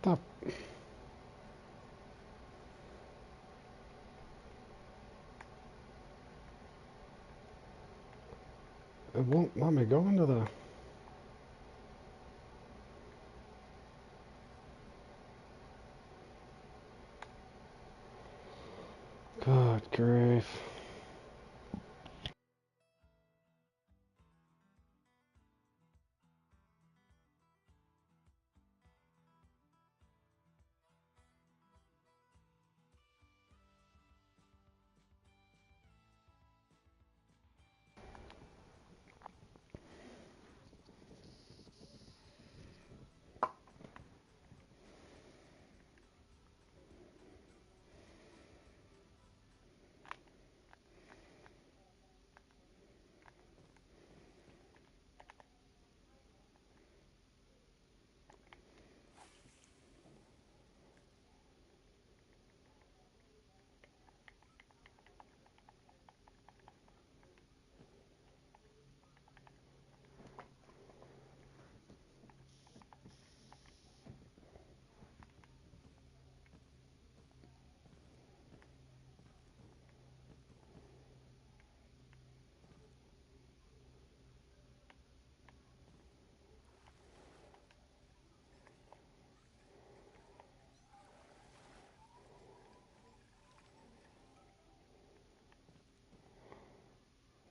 The it won't let me go into the. Good grief.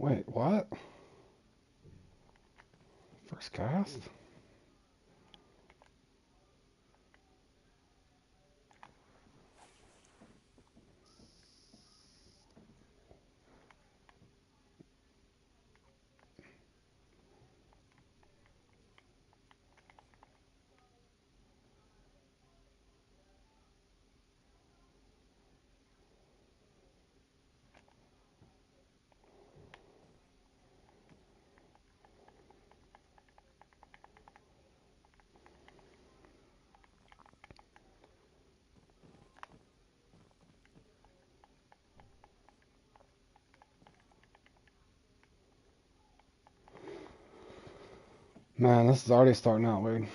Wait, what? First cast? Man, this is already starting out weird.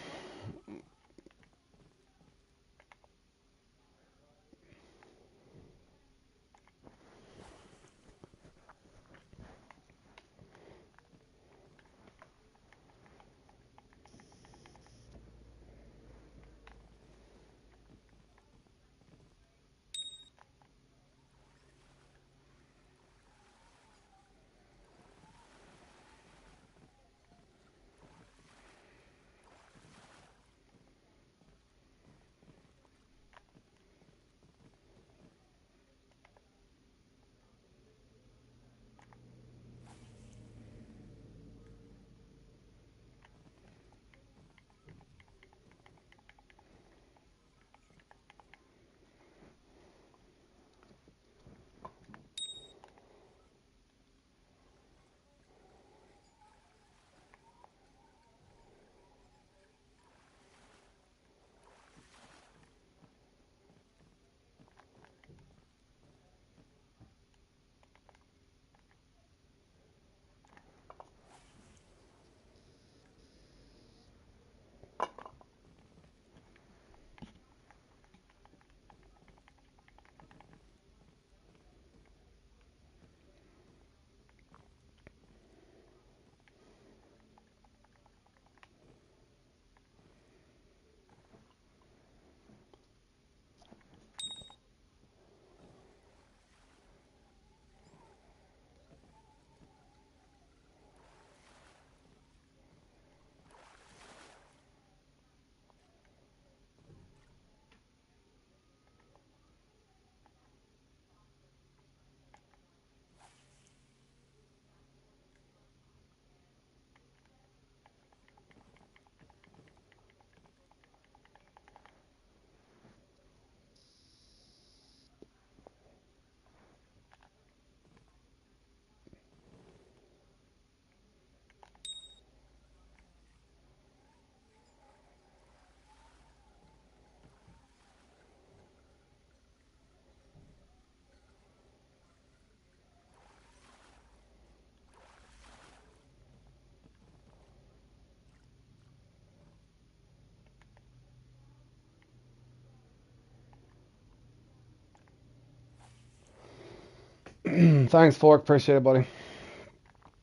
Thanks, Fork. Appreciate it, buddy.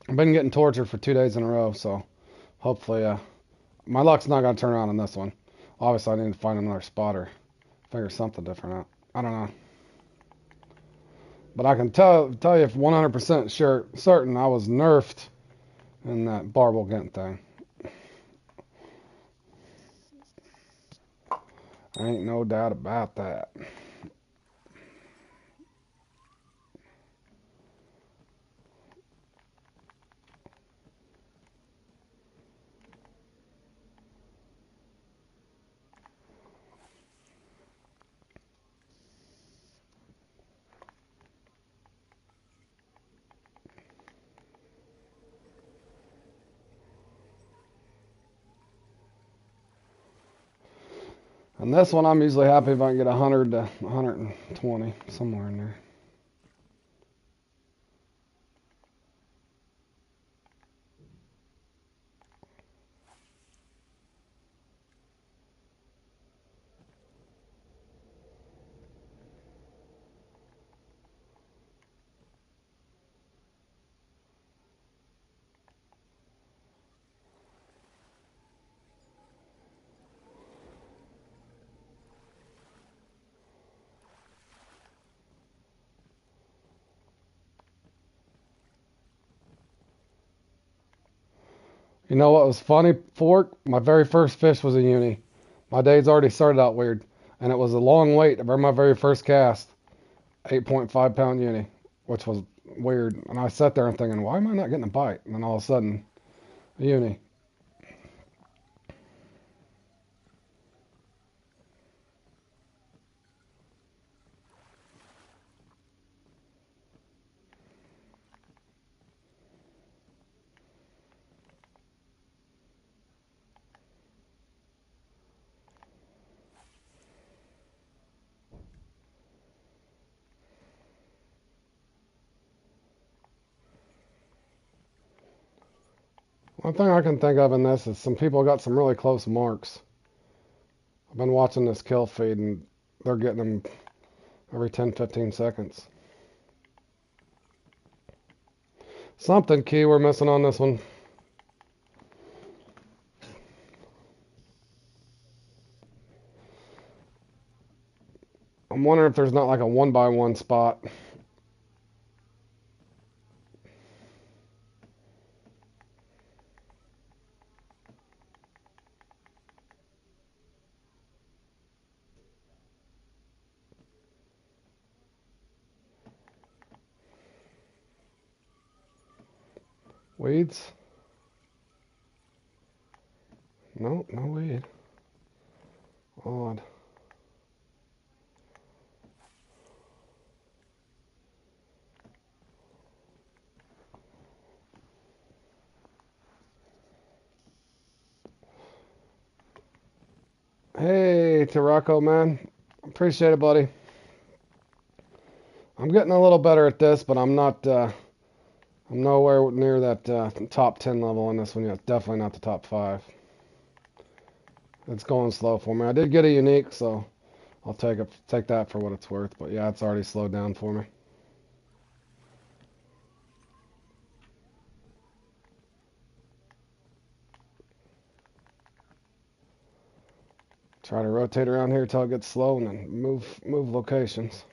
I've been getting tortured for 2 days in a row, so hopefully, my luck's not gonna turn around on this one. Obviously, I need to find another spot or figure something different out. I don't know, but I can tell you 100% sure certain I was nerfed in that barbell Gent thing. Ain't no doubt about that. And this one, I'm usually happy if I can get 100 to 120, somewhere in there. You know what was funny, Fork? My very first fish was a uni. My day's already started out weird, and it was a long wait for my very first cast. 8.5 pound uni, which was weird. And I sat there and thinking, why am I not getting a bite? And then all of a sudden, a uni. One thing I can think of in this is some people got some really close marks. I've been watching this kill feed, and they're getting them every 10, 15 seconds. Something key we're missing on this one. I'm wondering if there's not like a 1x1 spot. Weeds? No, no weed. Odd. Hey, Tarako, man. Appreciate it, buddy. I'm getting a little better at this, but I'm not, I'm nowhere near that top 10 level on this one yet. Definitely not the top 5. It's going slow for me. I did get a unique, so I'll take that for what it's worth. But yeah, it's already slowed down for me. Try to rotate around here till it gets slow, and then move locations.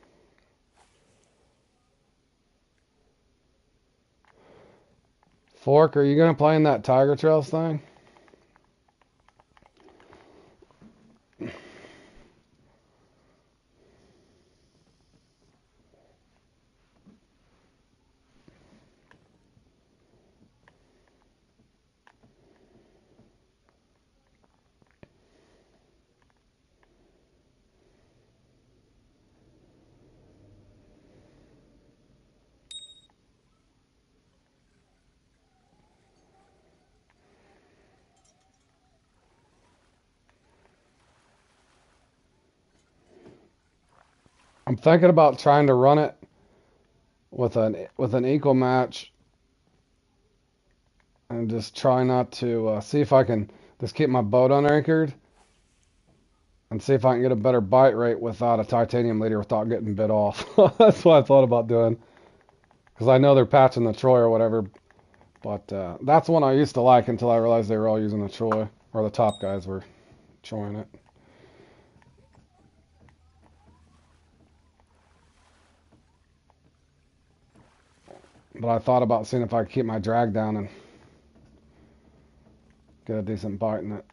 Fork, are you gonna play in that Tiger Trails thing? I'm thinking about trying to run it with an equal match, and just try not to see if I can just keep my boat unanchored and see if I can get a better bite rate without a titanium leader without getting bit off. That's what I thought about doing. because I know they're patching the Troy or whatever. But that's one I used to like until I realized they were all using the Troy, or the top guys were Troying it. But I thought about seeing if I could keep my drag down and get a decent bite in it.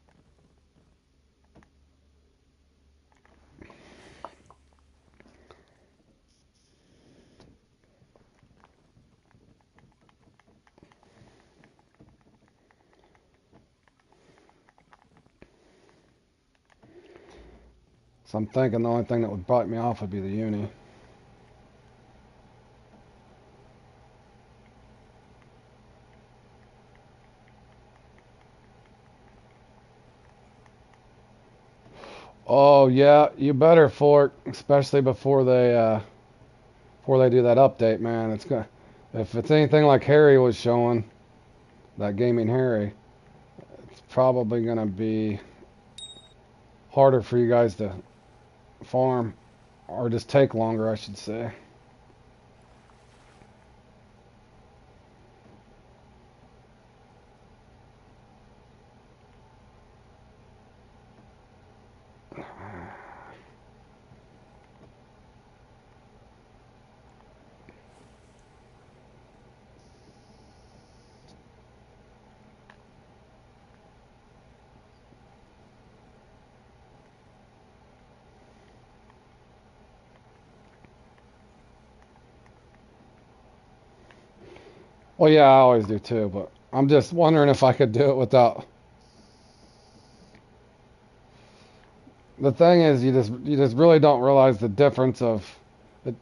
So I'm thinking the only thing that would bite me off would be the uni. Oh yeah, you better fork, especially before they do that update, man. It's gonna if it's anything like Harry was showing, that gaming Harry, it's probably gonna be harder for you guys to farm, or just take longer, I should say. Well, yeah, I always do too, but I'm just wondering if I could do it without. The thing is, you just really don't realize the difference of it,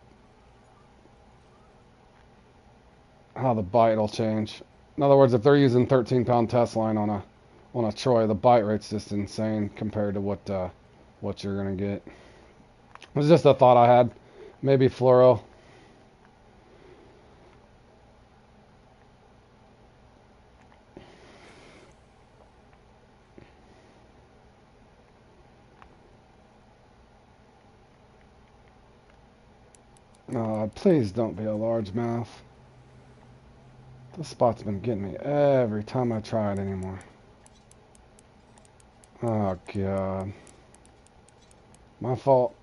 how the bite will change. In other words, if they're using 13-pound test line on a Troy, the bite rate's just insane compared to what you're gonna get. It was just a thought I had. Maybe fluoro. Please don't be a largemouth. This spot's been getting me every time I try it anymore. Oh god, my fault.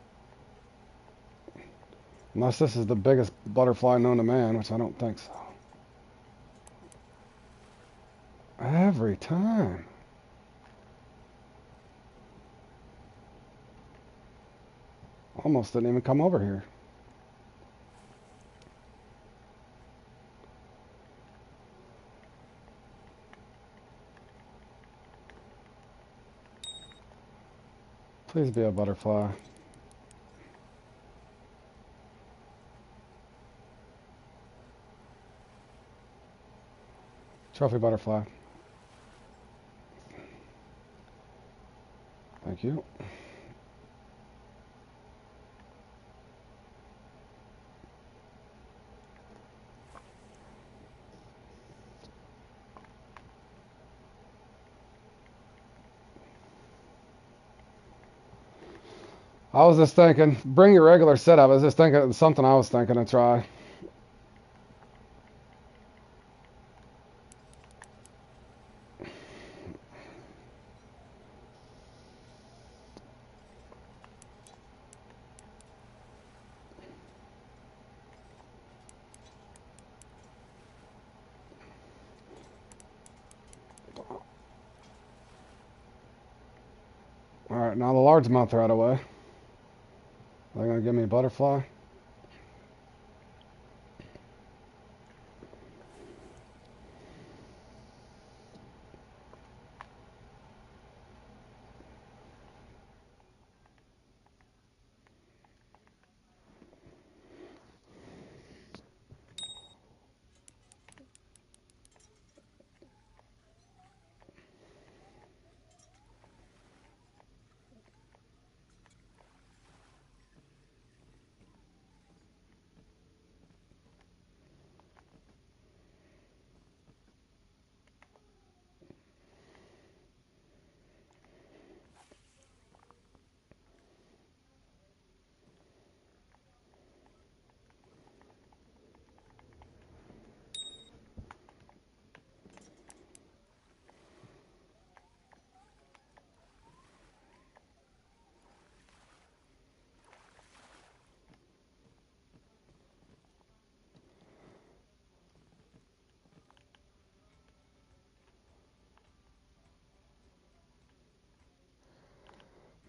Unless this is the biggest butterfly known to man, which I don't think so. Every time. Almost didn't even come over here. Please be a butterfly. Trophy butterfly. Thank you. I was just thinking, bring your regular setup. I was just thinking something I was thinking to try. Alright, now the largemouth right away. They're gonna give me a butterfly.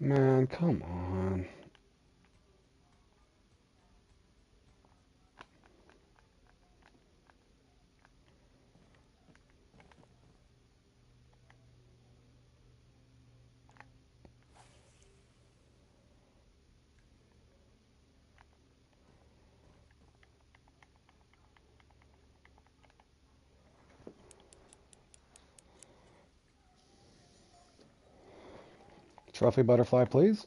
Man, come on. Trophy butterfly, please.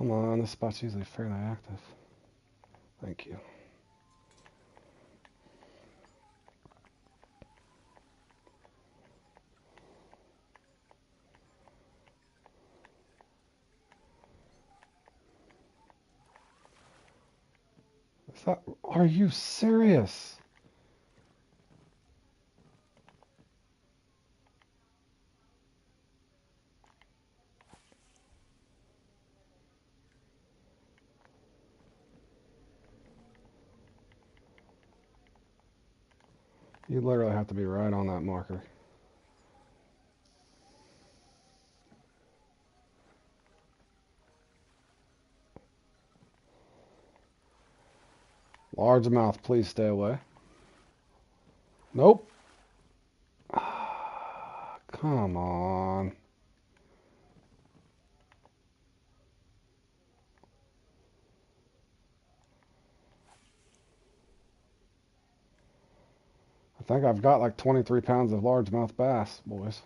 Come on, this spot's usually fairly active. Thank you. Are you serious? You literally have to be right on that marker. Largemouth, please stay away. Nope. Come on. I think I've got like 23 pounds of largemouth bass, boys.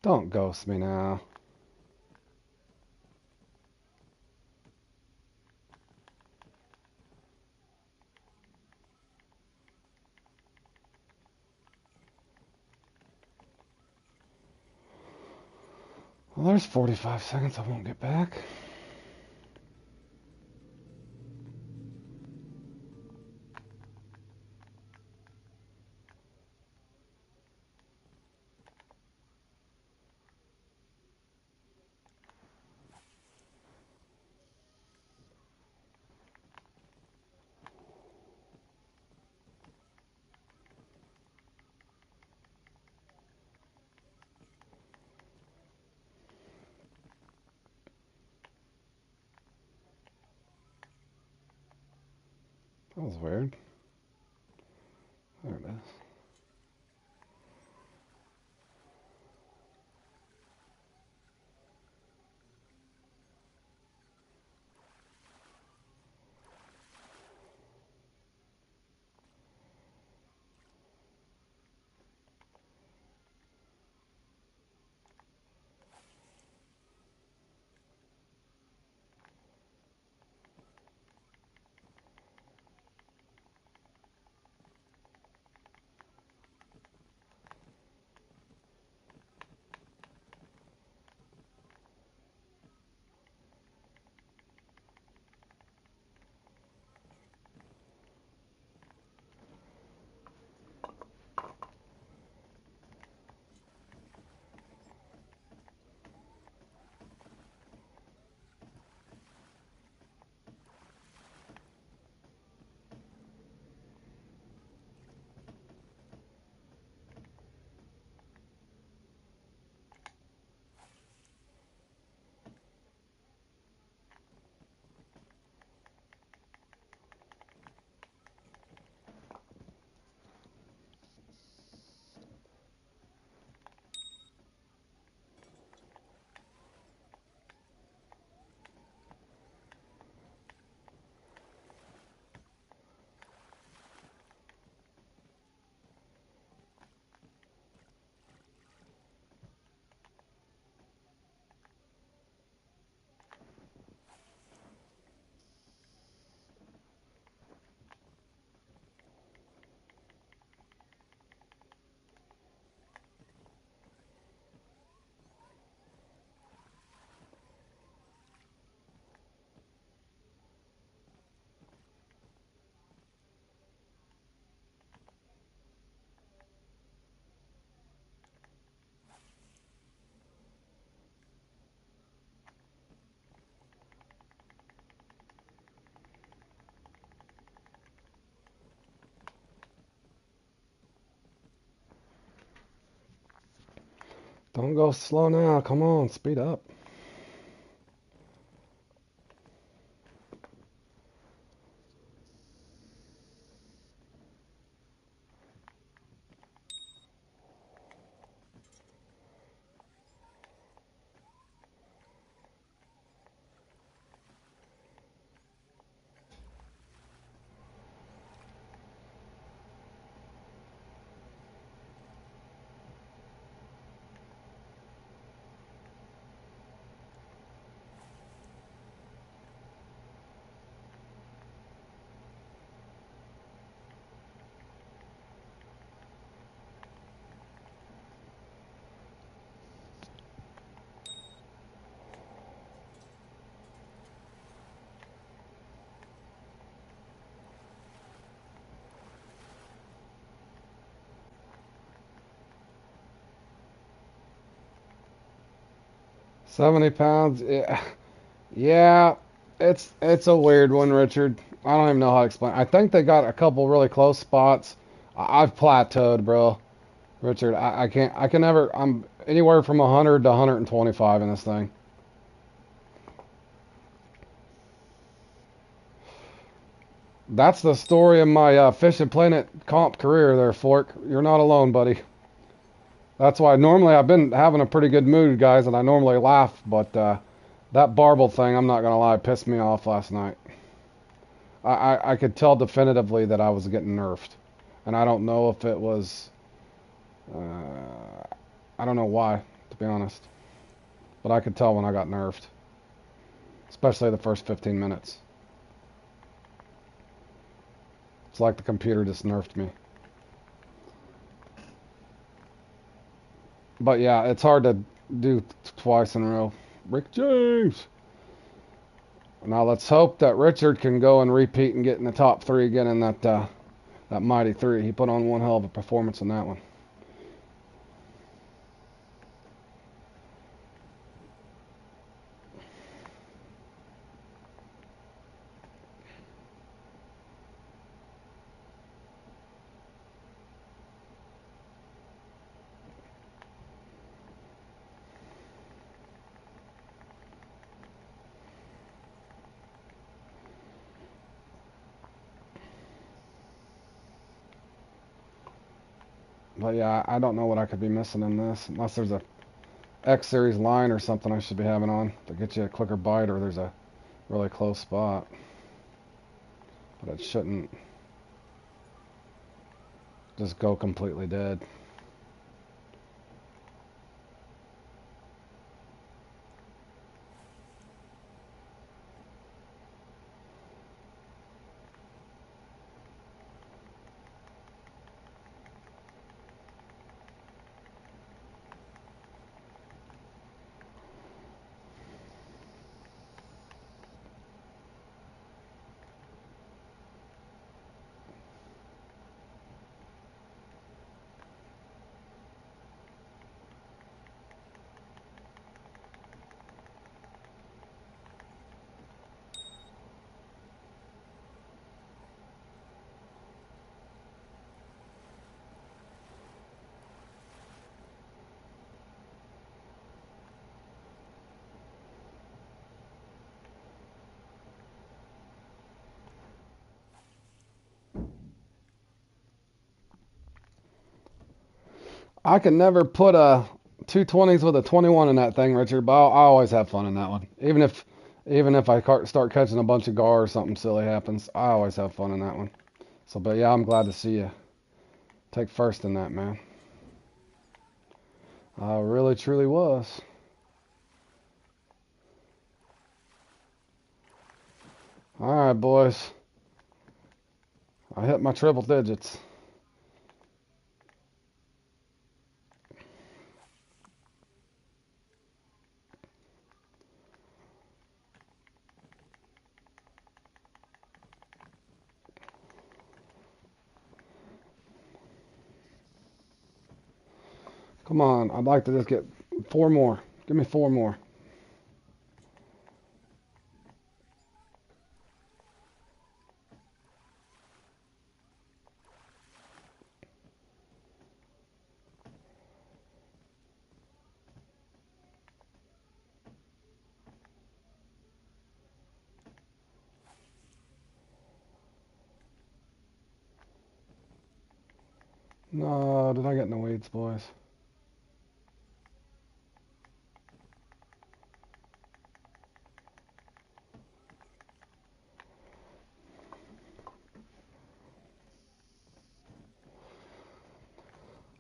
Don't ghost me now. Well, there's 45 seconds I won't get back. That was weird. There it is. Don't go slow now. Come on, speed up. £70. Yeah, yeah. It's a weird one, Richard. I don't even know how to explain. I think they got a couple really close spots. I've plateaued, bro. Richard, I can't. I can never. I'm anywhere from 100 to 125 in this thing. That's the story of my Fishing Planet comp career there, Fork. You're not alone, buddy. That's why normally I've been having a pretty good mood, guys, and I normally laugh, but that Barble thing, I'm not going to lie, pissed me off last night. I could tell definitively that I was getting nerfed. And I don't know if it was... I don't know why, to be honest. But I could tell when I got nerfed. Especially the first 15 minutes. It's like the computer just nerfed me. But yeah, it's hard to do twice in a row. Rick James! Now let's hope that Richard can go and repeat and get in the top 3 again in that Mighty 3. He put on one hell of a performance in that one. But yeah, I don't know what I could be missing in this. Unless there's a X Series line or something I should be having on to get you a quicker bite, or there's a really close spot. But it shouldn't just go completely dead. I can never put a 220s with a 21 in that thing, Richard, but I always have fun in that one. Even if I start catching a bunch of gar or something silly happens, I always have fun in that one. So, but yeah, I'm glad to see you take first in that, man. I really, truly was. All right, boys. I hit my triple digits. Come on, I'd like to just get 4 more. Give me 4 more. No, did I get in the weeds, boys?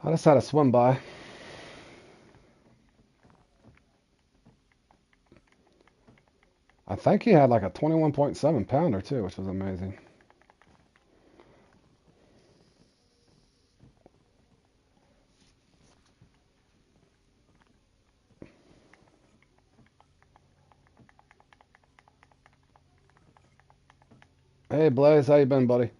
I just had a swim by. I think he had like a 21.7 pounder too, which was amazing. Hey Blaze, how you been, buddy?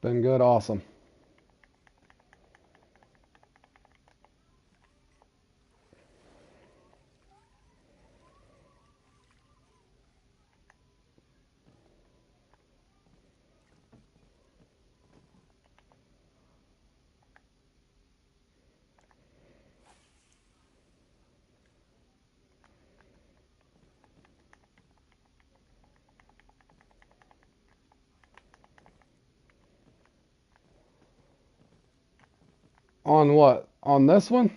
Been good, awesome. On what? On this one?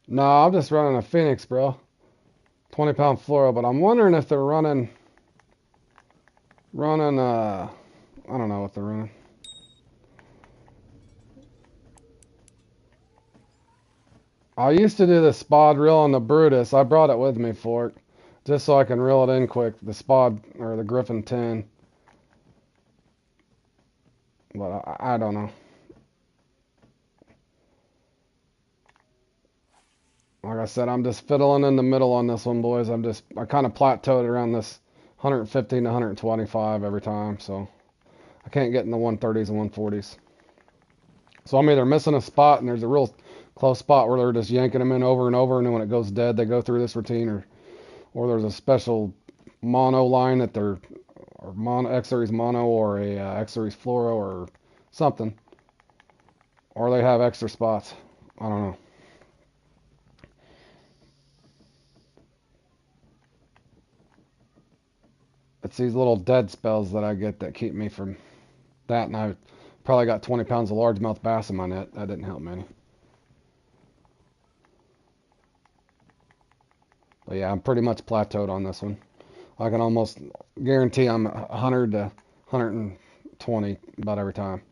No, I'm just running a Phoenix, bro. 20-pound fluoro, but I'm wondering if they're running I don't know what they're running. I used to do the spod reel on the Brutus. I brought it with me for it, just so I can reel it in quick. The spod or the Griffin 10, but I don't know. Like I said, I'm just fiddling in the middle on this one, boys. I kind of plateaued around this 115 to 125 every time, so I can't get in the 130s and 140s. So I'm either missing a spot, and there's a real close spot where they're just yanking them in over and over, and then when it goes dead, they go through this routine, or there's a special mono line that they're or mono X Series mono or a X Series fluoro or something, or they have extra spots. I don't know. It's these little dead spells that I get that keep me from that, and I probably got 20 pounds of largemouth bass in my net. That didn't help me any. But yeah, I'm pretty much plateaued on this one. I can almost guarantee I'm 100 to 120 about every time.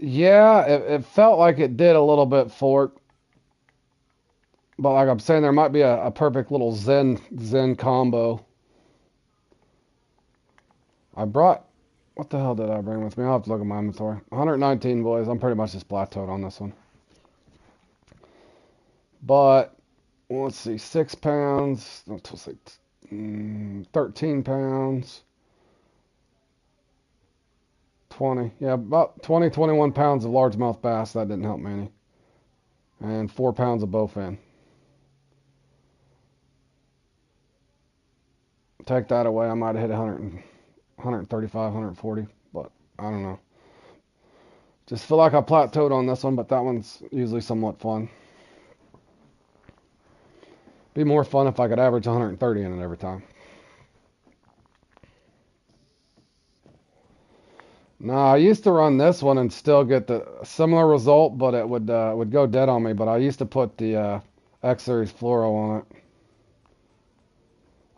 Yeah, it felt like it did a little bit for it, but like I'm saying, there might be a perfect little Zen combo. I brought, what the hell did I bring with me? I'll have to look at my inventory. 119 boys. I'm pretty much just plateaued on this one. But let's see, 6 pounds. Let's see, 13 pounds. 20. Yeah, about 20, 21 pounds of largemouth bass. That didn't help me any. And 4 pounds of bowfin. Take that away, I might have hit 100, 135, 140, but I don't know. Just feel like I plateaued on this one, but that one's usually somewhat fun. Be more fun if I could average 130 in it every time. No, I used to run this one and still get the similar result, but it would go dead on me. But I used to put the X Series fluoro on it.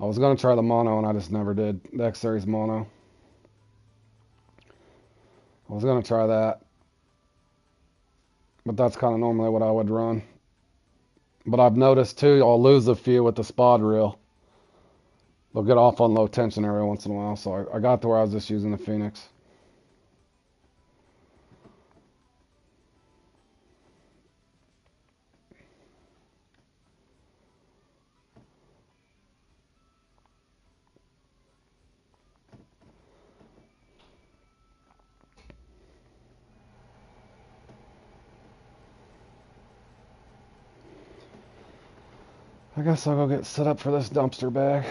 I was gonna try the mono and I just never did. The X Series mono. I was gonna try that, but that's kind of normally what I would run. But I've noticed too, I'll lose a few with the spod reel. They'll get off on low tension every once in a while. So I got to where I was just using the Phoenix. I guess I'll go get set up for this dumpster bag.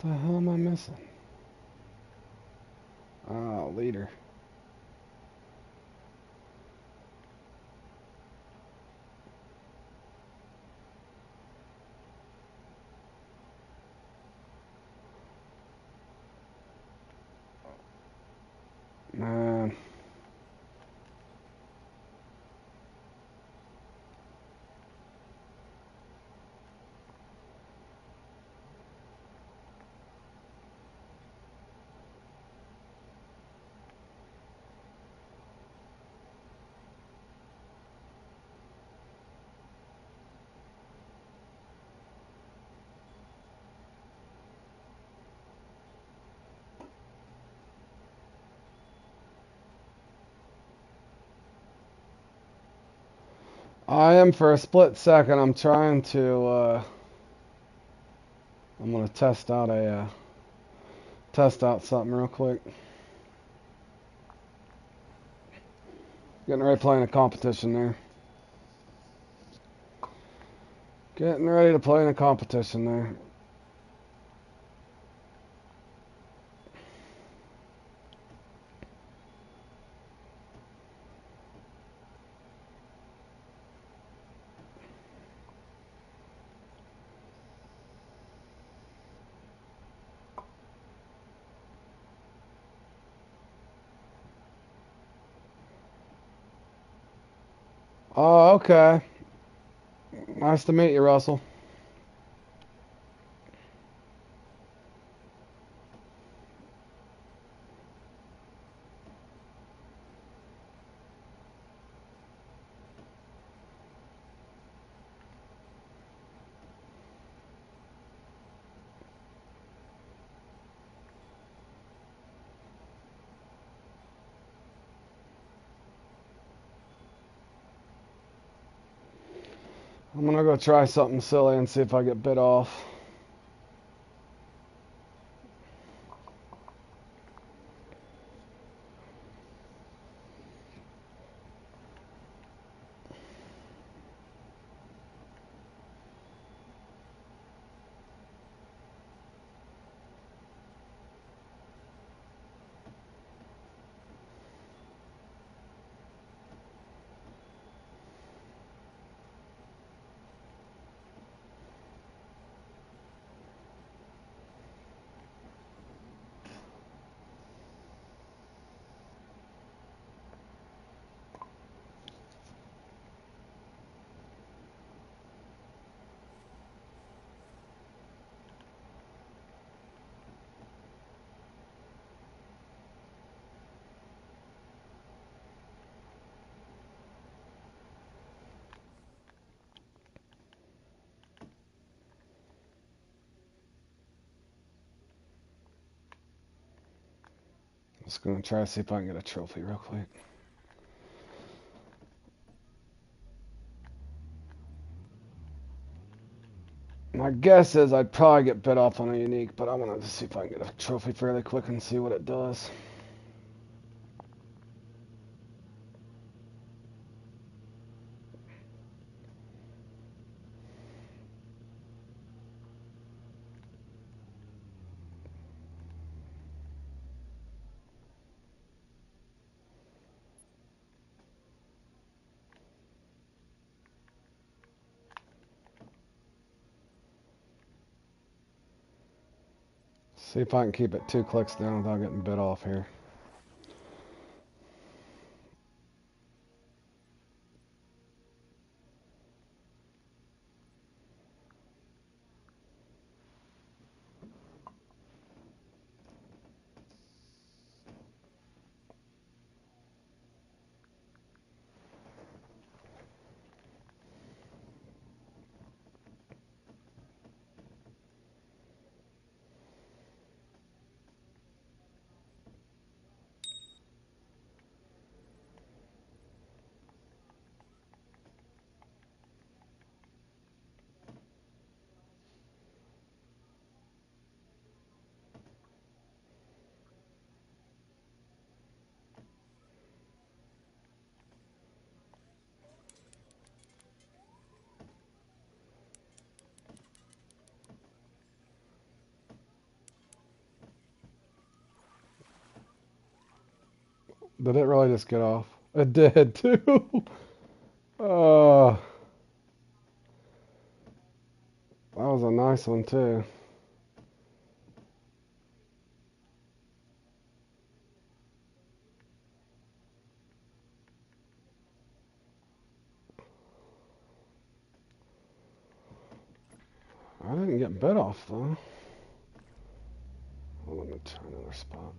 What the hell am I missing? Oh, leader. Man. I am for a split second. I'm trying to. I'm gonna test out something real quick. Getting ready to play in a competition there. Getting ready to play in a competition there. Oh, okay. Nice to meet you, Russell. I'm gonna go try something silly and see if I get bit off. Just gonna try to see if I can get a trophy real quick. My guess is I'd probably get bit off on a unique, but I want to see if I can get a trophy fairly quick and see what it does. See if I can keep it 2 clicks down without getting bit off here. Did it really just get off? It did too. uh, that was a nice one too. I didn't get bit off though. Well, let me try another spot.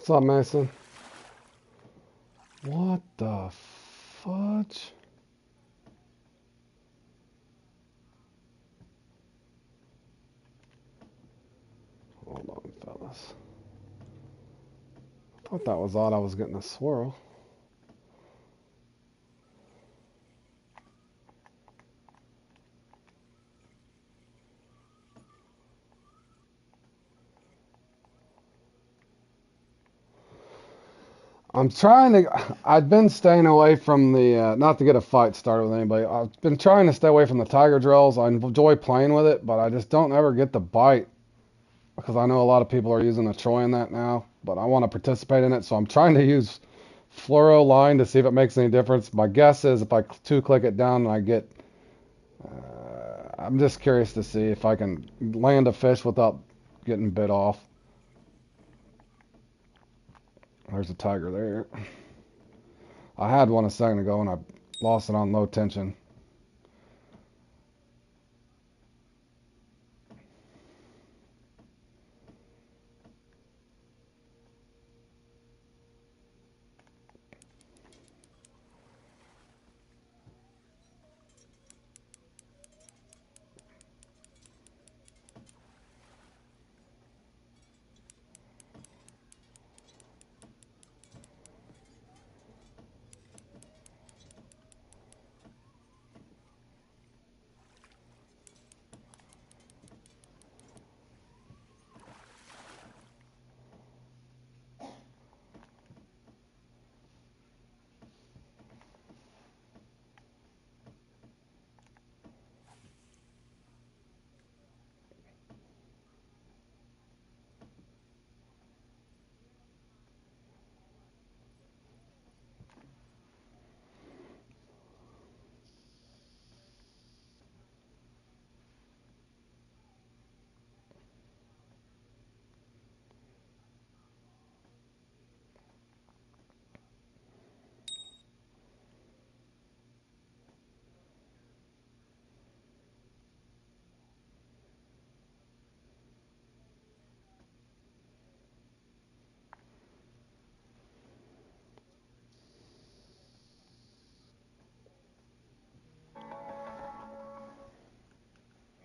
What's up, Mason? What the fudge? Hold on. this. I thought that was odd. I was getting a swirl. I'm trying to. I've been staying away from the. Not to get a fight started with anybody. I've been trying to stay away from the tiger drills. I enjoy playing with it, but I just don't ever get the bite because I know a lot of people are using a Troy in that now. But I want to participate in it, so I'm trying to use fluoro line to see if it makes any difference. My guess is if I two-click it down and I get. I'm just curious to see if I can land a fish without getting bit off. There's a tiger there. I had one a second ago and I lost it on low tension.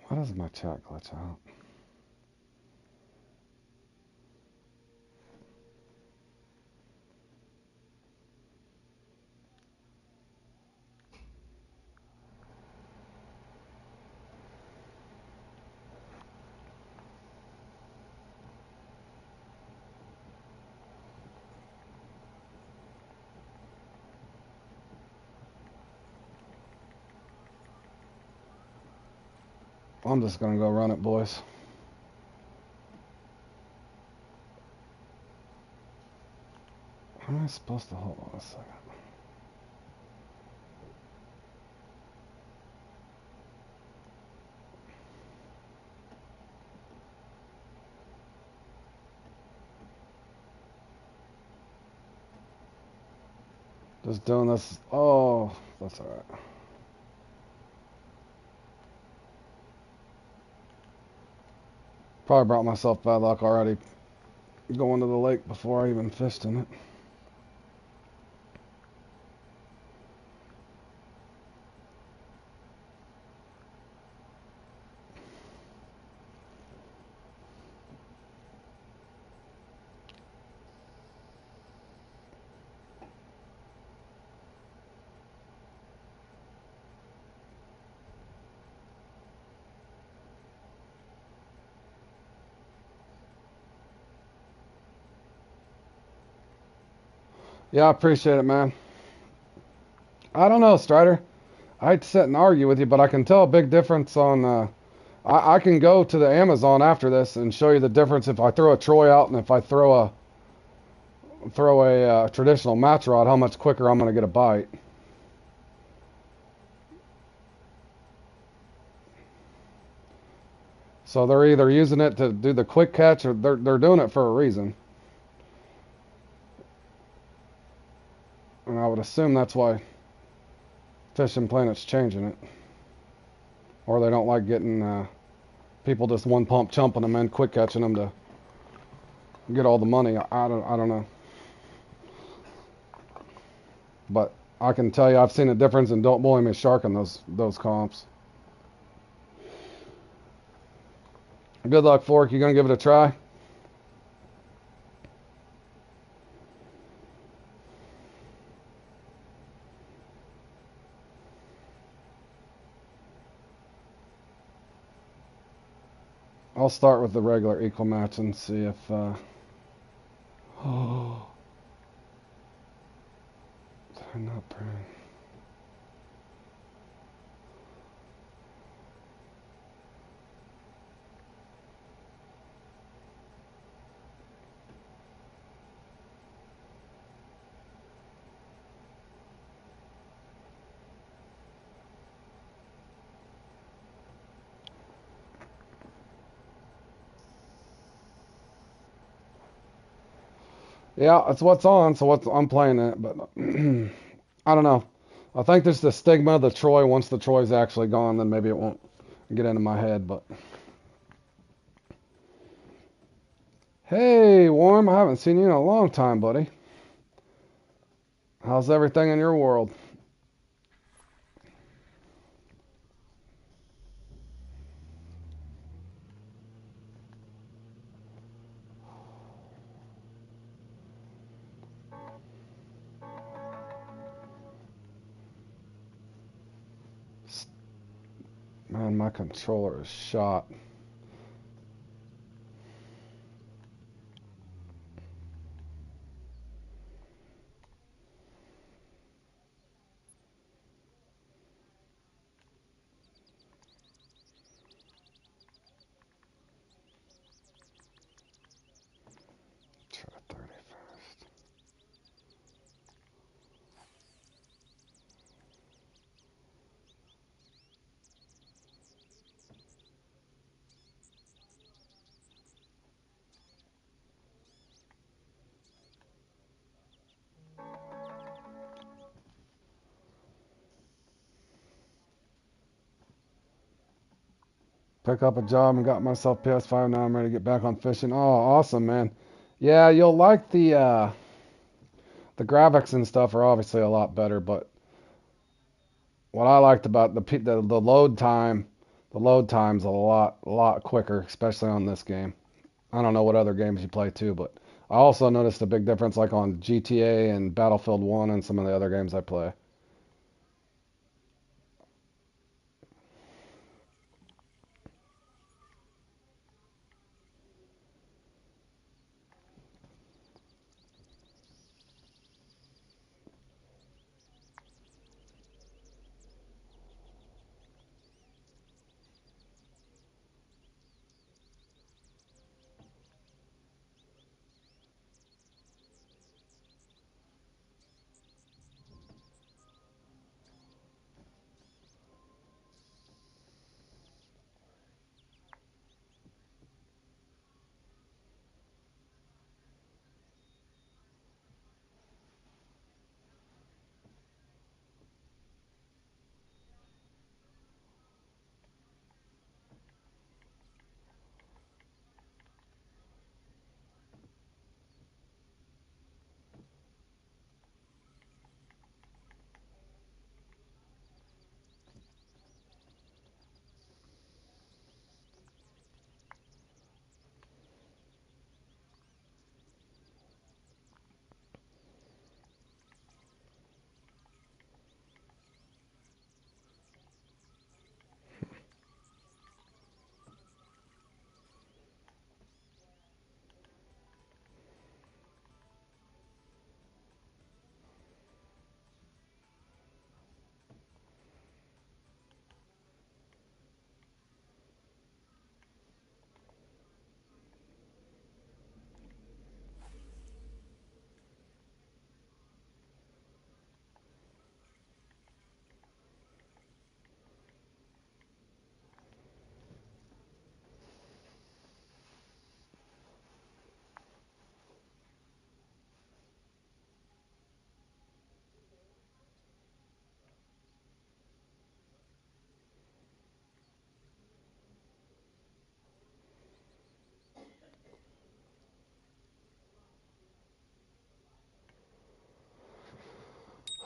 Why does my chat glitch out? I'm just gonna go run it, boys. How am I supposed to hold on a second? Just doing this. Oh, that's all right. Probably brought myself bad luck already going to the lake before I even fished in it. Yeah, I appreciate it, man. I don't know, Strider. I'd sit and argue with you, but I can tell a big difference on. I can go to the Amazon after this and show you the difference if I throw a Troy out and if I throw a traditional match rod. How much quicker I'm going to get a bite. So they're either using it to do the quick catch or they're doing it for a reason. And I would assume that's why Fishing Planet's changing it. Or they don't like getting people just one pump chumping them in, quick catching them to get all the money. I don't know. But I can tell you I've seen a difference and don't bully me shark in those comps. Good luck, Fork. You gonna give it a try? I'll start with the regular equal match and see if. Oh, I'm not praying. Yeah, it's what's on, so I'm playing it, but I don't know. I think there's the stigma of the Troy. Once the Troy's actually gone, then maybe it won't get into my head. But hey, Warm, I haven't seen you in a long time, buddy. How's everything in your world? Man, my controller is shot. Try 30 first. Pick up a job and got myself PS5. Now I'm ready to get back on fishing. Oh, awesome, man. Yeah, you'll like the graphics and stuff are obviously a lot better, but what I liked about the load time's a lot quicker, especially on this game. I don't know what other games you play too, but I also noticed a big difference like on GTA and Battlefield 1 and some of the other games I play.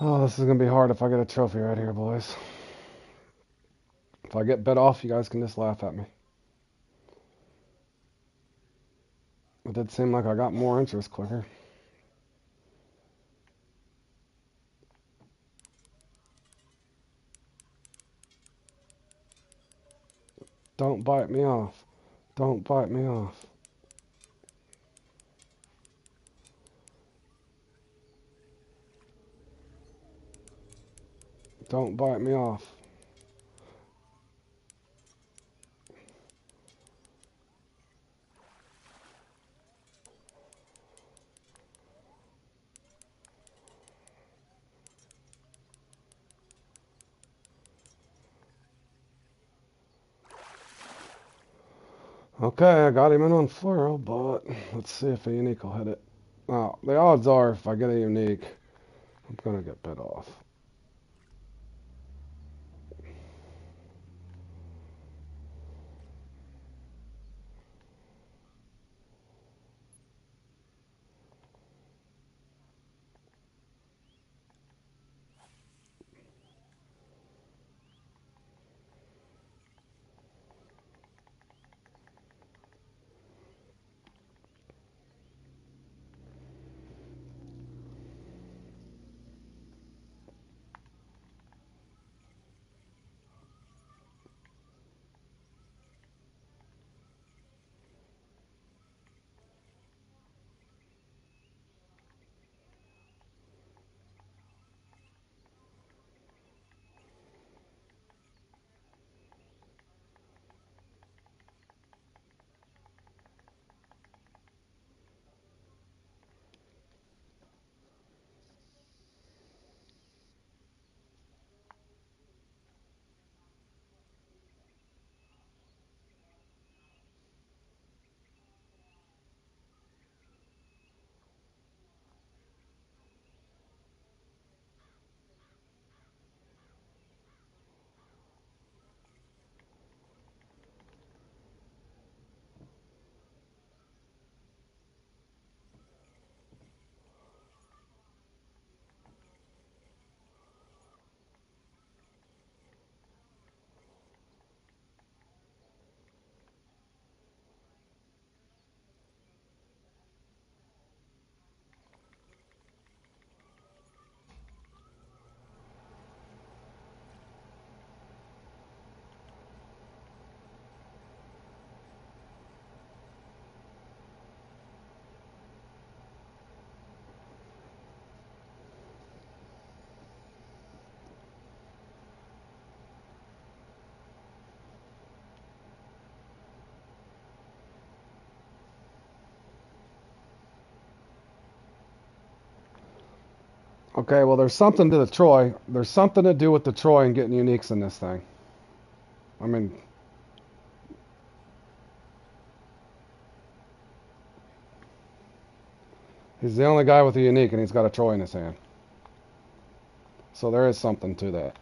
Oh, this is gonna be hard if I get a trophy right here, boys. If I get bit off, you guys can just laugh at me. It did seem like I got more interest quicker. Don't bite me off. Don't bite me off. Don't bite me off. Okay, I got him in on fluoro, but let's see if a unique will hit it. Now, the odds are if I get a unique, I'm going to get bit off. Okay, well, there's something to the Troy. There's something to do with the Troy and getting uniques in this thing. I mean, he's the only guy with a unique, and he's got a Troy in his hand. So there is something to that.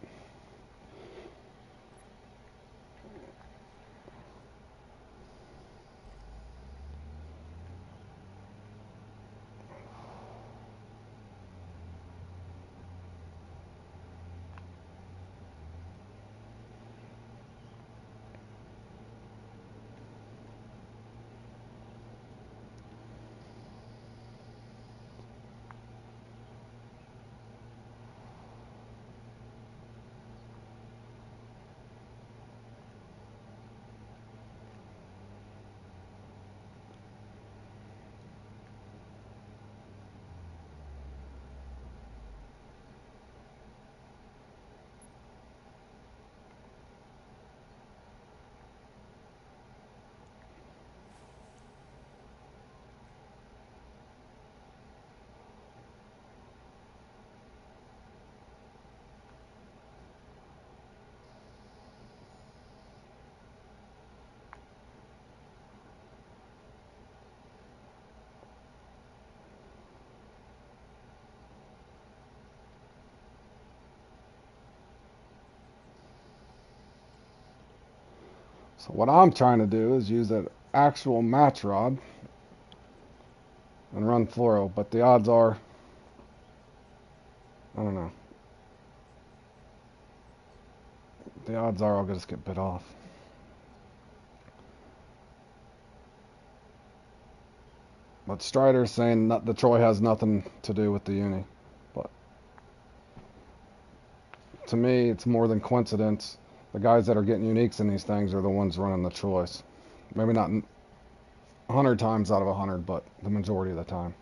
So what I'm trying to do is use an actual match rod and run fluoro, but the odds are, I don't know. The odds are I'll just get bit off. But Strider's saying that the Troy has nothing to do with the uni. But to me, it's more than coincidence. The guys that are getting uniques in these things are the ones running the Troys. Maybe not 100 times out of 100, but the majority of the time.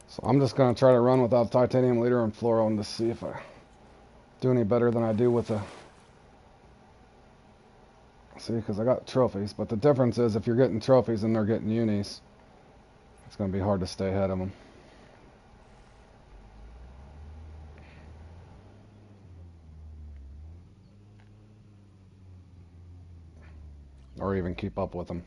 So I'm just going to try to run without titanium leader and fluoro and to see if I do any better than I do with the... See, because I got trophies, but the difference is if you're getting trophies and they're getting unis, it's going to be hard to stay ahead of them. Or even keep up with them.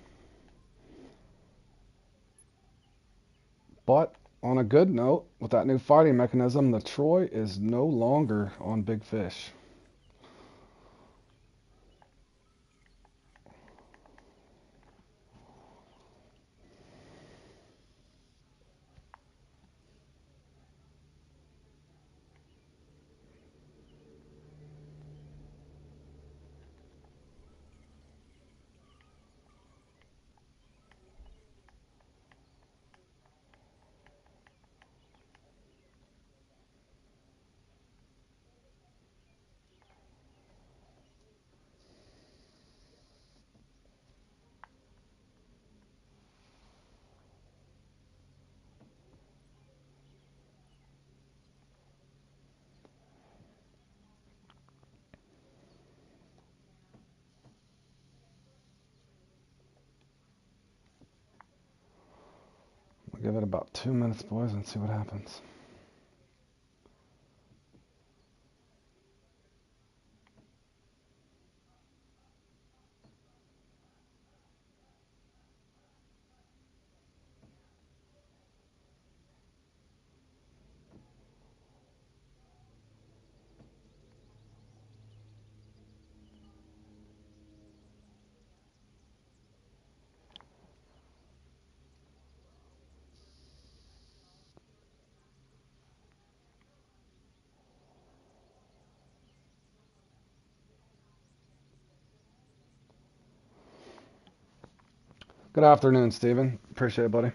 But on a good note, with that new fighting mechanism, the Troy is no longer on big fish. We'll give it about 2 minutes, boys, and see what happens. Good afternoon, Steven. Appreciate it, buddy.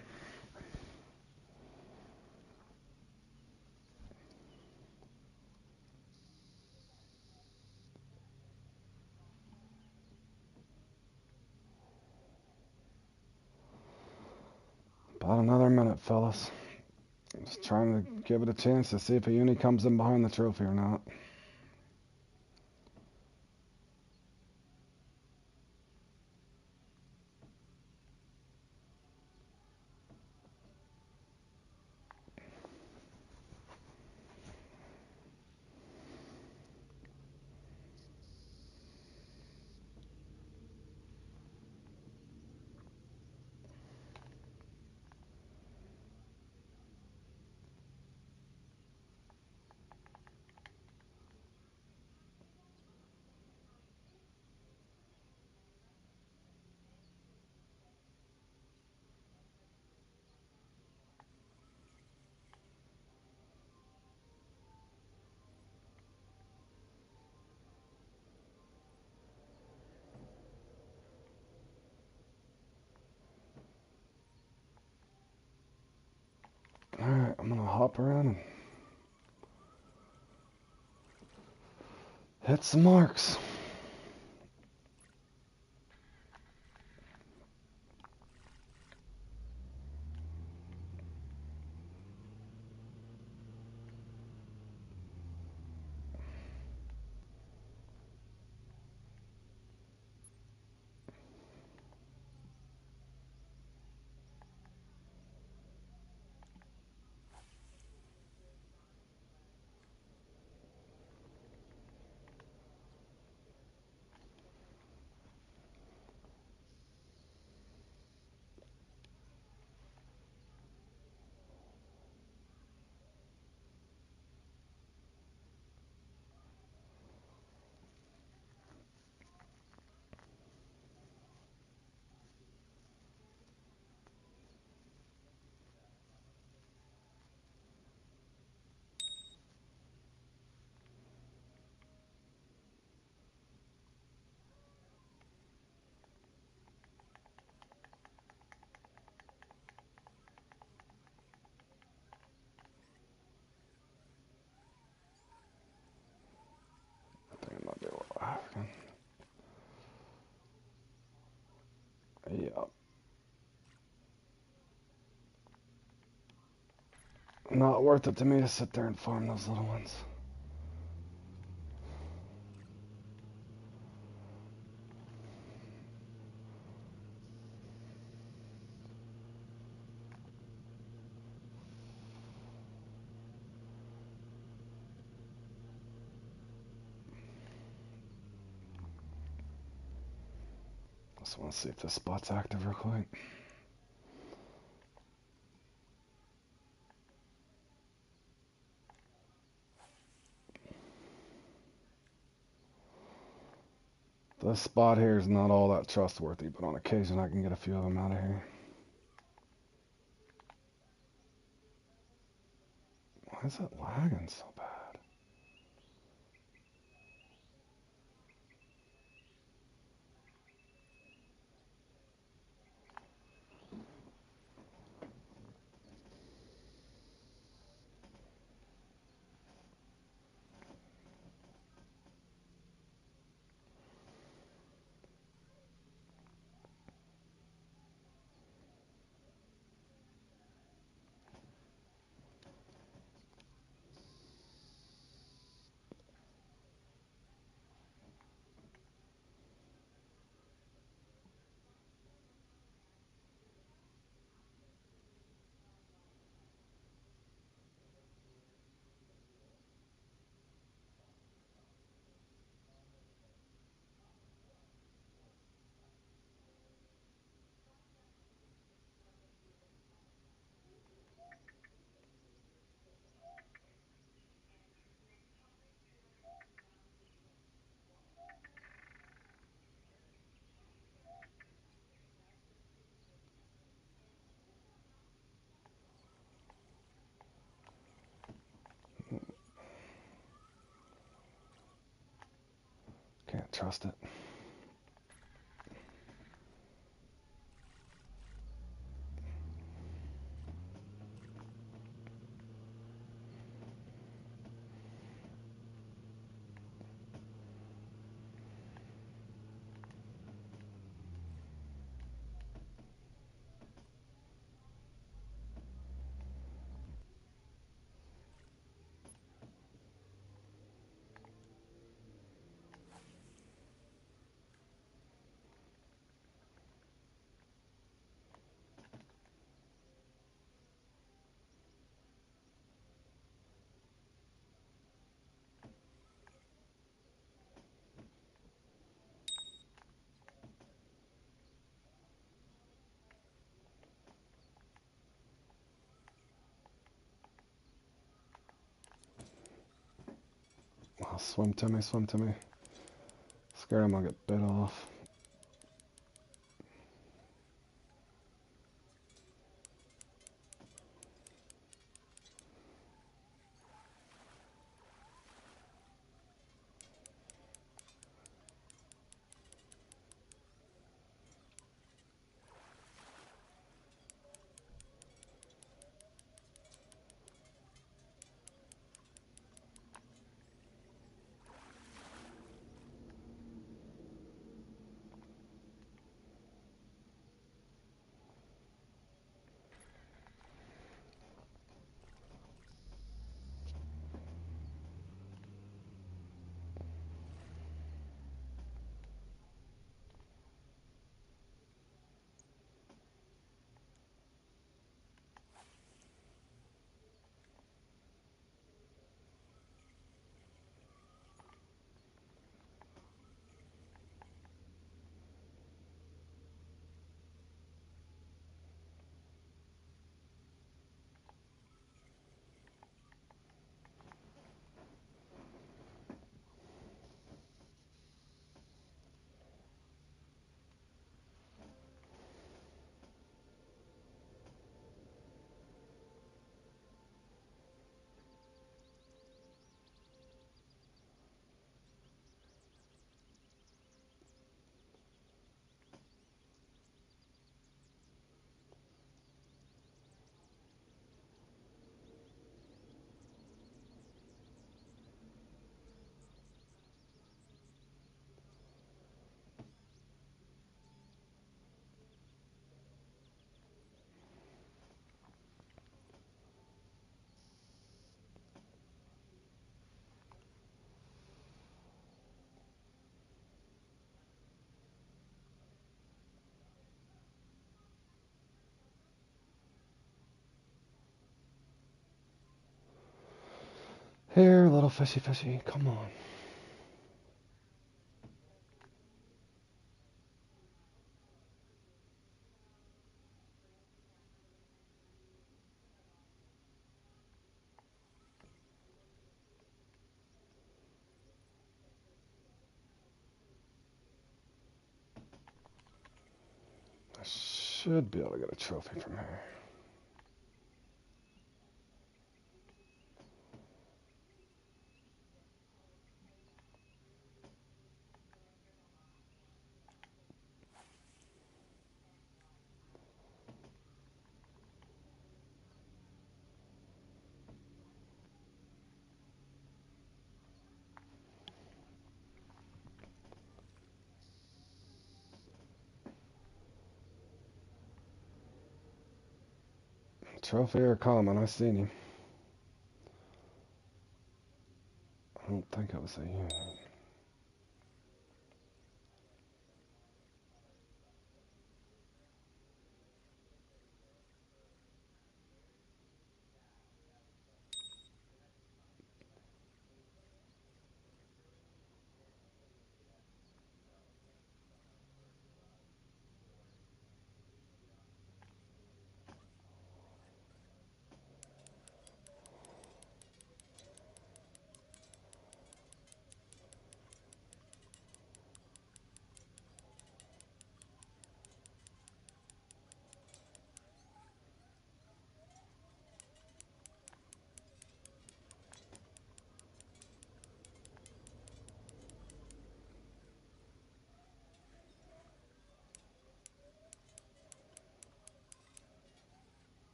About another minute, fellas. Just trying to give it a chance to see if a uni comes in behind the trophy or not. Alright, I'm gonna hop around and hit some marks. Yeah. Not worth it to me to sit there and farm those little ones. Just want to see if this spot's active real quick. This spot here is not all that trustworthy, but on occasion I can get a few of them out of here. Why is it lagging so bad? Can't trust it. Oh, swim to me, swim to me. Scared I'm gonna get bit off. Here, little fishy fishy, come on. I should be able to get a trophy from here. Trophy or common, I seen him. I don't think I was a unit.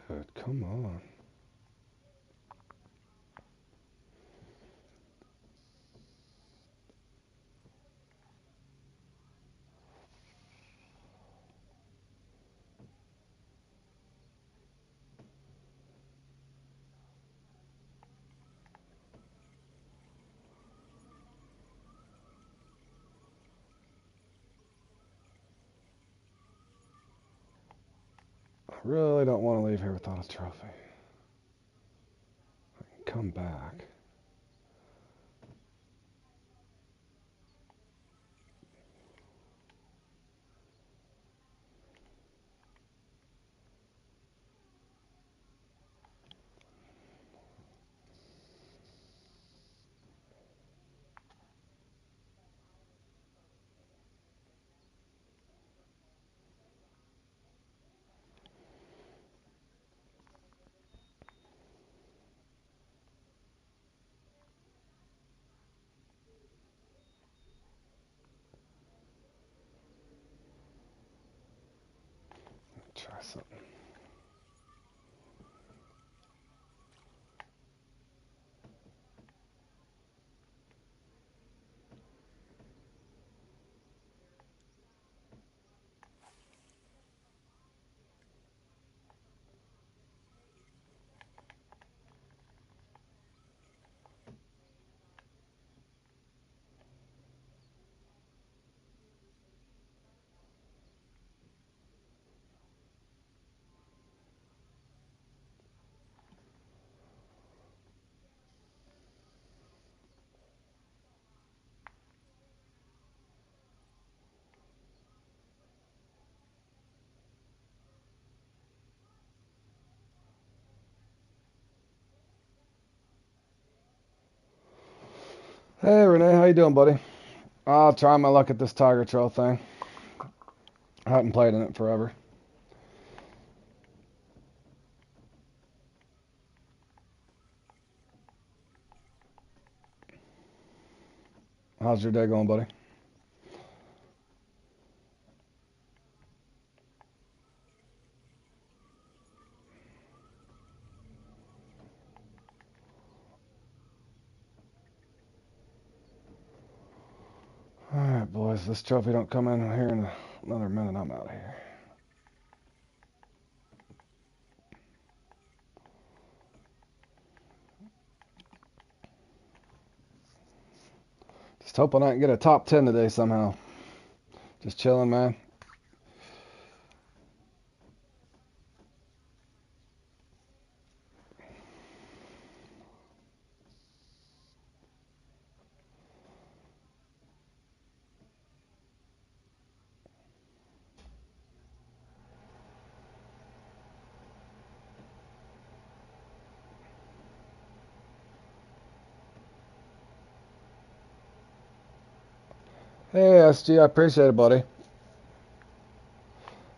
Dude, come on. I really don't want to leave here without a trophy. Come back. Hey Renee, how you doing, buddy? I'll try my luck at this Tiger Trail thing. I haven't played in it forever. How's your day going, buddy? Alright, boys, this trophy don't come in here in another minute, I'm out of here. Just hoping I can get a top 10 today somehow. Just chilling, man. Hey, SG, I appreciate it, buddy.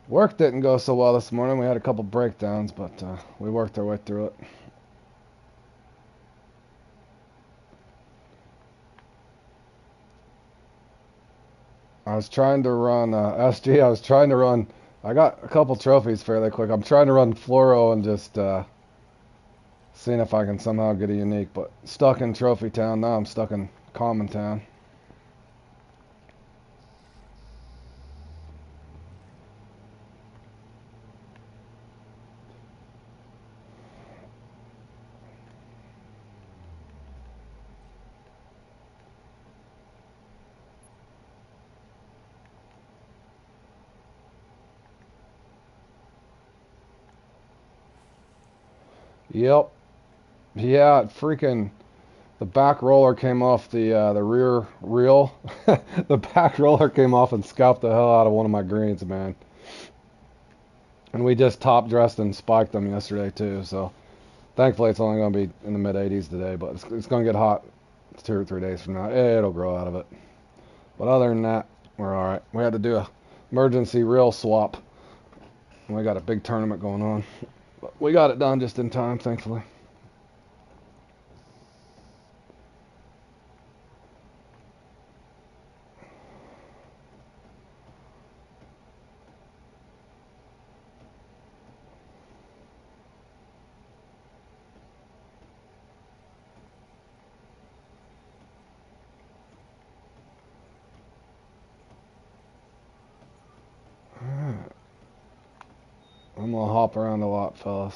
Work didn't go so well this morning. We had a couple breakdowns, but we worked our way through it. I was trying to run SG. I was trying to run. I got a couple trophies fairly quick. I'm trying to run Fluoro and just seeing if I can somehow get a unique, but stuck in Trophy Town. Now I'm stuck in Common Town. Yep. Yeah, freaking the back roller came off the rear reel. The back roller came off and scalped the hell out of one of my greens, man. And we just top dressed and spiked them yesterday too. So thankfully it's only going to be in the mid 80s today, but it's going to get hot 2 or 3 days from now. It'll grow out of it. But other than that, we're all right. We had to do a emergency reel swap. We got a big tournament going on. But we got it done just in time, thankfully. Alright. I'm gonna hop around a lot, fellas.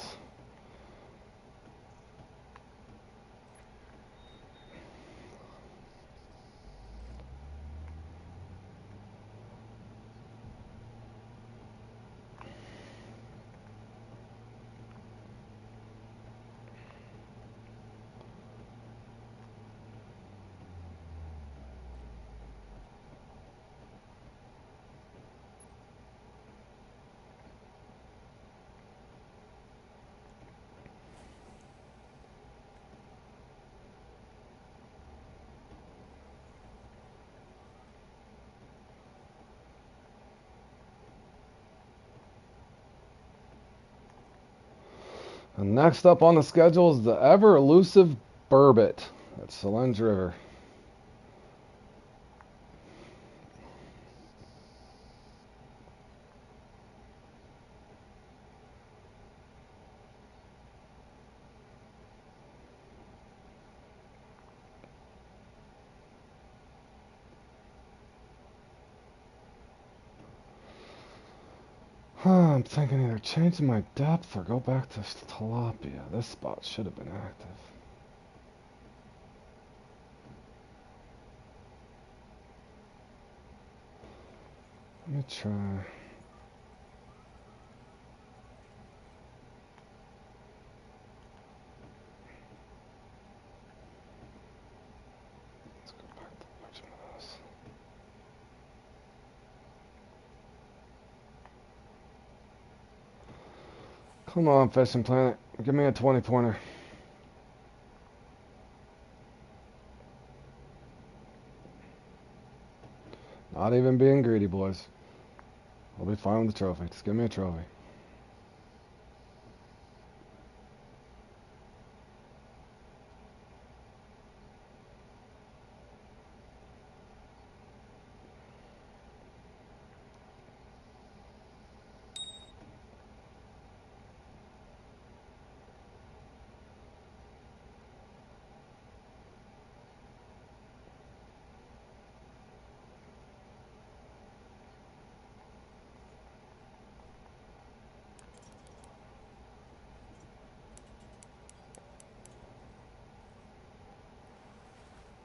And next up on the schedule is the ever elusive Burbot at Solenge River. I'm thinking either changing my depth or go back to tilapia. This spot should have been active. Let me try. Let's go back to watching this. Come on, Fishing Planet. Give me a 20-pointer. Not even being greedy, boys. I'll be fine with the trophy. Just give me a trophy.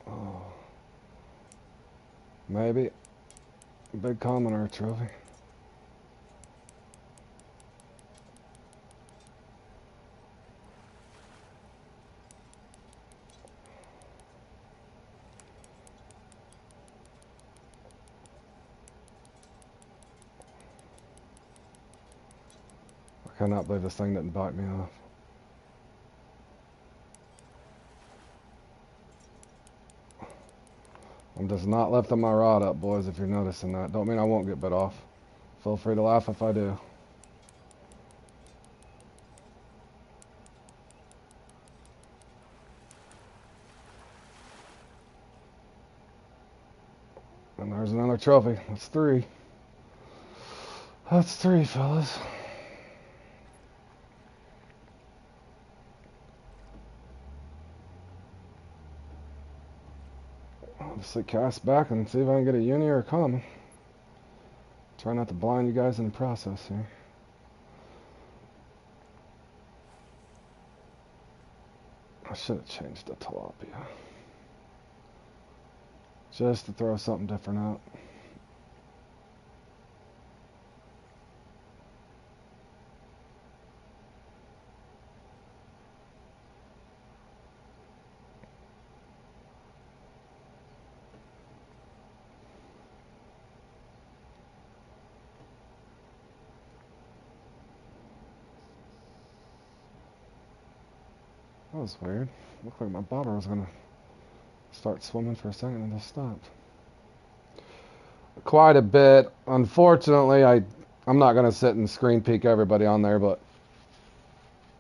Oh, maybe. Big commoner trophy. I cannot believe this thing didn't bite me off. I'm just not lifting my rod up, boys, if you're noticing that. Don't mean I won't get bit off. Feel free to laugh if I do. And there's another trophy. That's three. That's three, fellas. Obviously cast back and see if I can get a uni or a common. Try not to blind you guys in the process here. I should have changed the tilapia. Just to throw something different out. That was weird. Looked like my bobber was gonna start swimming for a second and just stopped. Quite a bit. Unfortunately, I'm not gonna sit and screen peek everybody on there, but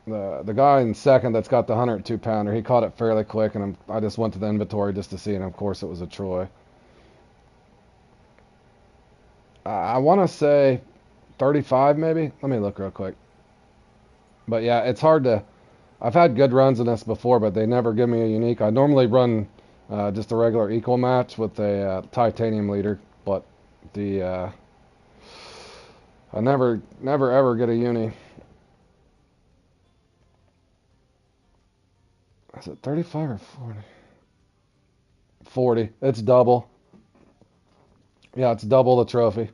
the guy in second that's got the 102 pounder, he caught it fairly quick, and I just went to the inventory just to see, and of course it was a Troy. I want to say 35 maybe. Let me look real quick. But yeah, it's hard to. I've had good runs in this before, but they never give me a unique. I normally run just a regular equal match with a titanium leader, but the I never ever get a uni. Is it 35 or 40? 40. It's double. Yeah, it's double the trophy.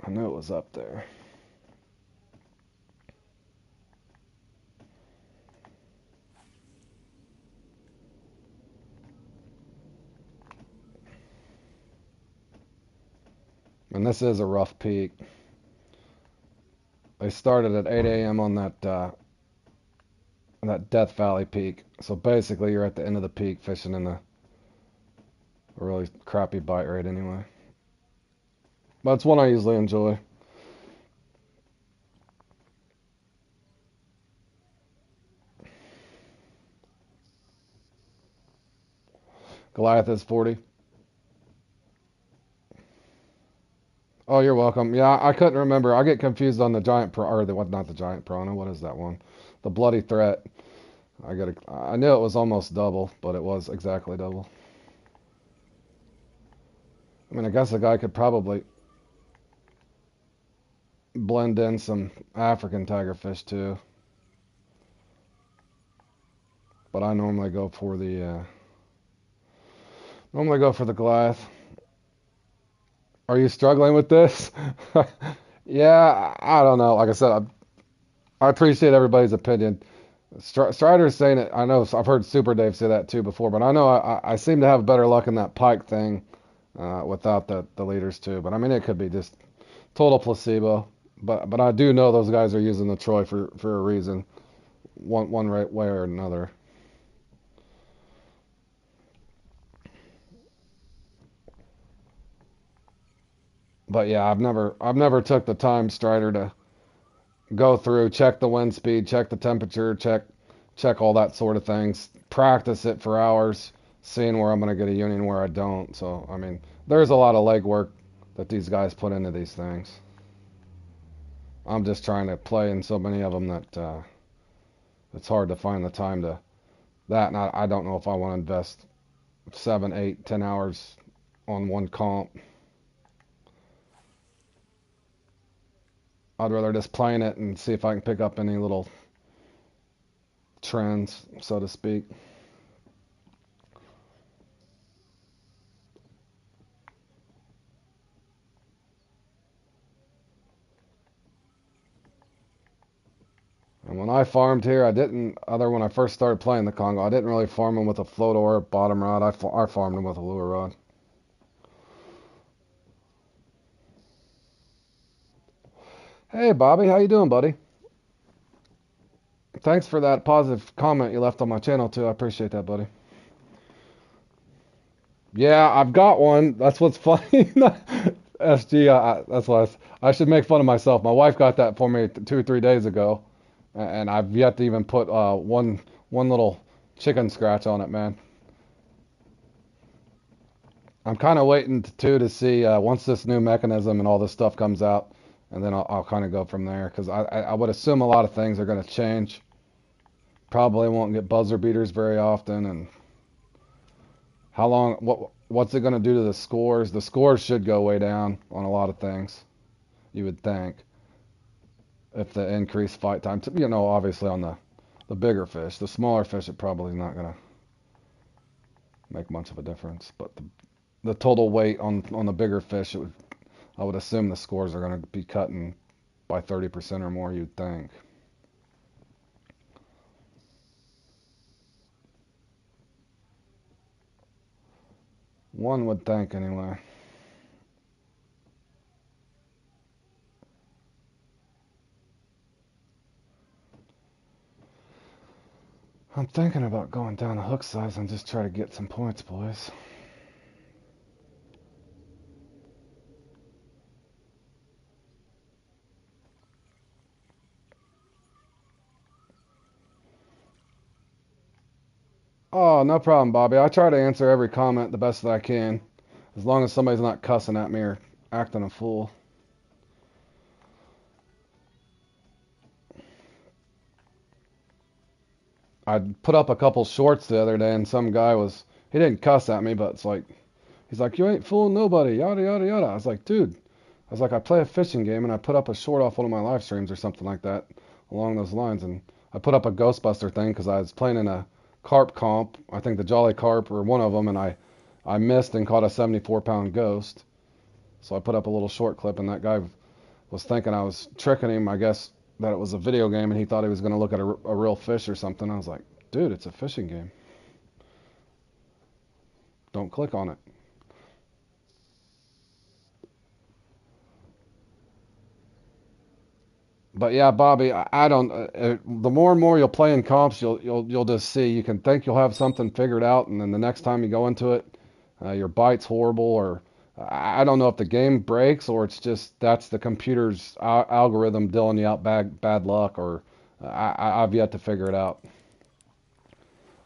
I knew it was up there. And this is a rough peak. They started at 8 a.m. on that Death Valley peak. So basically, you're at the end of the peak fishing in a really crappy bite rate anyway. But it's one I usually enjoy. Goliath is 40. Oh, you're welcome. Yeah, I couldn't remember. I get confused on the giant or the what? Not the giant piranha. What is that one? The bloody threat. I knew it was almost double, but it was exactly double. I mean, I guess a guy could probably blend in some African tigerfish too, but I normally go for the Goliath. Are you struggling with this? Yeah, I don't know. Like I said, I appreciate everybody's opinion. Strider's saying it. I know I've heard Super Dave say that too before, but I know I seem to have better luck in that pike thing without the leaders too. But I mean, it could be just total placebo. But I do know those guys are using the Troy for a reason, one right way or another. But yeah, I've never took the time, Strider, to go through, check the wind speed, check the temperature, check all that sort of things, practice it for hours, seeing where I'm going to get a uni and where I don't. So, I mean, there's a lot of legwork that these guys put into these things. I'm just trying to play in so many of them that it's hard to find the time to that. And I don't know if I want to invest 7, 8, 10 hours on one comp. I'd rather just play in it and see if I can pick up any little trends, so to speak. And when I farmed here, I didn't, other when I first started playing the Congo, I didn't really farm them with a float or a bottom rod. I farmed them with a lure rod. Hey, Bobby, how you doing, buddy? Thanks for that positive comment you left on my channel, too. I appreciate that, buddy. Yeah, I've got one. That's what's funny. SG, that's why I should make fun of myself. My wife got that for me 2 or 3 days ago, and I've yet to even put one little chicken scratch on it, man. I'm kind of waiting to see once this new mechanism and all this stuff comes out, and then I'll kind of go from there because I would assume a lot of things are going to change. Probably won't get buzzer beaters very often, and how long? What's it going to do to the scores? The scores should go way down on a lot of things. You would think if the increased fight time. Obviously on the bigger fish, the smaller fish, it probably not going to make much of a difference. But the total weight on the bigger fish, I would assume the scores are going to be cutting by 30% or more. You'd think. One would think anyway. I'm thinking about going down to hook size and just try to get some points, boys. Oh, no problem, Bobby. I try to answer every comment the best that I can, as long as somebody's not cussing at me or acting a fool. I put up a couple shorts the other day, and some guy he didn't cuss at me, but he's like, you ain't fooling nobody, yada, yada, yada. I was like, dude, I play a fishing game, and I put up a short off one of my live streams or something like that, along those lines. And I put up a Ghostbuster thing because I was playing in a carp comp, I think the Jolly Carp or one of them, and I missed and caught a 74-pound ghost. So I put up a little short clip, and that guy was thinking I was tricking him, I guess, that it was a video game, and he thought he was going to look at a real fish or something. I was like, dude, it's a fishing game. Don't click on it. But yeah, Bobby, I don't. The more and more you'll play in comps, you'll just see. You can think you'll have something figured out, and then the next time you go into it, your bite's horrible, or I don't know if the game breaks or it's just that's the computer's algorithm dealing you out bad luck, or I've yet to figure it out.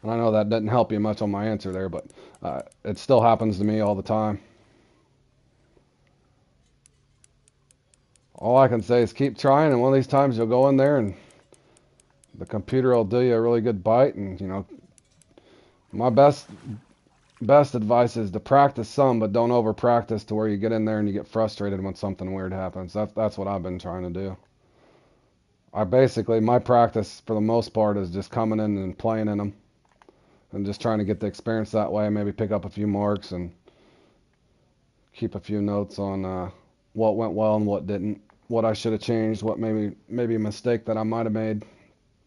And I know that doesn't help you much on my answer there, but it still happens to me all the time. All I can say is keep trying, and one of these times you'll go in there and the computer will do you a really good bite. And my best advice is to practice some, but don't over practice to where you get in there and you get frustrated when something weird happens. That's what I've been trying to do. My practice for the most part is just coming in and playing in them and just trying to get the experience that way. Maybe pick up a few marks and keep a few notes on what went well and what didn't, what I should have changed, what maybe a mistake that I might have made.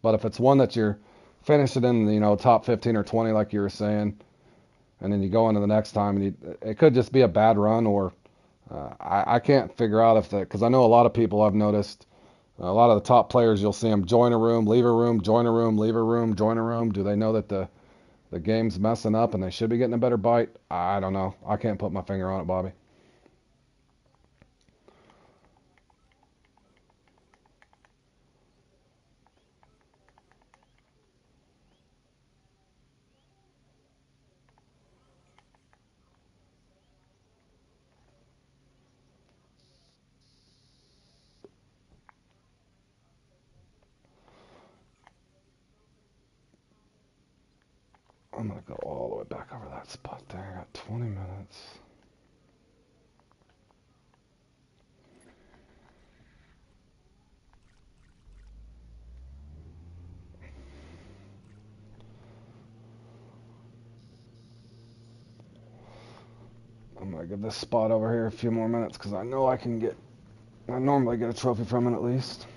But if it's one that you're finishing in, top 15 or 20, like you were saying, and then you go into the next time, and it could just be a bad run, or I can't figure out if that, because I know a lot of people I've noticed, a lot of the top players, you'll see them join a room, leave a room, join a room, leave a room, join a room. Do they know that the game's messing up and they should be getting a better bite? I don't know. I can't put my finger on it, Bobby. I'm gonna go all the way back over that spot there. I got 20 minutes. I'm gonna give this spot over here a few more minutes because I know I normally get a trophy from it at least.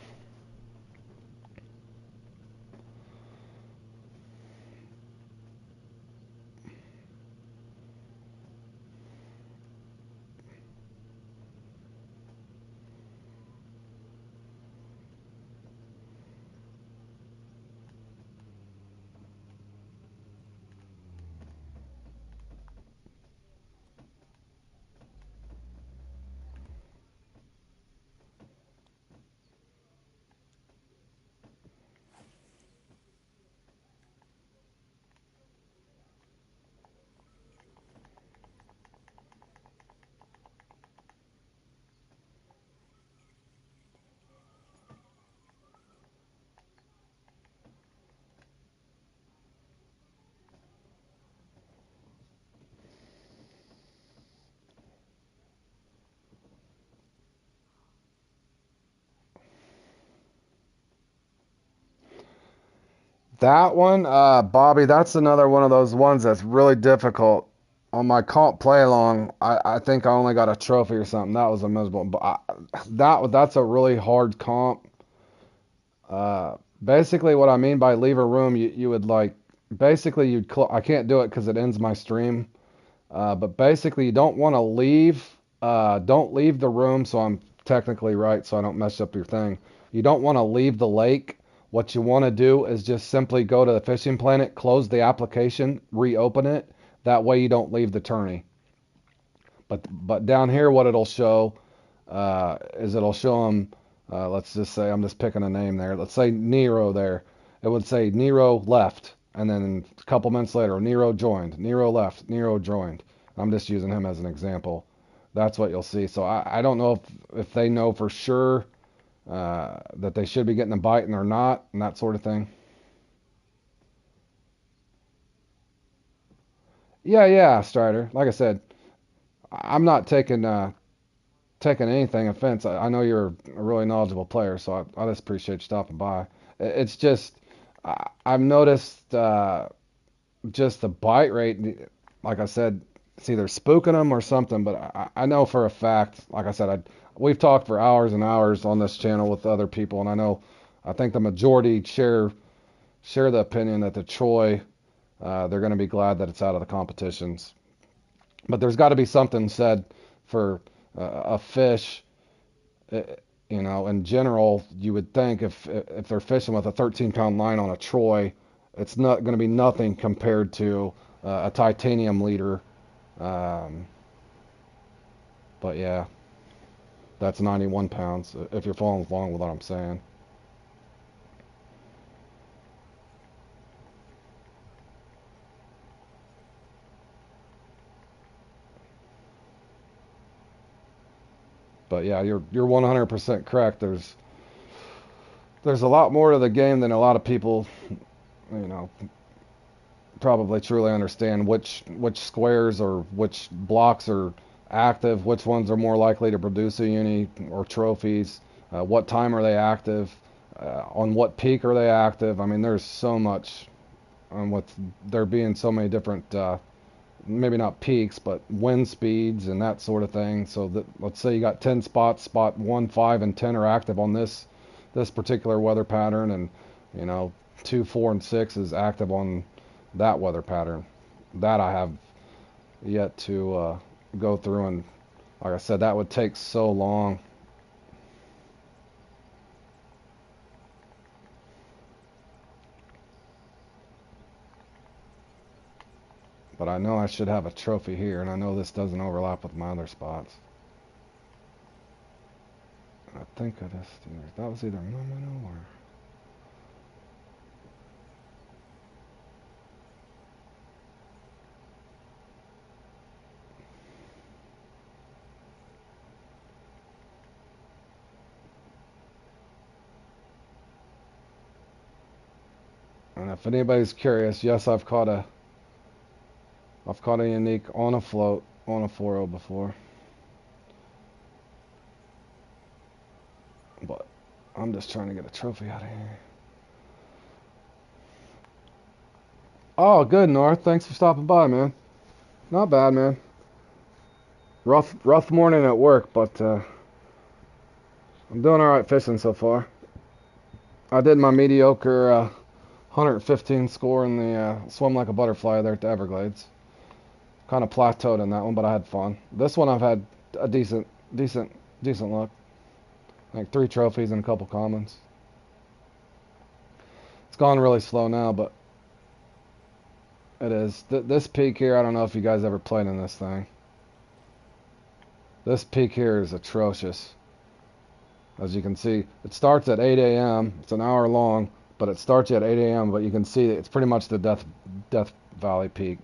That one, Bobby, that's another one of those ones that's really difficult. On my comp play along, I think I only got a trophy or something. That was a miserable. But that's a really hard comp. Basically, what I mean by leave a room, you would like basically I can't do it because it ends my stream. But basically, you don't want to leave. Don't leave the room. So I'm technically right, so I don't mess up your thing. You don't want to leave the lake. What you want to do is just simply go to the fishing planet, close the application, reopen it. That way you don't leave the tourney. But down here, what it'll show is it'll show them. Let's just say I'm just picking a name there. Let's say Nero there. It would say Nero left, and then a couple minutes later, Nero joined. Nero left. Nero joined. I'm just using him as an example. That's what you'll see. So I don't know if they know for sure that they should be getting a bite and they're not, and that sort of thing. Yeah, yeah, Strider. Like I said, I'm not taking anything offense. I know you're a really knowledgeable player, so I just appreciate you stopping by. It's just I've noticed just the bite rate. Like I said, it's either spooking them or something. But I know for a fact, like I said, we've talked for hours and hours on this channel with other people, and I think the majority share the opinion that the Troy, they're going to be glad that it's out of the competitions. But there's got to be something said for a fish. uh, in general, you would think if they're fishing with a 13-pound line on a Troy, it's not going to be nothing compared to a titanium leader. Um, but yeah, that's 91 pounds. If you're following along with what I'm saying. But yeah, you're 100% correct. There's a lot more to the game than a lot of people, you know, probably truly understand which squares or which blocks are active, which ones are more likely to produce a uni or trophies, what time are they active, on what peak are they active. I mean, there's so much on with there being so many different, maybe not peaks, but wind speeds and that sort of thing. So that let's say you got 10 spots, spot 1, 5, and 10 are active on this particular weather pattern, and 2, 4, and 6 is active on that weather pattern. That I have yet to go through, and like I said, that would take so long. But I know I should have a trophy here, and I know this doesn't overlap with my other spots. I think it is. That was either Momino or. And if anybody's curious, yes, I've caught I've caught a unique on a float on a 4.0 before. But I'm just trying to get a trophy out of here. Oh, good, North. Thanks for stopping by, man. Not bad, man. Rough morning at work, but I'm doing all right fishing so far. I did my mediocre 115 score in the swim like a butterfly there at the Everglades. Kind of plateaued in that one, but I had fun. This one I've had a decent look. Like 3 trophies and a couple commons. It's gone really slow now, but it is. This peak here, I don't know if you guys ever played in this thing. This peak here is atrocious. As you can see, it starts at 8 a.m. It's an hour long, but it starts at 8 a.m. But you can see it's pretty much the Death Valley peak.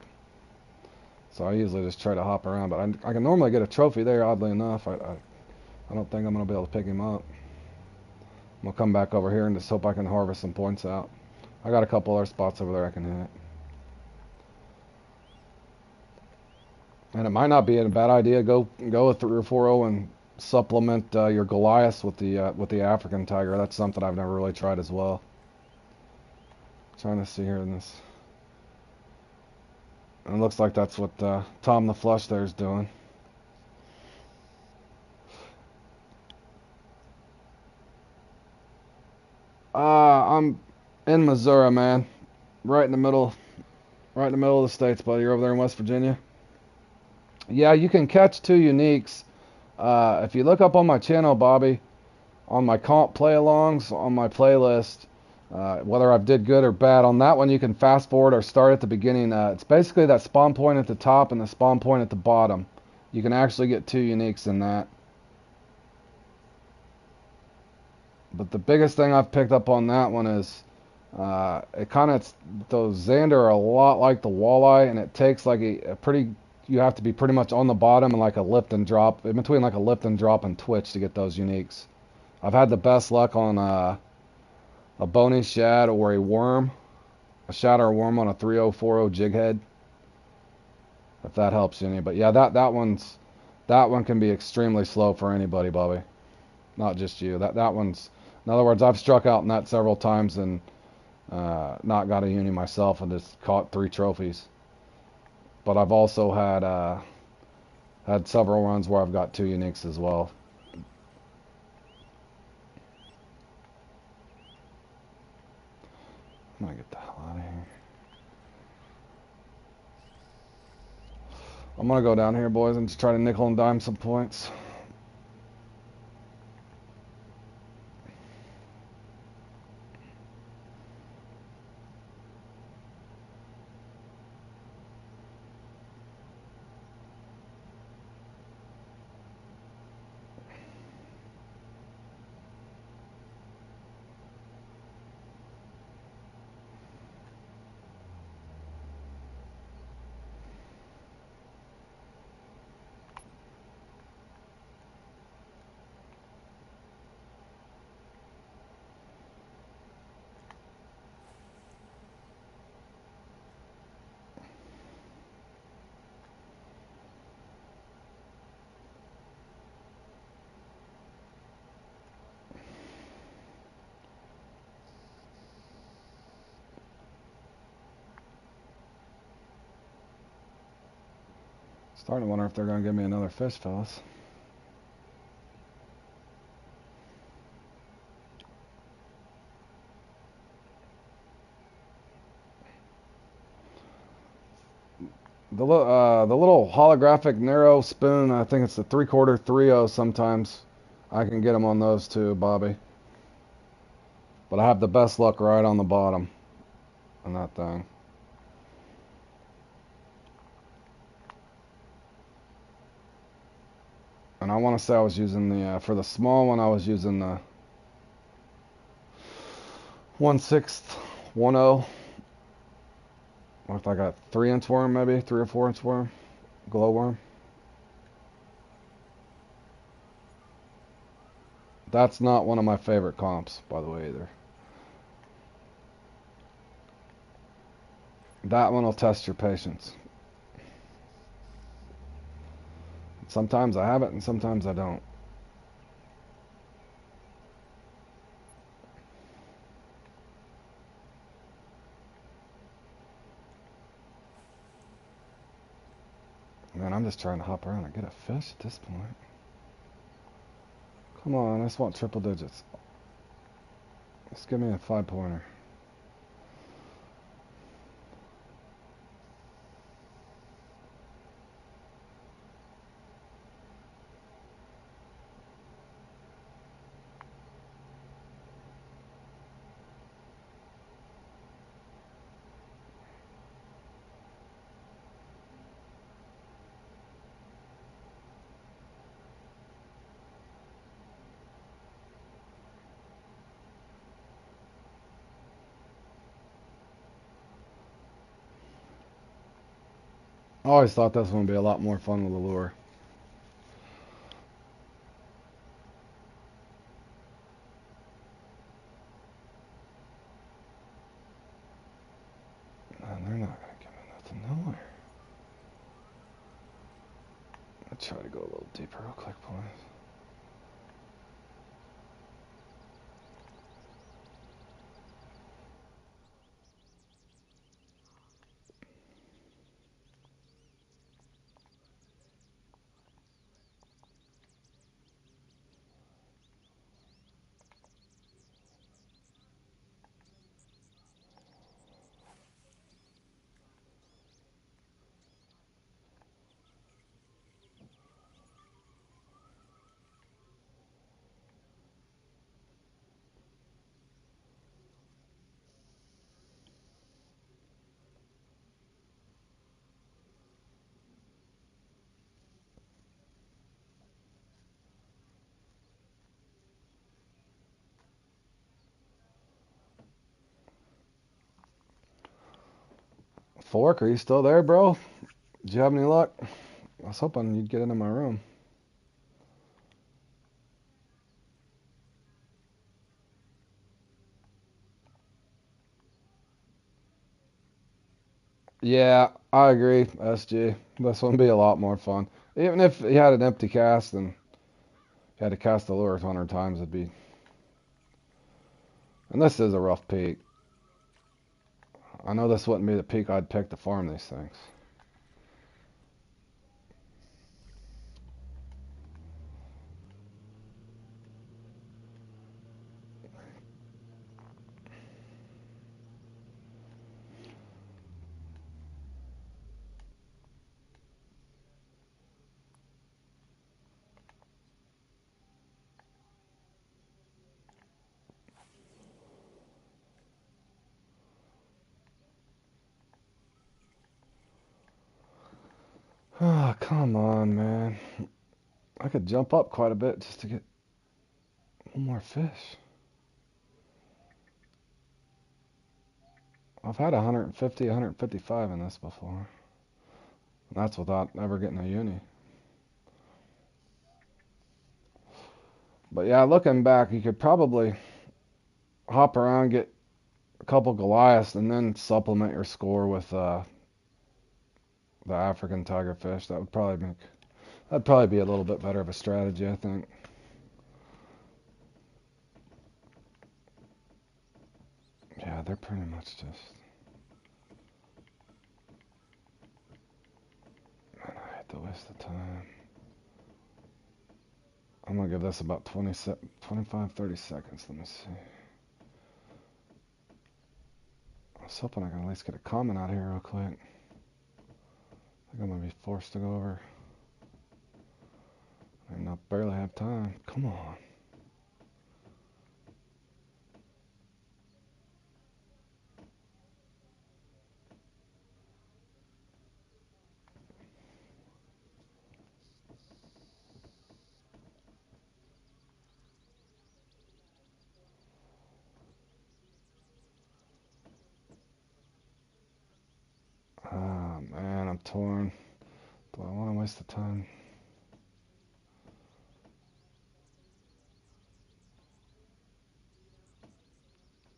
So I usually just try to hop around, but I can normally get a trophy there, oddly enough. I don't think I'm going to be able to pick him up. I'm going to come back over here and just hope I can harvest some points out. I got a couple other spots over there I can hit. And it might not be a bad idea. Go with the 4.0 and supplement your Goliaths with the African tiger. That's something I've never really tried as well. Trying to see here in this. And it looks like that's what Tom the Flush there is doing. I'm in Missouri, man. Right in the middle of the states, buddy. You're over there in West Virginia. Yeah, you can catch 2 uniques. If you look up on my channel, Bobby, on my comp play-alongs, on my playlist, whether I've did good or bad, on that one you can fast forward or start at the beginning. It's basically that spawn point at the top and the spawn point at the bottom. You can actually get 2 uniques in that. But the biggest thing I've picked up on that one is those Xander are a lot like the walleye, and it takes like you have to be pretty much on the bottom and like a lift and drop, in between like a lift and drop and twitch to get those uniques. I've had the best luck on a bony shad or a worm, a shad or a worm on a 3.0, 4.0 jig head, if that helps you any. But yeah, that one can be extremely slow for anybody, Bobby. Not just you. That one's, in other words, I've struck out in that several times and not got a uni myself and just caught 3 trophies. But I've also had several runs where I've got 2 uniques as well. I'm gonna get the hell out of here. I'm gonna go down here, boys, and just try to nickel and dime some points. Starting to wonder if they're going to give me another fish, fellas. The little holographic narrow spoon, I think it's the 3/4 3.0 sometimes. I can get them on those too, Bobby. But I have the best luck right on the bottom on that thing. And I want to say I was using the, for the small one, I was using the 1/6 1.0. Or if I got 3-inch worm, maybe 3 or 4-inch worm, glowworm. That's not one of my favorite comps, by the way, either. That one will test your patience. Sometimes I have it and sometimes I don't. Man, I'm just trying to hop around and get a fish at this point. Come on, I just want triple digits. Just give me a 5-pointer. I always thought this one would be a lot more fun with a lure. Man, they're not going to give me nothing nowhere. I'll try to go a little deeper real quick, boys. Fork, are you still there, bro? Did you have any luck? I was hoping you'd get into my room. Yeah, I agree, SG. This one would be a lot more fun. Even if you had an empty cast and you had to cast the lure 100 times, it'd be... And this is a rough peak. I know this wouldn't be the peak I'd pick to farm these things. Ah, oh, come on, man. I could jump up quite a bit just to get one more fish. I've had 150, 155 in this before. And that's without ever getting a uni. But yeah, looking back, you could probably hop around, get a couple Goliaths, and then supplement your score with the African tiger fish. That'd probably be a little bit better of a strategy, I think. Yeah, they're pretty much just... Man, I hate to waste the time. I'm gonna give this about 25, 30 seconds. Let me see. I was hoping I can at least get a comment out here real quick. I think I'm gonna be forced to go over. I barely have time. Come on. Ah, man, I'm torn. Do I want to waste the time?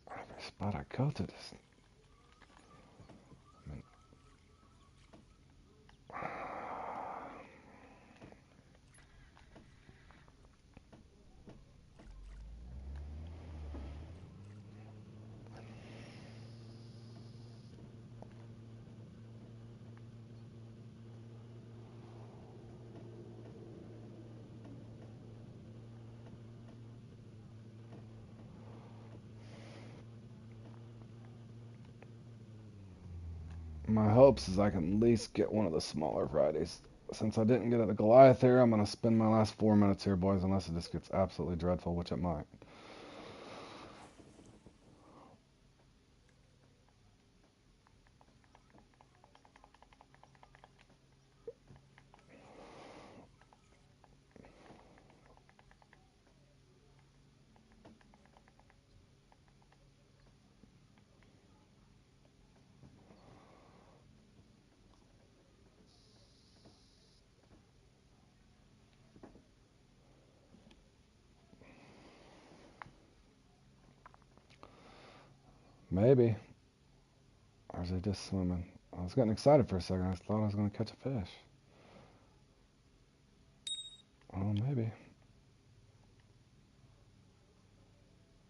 Every spot I go to, just... I mean, My hopes is I can at least get one of the smaller varieties. Since I didn't get the Goliath here, I'm going to spend my last 4 minutes here, boys, unless it just gets absolutely dreadful, which it might. Maybe. Or is he just swimming? I was getting excited for a second. I thought I was going to catch a fish. Oh, maybe.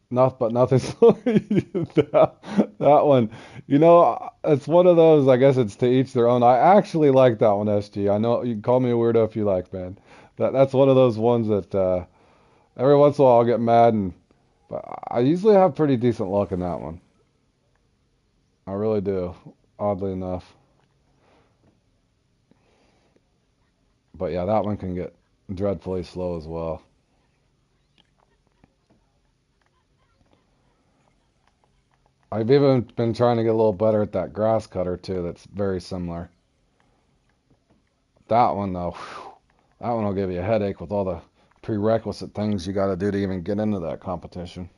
Nothing. That one, it's one of those. I guess it's to each their own. I actually like that one, SG. I know you can call me a weirdo if you like, man. That's one of those ones that every once in a while I'll get mad, but I usually have pretty decent luck in that one. I really do, oddly enough. But yeah, that one can get dreadfully slow as well. I've even been trying to get a little better at that grass cutter too. That's very similar. That one though, whew, that one will give you a headache with all the prerequisite things you got to do to even get into that competition.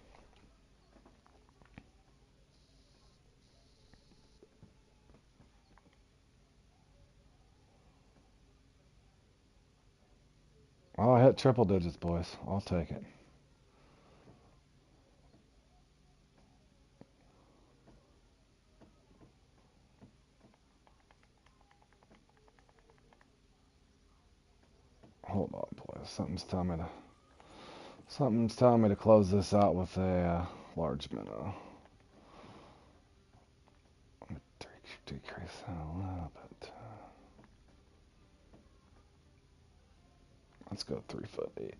Oh, I hit triple digits, boys. I'll take it. Hold on, boys. Something's telling me to close this out with a large minnow. Let me decrease that a little bit. Let's go 3'8".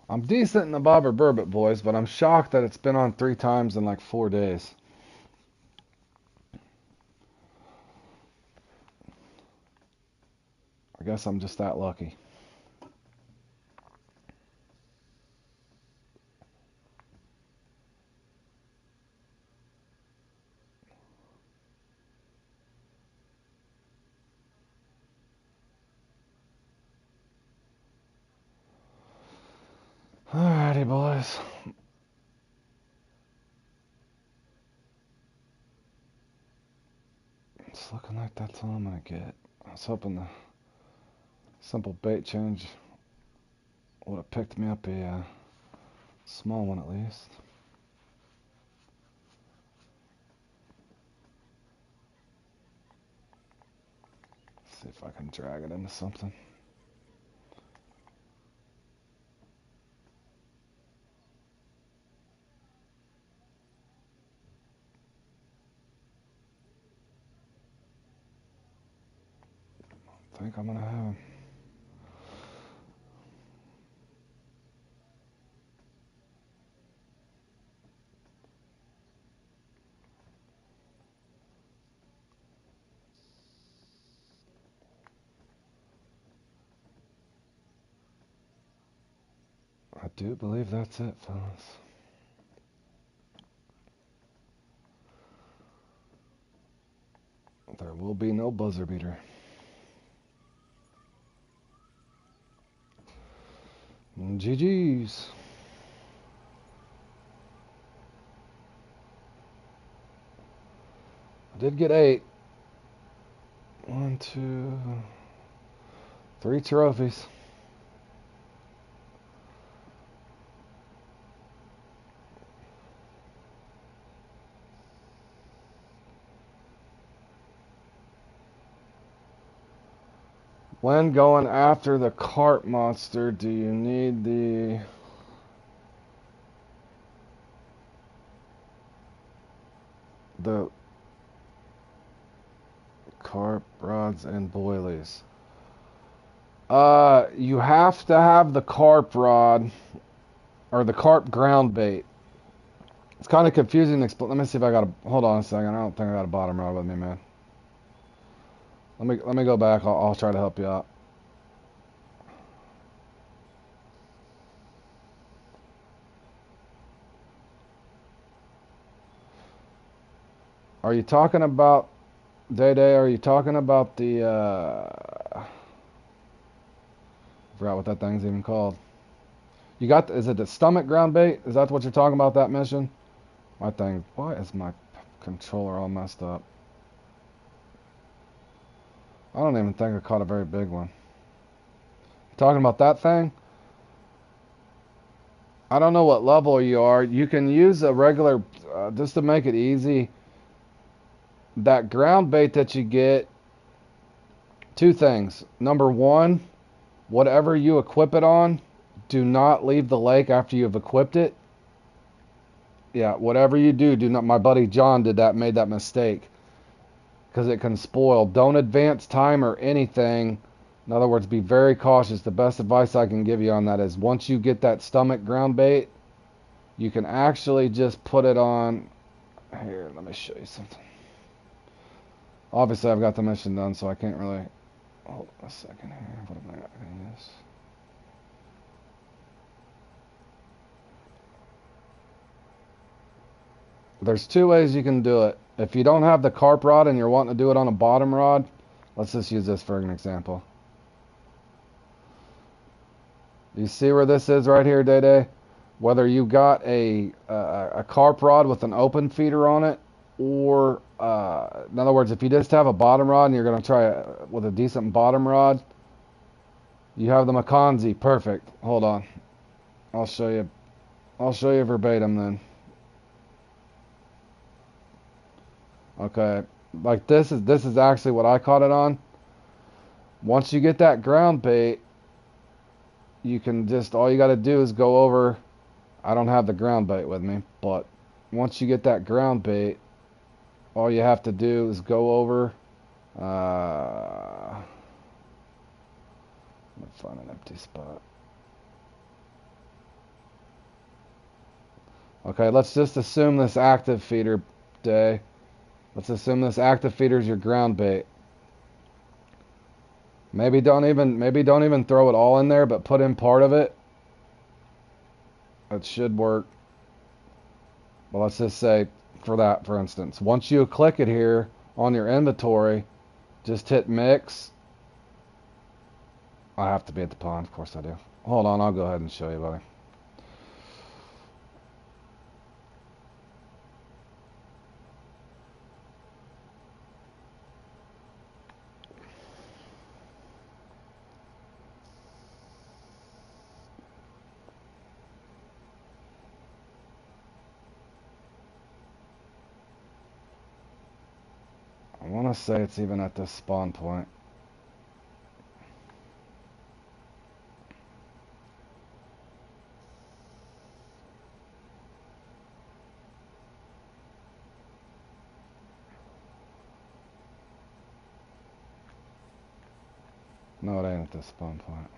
I'm decent in the bobber burbot, boys, but I'm shocked that it's been on 3 times in like 4 days. I guess I'm just that lucky. Alrighty, boys. It's looking like that's all I'm gonna get. I was hoping the simple bait change would have picked me up a small one at least. See if I can drag it into something. I think I'm gonna have him. I do believe that's it, fellas. There will be no buzzer beater. GG's. I did get 8. 1, 2, 3 trophies. When going after the carp monster, do you need the carp rods and boilies? You have to have the carp rod or the carp ground bait. It's kind of confusing to explain. Let me see if I got a. Hold on a second. I don't think I got a bottom rod with me, man. Let me go back. I'll try to help you out. Are you talking about Day Day? Are you talking about the? I forgot what that thing's even called. You got? Is it the stomach ground bait? Is that what you're talking about? That mission? My thing. Why is my controller all messed up? I don't even think I caught a very big one. Talking about that thing? I don't know what level you are. You can use a regular, just to make it easy, that ground bait that you get, two things. Number one, whatever you equip it on, do not leave the lake after you've equipped it. Yeah, whatever you do, do not. My buddy John did that, made that mistake. Because it can spoil. Don't advance time or anything. In other words, be very cautious. The best advice I can give you on that is once you get that stomach ground bait, you can actually just put it on. Here, let me show you something. Obviously, I've got the mission done, so I can't really. Hold on a second here. What am I not going to use? There's two ways you can do it. If you don't have the carp rod and you're wanting to do it on a bottom rod, let's just use this for an example. You see where this is right here, Day Day? Whether you got a carp rod with an open feeder on it, or in other words, if you just have a bottom rod and you're going to try with a decent bottom rod, you have the Makanzi. Perfect. Hold on, I'll show you. I'll show you verbatim then. Okay, like this is actually what I caught it on. Once you get that ground bait, you can just all you got to do is go over. I don't have the ground bait with me, but once you get that ground bait, all you have to do is go over. Let me find an empty spot. Okay, let's just assume this active feeder Day. Let's assume this active feeder is your ground bait. Maybe don't even throw it all in there, but put in part of it. It should work. Well, let's just say for that, for instance, once you click it here on your inventory, just hit mix. I have to be at the pond, of course I do. Hold on, I'll go ahead and show you, buddy. I want to say it's even at this spawn point. No, it ain't at this spawn point.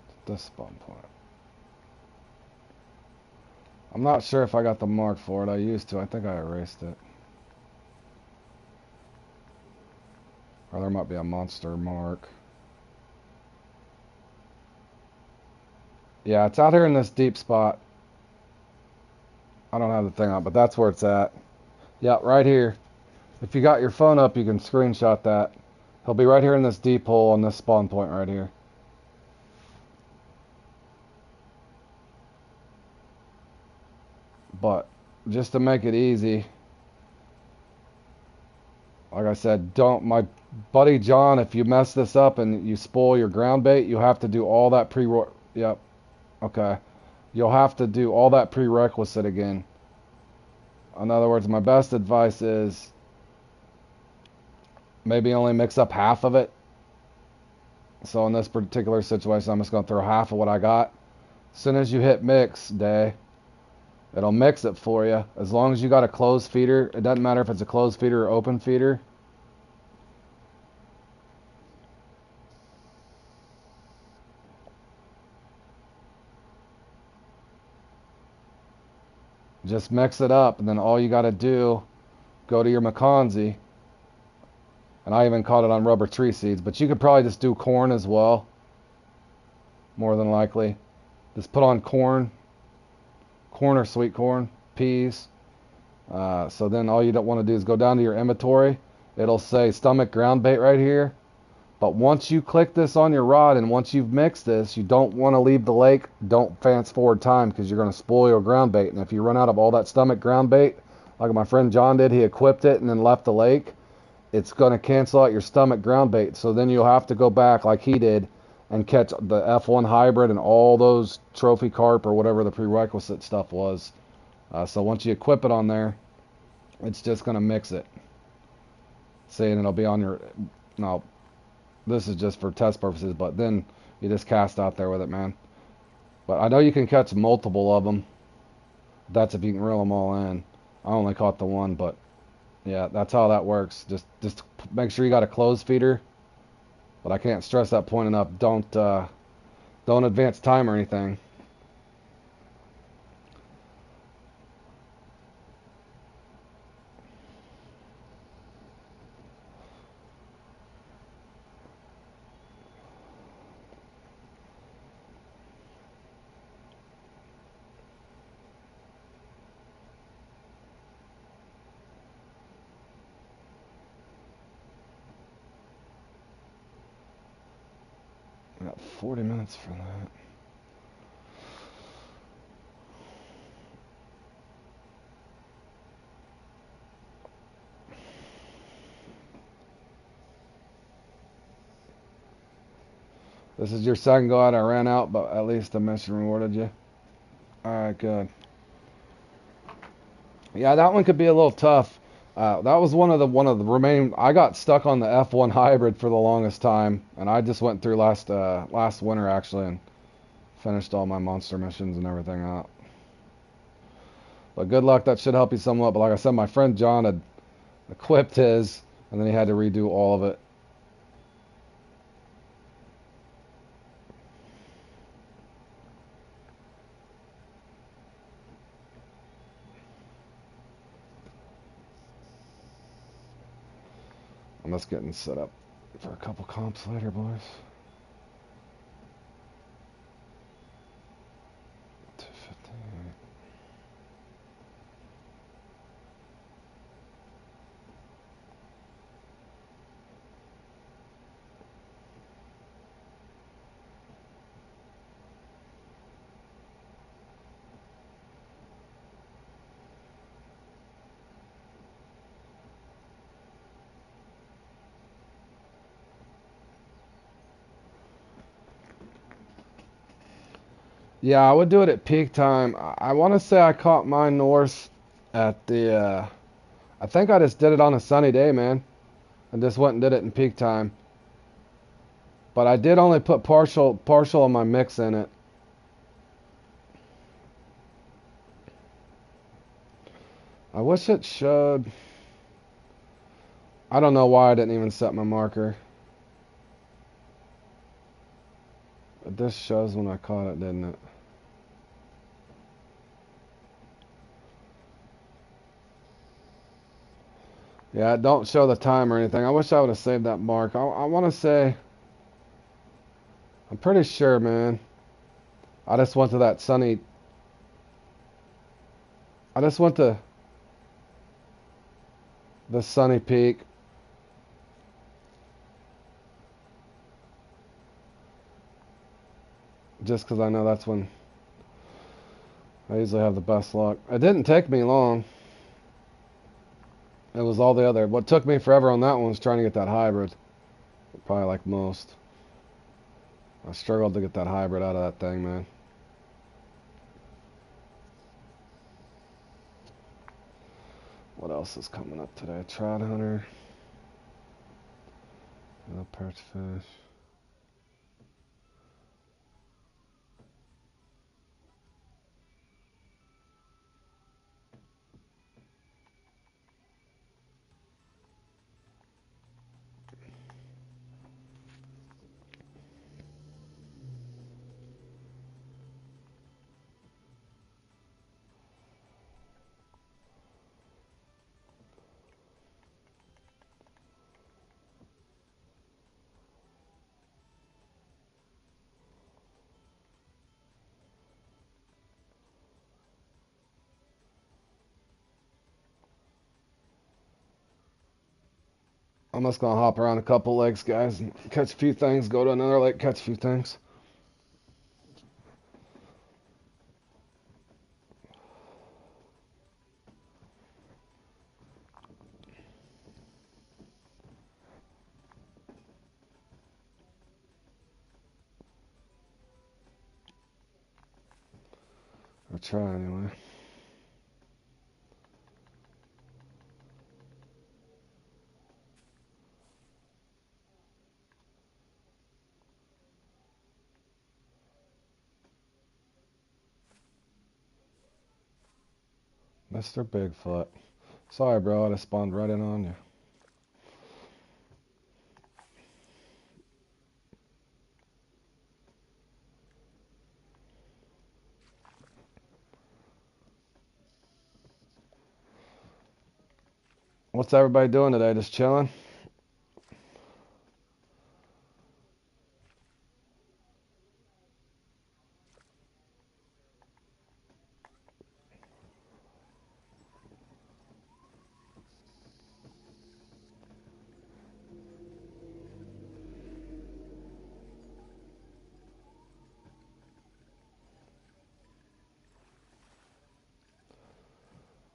It's at this spawn point. I'm not sure if I got the mark for it. I used to. I think I erased it. Or there might be a monster mark. Yeah, it's out here in this deep spot. I don't have the thing up, but that's where it's at. Yeah, right here. If you got your phone up, you can screenshot that. He'll be right here in this deep hole on this spawn point right here. But just to make it easy, Like I said, don't, my buddy John, if you mess this up and you spoil your ground bait, you have to do all that yep, okay. You'll have to do all that prerequisite again. In other words, my best advice is maybe only mix up half of it. So in this particular situation, I'm just going to throw half of what I got. As soon as you hit mix day, it'll mix it for you. As long as you got a closed feeder, it doesn't matter if it's a closed feeder or open feeder. Just mix it up, and then all you got to do, go to your McConsey, and I even caught it on rubber tree seeds, but you could probably just do corn as well, more than likely. Just put on corn or sweet corn, peas. So then all you don't want to do is go down to your inventory. It'll say stomach ground bait right here. But once you click this on your rod and once you've mixed this, you don't want to leave the lake. Don't fast forward time because you're going to spoil your ground bait. And if you run out of all that stomach ground bait, like my friend John did, he equipped it and then left the lake, it's going to cancel out your stomach ground bait. So then you'll have to go back like he did and catch the F1 hybrid and all those trophy carp or whatever the prerequisite stuff was. So once you equip it on there, it's just going to mix it. See, and it'll be on your... No, this is just for test purposes, but then you just cast out there with it, man. But I know you can catch multiple of them. That's if you can reel them all in. I only caught the one, but yeah, that's how that works. Just make sure you got a closed feeder. But I can't stress that point enough. Don't advance time or anything. I got 40 minutes for that. This is your second go out. I ran out, but at least the mission rewarded you. Alright, good. Yeah, that one could be a little tough. That was one of the remaining. I got stuck on the F1 hybrid for the longest time, and I just went through last winter actually and finished all my monster missions and everything out. But good luck. That should help you somewhat. But like I said, my friend John had equipped his, and then he had to redo all of it. I'm just getting set up for a couple comps later, boys. 258. Yeah, I would do it at peak time. I want to say I caught mine north at the. I think I just did it on a sunny day, man, and just went and did it in peak time. But I did only put partial of my mix in it. I wish it showed. I don't know why I didn't even set my marker. But this shows when I caught it, didn't it? Yeah, it don't show the time or anything. I wish I would have saved that mark. I want to say, I'm pretty sure, man. I just went to that sunny. I just went to the sunny peak. Just because I know that's when I usually have the best luck. It didn't take me long. It was all the other. What took me forever on that one was trying to get that hybrid. Probably like most. I struggled to get that hybrid out of that thing, man. What else is coming up today? Trout hunter. Perch fish. I'm just gonna hop around a couple lakes, guys, and catch a few things. Go to another lake, catch a few things. Or try anyway. Mr. Bigfoot. Sorry, bro. I just spawned right in on you. What's everybody doing today? Just chilling?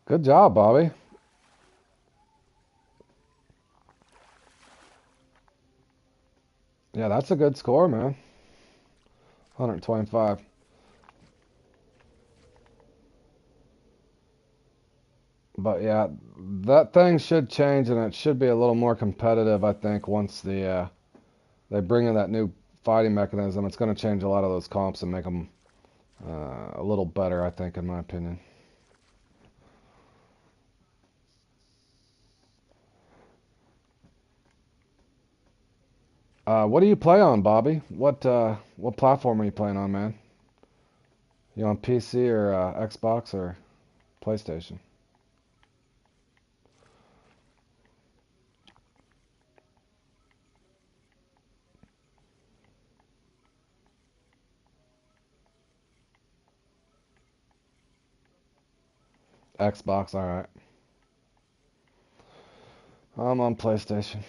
Good job, Bobby. Yeah, that's a good score, man. 125. But yeah, that thing should change, and it should be a little more competitive, I think, once they bring in that new fighting mechanism. It's going to change a lot of those comps and make them a little better, I think, in my opinion. What do you play on, Bobby? What platform are you playing on, man? You on PC or Xbox or PlayStation? Xbox, all right. I'm on PlayStation.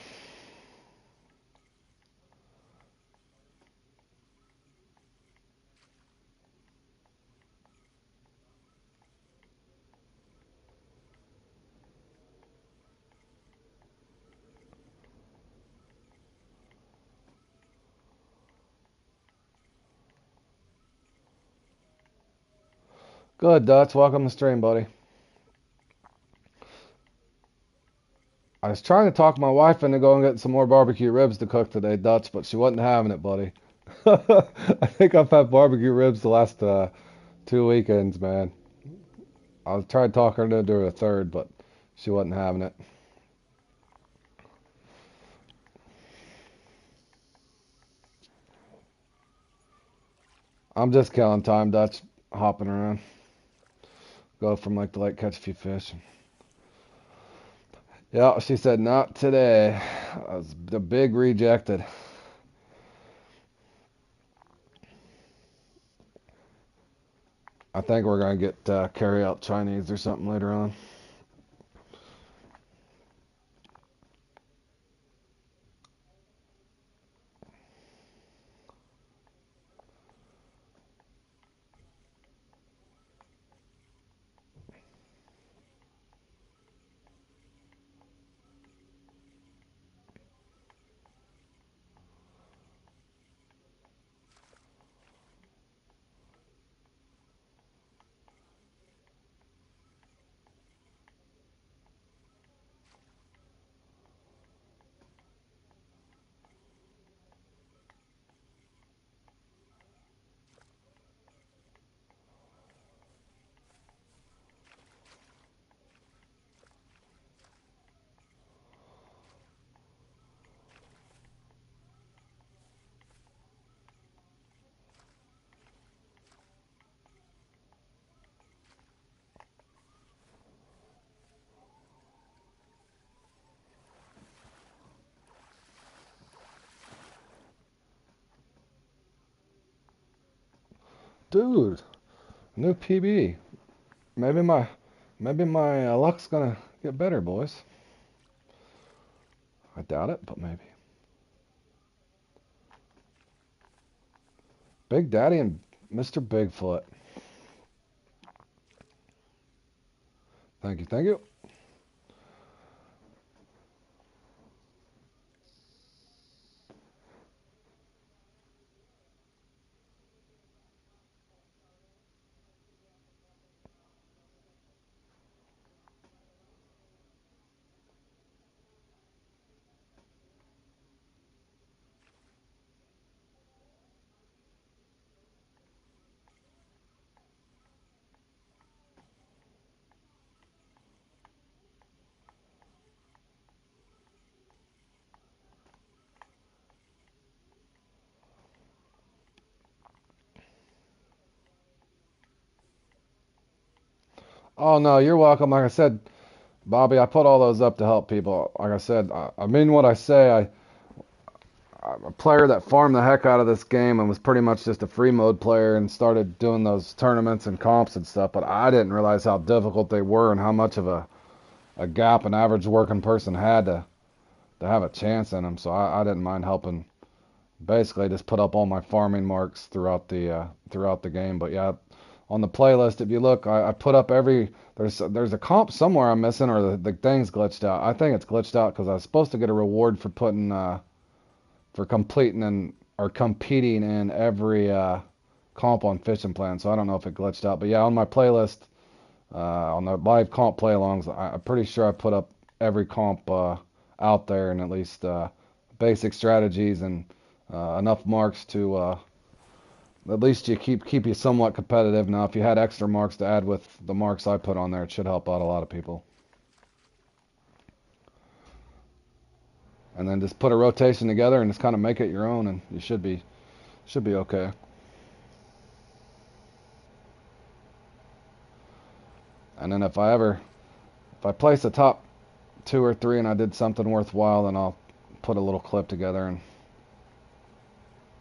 Good, Dutch. Welcome to stream, buddy. I was trying to talk my wife into going and get some more barbecue ribs to cook today, Dutch, but she wasn't having it, buddy. I think I've had barbecue ribs the last 2 weekends, man. I was trying to talk her into a third, but she wasn't having it. I'm just killing time, Dutch, hopping around. Go from lake to lake, catch a few fish. Yeah, she said not today. I was the big rejected. I think we're gonna get carry out Chinese or something later on. Dude, new PB. Maybe my luck's gonna get better, boys. I doubt it, but maybe. Big Daddy and Mr. Bigfoot. Thank you, thank you. Oh no, you're welcome. Like I said, Bobby, I put all those up to help people. Like I said, I mean what I say. I'm a player that farmed the heck out of this game and was pretty much just a free mode player and started doing those tournaments and comps and stuff, but I didn't realize how difficult they were and how much of a gap an average working person had to have a chance in them. So I didn't mind helping basically just put up all my farming marks throughout the game. But yeah, on the playlist, if you look, I put up every there's a comp somewhere I'm missing or the thing's glitched out. I think it's glitched out because I was supposed to get a reward for putting for completing and or competing in every comp on Fishing Plan. So I don't know if it glitched out, but yeah, on my playlist, on the live comp play-alongs, I'm pretty sure I put up every comp out there and at least basic strategies and enough marks to at least you keep you somewhat competitive. Now, if you had extra marks to add with the marks I put on there, it should help out a lot of people. And then just put a rotation together and just kind of make it your own, and you should be okay. And then if I place a top two or three and I did something worthwhile, then I'll put a little clip together and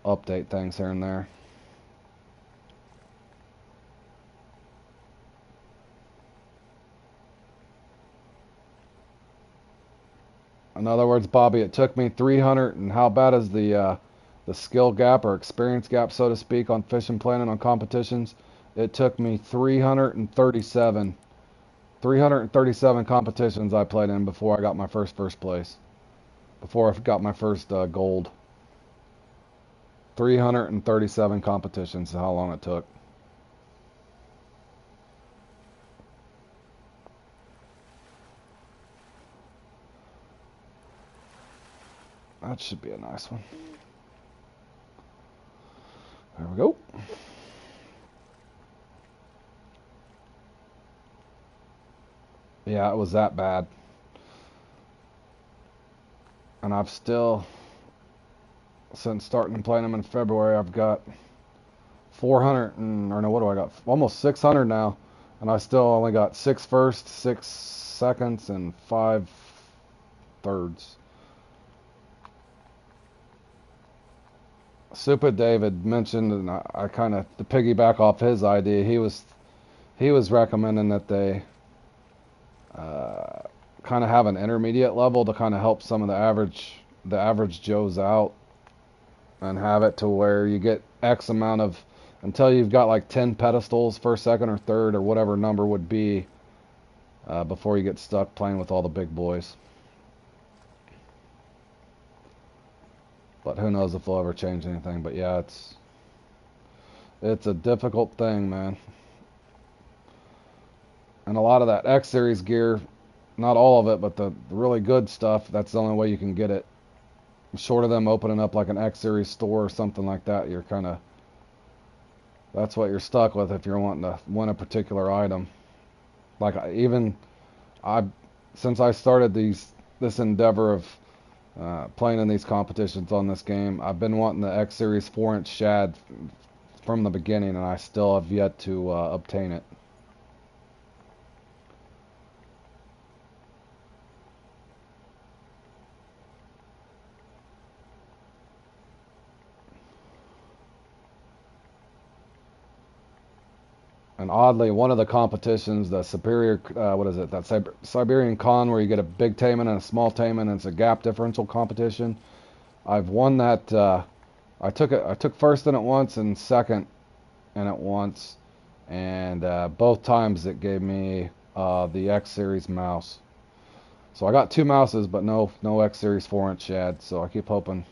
update things here and there. In other words, Bobby, it took me 300, and how bad is the skill gap or experience gap, so to speak, on Fishing Planet on competitions? It took me 337 competitions I played in before I got my first place, before I got my first gold. 337 competitions is how long it took. That should be a nice one. There we go. Yeah, it was that bad. And I've still, since starting playing them in February, I've got 400 and, or no, what do I got? Almost 600 now. And I still only got 6 firsts, 6 seconds, and 5 thirds. Super David mentioned, and I kind of to piggyback off his idea, he was recommending that they uh, kind of have an intermediate level to kind of help some of the average Joes out, and have it to where you get X amount of until you've got like 10 pedestals, first, second, or third, or whatever number would be before you get stuck playing with all the big boys. But who knows if they'll ever change anything. But yeah, it's a difficult thing, man. And a lot of that X Series gear, not all of it, but the really good stuff, that's the only way you can get it. Short of them opening up like an X Series store or something like that, you're kind of, that's what you're stuck with if you're wanting to win a particular item. Like I, since I started this endeavor of playing in these competitions on this game, I've been wanting the X Series 4-inch shad from the beginning, and I still have yet to obtain it. And oddly, one of the competitions, the Superior, what is it? That Siberian Con, where you get a big taimen and a small taimen, and it's a gap differential competition. I've won that. I took it. I took first in it once and second in it once, and both times it gave me the X Series mouse. So I got two mouses, but no X Series 4-inch shad. So I keep hoping.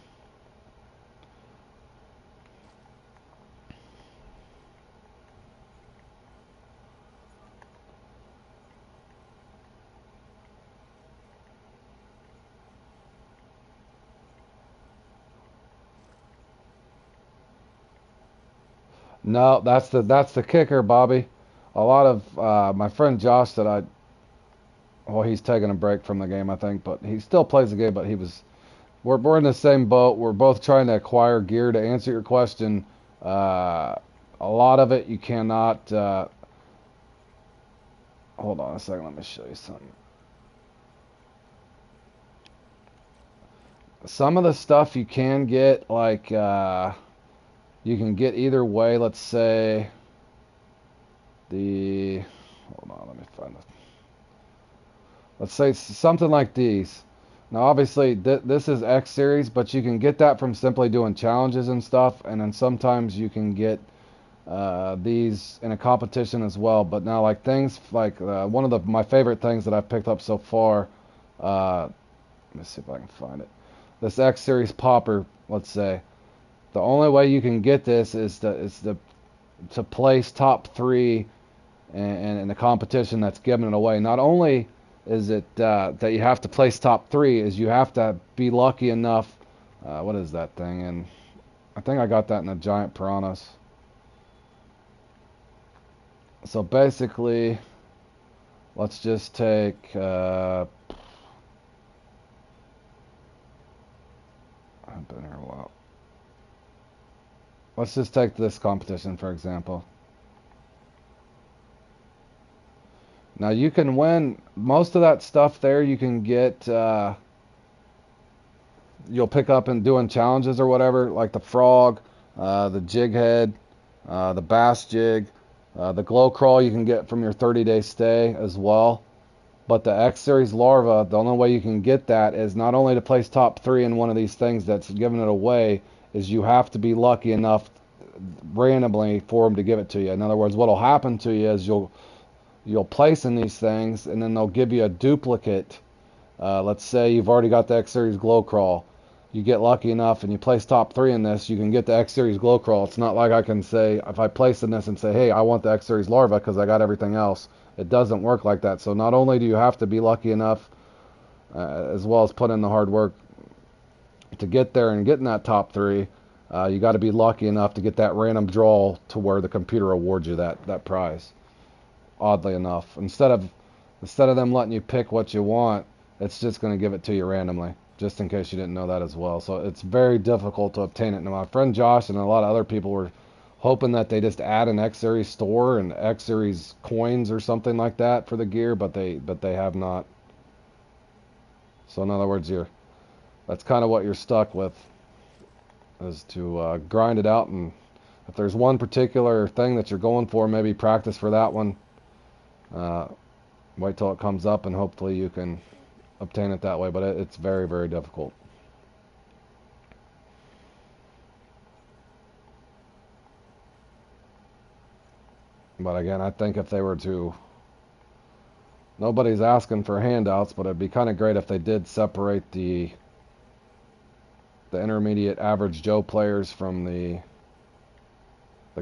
No, that's the kicker, Bobby. A lot of my friend Josh that well, he's taking a break from the game, I think, but he still plays the game. But we're in the same boat. We're both trying to acquire gear. To answer your question, a lot of it you cannot. Hold on a second. Let me show you something. Some of the stuff you can get, like you can get either way. Let's say the. Hold on. Let me find it. Let's say something like these. Now, obviously, this is X Series, but you can get that from simply doing challenges and stuff, and then sometimes you can get these in a competition as well. But now, like things like one of my favorite things that I've picked up so far. Let me see if I can find it. This X Series popper, let's say. The only way you can get this is to place top three in the competition that's giving it away. Not only is it that you have to place top three, is you have to be lucky enough. What is that thing? And I think I got that in the Giant Piranhas. So basically, let's just take. I've been here a while. Let's just take this competition for example. Now you can win most of that stuff there. You can get. You'll pick up in doing challenges or whatever, like the frog, the jig head, the bass jig, the glow crawl you can get from your 30-day stay as well. But the X Series larva, the only way you can get that is not only to place top three in one of these things that's giving it away, is you have to be lucky enough randomly for them to give it to you. In other words, what'll happen to you is you'll place in these things, and then they'll give you a duplicate. Let's say you've already got the X Series glow crawl. You get lucky enough and you place top three in this, you can get the X Series glow crawl. It's not like I can say, if I place in this and say, hey, I want the X Series larva because I got everything else. It doesn't work like that. So not only do you have to be lucky enough, as well as put in the hard work to get there and get in that top three, you got to be lucky enough to get that random draw to where the computer awards you that prize. Oddly enough, instead of them letting you pick what you want, it's just going to give it to you randomly, just in case you didn't know that as well. So it's very difficult to obtain it. Now, my friend Josh and a lot of other people were hoping that they just add an X Series store and X Series coins or something like that for the gear, but they have not. So in other words, that's kind of what you're stuck with, is to grind it out. And if there's one particular thing that you're going for, maybe practice for that one. Wait till it comes up, and hopefully you can obtain it that way. But it's very, very difficult. But again, I think if they were to, nobody's asking for handouts, but it'd be kind of great if they did separate the intermediate average Joe players from the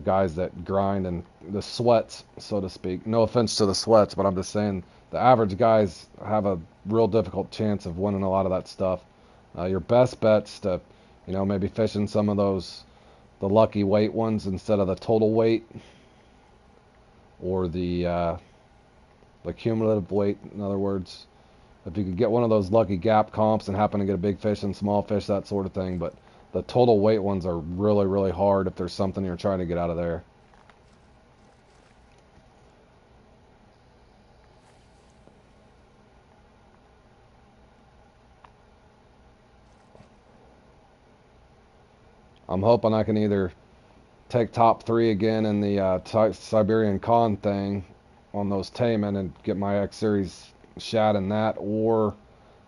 guys that grind and the sweats, so to speak. No offense to the sweats, but I'm just saying the average guys have a real difficult chance of winning a lot of that stuff. Your best bet's to, maybe fishing some of the lucky weight ones instead of the total weight, or the cumulative weight. In other words, if you could get one of those lucky gap comps and happen to get a big fish and small fish, that sort of thing. But the total weight ones are really, really hard if there's something you're trying to get out of there. I'm hoping I can either take top three again in the Siberian Con thing on those Taman and get my X Series shad in that, or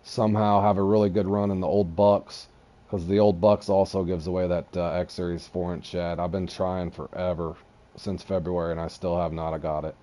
somehow have a really good run in the Old Bucks, because the Old Bucks also gives away that X Series 4-inch shad. I've been trying forever, since February, and I still have not got it.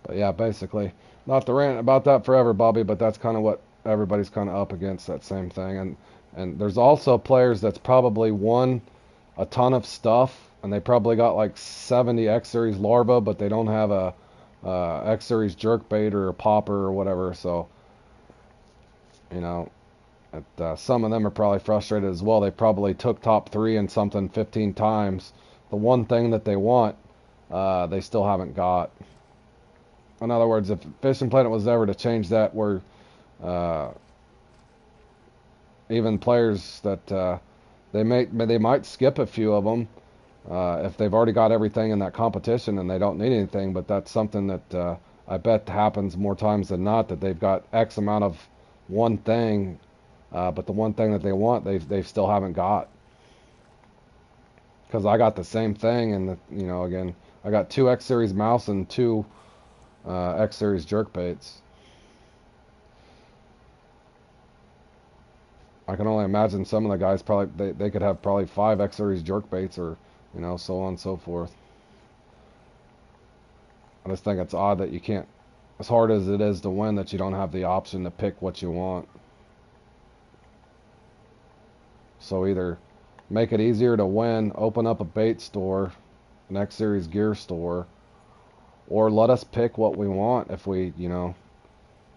But yeah, basically, not to rant about that forever, Bobby, but that's kind of what everybody's kind of up against, that same thing. And there's also players that's probably won a ton of stuff, and they probably got like 70 X Series larva, but they don't have a X Series jerkbait or a popper or whatever. So, you know, some of them are probably frustrated as well. They probably took top three in something 15 times. The one thing that they want, they still haven't got. In other words, if Fishing Planet was ever to change that, where uh, even players that they might skip a few of them if they've already got everything in that competition and they don't need anything. But that's something that I bet happens more times than not, that they've got X amount of one thing, but the one thing that they want, they still haven't got. Because I got the same thing, and again, I got 2 X Series mouse and 2 X Series jerkbaits. I can only imagine some of the guys probably they could have probably 5 X Series jerkbaits, or so on and so forth. I just think it's odd that you can't, as hard as it is to win, that you don't have the option to pick what you want. So either make it easier to win, open up a bait store, an X Series gear store, or let us pick what we want if we,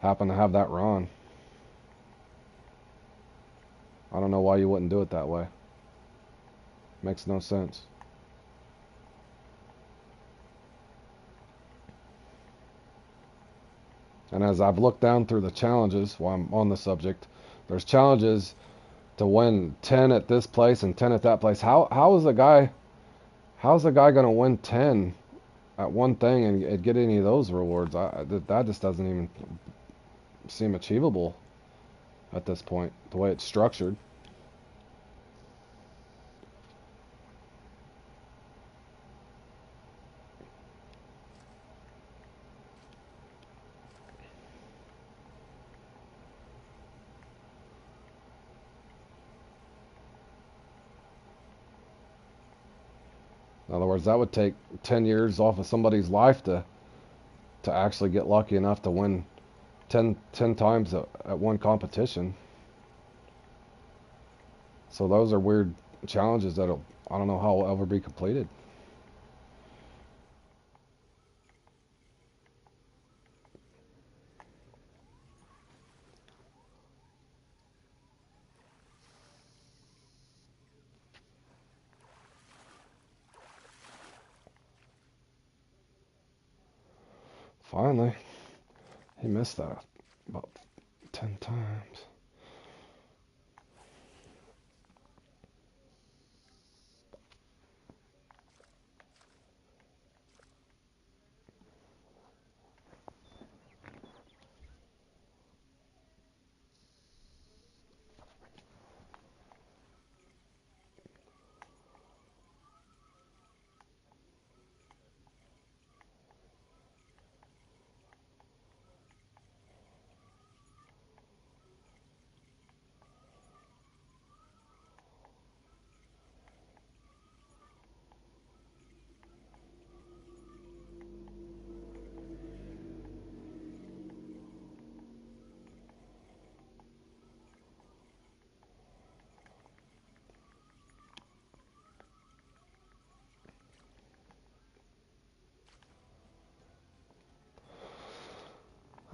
happen to have that run. I don't know why you wouldn't do it that way. Makes no sense. And as I've looked down through the challenges while I'm on the subject, there's challenges to win 10 at this place and 10 at that place. How's a guy going to win 10 at one thing and get any of those rewards? That just doesn't even seem achievable at this point, the way it's structured. In other words, that would take 10 years off of somebody's life to actually get lucky enough to win 10 times at one competition. So those are weird challenges that I don't know how will ever be completed. Finally, he missed that about 10 times.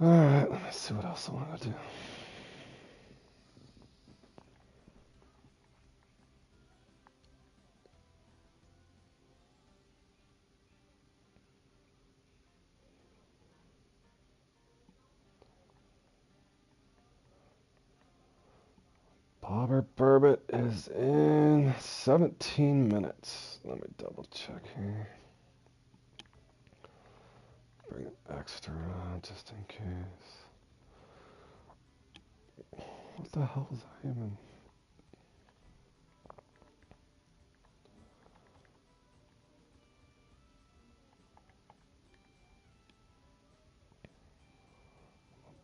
Alright, let me see what else I want to do. Robert Burbot is in 17 minutes. Let me double check here. Bring an extra just in case. What the hell was I even?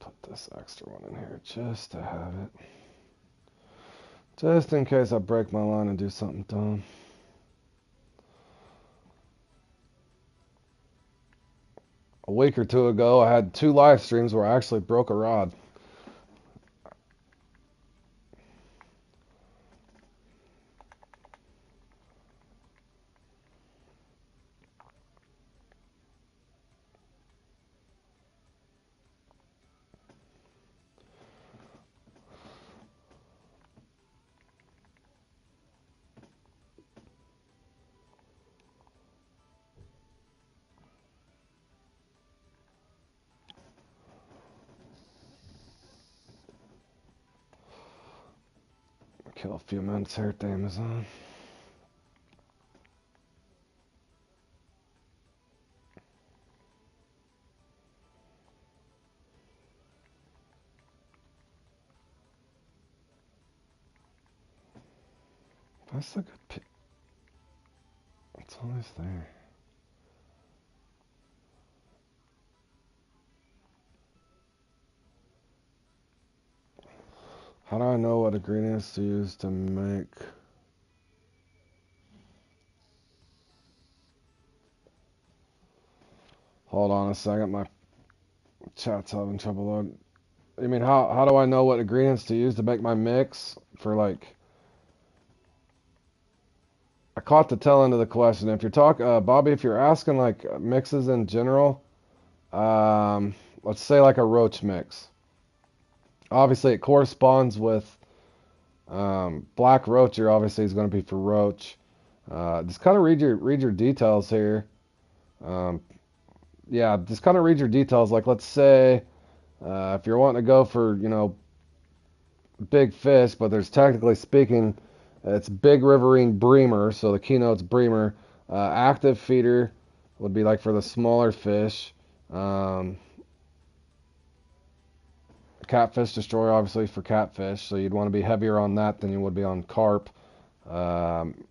Put this extra one in here just to have it. Just in case I break my line and do something dumb. A week or two ago, I had 2 live streams where I actually broke a rod. Kill a few minutes here at the Amazon. That's a good pick. It's always there. How do I know what ingredients to use to make? Hold on a second, my chat's having trouble loading. You mean how do I know what ingredients to use to make my mix for like? I caught the tail end of the question. If you're talking, Bobby, if you're asking like mixes in general, let's say like a roach mix. Obviously, it corresponds with black roacher. Obviously, is going to be for roach. Just kind of read your details here. Um, yeah, just kind of read your details. Like, let's say if you're wanting to go for big fish, but there's technically speaking, it's big riverine breamer. So the keynote's breamer. Active feeder would be like for the smaller fish. Um, Catfish destroyer obviously for catfish, so you'd want to be heavier on that than you would be on carp. Um,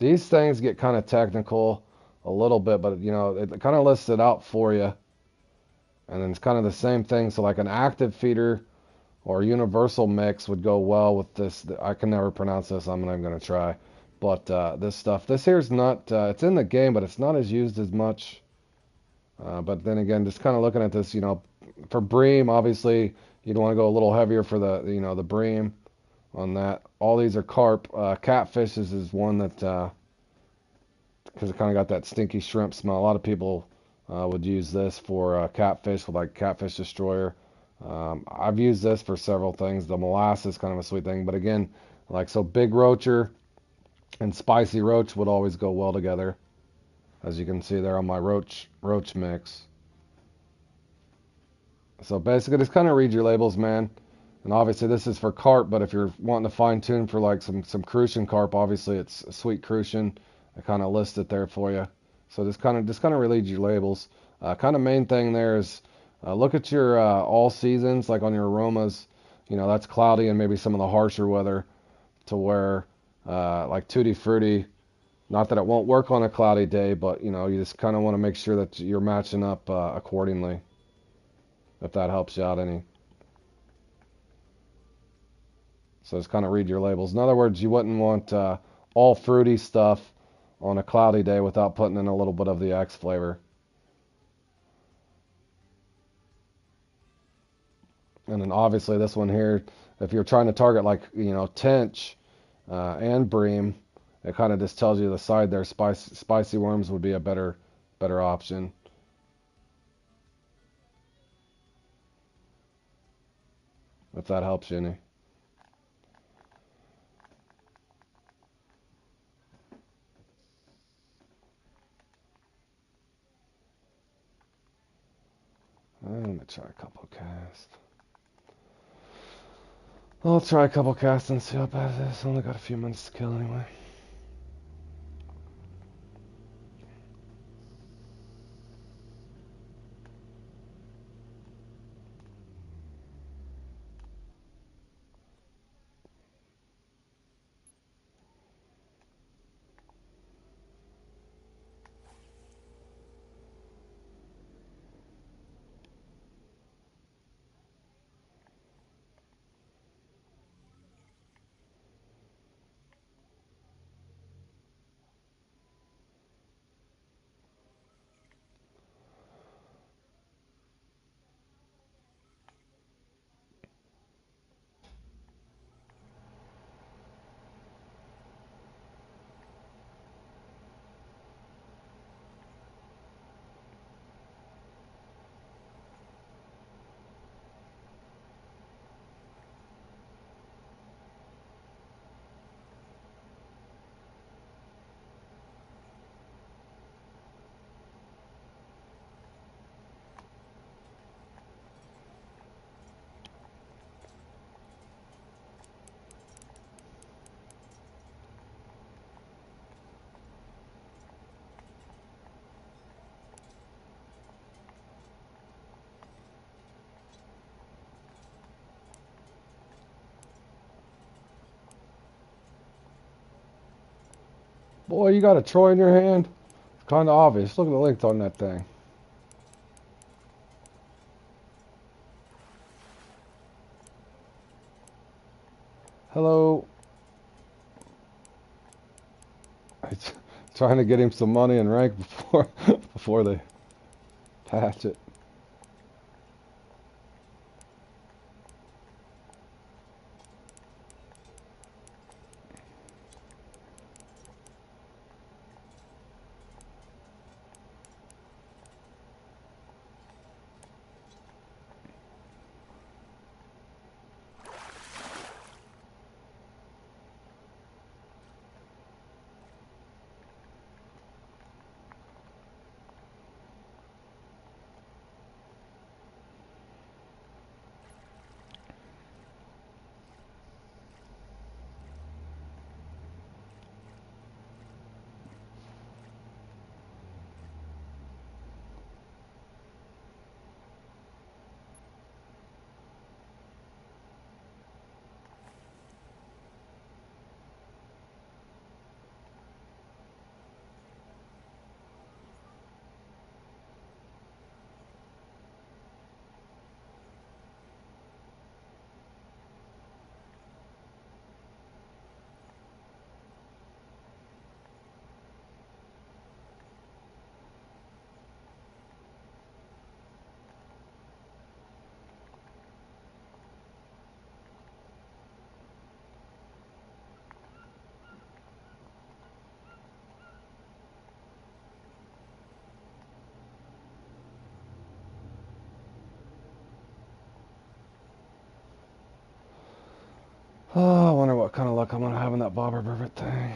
these things get kind of technical a little bit, but it kind of lists it out for you. And then it's kind of the same thing. So like an active feeder or universal mix would go well with this. I can never pronounce this. I'm not even going to try. But this stuff, this here's not, it's in the game, but it's not as used as much. But then again, just kind of looking at this, for bream, obviously you'd want to go a little heavier for the bream on that. All these are carp. Catfish is one that, because it kind of got that stinky shrimp smell. A lot of people would use this for catfish with like catfish destroyer. I've used this for several things. The molasses kind of a sweet thing, but again, like so big roacher and spicy roach would always go well together, as you can see there on my roach mix. So basically, just kind of read your labels, man. And obviously, this is for carp, but if you're wanting to fine tune for like some crucian carp, obviously it's a sweet crucian. I kind of list it there for you. So just kind of read your labels. Kind of main thing there is look at your all seasons, like on your aromas. That's cloudy and maybe some of the harsher weather to where like Tutti Frutti. Not that it won't work on a cloudy day, but you just kind of want to make sure that you're matching up accordingly. If that helps you out any. So just kind of read your labels. In other words, you wouldn't want all fruity stuff on a cloudy day without putting in a little bit of the X flavor. And then obviously this one here, if you're trying to target like, tench and bream, it kind of just tells you the side there. Spicy worms would be a better option. If that helps you any. Let me try a couple casts. I'll try a couple casts and see how bad it is. Only got a few minutes to kill anyway. Boy, you got a Troy in your hand? It's kind of obvious. Look at the links on that thing. Hello. It's trying to get him some money and rank before they patch it. Oh, I wonder what kind of luck I'm going to have in that bobber burbot thing.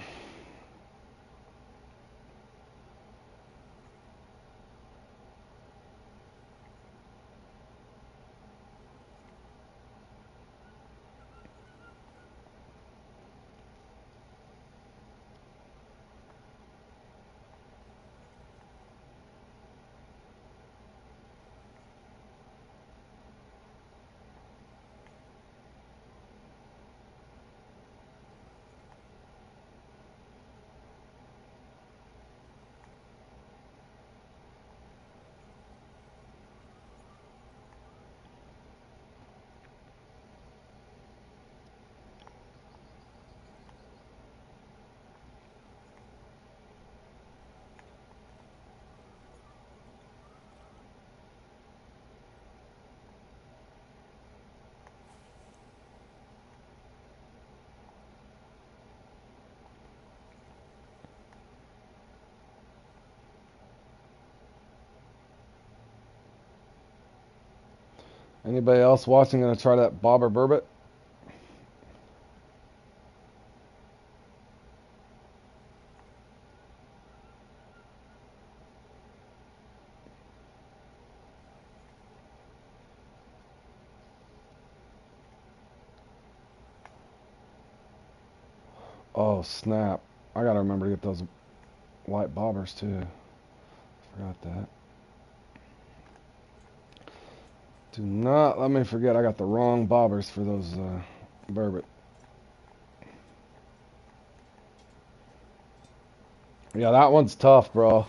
Anybody else watching going to try that bobber burbot? Oh, snap. I gotta remember to get those white bobbers, too. Forgot that. Do not let me forget I got the wrong bobbers for those burbot. Yeah, that one's tough, bro.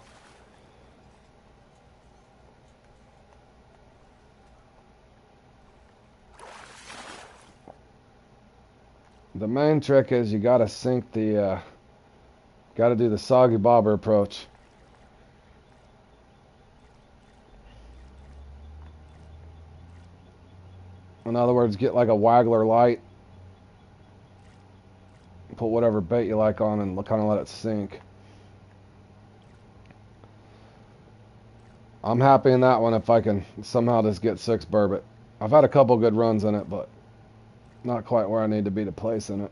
The main trick is you gotta sink the, gotta do the soggy bobber approach. In other words, get like a waggler light, put whatever bait you like on and kind of let it sink. I'm happy in that one if I can somehow just get 6 burbot. I've had a couple good runs in it, but not quite where I need to be to place in it.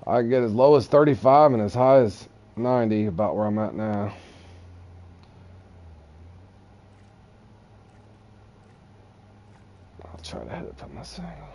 I can get as low as 35 and as high as 90, about where I'm at now. I'll try to hit it from this angle.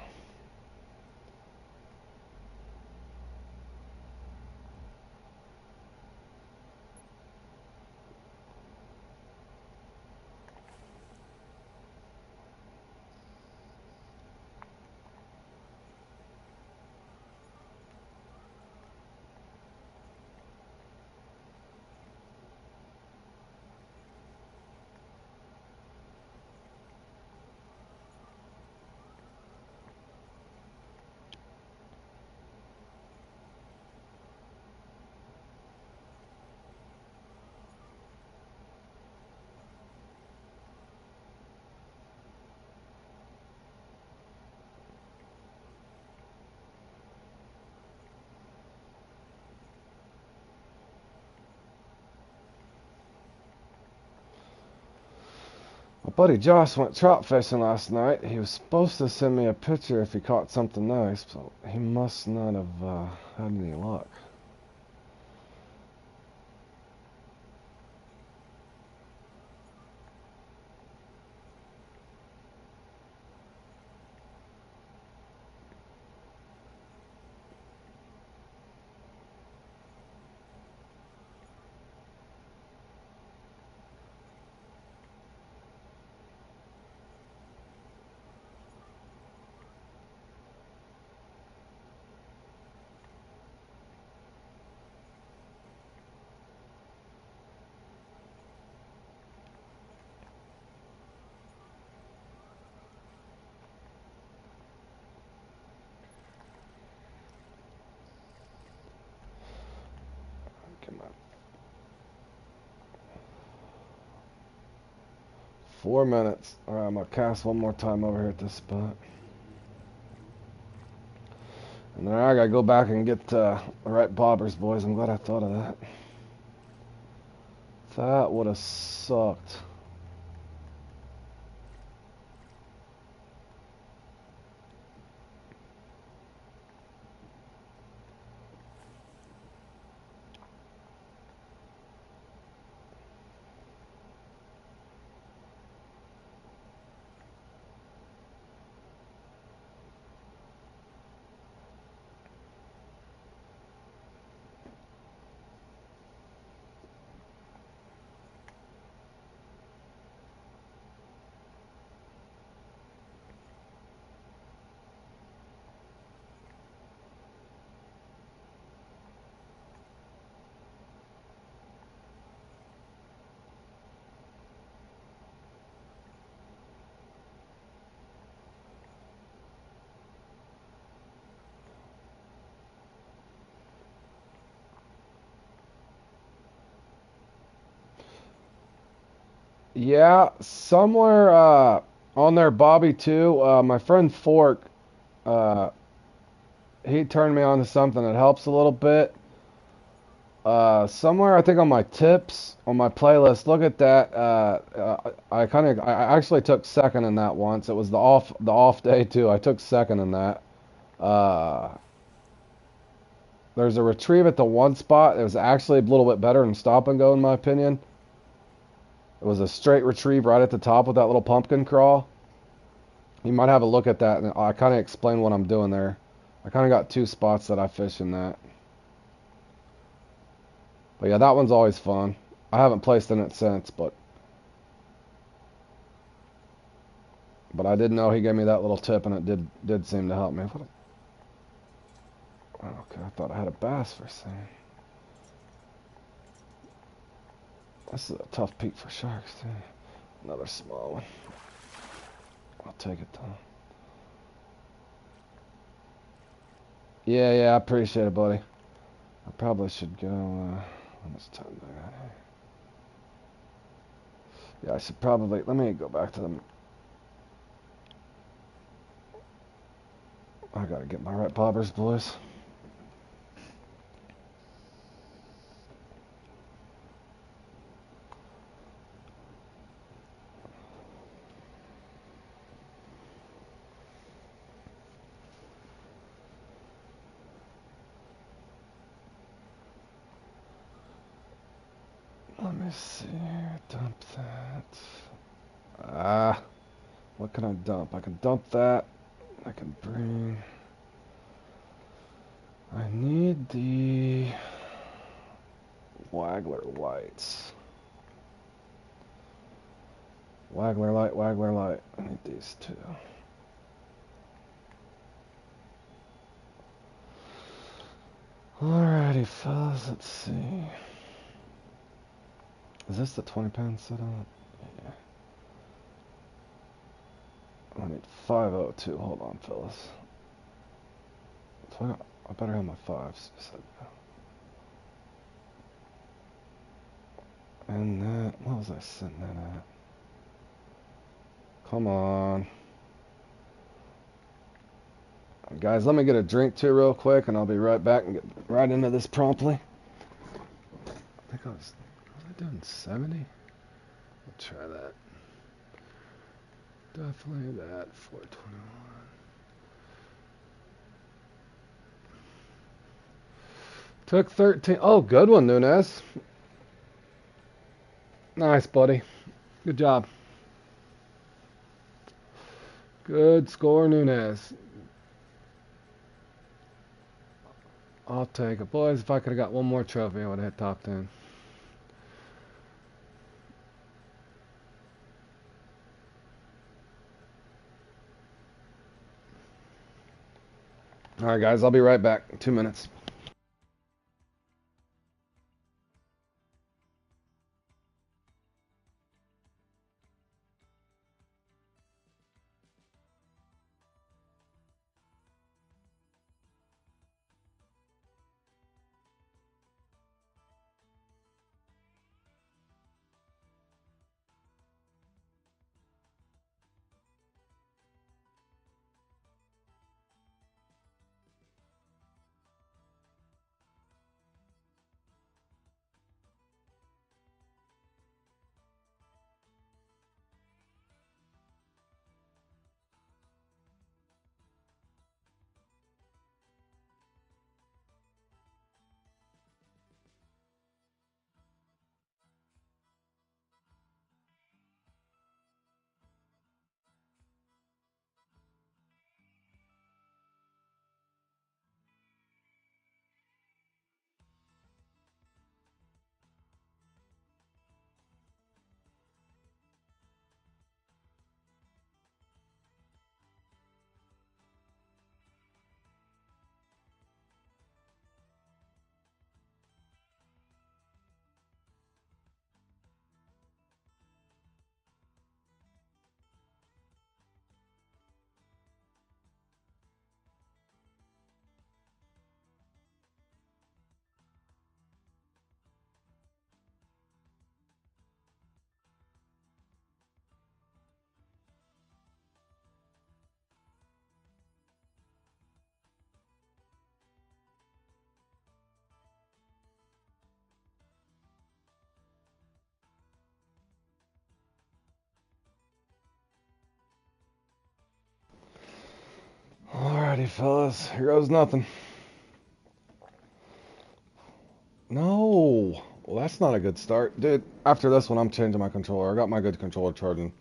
My buddy Josh went trout fishing last night. He was supposed to send me a picture if he caught something nice, so he must not have had any luck. Come on. 4 minutes. Alright, I'm going to cast one more time over here at this spot. And then I got to go back and get the right bobbers, boys. I'm glad I thought of that. That would have sucked. Yeah, somewhere on there, Bobby too. My friend Fork, uh, he turned me on to something that helps a little bit. Somewhere I think on my tips on my playlist. Look at that. I actually took second in that once. It was the off day too. I took second in that. Uh, there's a retrieve at the one spot. It was actually a little bit better than stop and go in my opinion. It was a straight retrieve right at the top with that little pumpkin crawl. You might have a look at that, and I kind of explain what I'm doing there. I kind of got two spots that I fish in that. But yeah, that one's always fun. I haven't placed in it since, but I did know he gave me that little tip, and it did seem to help me. Okay, I thought I had a bass for a second. This is a tough peak for sharks too. Another small one. I'll take it though. Yeah, I appreciate it, buddy. I probably should go. How much time do I got here? Yeah, I should probably. Let me go back to them. I gotta get my right bobbers, boys. Let me see here. Dump that. What can I dump? I can dump that. I can bring. I need the Waggler lights. Waggler light, Waggler light. I need these two. Alrighty, fellas, let's see. Is this the 20-pound setup? Yeah. I need 502. Hold on, fellas. So I better have my fives. And that, what was I setting that at? Come on. Guys, let me get a drink too real quick, and I'll be right back and get right into this promptly. I think was I doing 70? I'll try that. Definitely that, 421. Took 13. Oh, good one, Nunez. Nice, buddy. Good job. Good score, Nunez. I'll take it. Boys, if I could have got one more trophy, I would have hit top 10. All right, guys, I'll be right back in 2 minutes. Alrighty, fellas. Here goes nothing. No. Well, that's not a good start. Dude, after this one, I'm changing my controller. I got my good controller charging.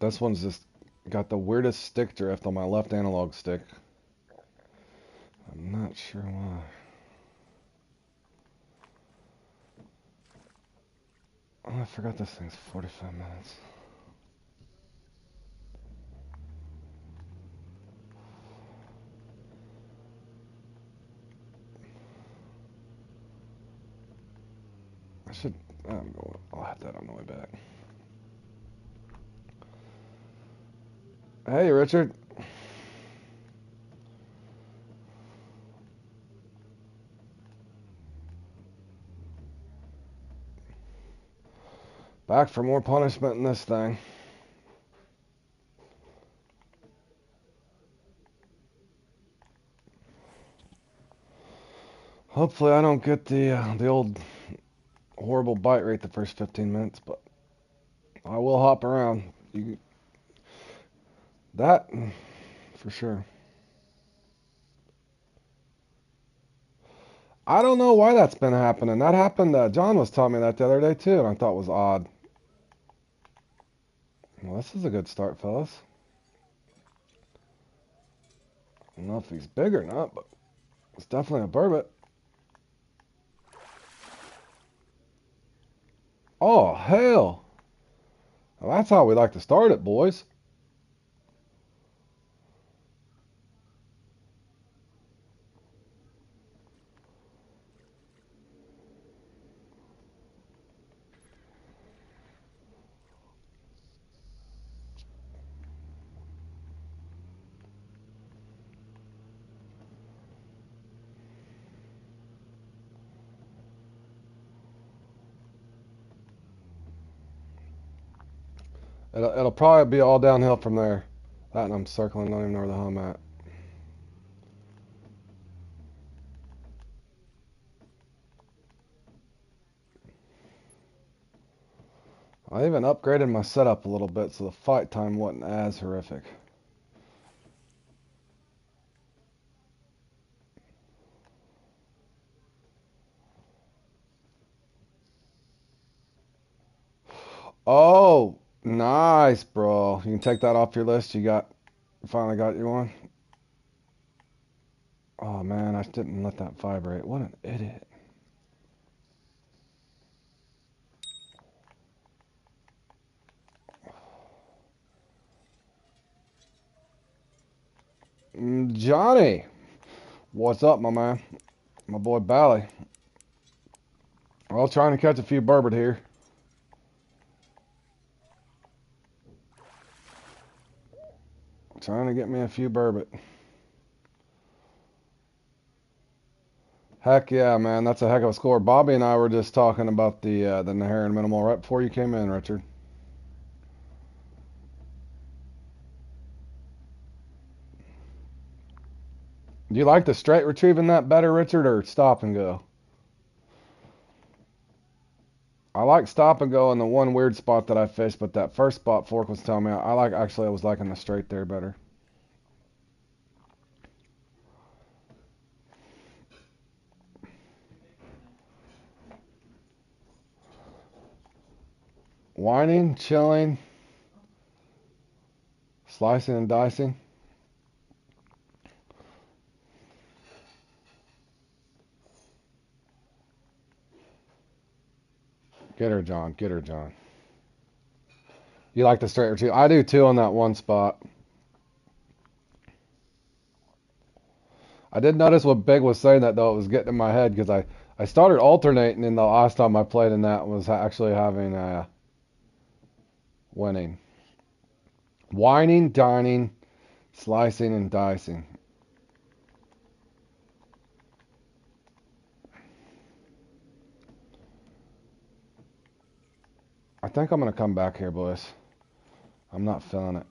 This one's just got the weirdest stick drift on my left analog stick. I'm not sure why. Oh, I forgot this thing's 45 minutes. I should. I'll have that on the way back. Hey, Richard. Back for more punishment in this thing. Hopefully I don't get the old horrible bite rate the first 15 minutes, but I will hop around. That for sure. I don't know why that's been happening. That happened. John was telling me that the other day too, and I thought it was odd. Well, this is a good start, fellas. I don't know if he's big or not, but it's definitely a burbot. Oh, hell. Well, that's how we like to start it, boys. It'll probably be all downhill from there. That and I'm circling, don't even know where the hell I'm at. I even upgraded my setup a little bit so the fight time wasn't as horrific. Oh, nice, bro. You can take that off your list. You finally got you one. Oh man, I didn't let that vibrate. What an idiot. Johnny, what's up, my man? My boy Bally. Well, trying to catch a few burbot here. Trying to get me a few burbot. Heck yeah, man, that's a heck of a score. Bobby and I were just talking about the Neherrin minimal right before you came in, Richard. Do you like the straight retrieving that better, Richard, or stop and go? I like stop and go in the one weird spot that I fished, but that first spot Fork was telling me I was liking the straight there better. Whining, chilling, slicing and dicing. Get her, John. Get her, John. You like the straight retrieve? I do too on that one spot. I did notice what Big was saying that though it was getting in my head because I started alternating in the last time I played in that was actually having winning. Whining, dining, slicing, and dicing. I think I'm going to come back here, boys. I'm not feeling it.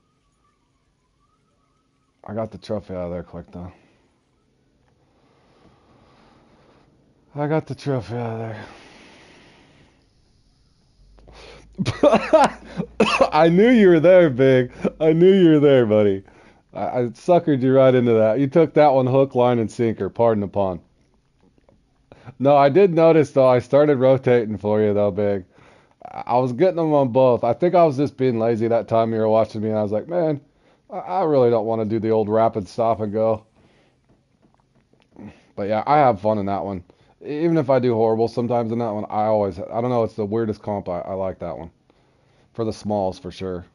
I got the trophy out of there quick, though. I got the trophy out of there. I knew you were there, Big. I knew you were there, buddy. I suckered you right into that. You took that one hook, line, and sinker. Pardon the pun. No, I did notice, though, I started rotating for you, though, Big. I was getting them on both. I think I was just being lazy that time you were watching me, and I was like, man, I really don't want to do the old rapid stop and go. But yeah, I have fun in that one. Even if I do horrible sometimes in that one, I don't know, it's the weirdest comp. I like that one. For the smalls, for sure.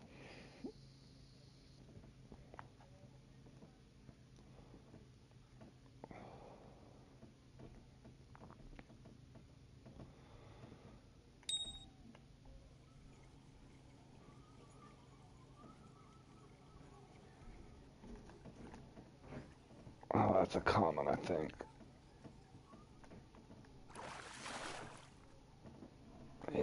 Oh, that's a common, I think. Yeah.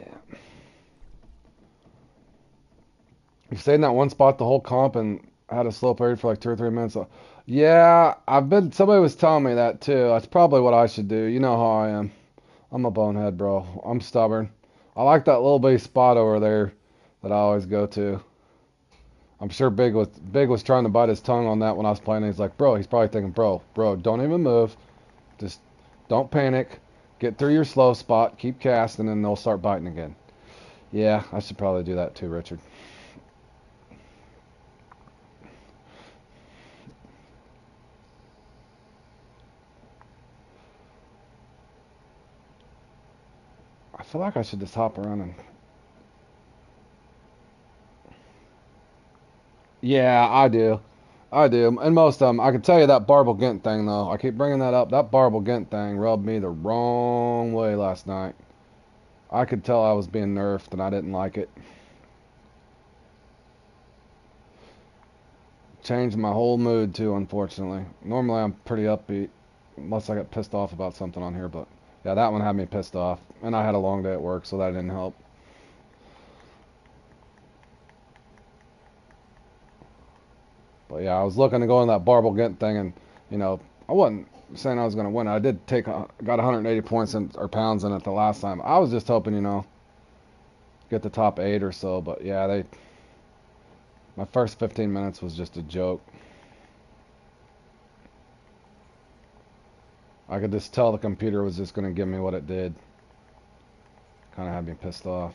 You stayed in that one spot the whole comp and had a slow period for like 2 or 3 minutes. Yeah, somebody was telling me that too. That's probably what I should do. You know how I am. I'm a bonehead, bro. I'm stubborn. I like that little bitty spot over there that I always go to. I'm sure Big was trying to bite his tongue on that when I was playing. He's like, bro, he's probably thinking, bro, don't even move. Just don't panic. Get through your slow spot. Keep casting, and they'll start biting again. Yeah, I should probably do that too, Richard. I feel like I should just hop around and. Yeah, I do. I do. And most of them, I can tell you that Barble Gint thing, though. I keep bringing that up. That Barble Gint thing rubbed me the wrong way last night. I could tell I was being nerfed, and I didn't like it. Changed my whole mood, too, unfortunately. Normally, I'm pretty upbeat, unless I get pissed off about something on here, but yeah, that one had me pissed off. And I had a long day at work, so that didn't help. But yeah, I was looking to go in that Barble Gint thing, and, I wasn't saying I was going to win. I did got 180 points or pounds in it the last time. I was just hoping, get the top 8 or so. But yeah, my first 15 minutes was just a joke. I could just tell the computer was just going to give me what it did. Kind of had me pissed off.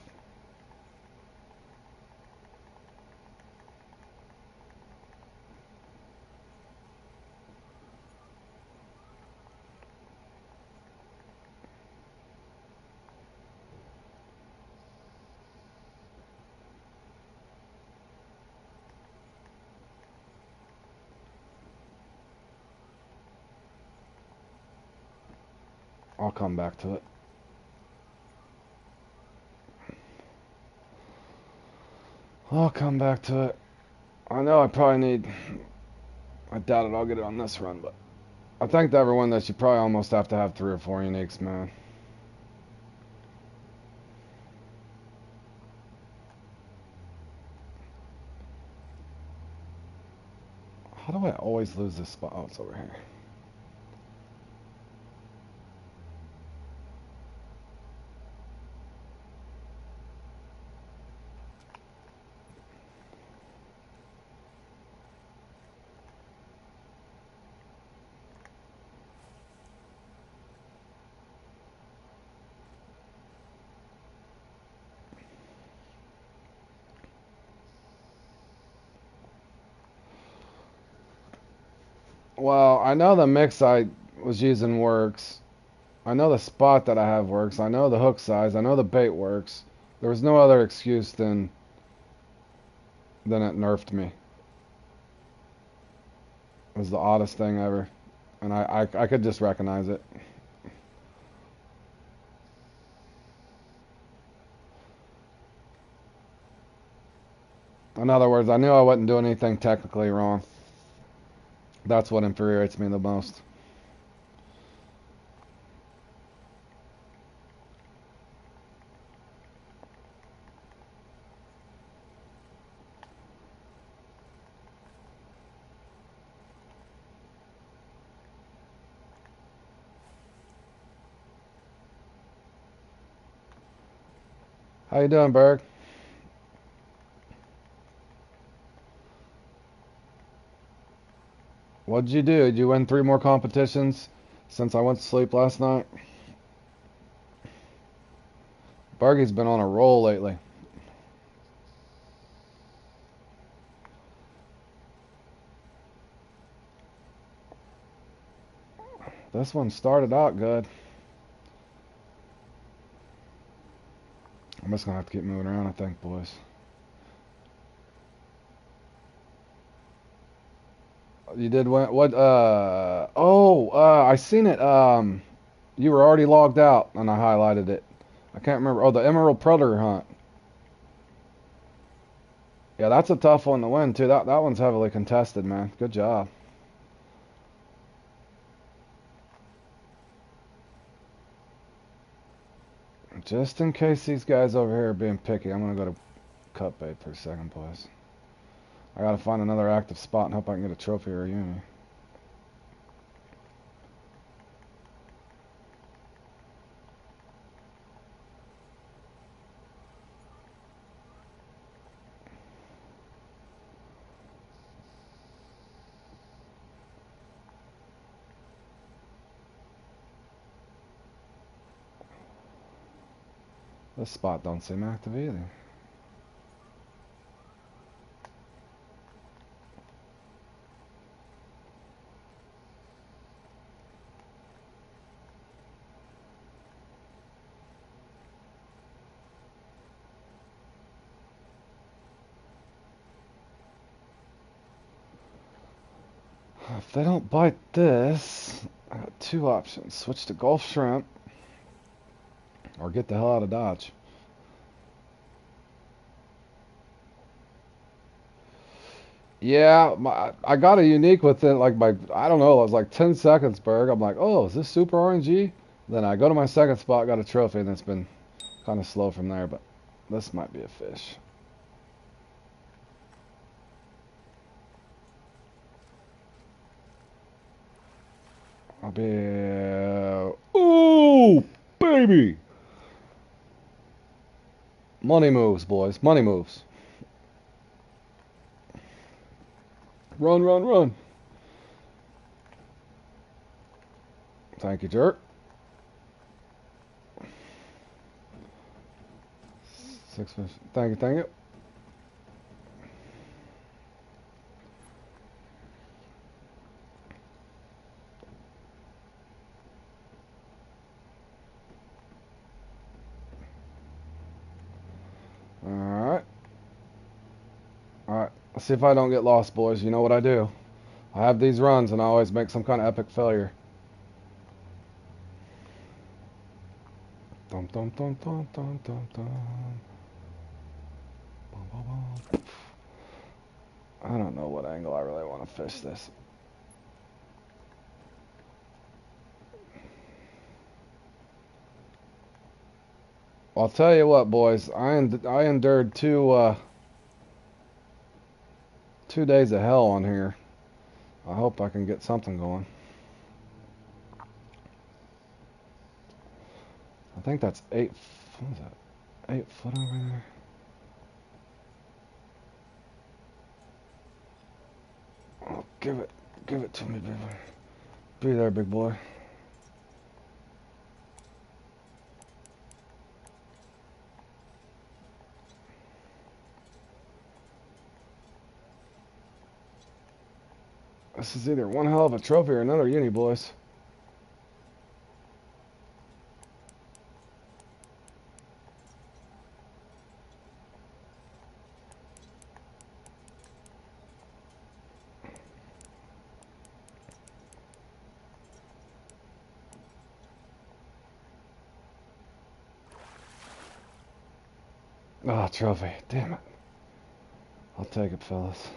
I'll come back to it. I'll come back to it. I know I probably need. I doubt it. I'll get it on this run, but I think to everyone that you probably almost have to have 3 or 4 uniques, man. How do I always lose this spot? Oh, it's over here. Well, I know the mix I was using works. I know the spot that I have works. I know the hook size. I know the bait works. There was no other excuse than it nerfed me. It was the oddest thing ever, and I could just recognize it. In other words, I knew I wasn't doing anything technically wrong. That's what infuriates me the most. How you doing, Berg? What'd you do? Did you win 3 more competitions since I went to sleep last night? Bergie's been on a roll lately. This one started out good. I'm just gonna have to keep moving around, I think, boys. You did what? I seen it. You were already logged out, and I highlighted it. I can't remember. Oh, the Emerald Predator Hunt. Yeah, that's a tough one to win too. That one's heavily contested, man. Good job. Just in case these guys over here are being picky, I'm gonna go to cut bait for a second, boys. I gotta find another active spot and hope I can get a trophy or a uni. This spot don't seem active either. If they don't bite this, I got two options. Switch to Gulf Shrimp or get the hell out of Dodge. Yeah, I got a unique within like I don't know, it was like 10 seconds, Berg. I'm like, oh, is this super RNG? Then I go to my second spot, got a trophy, and it's been kind of slow from there, but this might be a fish. I'll be... Ooh, baby! Money moves, boys. Money moves. Run, run, run. Thank you, jerk. 6 fish. Thank you, thank you. Alright. Alright. Let's see if I don't get lost, boys. You know what I do. I have these runs, and I always make some kind of epic failure. Dum dum dum dum dum dum dum. Bum, bum, bum. I don't know what angle I really want to fish this. I'll tell you what, boys. I endured 2 days of hell on here. I hope I can get something going. I think that's 8. What is that? 8 foot over there. Oh, give it to me, baby. Be there, big boy. This is either one hell of a trophy or another uni, boys. Ah, oh, trophy. Damn it. I'll take it, fellas.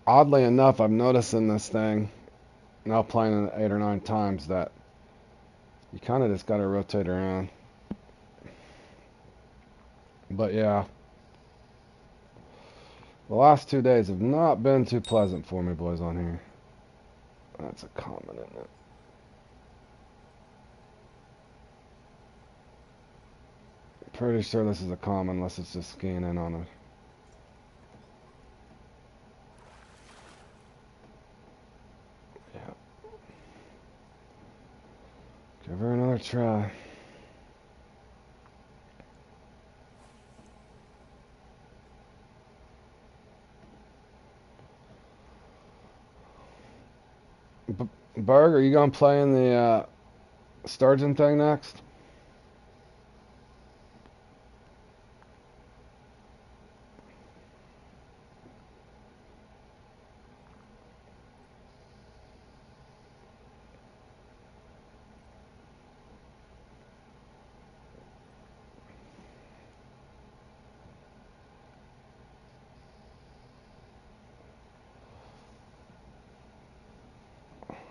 Oddly enough, I'm noticing this thing, now playing it 8 or 9 times, that you kind of just got to rotate around. But yeah, the last 2 days have not been too pleasant for me, boys, on here. That's a common, isn't it? Pretty sure this is a common, unless it's just skiing in on it. Give her another try. Berg, are you gonna play in the sturgeon thing next?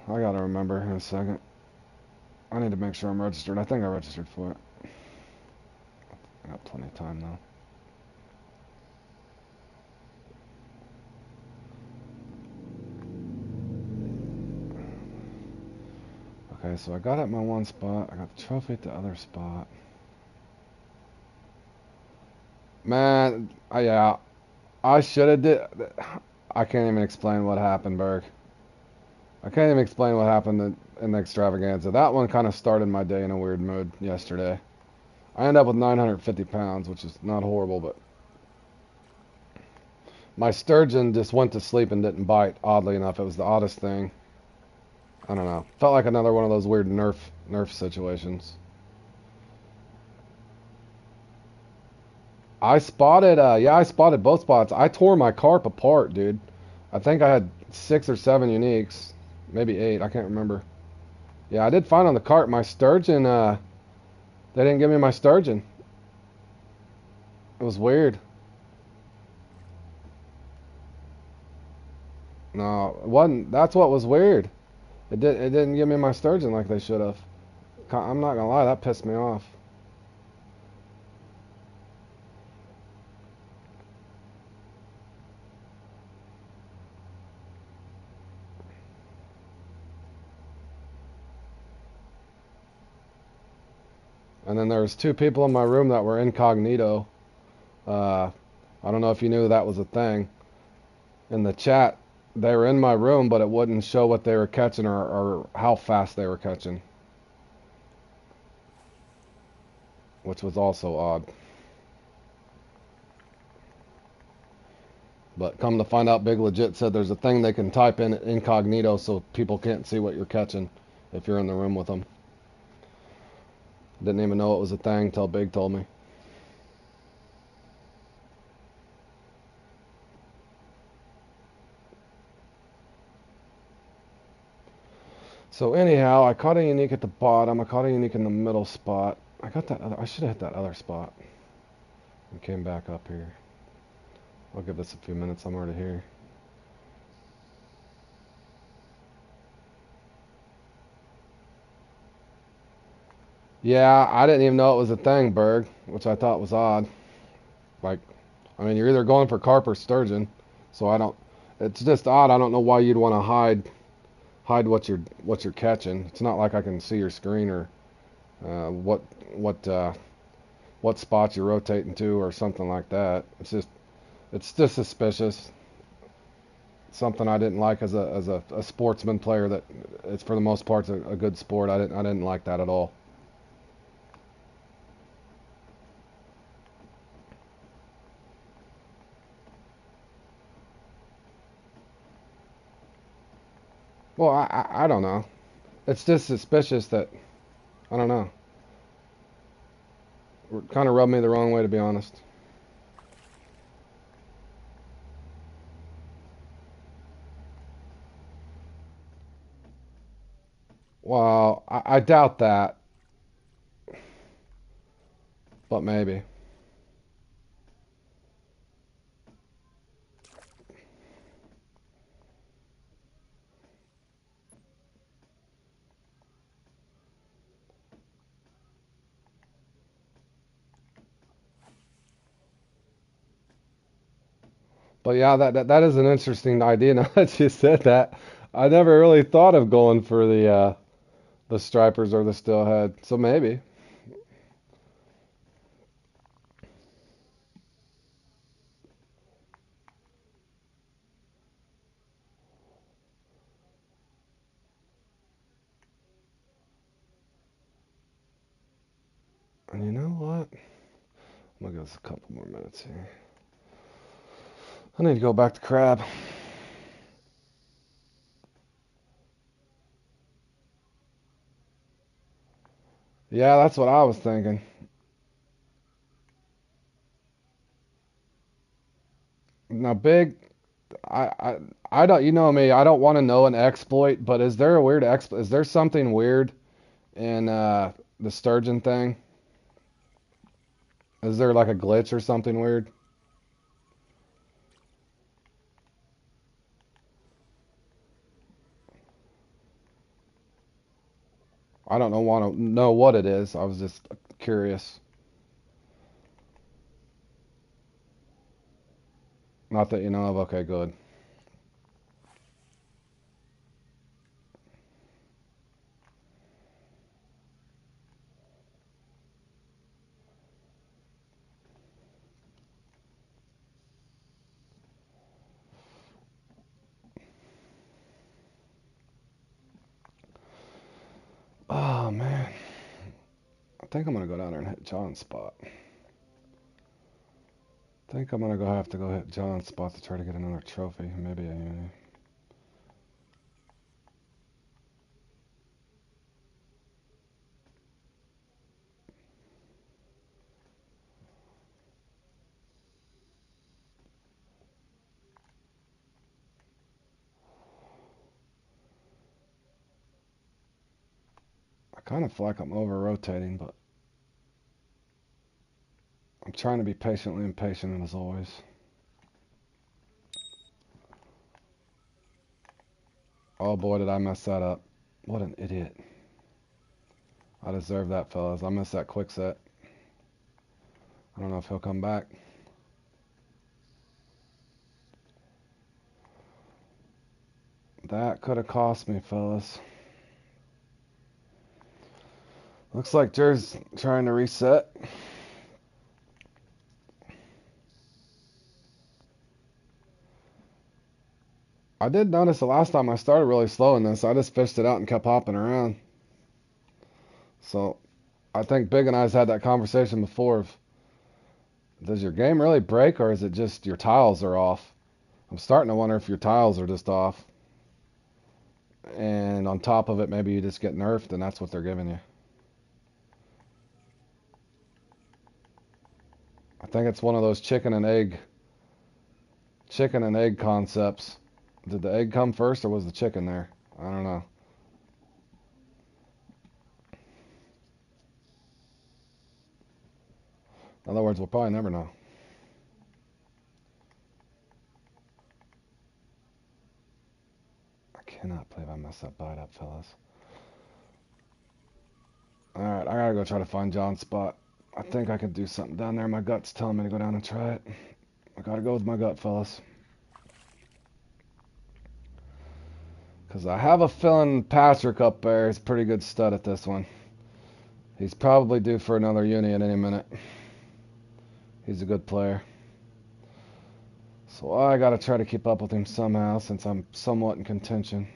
I gotta remember in a second. I need to make sure I'm registered. I think I registered for it. I got plenty of time though. Okay, so I got at my one spot. I got the trophy at the other spot. Man, yeah, I should have did. I can't even explain what happened, Berg. I can't even explain what happened in the extravaganza. That one kind of started my day in a weird mood yesterday. I ended up with 950 pounds, which is not horrible, but my sturgeon just went to sleep and didn't bite. Oddly enough, it was the oddest thing. I don't know. Felt like another one of those weird nerf situations. I spotted both spots. I tore my carp apart, dude. I think I had 6 or 7 uniques, maybe 8. I can't remember. Yeah, I did find on the carp my sturgeon. They didn't give me my sturgeon. It was weird. No, it wasn't. That's what was weird. It didn't give me my sturgeon like they should have. I'm not gonna lie, that pissed me off. And then there was 2 people in my room that were incognito. Uh, I don't know if you knew that was a thing. In the chat, they were in my room, but it wouldn't show what they were catching or how fast they were catching, which was also odd. But come to find out, Big Legit said there's a thing they can type in incognito so people can't see what you're catching if you're in the room with them. Didn't even know it was a thing till Big told me. So anyhow, I caught a unique at the bottom. I caught a unique in the middle spot. I got that other. I should have hit that other spot. And came back up here. I'll give this a few minutes. I'm already here. Yeah, I didn't even know it was a thing, Berg, which I thought was odd. Like, I mean, you're either going for carp or sturgeon, so I don't. It's just odd. I don't know why you'd want to hide what you're catching. It's not like I can see your screen or uh, what what uh, what spots you're rotating to or something like that. It's just suspicious. Something I didn't like as a sportsman player that it's for the most part a good sport. I didn't like that at all. Well, I don't know. It's just suspicious that I don't know. It kind of rubbed me the wrong way, to be honest. Well, I doubt that, but maybe. But yeah, that is an interesting idea. Now that you said that, I never really thought of going for the stripers or the steelhead. So maybe. And you know what? I'm gonna give us a couple more minutes here. I need to go back to crab. Yeah, that's what I was thinking. Now, big, I, I, I don't. You know me. I don't want to know an exploit, but is there a weird exploit? Is there something weird in the sturgeon thing? Is there like a glitch or something weird? I don't know. Want to know what it is? I was just curious. Not that you know of. Okay, good. Oh man, I think I'm gonna go down there and hit John's spot. I think I'm gonna have to go hit John's spot to try to get another trophy, maybe a uni. I kind of feel like I'm over rotating, but I'm trying to be patiently impatient as always. Oh boy, did I mess that up. What an idiot. I deserve that, fellas. I missed that quick set. I don't know if he'll come back. That could have cost me, fellas. Looks like Jer's trying to reset. I did notice the last time I started really slow in this, I just fished it out and kept hopping around. So I think Big and I's had that conversation before. Does your game really break, or is it just your tiles are off? I'm starting to wonder if your tiles are just off. And on top of it, maybe you just get nerfed and that's what they're giving you. I think it's one of those chicken and egg concepts. Did the egg come first or was the chicken there? I don't know. In other words, we'll probably never know. I cannot believe I messed that bite up, fellas. Alright, I gotta go try to find John's spot. I think I could do something down there. My gut's telling me to go down and try it. I gotta go with my gut, fellas. Because I have a feeling Patrick up there is pretty good stud at this one. He's probably due for another uni at any minute. He's a good player. So I gotta try to keep up with him somehow since I'm somewhat in contention.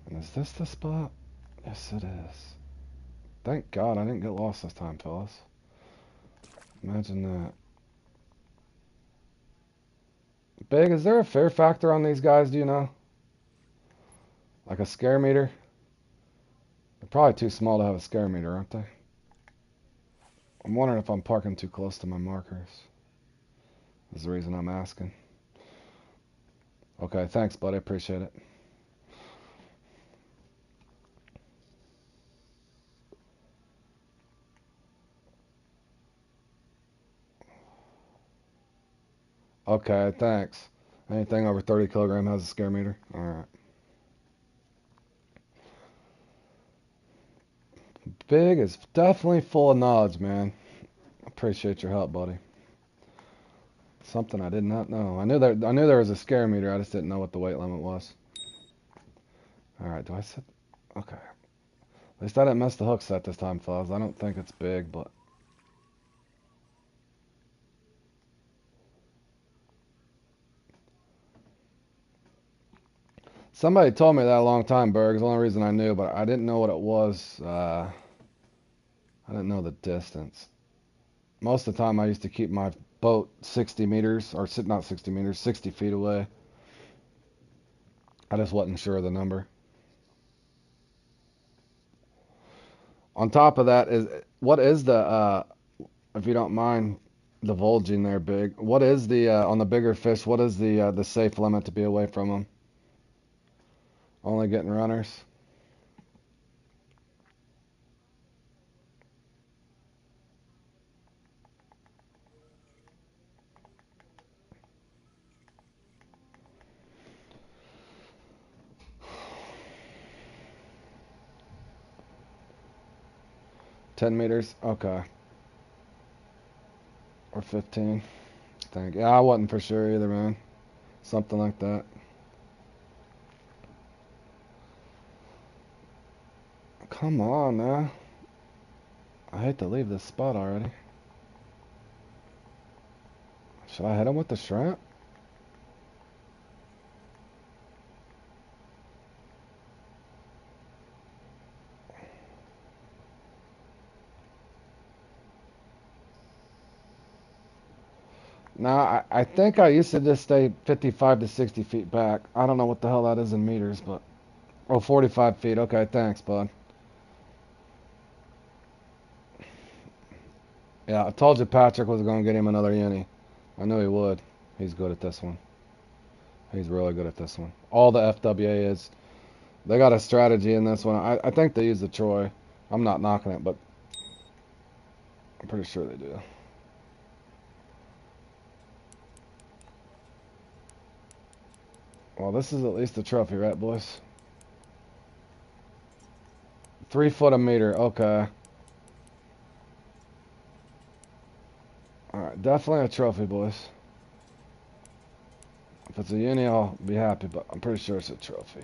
And is this the spot? Yes, it is. Thank God I didn't get lost this time, fellas. Imagine that. Big, is there a fear factor on these guys, do you know? Like a scare meter? They're probably too small to have a scare meter, aren't they? I'm wondering if I'm parking too close to my markers. Is the reason I'm asking. Okay, thanks, buddy. Appreciate it. Okay, thanks. Anything over 30 kilogram has a scare meter? Alright. Big is definitely full of knowledge, man. Appreciate your help, buddy. Something I did not know. I knew there was a scare meter. I just didn't know what the weight limit was. All right, do I set? Okay. At least I didn't mess the hook set this time, fellas. I don't think it's big, but Somebody told me that a long time, Berg. It's the only reason I knew, but I didn't know what it was. I didn't know the distance. Most of the time, I used to keep my boat 60 meters, or not 60 meters, 60 feet away. I just wasn't sure of the number. On top of that, what is the, if you don't mind divulging there, Big, what is the, on the bigger fish, what is the safe limit to be away from them? Only getting runners? Ten meters? Okay. Or 15. Thank you. Yeah, I wasn't for sure either, man. Something like that. Come on now. I hate to leave this spot already. Should I hit him with the shrimp? Nah, I think I used to just stay 55 to 60 feet back. I don't know what the hell that is in meters, but... Oh, 45 feet. Okay, thanks, bud. Yeah, I told you Patrick was going to get him another uni. I knew he would. He's good at this one. He's really good at this one. All the FWA is. They got a strategy in this one. I think they use the Troy. I'm not knocking it, but I'm pretty sure they do. Well, this is at least a trophy, right, boys? 3 foot a meter. Okay. Alright, definitely a trophy, boys. If it's a uni, I'll be happy, but I'm pretty sure it's a trophy.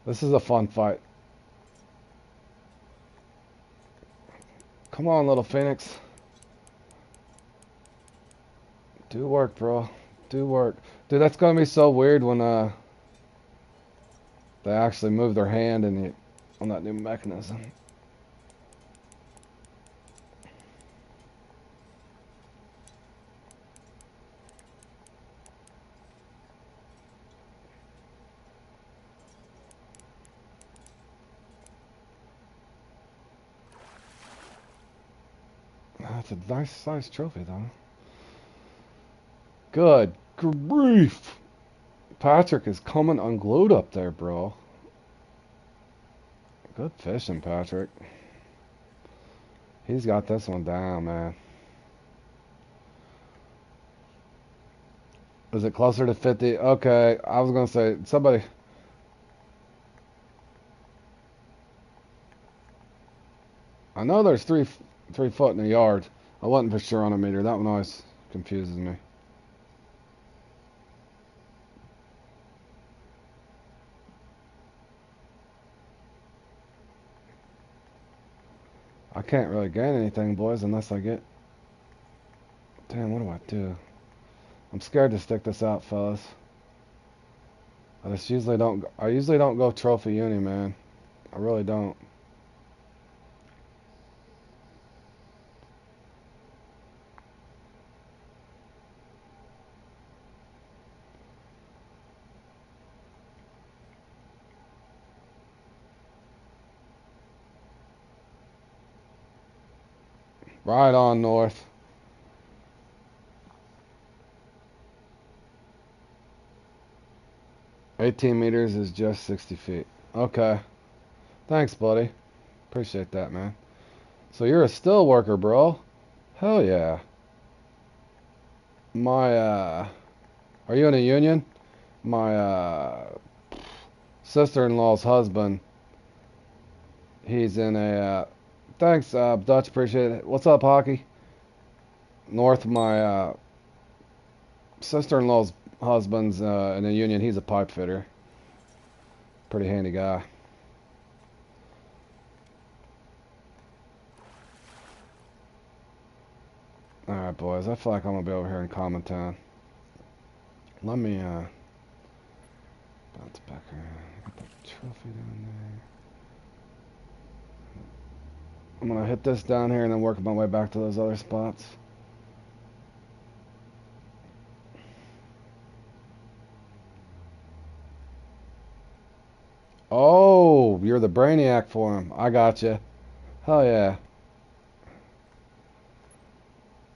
This is a fun fight. Come on, little Phoenix. Do work, bro. Do work. Dude, that's gonna be so weird when they actually move their hand on that new mechanism. That's a nice size trophy, though. Good grief. Patrick is coming unglued up there, bro. Good fishing, Patrick. He's got this one down, man. Is it closer to 50? Okay, I was going to say, somebody... I know there's 3 foot in a yard. I wasn't for sure on a meter. That one always confuses me. I can't really gain anything, boys, unless I get... Damn, what do I do? I'm scared to stick this out, fellas. I usually don't go trophy uni, man. I really don't. Right on, North. "18 meters is just 60 feet. Okay. Thanks, buddy. Appreciate that, man. So you're a still worker, bro. Hell yeah. My, are you in a union? My, sister-in-law's husband, he's in a, thanks, Dutch, appreciate it. What's up, Hockey? North, my, sister-in-law's husband's, in a union. He's a pipe fitter. Pretty handy guy. Alright, boys. I feel like I'm gonna be over here in Common Town. Let me, bounce back around. Get the trophy down there. I'm gonna hit this down here and then work my way back to those other spots. Oh, you're the brainiac for him. I got you. Hell yeah.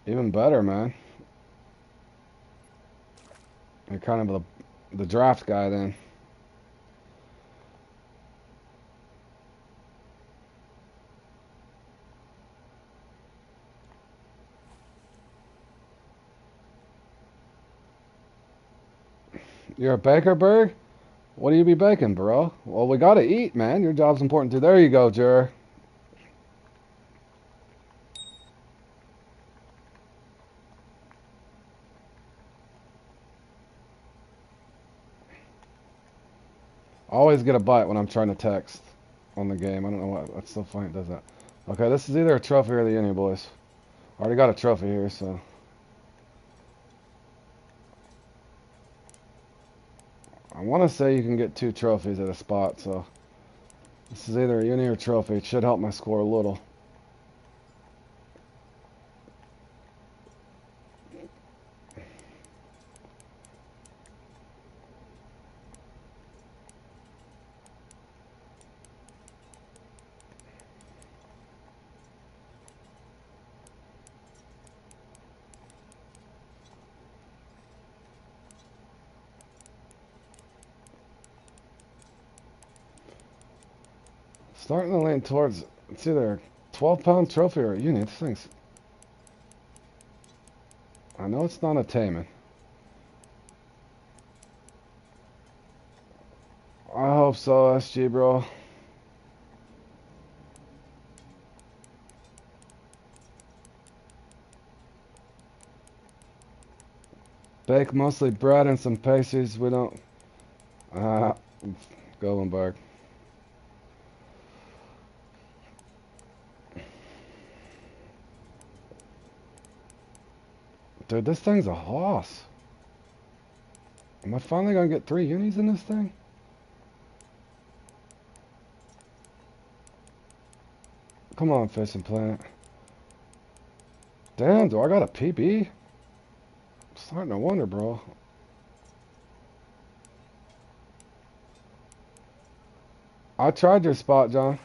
Even better, man. You're kind of the draft guy then. You're a baker, Berg? What do you be baking, bro? Well, we gotta eat, man. Your job's important too. There you go, Jur. Always get a bite when I'm trying to text on the game. I don't know what. That's so funny it does that. Okay, this is either a trophy or the uni, boys. Already got a trophy here, so. I want to say you can get 2 trophies at a spot, so. This is either a uni or trophy. It should help my score a little. Starting to lean towards, it's either a 12-pound trophy or a uni. This thing's, I know it's not a taming. I hope so, SG, bro. Bake mostly bread and some pastries. We don't, uh, Goldenberg. Dude, this thing's a hoss. Am I finally gonna get 3 unis in this thing? Come on, Fishing Planet. Damn, do I got a PB? I'm starting to wonder, bro. I tried your spot, John.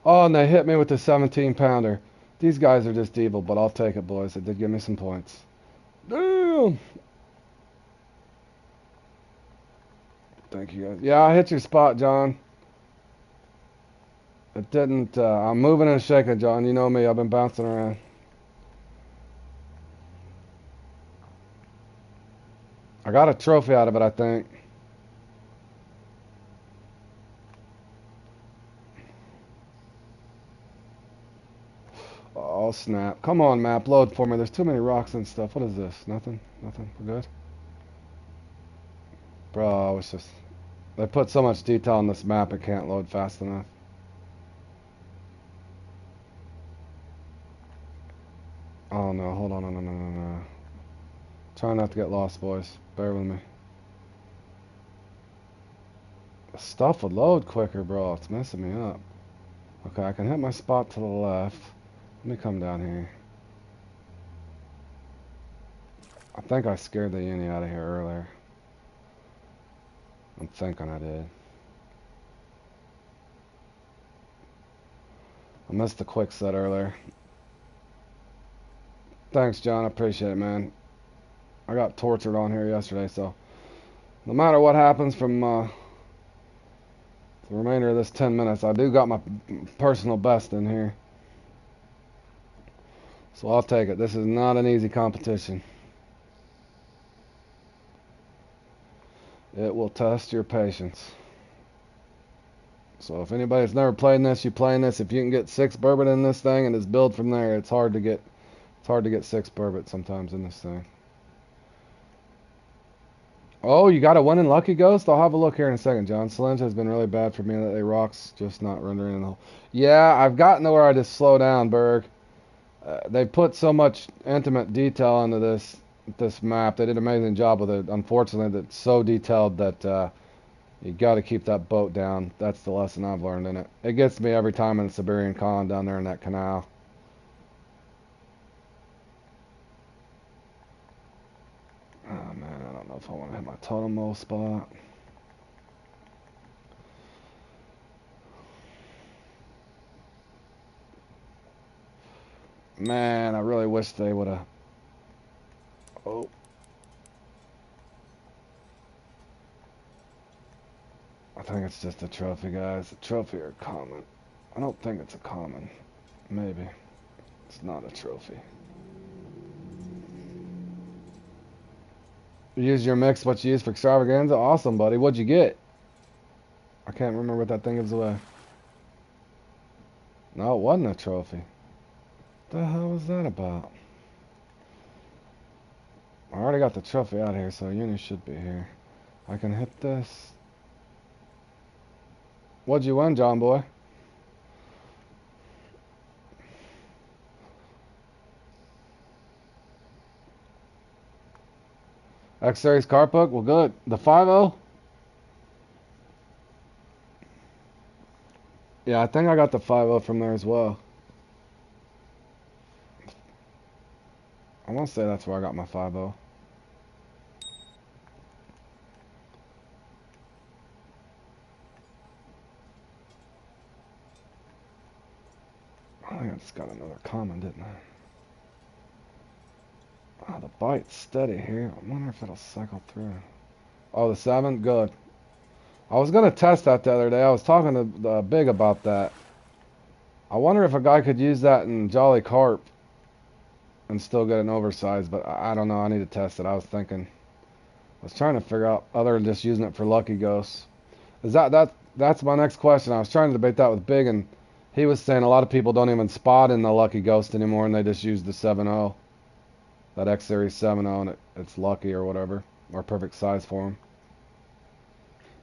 Oh, and they hit me with the 17-pounder. These guys are just evil, but I'll take it, boys. It did give me some points. Damn! Thank you, guys. Yeah, I hit your spot, John. It didn't, I'm moving and shaking, John. You know me, I've been bouncing around. I got a trophy out of it, I think. Oh, snap. Come on, map. Load for me. There's too many rocks and stuff. What is this? Nothing? Nothing? We're good? Bro, it's just... They put so much detail on this map, it can't load fast enough. Oh, no. Hold on. No. Try not to get lost, boys. Bear with me. The stuff would load quicker, bro. It's messing me up. Okay, I can hit my spot to the left. Let me come down here. I think I scared the uni out of here earlier. I'm thinking I did. I missed the quick set earlier. Thanks, John. I appreciate it, man. I got tortured on here yesterday, so no matter what happens from the remainder of this 10 minutes, I do got my personal best in here. So I'll take it. This is not an easy competition. It will test your patience. So if anybody's never played this, you playing this, if you can get 6 bourbon in this thing and just build from there, it's hard to get 6 bourbon sometimes in this thing. Oh, you got a one in Lucky Ghost? I'll have a look here in a second, John. Sledge has been really bad for me lately. Rocks just not rendering in the hole. Yeah, I've gotten to where I just slow down, Berg. They put so much intimate detail into this map. They did an amazing job with it. Unfortunately, it's so detailed that you got to keep that boat down. That's the lesson I've learned in it. It gets me every time in the Siberian Con down there in that canal. Oh man, I don't know if I want to hit my totem pole spot. Man, I really wish they would have. Oh. I think it's just a trophy, guys. A trophy or a common. I don't think it's a common. Maybe. It's not a trophy. You use your mix, what you use for extravaganza? Awesome, buddy. What'd you get? I can't remember what that thing gives away. No, it wasn't a trophy. What the hell was that about? I already got the trophy out here, so uni should be here. I can hit this. What'd you win, John boy? X-Series card book? Well, good. The 5.0? Yeah, I think I got the 5.0 from there as well. I want to say that's where I got my 5.0. I think I just got another common, didn't I? Oh, the bite's steady here. I wonder if it'll cycle through. Oh, the 7? Good. I was going to test that the other day. I was talking to Big about that. I wonder if a guy could use that in Jolly Carp and still get an oversized, but I don't know. I need to test it. I was thinking. I was trying to figure out other than just using it for Lucky Ghosts. That's my next question. I was trying to debate that with Big, and he was saying a lot of people don't even spot in the Lucky Ghost anymore, and they just use the 7.0. That X Series 7.0, and it's lucky or whatever, or perfect size for them.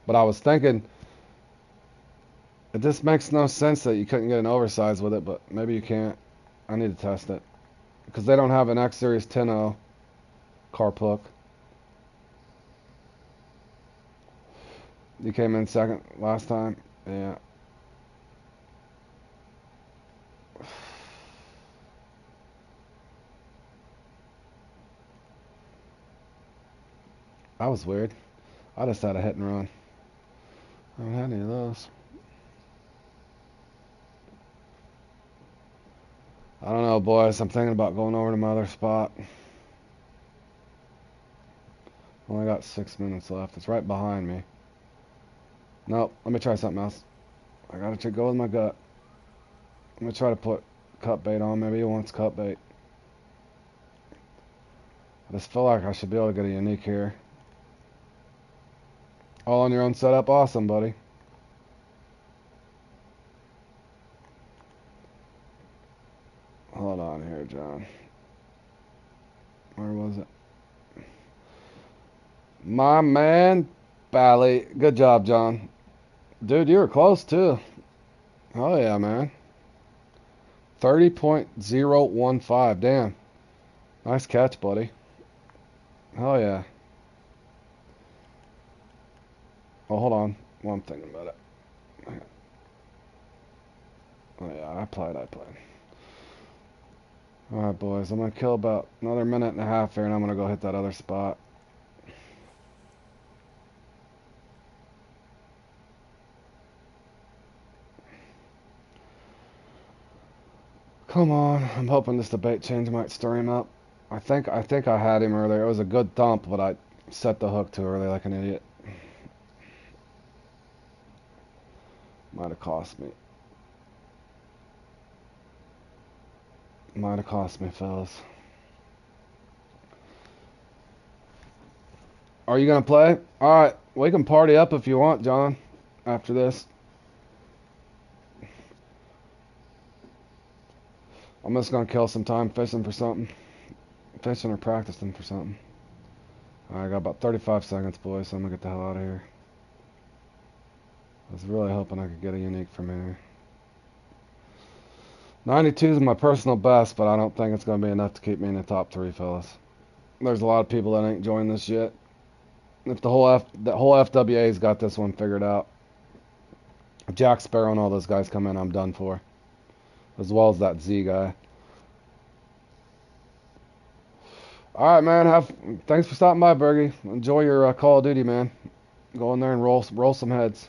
But I was thinking, it just makes no sense that you couldn't get an oversized with it, but maybe you can't. I need to test it. Because they don't have an X Series 10.0 carp hook. You came in second last time? Yeah. That was weird. I just had a hit and run. I haven't had any of those. I don't know, boys. I'm thinking about going over to my other spot. Only got 6 minutes left. It's right behind me. Nope. Let me try something else. I gotta go with my gut. I'm gonna try to put cut bait on. Maybe he wants cut bait. I just feel like I should be able to get a unique here. All on your own setup? Awesome, buddy. Hold on here, John. Where was it? My man, Bally. Good job, John. Dude, you were close, too. Oh, yeah, man. 30.015. Damn. Nice catch, buddy. Oh, yeah. Oh, hold on. One thing about it. Oh, yeah, I played. Alright, boys. I'm going to kill about another minute and a half here, and I'm going to go hit that other spot. Come on. I'm hoping this debate change might stir him up. I think I had him earlier. It was a good thump, but I set the hook too early like an idiot. Might have cost me. Might have cost me, fellas. Are you going to play? Alright, we can party up if you want, John, after this. I'm just going to kill some time fishing for something. Fishing or practicing for something. Alright, I got about 35 seconds, boys, so I'm going to get the hell out of here. I was really hoping I could get a unique from here. 92 is my personal best, but I don't think it's going to be enough to keep me in the top three, fellas. There's a lot of people that ain't joined this yet. If the whole FWA's got this one figured out. If Jack Sparrow and all those guys come in, I'm done for. As well as that Z guy. All right, man. Thanks for stopping by, Bergie. Enjoy your Call of Duty, man. Go in there and roll some heads.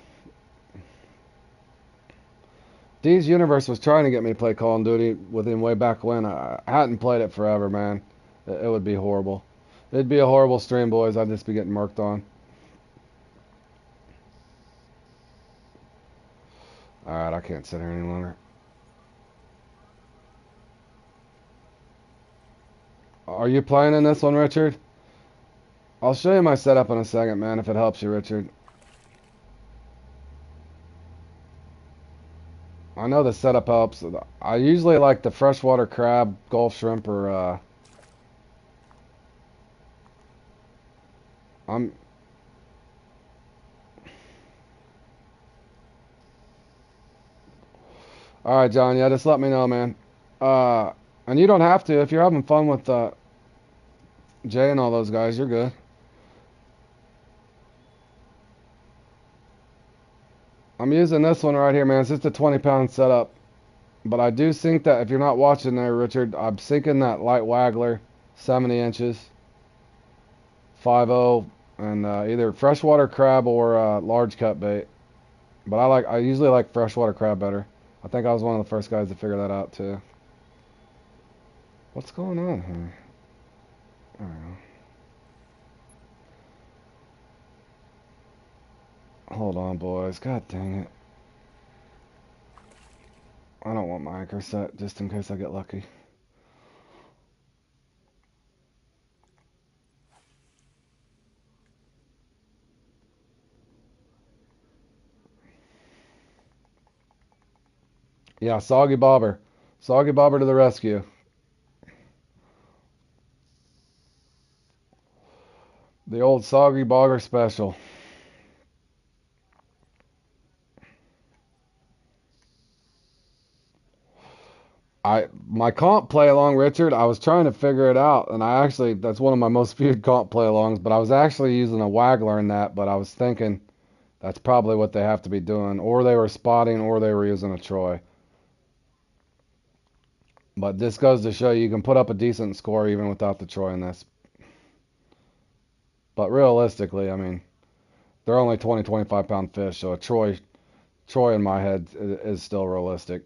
D's Universe was trying to get me to play Call of Duty with him way back when. I hadn't played it forever, man. It would be horrible. It'd be a horrible stream, boys. I'd just be getting murked on. Alright, I can't sit here any longer. Are you playing in this one, Richard? I'll show you my setup in a second, man, if it helps you, Richard. I know the setup helps. I usually like the freshwater crab, Gulf shrimp, or I'm. All right, John. Yeah, just let me know, man. And you don't have to if you're having fun with Jay and all those guys. You're good. I'm using this one right here, man. It's just a 20-pound setup. But I do think that if you're not watching there, Richard, I'm sinking that light waggler, 70 inches, 5.0, and either freshwater crab or large cut bait. But I usually like freshwater crab better. I think I was one of the first guys to figure that out too. What's going on here? I don't know. Hold on, boys. God dang it. I don't want my anchor set just in case I get lucky. Yeah, Soggy Bobber. Soggy Bobber to the rescue. The old Soggy Bogger special. My comp play along, Richard, I was trying to figure it out, and that's one of my most viewed comp play alongs, but I was actually using a waggler in that, but I was thinking that's probably what they have to be doing, or they were spotting, or they were using a Troy. But this goes to show you can put up a decent score even without the Troy in this. But realistically, I mean, they're only 20, 25-pound fish, so a Troy in my head is still realistic.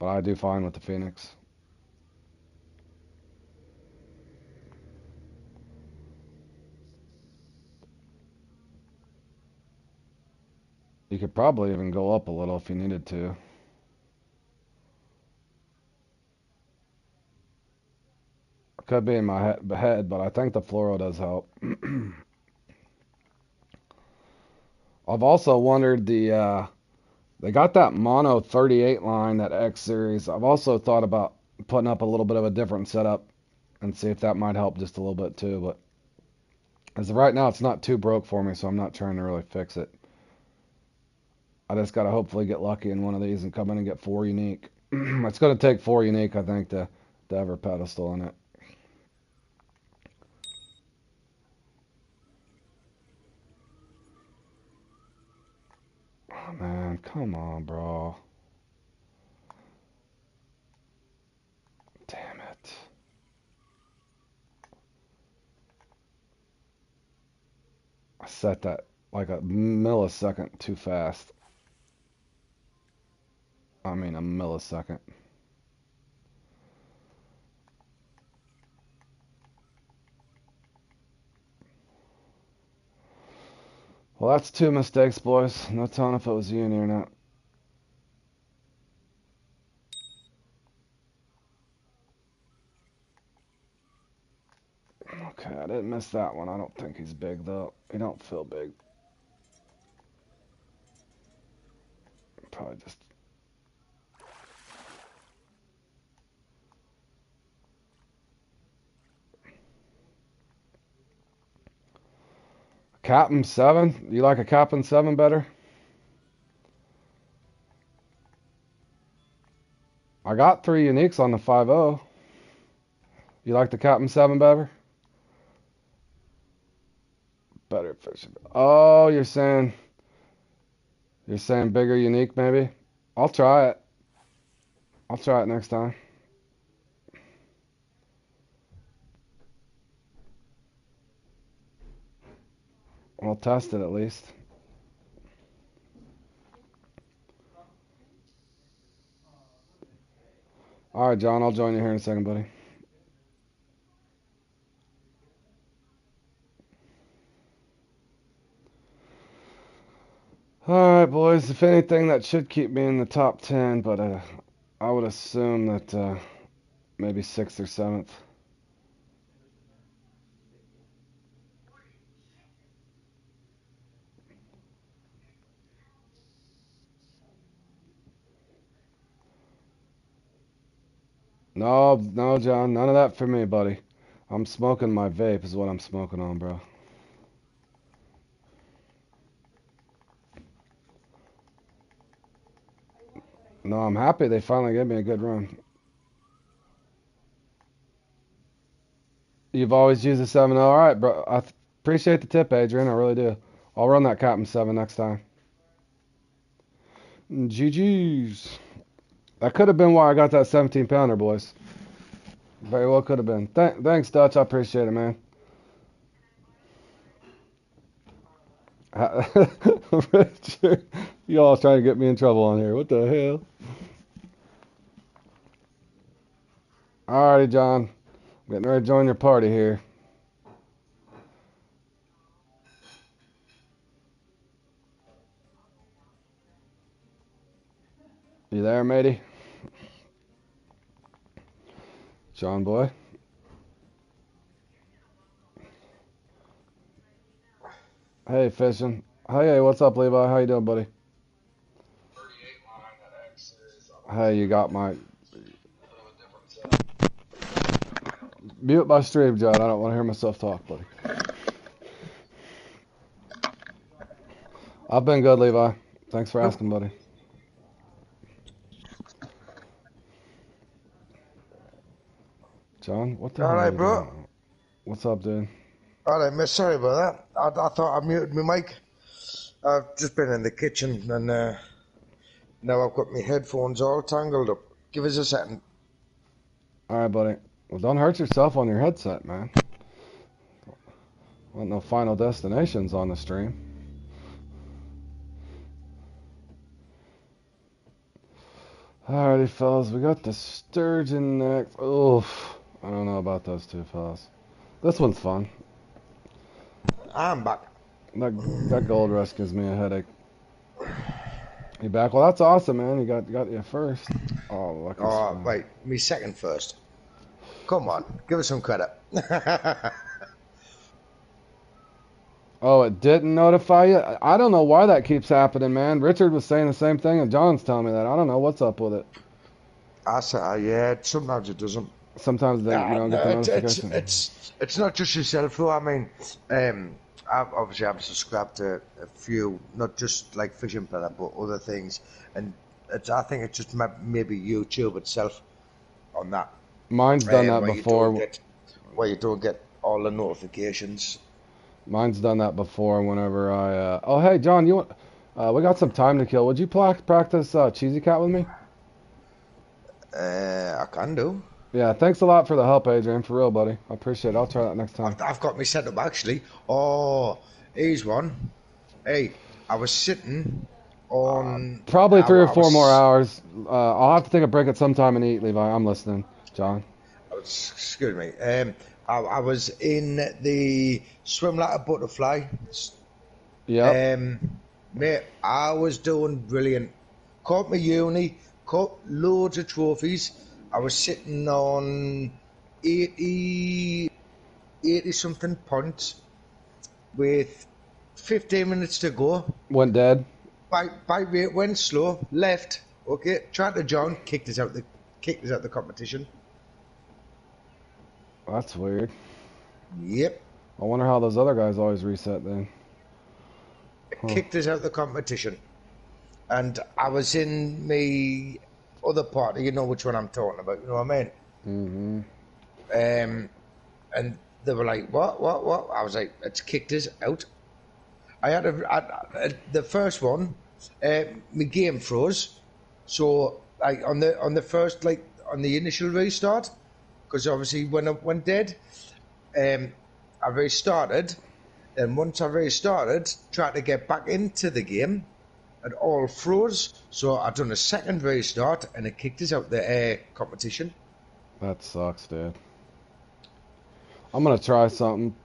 But I do fine with the Phoenix. You could probably even go up a little if you needed to. Could be in my head, but I think the fluoro does help. I've also wondered they got that mono 38 line, that X series. I've also thought about putting up a little bit of a different setup and see if that might help just a little bit too. But as of right now, it's not too broke for me, so I'm not trying to really fix it. I just got to hopefully get lucky in one of these and come in and get 4 unique. It's going to take 4 unique, I think, to ever pedestal in it. Oh, man, come on, bro. Damn it. I set that like a millisecond too fast. I mean, a millisecond. Well, that's 2 mistakes, boys. No telling if it was uni or not. Okay, I didn't miss that one. I don't think he's big, though. He don't feel big. Probably just... Captain 7? You like a Captain 7 better? I got 3 uniques on the 5.0. You like the Captain 7 better? Better fish. Oh, you're saying bigger unique maybe? I'll try it. I'll try it next time. I'll test it at least. All right, John, I'll join you here in a second, buddy. All right, boys. If anything, that should keep me in the top 10, but I would assume that maybe 6th or 7th. No, no, John, none of that for me, buddy. I'm smoking my vape is what I'm smoking on, bro. No, I'm happy they finally gave me a good run. You've always used a 7.0. All right, bro. I appreciate the tip, Adrian. I really do. I'll run that Captain 7 next time. GG's. That could have been why I got that 17 pounder, boys. Very well could have been. Thanks, Dutch. I appreciate it, man. Richard, you all trying to get me in trouble on here. What the hell? Alrighty, John. I'm getting ready to join your party here. You there, matey? John boy. Hey, fishing. Hey, what's up, Levi? How you doing, buddy? Hey, you got my... Mute my stream, John. I don't want to hear myself talk, buddy. I've been good, Levi. Thanks for asking, buddy. John, what the hell are you doing? What's up, dude? Alright, mate, sorry about that. I thought I muted my mic. I've just been in the kitchen and now I've got my headphones all tangled up. Give us a second. Alright, buddy. Well, don't hurt yourself on your headset, man. Want no Final Destinations on the stream. Alrighty, fellas. We got the sturgeon next. Oof. I don't know about those two, fellas. This one's fun. I'm back. That gold rush gives me a headache. You back? Well, that's awesome, man. You got you first. Oh, lucky. Oh, wait, me second first. Come on, give us some credit. Oh, it didn't notify you? I don't know why that keeps happening, man. Richard was saying the same thing, and John's telling me that. I don't know what's up with it. I said, yeah, sometimes it doesn't. Sometimes you don't get the notification. It's not just yourself, though. I mean, I'm subscribed to a few, not just like Fishing Planet, but other things. And I think it's just maybe YouTube itself on that. Mine's done that before. Where you don't get all the notifications. Mine's done that before whenever I... Oh, hey, John, you want... we got some time to kill. Would you practice Cheesy Cat with me? I can do. Yeah, thanks a lot for the help, Adrian. For real, buddy. I appreciate it. I'll try that next time. I've got me set up, actually. Oh, here's one. Hey, I was sitting on... probably 3 or 4 more hours. I'll have to take a break at some time and eat, Levi. I'm listening, John. Excuse me. I was in the swim like a butterfly. Yeah. Mate, I was doing brilliant. Caught my uni, caught loads of trophies. I was sitting on 80 something points with 15 minutes to go. Went dead. Bike rate went slow, left. Okay, tried to join, kicked us out the competition. That's weird. Yep. I wonder how those other guys always reset then. Kicked us out the competition. And I was in me other party, you know which one I'm talking about. You know what I mean? Mm-hmm. And they were like, what? I was like, it's kicked us out. I had the first one, my game froze. So like on the first like on the initial restart, because obviously when I went dead, I restarted. And once I restarted, tried to get back into the game, it all froze. So I done a second restart, and it kicked us out the competition. That sucks, dude. I'm gonna try something.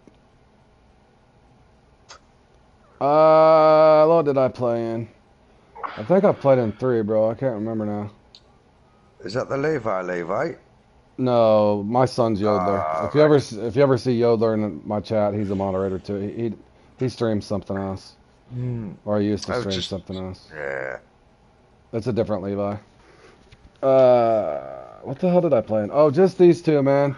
What did I play in? I think I played in 3, bro. I can't remember now. Is that the Levi? No, my son's Yodler. Right. If you ever see Yodler in my chat, he's a moderator too. He streams something else, or he used to I was stream just, something else. yeah. It's a different Levi. What the hell did I play in? Oh, just these two, man.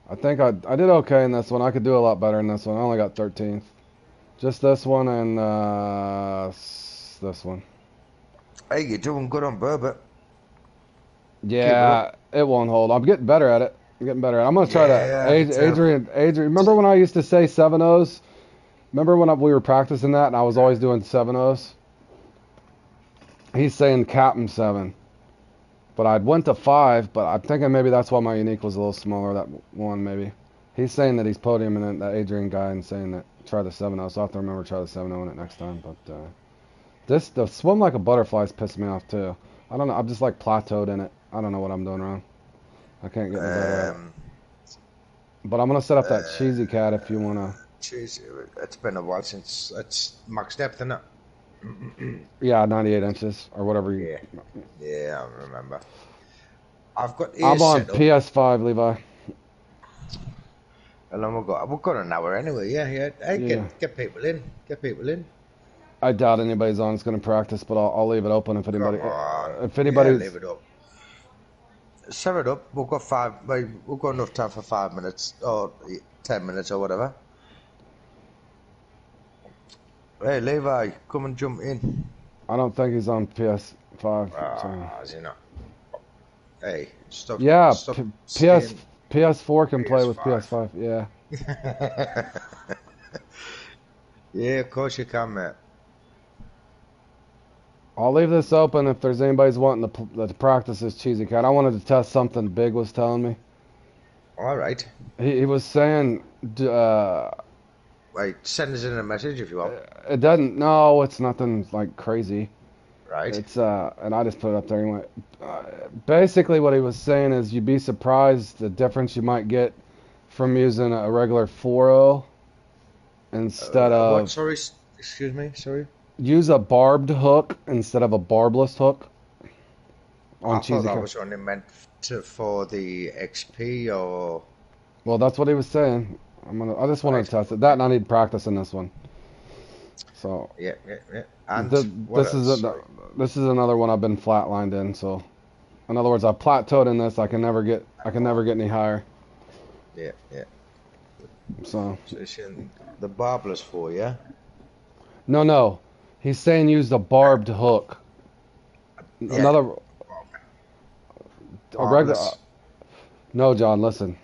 I think I did okay in this one. I could do a lot better in this one. I only got 13th. Just this one and this one. Hey, you're doing good on Burbot. Keep it up. Yeah, it won't hold. I'm getting better at it. I'm getting better at it. I'm gonna try that. Yeah, I can tell. Adrian. Remember when I used to say 7-0s? Remember when we were practicing that and I was always doing 7-0s? He's saying Captain 7. But I'd went to 5, but I'm thinking maybe that's why my unique was a little smaller, that one maybe. He's saying that he's podiuming it, that Adrian guy, and saying that try the 7-0, so I'll have to remember to try the 7-0 in it next time. But the swim like a butterfly is pissing me off too. I don't know, I'm just like plateaued in it. I don't know what I'm doing wrong. I can't get any better at it. But I'm going to set up that cheesy cat if you want to. Jeez, it's been a while since it's max depth, isn't it? Yeah, 98 inches or whatever. Yeah, I remember. I've got I'm on set up. PS5, Levi. And then we've got an hour anyway. Yeah. Hey, get people in. Get people in. I doubt anybody's on. It's going to practice, but I'll leave it open if anybody. If Yeah, anybody's. leave it up. Set it up. We've got enough time for 5 minutes or 10 minutes or whatever. Hey, Levi, come and jump in. I don't think he's on PS5. Is he not? Hey, stop. Yeah, stop PS4 can play with PS5. PS5. Yeah. Yeah, of course you can, mate. I'll leave this open if there's anybody's wanting to practice this cheesy cat. I wanted to test something Big was telling me. All right. He was saying. Wait, send us in a message if you want. It doesn't. No, it's nothing like crazy. Right. It's and I just put it up there anyway. Basically, what he was saying is you'd be surprised the difference you might get from using a regular 4.0 instead of. What? Sorry. Excuse me. Sorry. Use a barbed hook instead of a barbless hook. I thought that was only meant for the XP or. Well, that's what he was saying. I just wanted to test it. That and I need practice in this one. So. Yeah. And this is another one I've been flatlined in. So, in other words, I plateaued in this. I can never get any higher. Yeah. So it's in the barbless for you. No. He's saying use the barbed hook. Yeah. A regular. No, John, listen.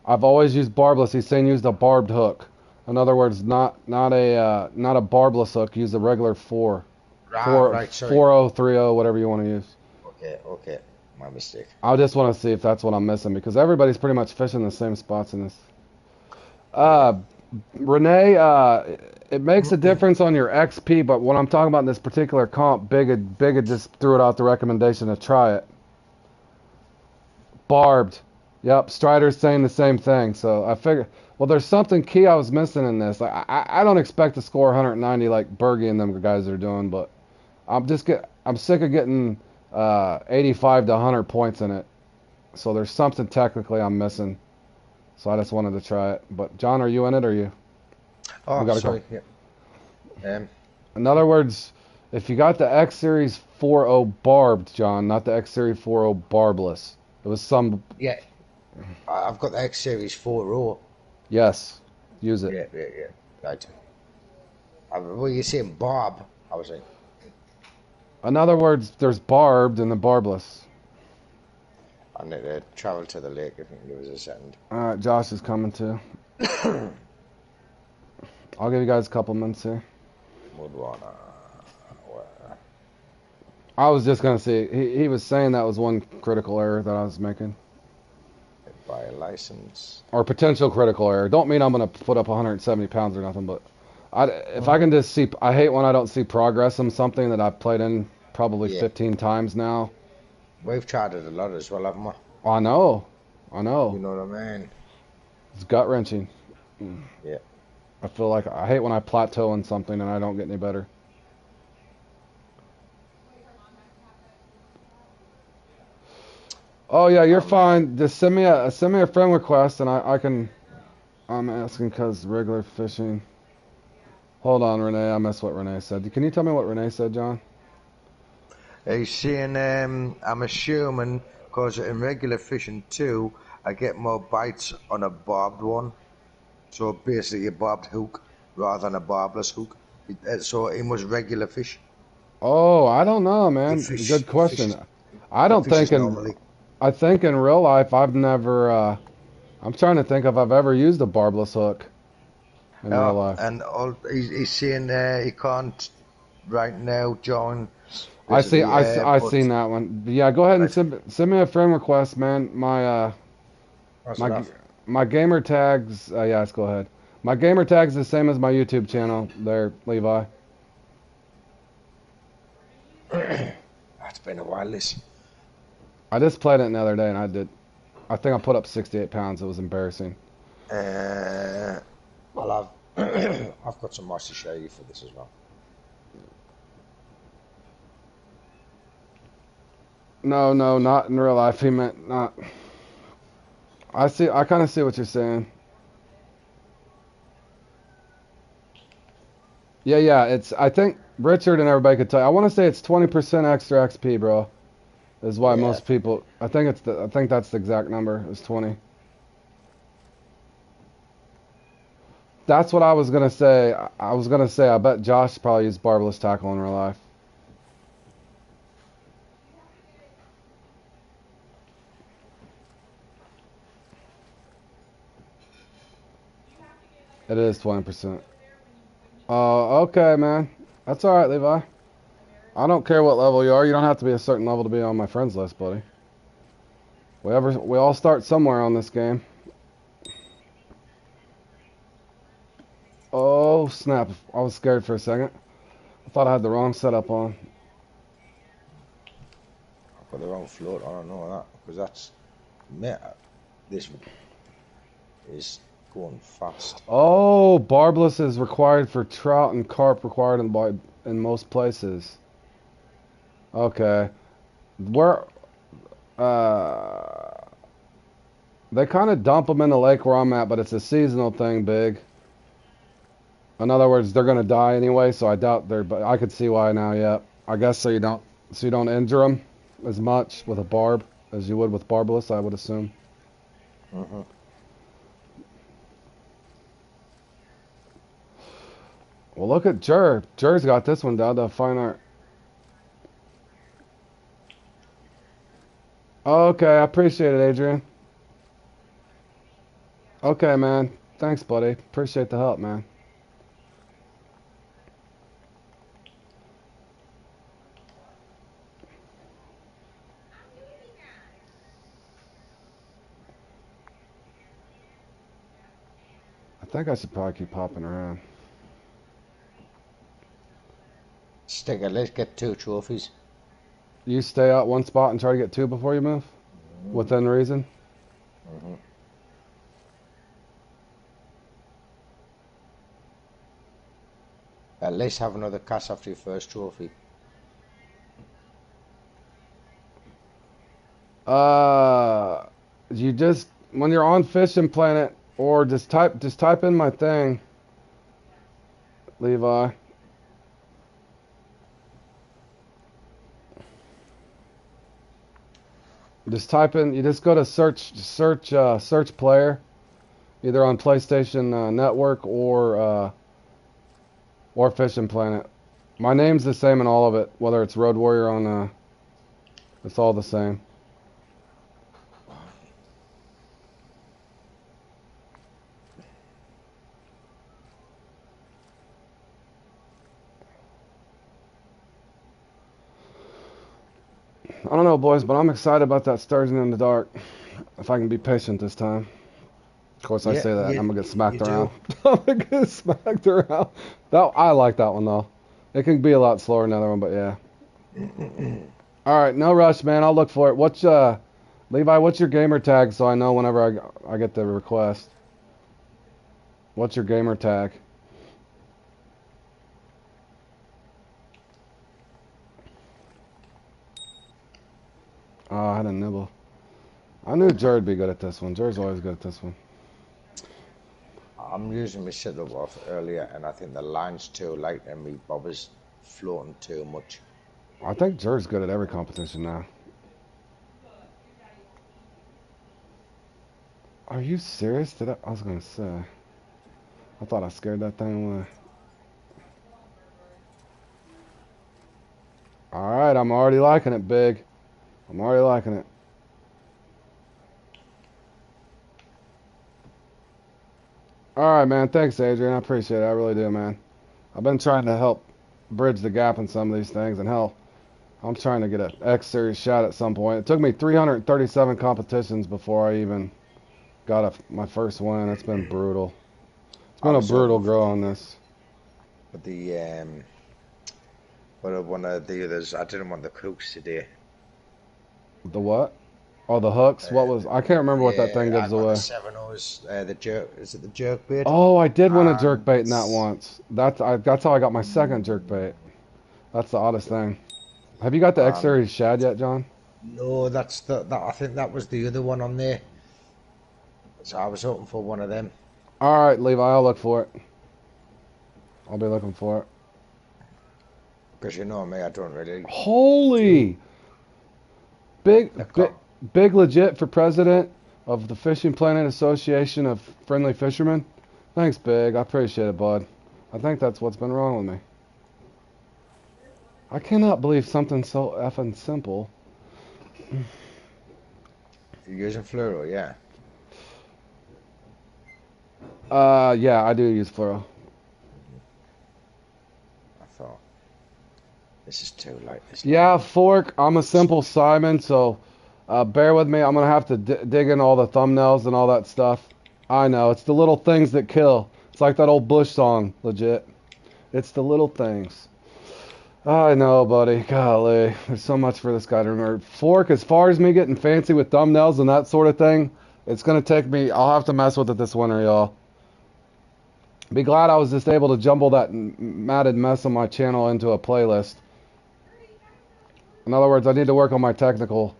I've always used barbless. He's saying use the barbed hook. In other words, not a barbless hook. Use the regular 4. Right, sorry. 4.0, 3.0, whatever you want to use. Okay. My mistake. I just want to see if that's what I'm missing because everybody's pretty much fishing the same spots in this. Renee, it makes a difference on your XP, but when I'm talking about in this particular comp, Big had just threw it out the recommendation to try it. Barbed. Yep, Strider's saying the same thing, so I figured, well, there's something key I was missing in this. Like, I don't expect to score 190 like Bergie and them guys are doing, but I'm sick of getting 85 to 100 points in it. So there's something technically I'm missing. So I just wanted to try it. But John, are you in it or are you? Oh, sorry. Yeah. In other words, if you got the X Series 4.0 barbed, John, not the X Series 4.0 barbless. It was some. Yeah. I've got the X Series 4.0. Yes. Use it. Yeah. Right. Well, you saying Bob? I was like. In other words, there's barbed and the barbless. I need to travel to the lake if you can give us a second. Alright, Josh is coming too. I'll give you guys a couple minutes here. Mudwana. Where? I was just gonna say, he was saying that was one critical error that I was making. Buy a license. Or potential critical error. Don't mean I'm gonna put up 170 pounds or nothing, but if I can just see, I hate when I don't see progress in something that I've played in probably Yeah. 15 times now. We've tried it a lot as well, haven't we? I know. You know what I mean? It's gut wrenching. Yeah. I feel like I hate when I plateau in something and I don't get any better. Oh yeah, you're fine. Just send me a friend request and I can. I'm asking because regular fishing. Hold on, Renee. I missed what Renee said. Can you tell me what Renee said, John? He's saying, I'm assuming, because in regular fishing too, I get more bites on a barbed one. So basically a barbed hook rather than a barbless hook. So it must regular fish. Oh, I don't know, man. Good He question. fishes, I he don't think fishes in. normally. I think in real life I've never. I'm trying to think if I've ever used a barbless hook in real life. And he's saying he can't right now join. I see. Basically, I but seen that one. But yeah, go ahead and right, send me a friend request, man. that's My enough. my gamer tags. Yes, go ahead. My gamer tags the same as my YouTube channel. There, Levi. It's been a while, this. I just played it the other day and I did. I think I put up 68 pounds. It was embarrassing. Well, I've got some more to show you for this as well. No, no, not in real life. He meant not. I see. I kind of see what you're saying. Yeah, yeah. It's. I think Richard and everybody could tell you. I want to say it's 20% extra XP, bro. Is why Yeah, most people. I think it's the. I think that's the exact number. It's 20. That's what I was gonna say. I was gonna say. I bet Josh probably used barbless tackle in real life. It is 20%. Okay, man. That's all right, Levi. I don't care what level you are. You don't have to be a certain level to be on my friends list, buddy. We all start somewhere on this game. Oh, snap. I was scared for a second. I thought I had the wrong setup on. I've got the wrong float. I don't know that because that's this is going fast. Oh, barbless is required for trout and carp required in most places. Okay. Where uh they kind of dump them in the lake where I'm at, but it's a seasonal thing, big. In other words, they're gonna die anyway, so I doubt they're. But I could see why now. Yeah, I guess so you don't injure them as much with a barb as you would with barbless, I would assume. Hmm. Well, look at Jer. Jer's got this one down to fine art. Okay, I appreciate it, Adrian. Okay, man. Thanks, buddy. Appreciate the help, man. I think I should probably keep hopping around. Stick it. Let's get 2 trophies. You stay out one spot and try to get two before you move? Within reason? Hmm. At least have another cast after your first trophy. Uh, you just when you're on Fishing Planet, or just type in my thing, Levi. Just type in. You just go to search player, either on PlayStation Network or Fishing Planet. My name's the same in all of it, whether it's Road Warrior on, it's all the same. I don't know, boys, but I'm excited about that Stars in the Dark. If I can be patient this time. Of course, I Yeah, say that, and I'm gonna get you smacked around. do. I'm gonna get smacked around. That I like that one though. It can be a lot slower than the other one, but yeah. All right, no rush, man. I'll look for it. What's Levi? What's your gamer tag so I know whenever I get the request? What's your gamer tag? Oh, I had a nibble. I knew Jared'd be good at this one. Jared's always good at this one. I'm using my setup off earlier, and I think the line's too light and my bobber's floating too much. I think Jared's good at every competition now. Are you serious? I was gonna say. I thought I scared that thing away. All right, I'm already liking it, Big. I'm already liking it. All right, man. Thanks, Adrian. I appreciate it. I really do, man. I've been trying to help bridge the gap in some of these things, and hell, I'm trying to get an X Series shot at some point. It took me 337 competitions before I even got my first win. It's been brutal. It's I been a was brutal hoping grow on this. for but one of the others, I didn't want the cooks today. The what? Oh, the hooks. What was? I can't remember what that Yeah, thing I gives got the away. 7-O's, the jerk, is it the jerk bait? Oh, I did win a jerk And bait in that once. That's how I got my second jerk bait. That's the oddest thing. Have you got the X um, Series shad yet, John? no, I think that was the other one on there. So I was hoping for one of them. All right, Levi, I'll look for it. I'll be looking for it. Because you know me, I don't really do Holy big, the big, big legit for president of the Fishing Planet Association of Friendly Fishermen. Thanks, Big. I appreciate it, bud. I think that's what's been wrong with me. I cannot believe something so effing simple. You're using fluoro, yeah. Yeah, I do use fluoro. I thought this is too light. This line. Yeah, Fork. I'm a simple Simon, so bear with me. I'm gonna have to dig in all the thumbnails and all that stuff. I know it's the little things that kill. It's like that old Bush song, legit. It's the little things. I know, buddy. Golly, there's so much for this guy to remember. Fork, as far as me getting fancy with thumbnails and that sort of thing, it's gonna take me. I'll have to mess with it this winter, y'all. Be glad I was just able to jumble that matted mess on my channel into a playlist. In other words, I need to work on my technical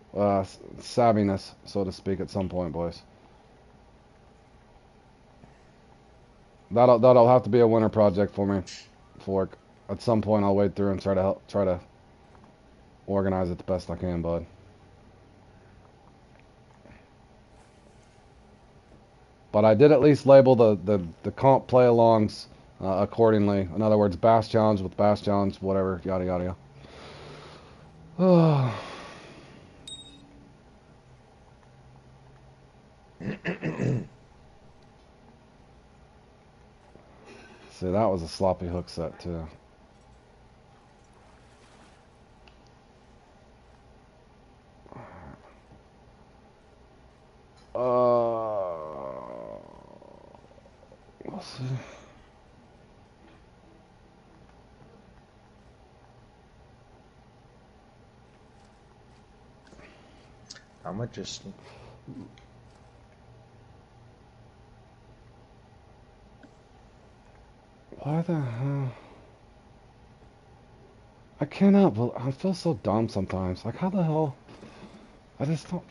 savviness, so to speak, at some point, boys. That'll have to be a winter project for me, Fork. At some point, I'll wade through and try to organize it the best I can, bud. But I did at least label the comp play-alongs accordingly. In other words, Bass Challenge with Bass Challenge, whatever, yada yada yada. See, that was a sloppy hook set too. We'll see. I'm adjusting. Why the hell? I cannot. I feel so dumb sometimes. Like, how the hell? I just don't.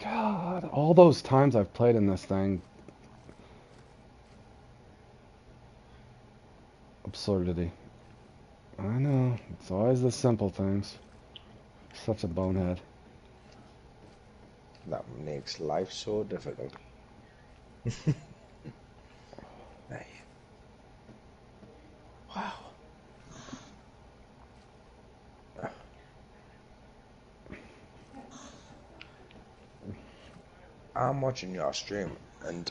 God, all those times I've played in this thing. Absurdity. I know. It's always the simple things. Such a bonehead. That makes life so difficult. Hey. Wow. I'm watching your stream, and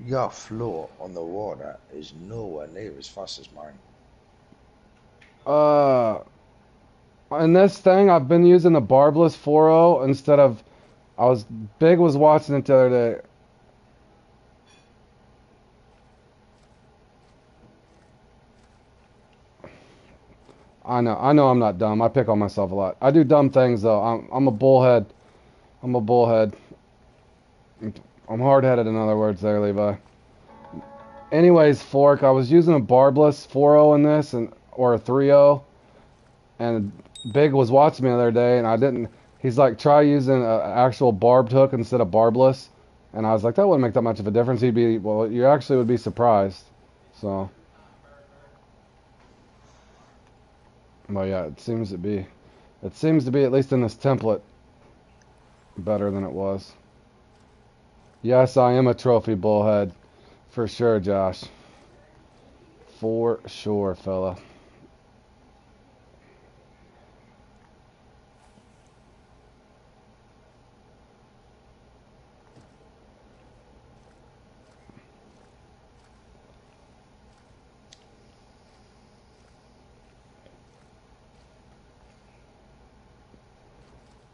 your flow on the water is nowhere near as fast as mine. Uh, in this thing, I've been using the barbless 4.0 instead of. Big was watching it the other day. I know I'm not dumb. I pick on myself a lot. I do dumb things though. I'm a bullhead. I'm a bullhead. I'm hard-headed in other words there, Levi. Anyways, Fork, I was using a barbless 4.0 in this or a 3.0, and Big was watching me the other day, and I didn't. He's like, try using an actual barbed hook instead of barbless, and I was like, that wouldn't make that much of a difference. He'd be, well, you actually would be surprised. So, but yeah, it seems to be at least in this template better than it was. Yes, I am a trophy bullhead, for sure, Josh. For sure, fella.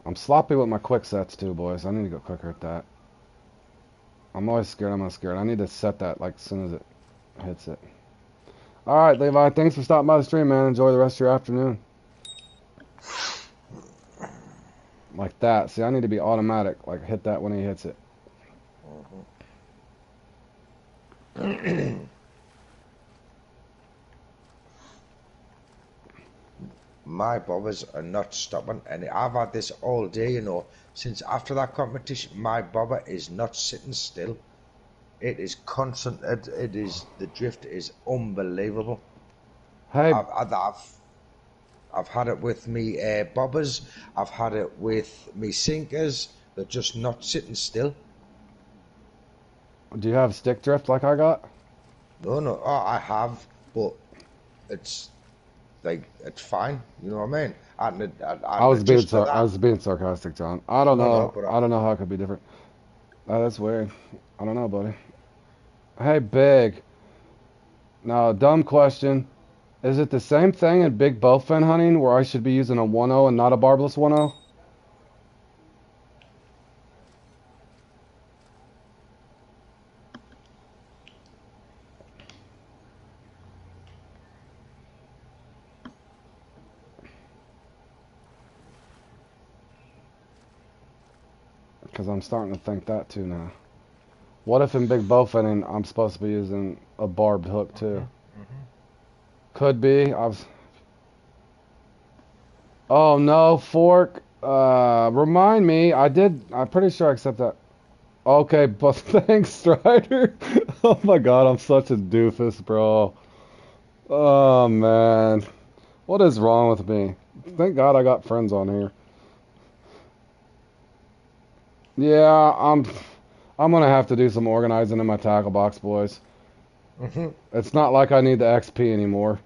I'm sloppy with my quick sets too, boys. I need to go quicker at that. I'm always scared I'm not scared. I need to set that like as soon as it hits it. Alright, Levi, thanks for stopping by the stream, man. Enjoy the rest of your afternoon. Like that. See, I need to be automatic. Like, hit that when he hits it. My bobbers are not stopping, and I've had this all day, you know. Since after that competition, my bobber is not sitting still. It is constant. It is, the drift is unbelievable. Hey, I've had it with me bobbers. I've had it with me sinkers. They're just not sitting still. do you have stick drift like I got? No. Oh, I have, but it's like it's fine. You know what I mean? I just for I that. was being sarcastic, John. I don't No, know. but I don't know how it could be different. That's weird. I don't know, buddy. Hey, Big. Now, dumb question. Is it the same thing in big bowfin hunting where I should be using a 1.0 and not a barbless 1.0? Because I'm starting to think that too now. What if in big bowfinning I'm supposed to be using a barbed hook too? Could be. Oh no, fork. Remind me. I'm pretty sure I accept that. Okay, but thanks, Strider. Oh my God, I'm such a doofus, bro. Oh man, what is wrong with me? Thank God I got friends on here. Yeah, I'm gonna have to do some organizing in my tackle box, boys. It's not like I need the XP anymore.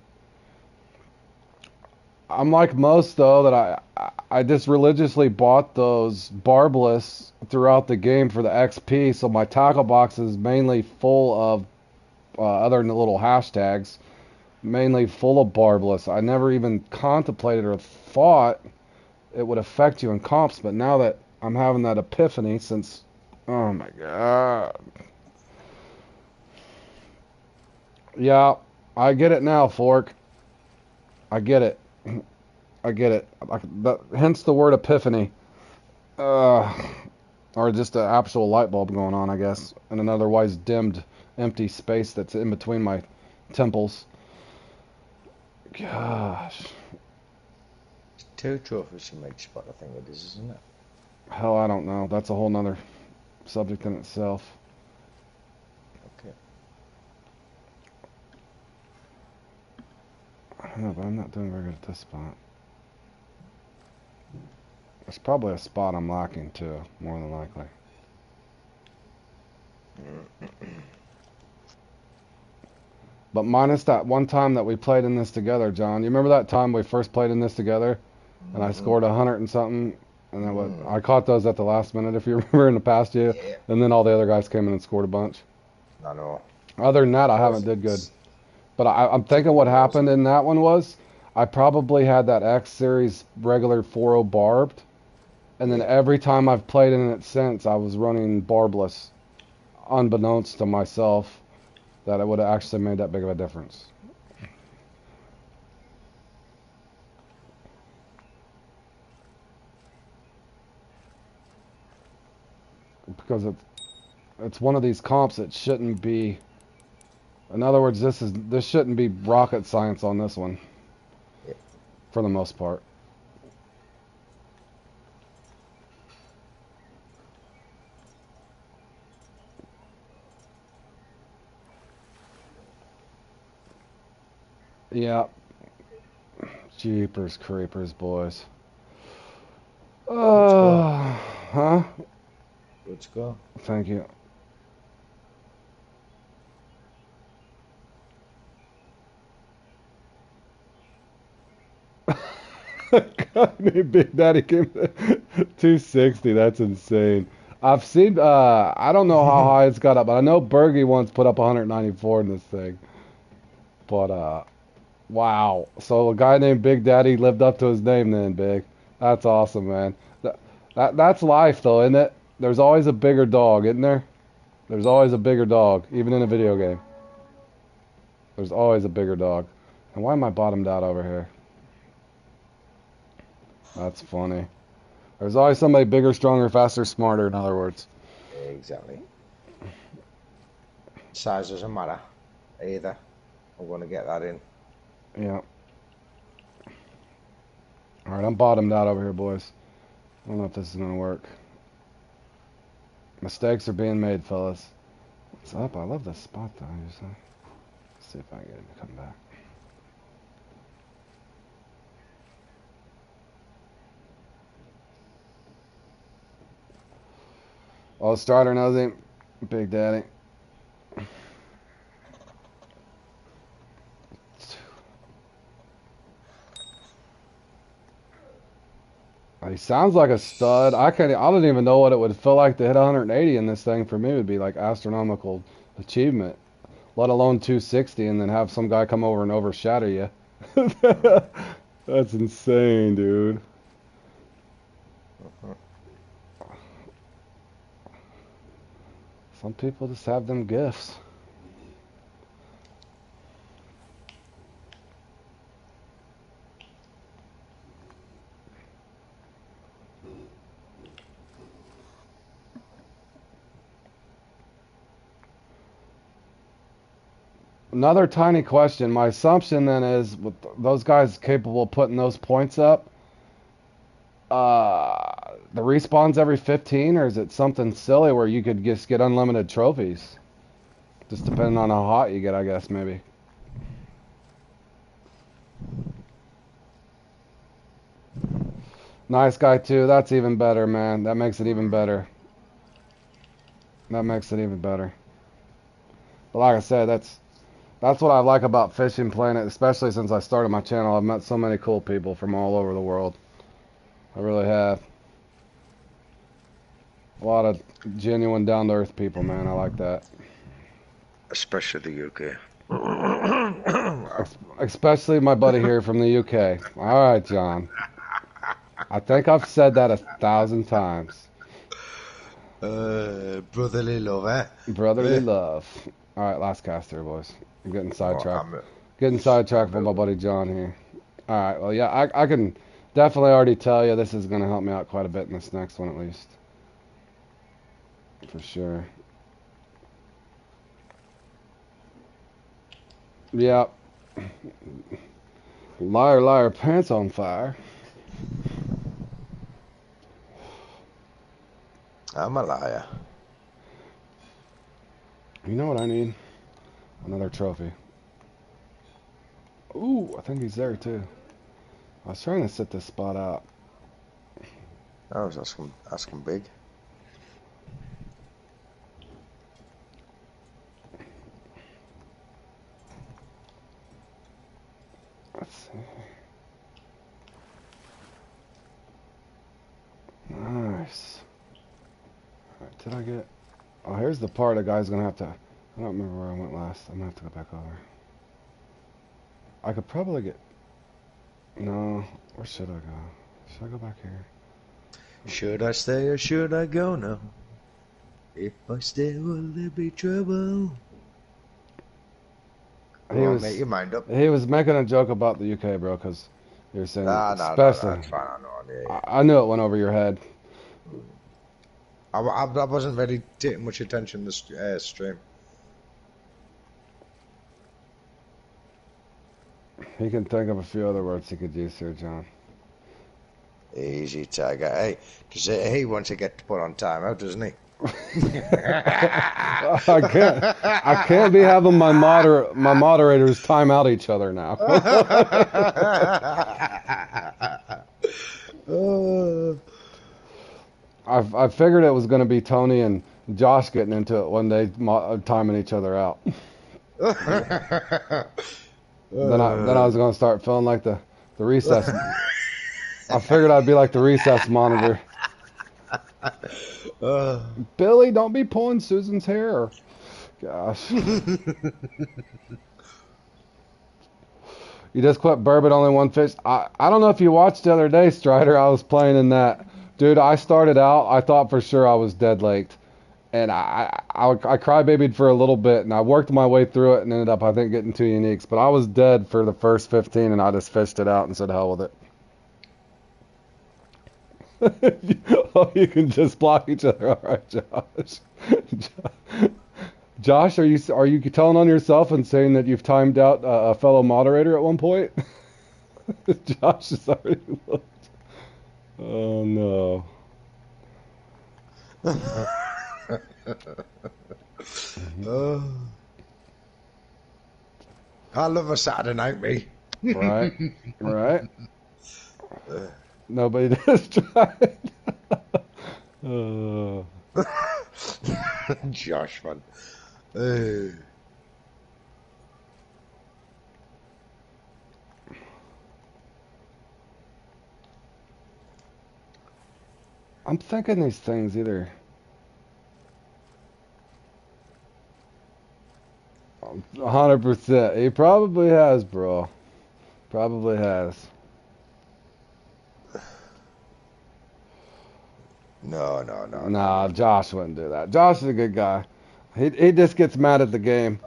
I'm like most though that I just religiously bought those barbless throughout the game for the XP, so my tackle box is mainly full of other than the little hashtags, mainly full of barbless. I never even contemplated or thought it would affect you in comps, but now that I'm having that epiphany since, oh my God. Yeah, I get it now, Fork. I get it. I get it. Hence the word epiphany. Uh, or just an actual light bulb going on, I guess, in an otherwise dimmed, empty space that's in between my temples. Gosh. Two trophies from each spot, I think it is, isn't it? Hell, I don't know. That's a whole nother subject in itself. Okay. I don't know, but I'm not doing very good at this spot. It's probably a spot I'm lacking too, more than likely. But minus that one time that we played in this together, John. You remember that time we first played in this together? And I scored 100 and something? And then I caught those at the last minute, if you remember in the past year. Yeah, And then all the other guys came in and scored a bunch. I know. Other than that, I haven't Boys, did good. it's But I'm thinking ticking what along. happened in that one was I probably had that X Series regular 4.0 barbed. And then Yeah. every time I've played in it since, I was running barbless, unbeknownst to myself, that it would have actually made that big of a difference. Because it's one of these comps that shouldn't be. In other words, this shouldn't be rocket science on this one, Yeah. for the most part. Yeah, jeepers creepers, boys. Let's go. Huh? Let's go. Thank you. God, Big Daddy came to 260. That's insane. I've seen. I don't know how high it's got up, but I know Bergie once put up 194 in this thing. But wow. So a guy named Big Daddy lived up to his name then, Big. That's awesome, man. That's life, though, isn't it? There's always a bigger dog, isn't there? There's always a bigger dog, even in a video game. There's always a bigger dog. And why am I bottomed out over here? That's funny. There's always somebody bigger, stronger, faster, smarter, in other words. Exactly. Size doesn't matter either. I'm going to get that in. Yeah. Alright, I'm bottomed out over here, boys. I don't know if this is going to work. Mistakes are being made, fellas. What's up? I love this spot, though. Let's see if I can get him to come back. Oh, Strider knows him. Big Daddy. He sounds like a stud. I don't even know what it would feel like to hit 180 in this thing. For me, it would be like astronomical achievement. Let alone 260 and then have some guy come over and overshadow you. That's insane, dude. Some people just have them gifts. Another tiny question. My assumption then is, with those guys capable of putting those points up, the respawns every 15, or is it something silly where you could just get unlimited trophies? Just depending on how hot you get, I guess, maybe. Nice guy, too. That's even better, man. That makes it even better. That makes it even better. But like I said, that's what I like about fishing, playing it, especially since I started my channel. I've met so many cool people from all over the world. I really have. A lot of genuine, down-to-earth people, man. I like that. Especially the UK. Especially my buddy here from the UK. All right, John. I think I've said that 1,000 times. Brotherly love, eh? Brotherly love. All right, last cast here, boys. I'm getting sidetracked. Oh, Getting sidetracked from my buddy John here. All right, well, yeah, I can definitely already tell you this is going to help me out quite a bit in this next one, at least. For sure. Yep. Liar, liar, pants on fire. I'm a liar. You know what I need? Another trophy. Ooh, I think he's there too. I was trying to set this spot out. I was asking big. Let's see. Did I get? Oh, here's the part a guy's gonna have to. I don't remember where I went last. I'm gonna have to go back over. I could probably get. No, where should I go? Should I go back here? Should I stay or should I go now? If I stay, will there be trouble? Make your mind up. He was making a joke about the UK, bro, because you're saying No, especially. that's fine. I know. I knew it went over your head. I wasn't really taking much attention to the stream. He can think of a few other words he could use here, John. Easy, Tiger. Hey, because he wants to get put on timeout, doesn't he? I can't be having my moderators time out each other now. I figured it was going to be Tony and Josh getting into it one day, timing each other out. Then I was going to start feeling like the recess. I figured I'd be like the recess monitor. Billy, don't be pulling Susan's hair. Gosh. You just quit bourbon, only one fish. I don't know if you watched the other day, Strider. I was playing in that. Dude, I started out, I thought for sure I was dead late. And I crybabied for a little bit, and I worked my way through it and ended up, I think, getting 2 uniques. But I was dead for the first 15, and I just fished it out and said, hell with it. Oh, you can just block each other. All right, Josh. Josh, are you telling on yourself and saying that you've timed out a fellow moderator at one point? Josh has already looked. Oh no. I love a Saturday night, me. Right, right. Nobody does try. Josh, man. I'm thinking these things either. 100%. He probably has, bro. Probably has. No. Nah, Josh wouldn't do that. Josh is a good guy. He just gets mad at the game.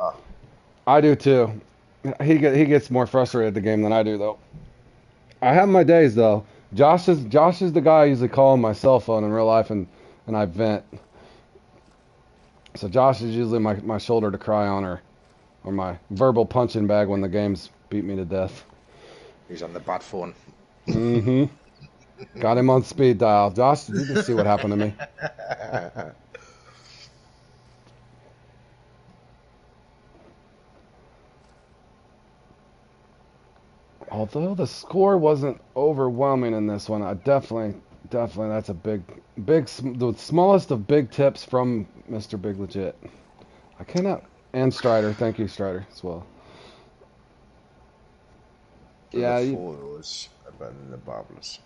I do too. He gets more frustrated at the game than I do though. I have my days though. Josh is the guy I usually call on my cell phone in real life and I vent. So Josh is usually my shoulder to cry on or my verbal punching bag when the games beat me to death. He's on the bat phone. Mm-hmm. Got him on speed dial. Josh, you can see what happened to me. Although the score wasn't overwhelming in this one, I definitely that's a big, the smallest of big tips from Mr. Big Legit. I cannot, and Strider, thank you Strider as well. Yeah, the photos better than the bobblers.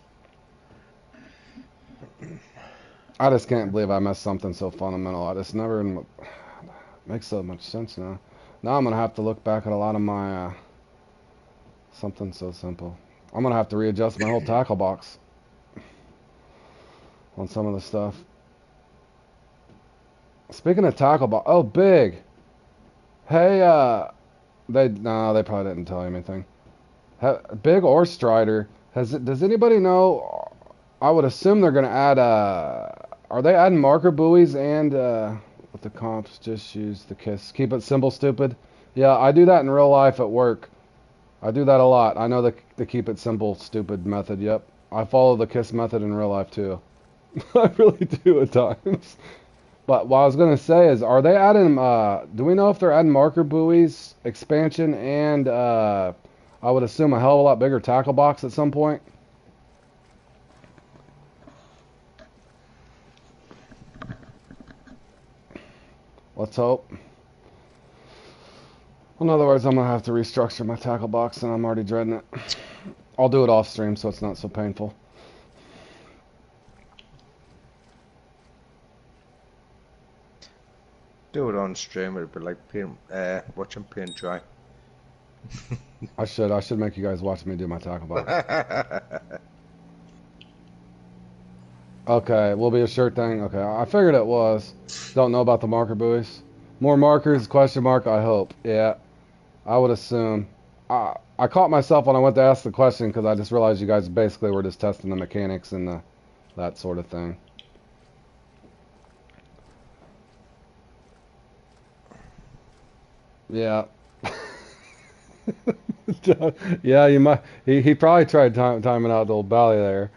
I just can't believe I missed something so fundamental. I just never makes so much sense now. Now I'm gonna have to look back at a lot of my something so simple. I'm gonna have to readjust my whole tackle box on some of the stuff. Speaking of tackle box, oh big. Hey, they probably didn't tell you anything. Big or Strider, does anybody know? I would assume they're gonna add are they adding marker buoys and with the comps? Just use the KISS. Keep it simple, stupid. Yeah, I do that in real life at work. I do that a lot. I know the keep it simple, stupid method. Yep, I follow the KISS method in real life too. I really do at times. But what I was gonna say is, are they adding? Do we know if they're adding marker buoys expansion and I would assume a hell of a lot bigger tackle box at some point? Let's hope. In other words, I'm going to have to restructure my tackle box, and I'm already dreading it. I'll do it off stream so it's not so painful. do it on stream. It'd be like watching paint dry. I should make you guys watch me do my tackle box. Okay, will be a sure thing. Okay, I figured it was. Don't know about the marker buoys. More markers? Question mark. I hope. Yeah, I would assume. I caught myself when I went to ask the question because I just realized you guys basically were just testing the mechanics and that sort of thing. Yeah. Yeah, you might. He probably tried timing out the old Bally there.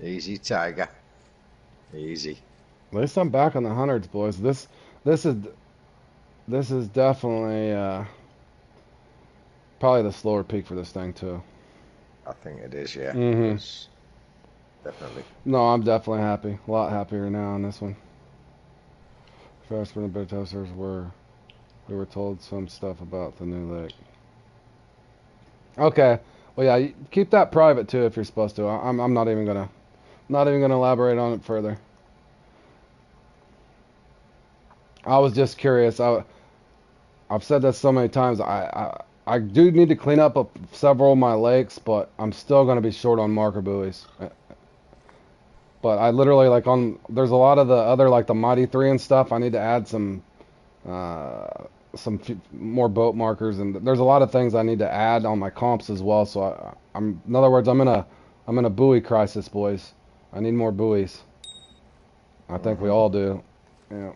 Easy, Tiger. Easy. At least I'm back on the hundreds, boys. This is definitely probably the slower peak for this thing too. I think it is, yeah. Mm-hmm. It's definitely. No, I'm definitely happy. A lot happier now on this one. Faster than the beta testers we were told some stuff about the new lake. Okay. Well, yeah, keep that private too if you're supposed to. I'm not even gonna elaborate on it further. I was just curious. I've said this so many times. I do need to clean up several of my lakes, but I'm still gonna be short on marker buoys. But I literally there's a lot of the other like the Mighty 3 and stuff. I need to add some more boat markers, and there's a lot of things I need to add on my comps as well. So in other words, I'm in a buoy crisis, boys. I need more buoys. I think we all do. Yeah.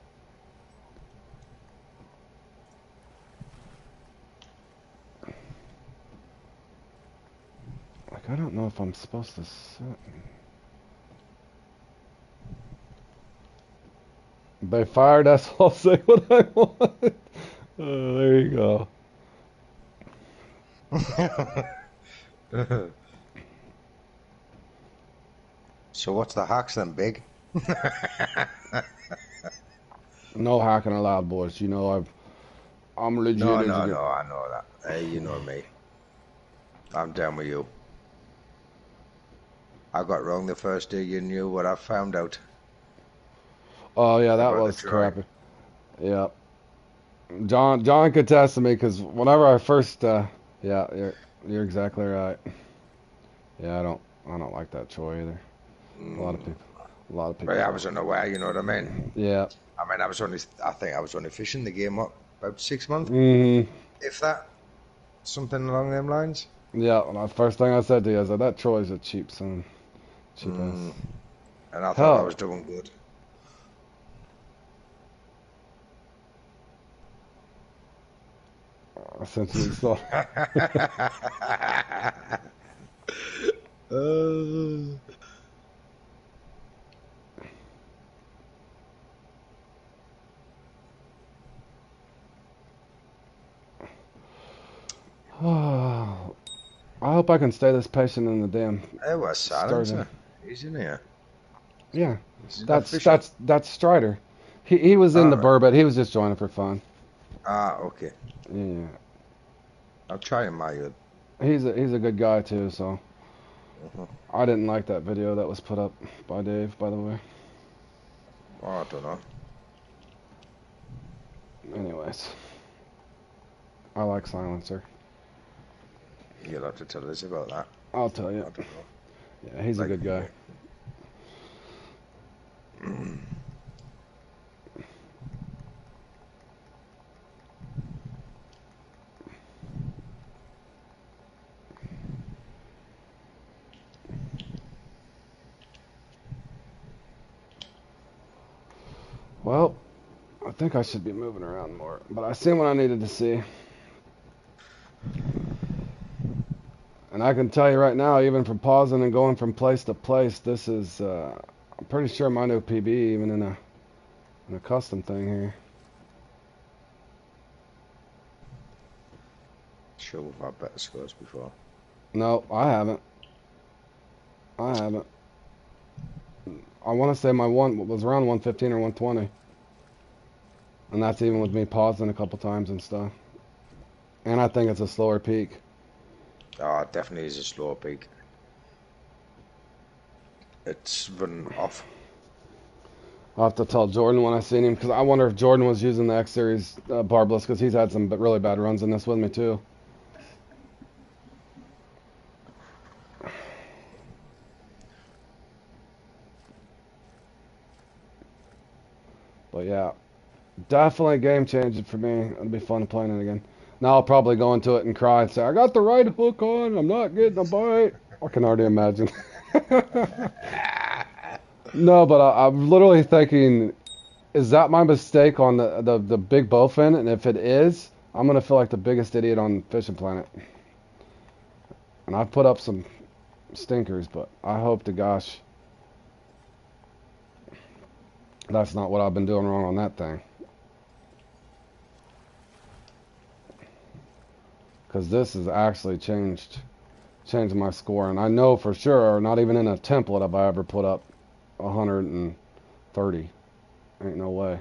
Like I don't know if I'm supposed to sit. They fired us. I'll say what I want. There you go. So what's the hacks then, Big? No hacking allowed, boys. You know I'm legit. No, I know that. Hey, you know me. I'm down with you. I got wrong the first day you knew what I found out. Oh yeah, that was crappy. Yeah. John could attest to me because whenever I first, yeah, you're exactly right. Yeah, I don't like that Troy either. A lot of people. Right, I was unaware. You know what I mean? Yeah. I mean, I think I was only fishing the game up about 6 months, if that, something along them lines. Yeah. Well, the first thing I said to you, I said that Troy's a cheap son, cheap ass. And I thought I was doing good. Essentially, so. I hope I can stay this patient in the damn. It was silent. He's in here. Yeah, that's Strider. He was in the burbot. He was just joining for fun. Ah, okay. Yeah. I'll try him, my He's a good guy too. So. I didn't like that video that was put up by Dave, by the way. Oh, I don't know. Anyways, I like Silencer. You'll have to tell us about that. I'll tell you. Yeah, he's a good guy. Well, I think I should be moving around more, but I seen what I needed to see. And I can tell you right now, even from pausing and going from place to place, this is, I'm pretty sure my new PB, even in a custom thing here. Sure, we've had better scores before. No, I haven't. I want to say my one was around 115 or 120. And that's even with me pausing a couple times and stuff. And I think it's a slower peak. Oh, it definitely is a slow peak. It's run off. I'll have to tell Jordan when I see him, because I wonder if Jordan was using the X Series barbless, because he's had some really bad runs in this with me too. But yeah, definitely game changing for me. It'll be fun playing it again. Now I'll probably go into it and cry and say, I got the right hook on, I'm not getting a bite. I can already imagine. No, but I'm literally thinking, is that my mistake on the big bowfin? And if it is, I'm going to feel like the biggest idiot on Fishing Planet. And I've put up some stinkers, but I hope to gosh that's not what I've been doing wrong on that thing. Because this has actually changed my score. And I know for sure, not even in a template have I ever put up 130. Ain't no way.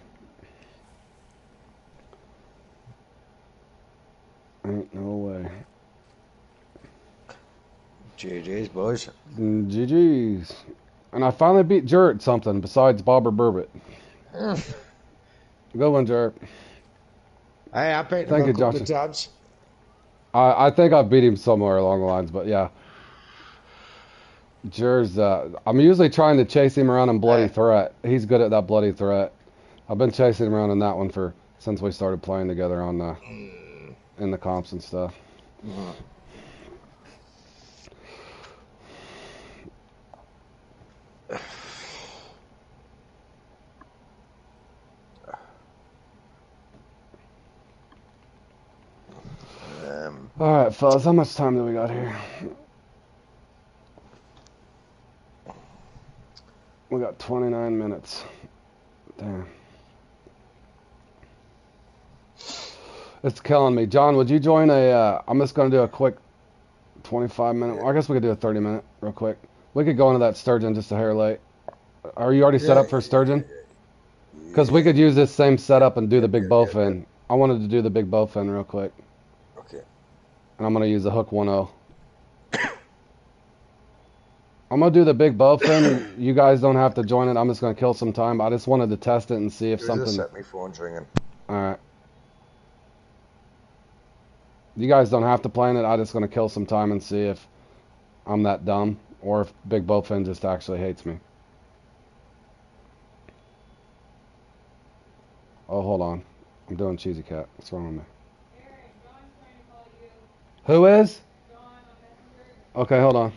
Ain't no way. GG's, boys. GG's. And I finally beat Jurt something besides Bobber Burbot. Good one, Jurt. Hey, I beat him Thank a you, couple Josh. of times. I think I beat him somewhere along the lines, but yeah. Jur's, I'm usually trying to chase him around in Bloody Hey, Threat. He's good at that Bloody Threat. I've been chasing him around in that one since we started playing together on in the comps and stuff. All right, fellas, how much time do we got here? We got 29 minutes. Damn. It's killing me. John, would you join I'm just going to do a quick 25-minute. I guess we could do a 30-minute real quick. We could go into that sturgeon just a hair late. Are you already set yeah, up for sturgeon? Because we yeah, could use this same setup and do the yep, big yep, yep, yep. bowfin. I wanted to do the big bowfin real quick. Okay. And I'm going to use the hook 1.0. I'm going to do the big bowfin. You guys don't have to join it. I'm just going to kill some time. I just wanted to test it and see if Who's this something... set? My phone's ringing. Alright. You guys don't have to play in it. I'm just going to kill some time and see if I'm that dumb or if big bowfin just actually hates me. Oh, hold on. I'm doing Cheesy Cat. What's wrong with me? Who is? Okay, hold on.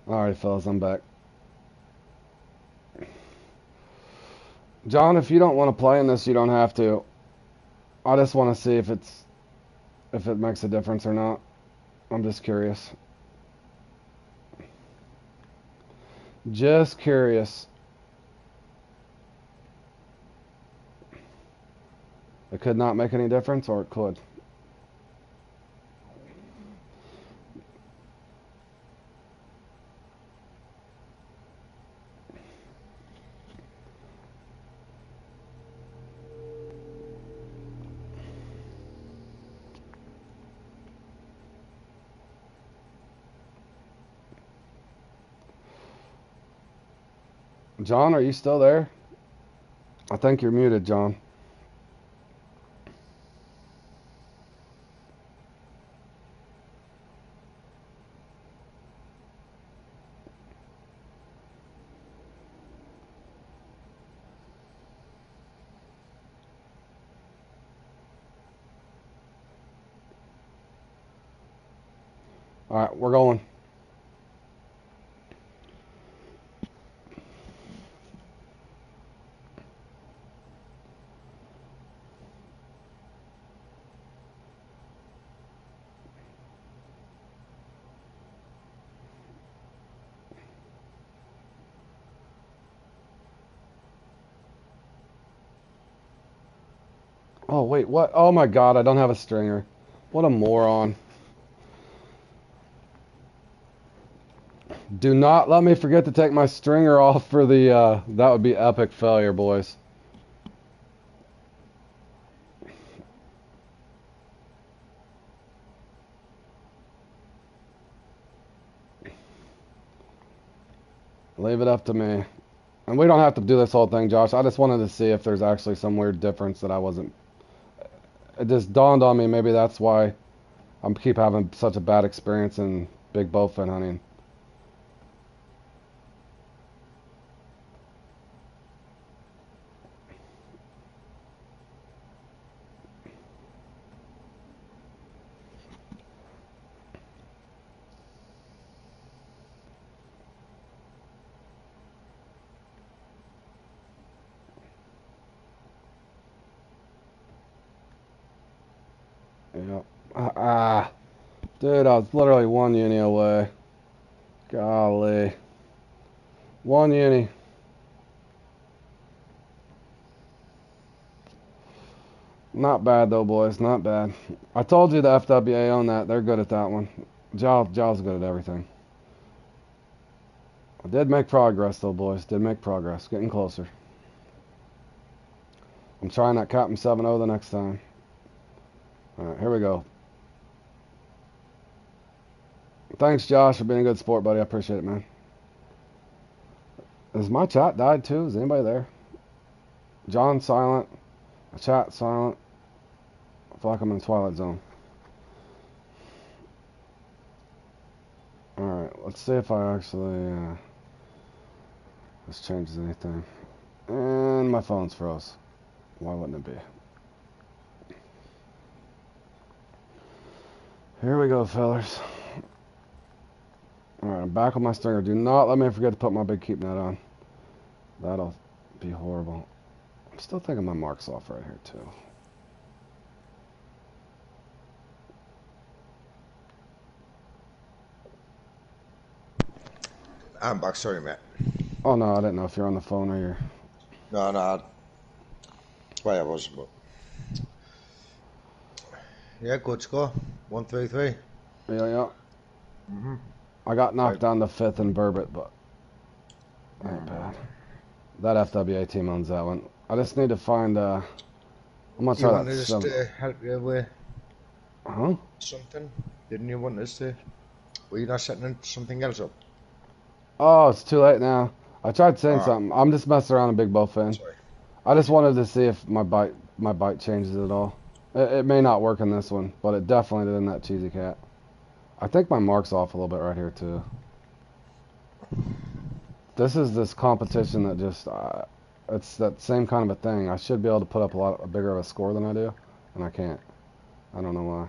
Alright, fellas, I'm back. John, if you don't want to play in this, you don't have to. I just want to see if it makes a difference or not. I'm just curious. Just curious. It could not make any difference, or it could. John, are you still there? I think you're muted, John. All right, we're going. Oh, wait, what? Oh my God, I don't have a stringer. What a moron. Do not let me forget to take my stringer off for the, that would be epic failure, boys. Leave it up to me. And we don't have to do this whole thing, Josh. I just wanted to see if there's actually some weird difference that I wasn't. It just dawned on me, maybe that's why I keep having such a bad experience in big bowfin hunting. Yep. Dude, I was literally one uni away. Golly. One uni. Not bad though, boys. Not bad. I told you the FWA on that. They're good at that one. Jal's good at everything. I did make progress though, boys. Did make progress. Getting closer. I'm trying that Captain 7-0 the next time. Alright, here we go. Thanks, Josh, for being a good sport, buddy. I appreciate it, man. Has my chat died too? Is anybody there? John silent. Chat silent. I feel like I'm in the Twilight Zone. Alright, let's see if I actually this changes anything. And my phone's froze. Why wouldn't it be? Here we go, fellas. Alright, I'm back on my stringer. Do not let me forget to put my big keep net on. That'll be horrible. I'm still thinking my mark's off right here, too. I'm back, sorry, mate. Oh, no, I didn't know if you're on the phone or you're... No, that's why I was, but... Yeah, good score. 1-3-3. Yeah. I got knocked down to 5th in Burbot, but... Ain't bad. That FWA team owns that one. I just need to find, I'm gonna try You wanted that us to help you with Huh? something? Didn't you want us to... Were you not setting something else up? Oh, it's too late now. I tried saying something. I'm just messing around in big bowfin. Sorry. I just wanted to see if my bite changes at all. It may not work in this one, but it definitely did in that cheesy cat. I think my mark's off a little bit right here too. This is this competition that just it's that same kind of a thing. I should be able to put up a bigger of a score than I do, and I can't. I don't know why.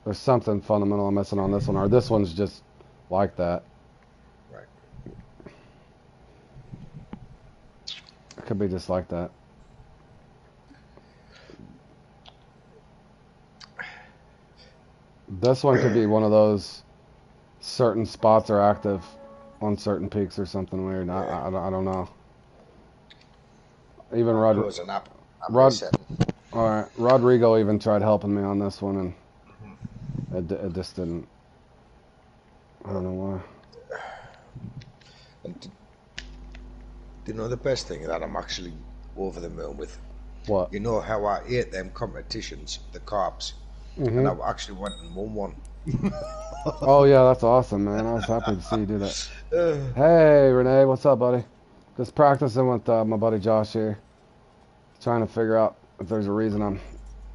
There's something fundamental I'm missing on this one, or this one's just like that. Right. could be just like that. This one could be one of those certain spots are active on certain peaks or something weird. I don't know. Even Close an app. Rod, all right, Rodrigo even tried helping me on this one, and it just didn't. I don't know why. And do you know the best thing that I'm actually over the moon with? What? You know how I ate them competitions, the carbs, and I actually went and won one. Oh yeah, that's awesome, man. I was happy to see you do that. Hey, Renee, what's up, buddy? Just practicing with my buddy Josh here. Trying to figure out if there's a reason I'm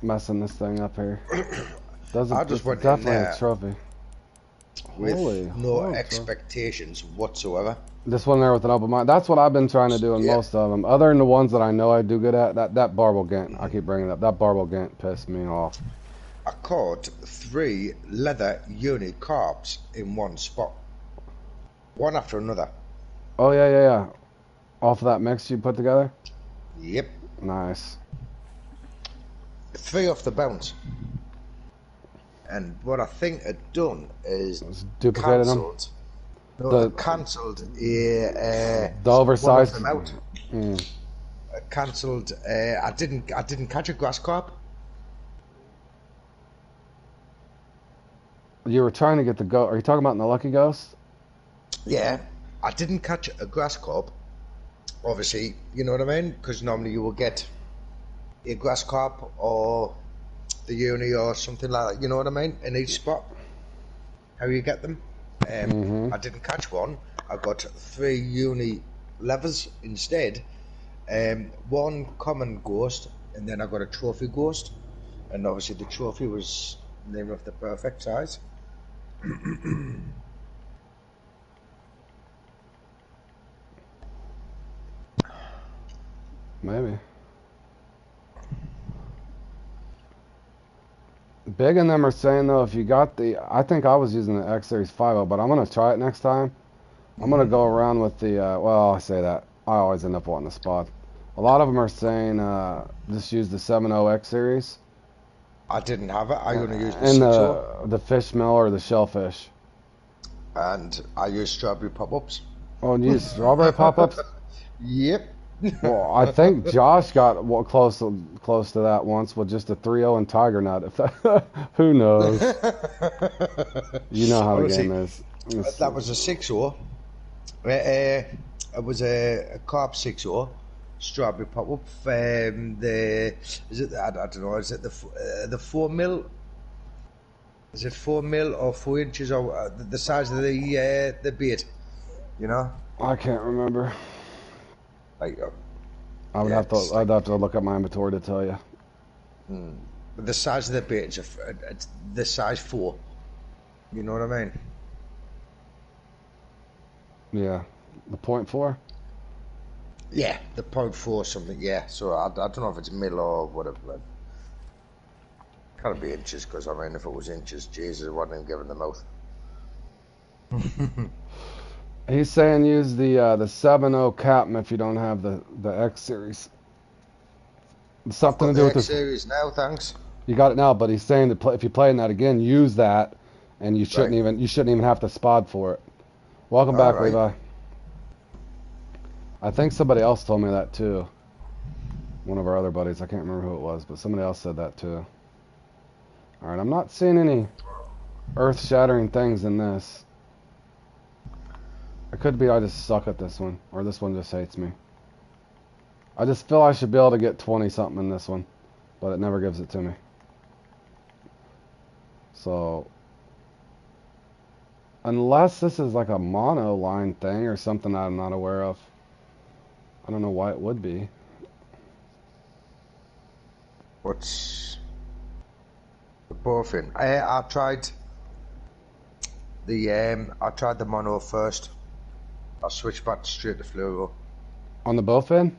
messing this thing up here. I just went definitely in there a trophy. with no expectations whatsoever. This one there with an open mind. That's what I've been trying to do in most of them. Other than the ones that I know I do good at, that barbell Gant, I keep bringing it up. That barbell Gant pissed me off. I caught 3 leather uni carbs in one spot. One after another. Oh, yeah. Off of that mix you put together? Yep. Nice. 3 off the bounce. And what I think I'd done is duplicated cancelled. them? No, cancelled the oversized one of them out. Cancelled. I didn't catch a grass carp. You were trying to get the ghost. Are you talking about in the Lucky Ghost? Yeah, I didn't catch a grass carp. Obviously, you know what I mean? Because normally you will get a grass carp or the uni or something like that. You know what I mean? In each spot. How you get them? I didn't catch one. I got 3 uni levers instead. 1 common ghost, and then I got a trophy ghost. And obviously the trophy was named of the perfect size. Maybe. Big and them are saying though, if you got I think I was using the X Series 5.0, but I'm gonna try it next time. I'm gonna go around with the. Well, I say that I always end up wanting the spot. A lot of them are saying just use the 7.0 X Series. I didn't have it. I only used the and 6.0. the fish mill or the shellfish. And I used strawberry pop-ups. Oh, and you used strawberry pop-ups? Yep. Well, I think Josh got close to that once with just a 3.0 and Tiger Nut. If that, who knows? You know how the game is. That was a 6.0. It was a carp 6.0. Strawberry pop-up. I don't know. Is it the 4 mil? Is it 4 mil or 4 inches or the size of the bait? You know. I can't remember. Like, I'd have to look at my inventory to tell you. But the size of the bait is it's the size 4. You know what I mean? Yeah, the 0.4. Yeah, the 0.4 something. Yeah, so I don't know if it's mil or whatever. But can't be inches, because I mean, if it was inches, Jesus, I wouldn't even given the mouth. He's saying use the 7.0 Captain if you don't have the X Series. Something to do with the X Series now, thanks. You got it now, but he's saying that if you play in that again, use that, and you shouldn't even have to spot for it. Welcome back, Levi. I think somebody else told me that too. One of our other buddies, I can't remember who it was, but somebody else said that too. All right, I'm not seeing any earth-shattering things in this. It could be I just suck at this one, or this one just hates me. I just feel I should be able to get 20-something in this one, but it never gives it to me. So, unless this is like a mono-line thing or something that I'm not aware of. I don't know why it would be. What's the bowfin? I tried the mono first. I switched back straight to fluoro. On the bowfin?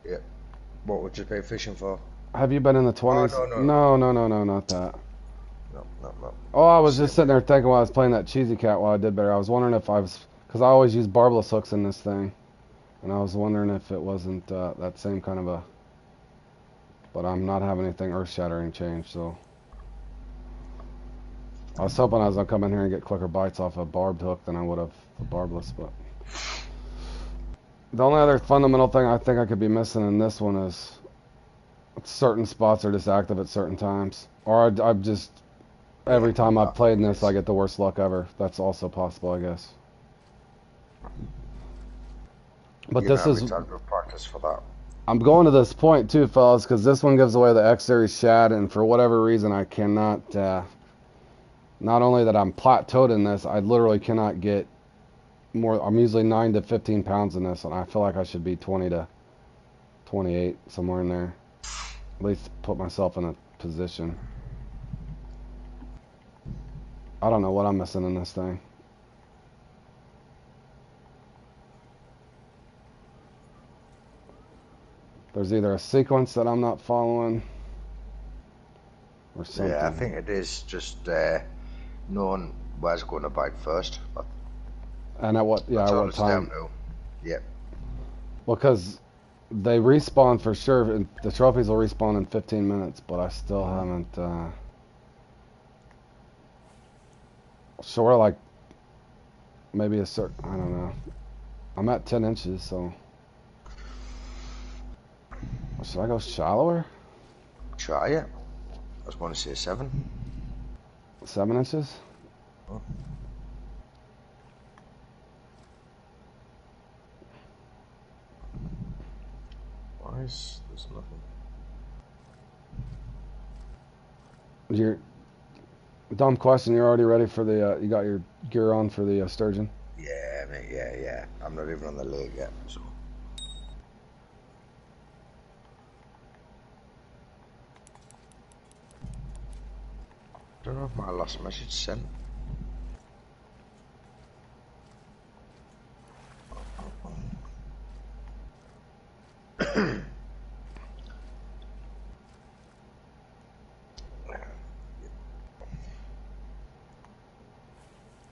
Yeah. What would you be fishing for? Have you been in the 20s? No, not that. No. Oh, I was just sitting there thinking while I was playing that Cheesy Cat while I did better. I was wondering if because I always use barbless hooks in this thing. And I was wondering if it wasn't that same kind of a... But I'm not having anything earth-shattering change, so... I was hoping I was going to come in here and get quicker bites off a barbed hook than I would have a barbless, but... The only other fundamental thing I think I could be missing in this one is certain spots are just active at certain times. Or I've just... Every time I've played in this, I get the worst luck ever. That's also possible, I guess. But this is... practice for that. I'm going to this point too, fellas, because this one gives away the X-Series shad, and for whatever reason, I cannot... not only that I'm plateaued in this, I literally cannot get more... I'm usually 9 to 15 pounds in this, and I feel like I should be 20 to 28, somewhere in there. At least put myself in a position. I don't know what I'm missing in this thing. There's either a sequence that I'm not following or something. Yeah, I think it is just knowing where's going to bite first. And at what, yeah, at what time? Yeah. Well, because they respawn for sure. And the trophies will respawn in 15 minutes, but I still haven't... sort of like maybe a certain... I don't know. I'm at 10 inches, so... Should I go shallower? Try it. I was going to say 7. 7 inches? Oh. Why is there's nothing? You're... Dumb question. You're already ready for the... you got your gear on for the sturgeon? Yeah, mate. Yeah. I'm not even on the lake yet, so... Don't know if my last message sent.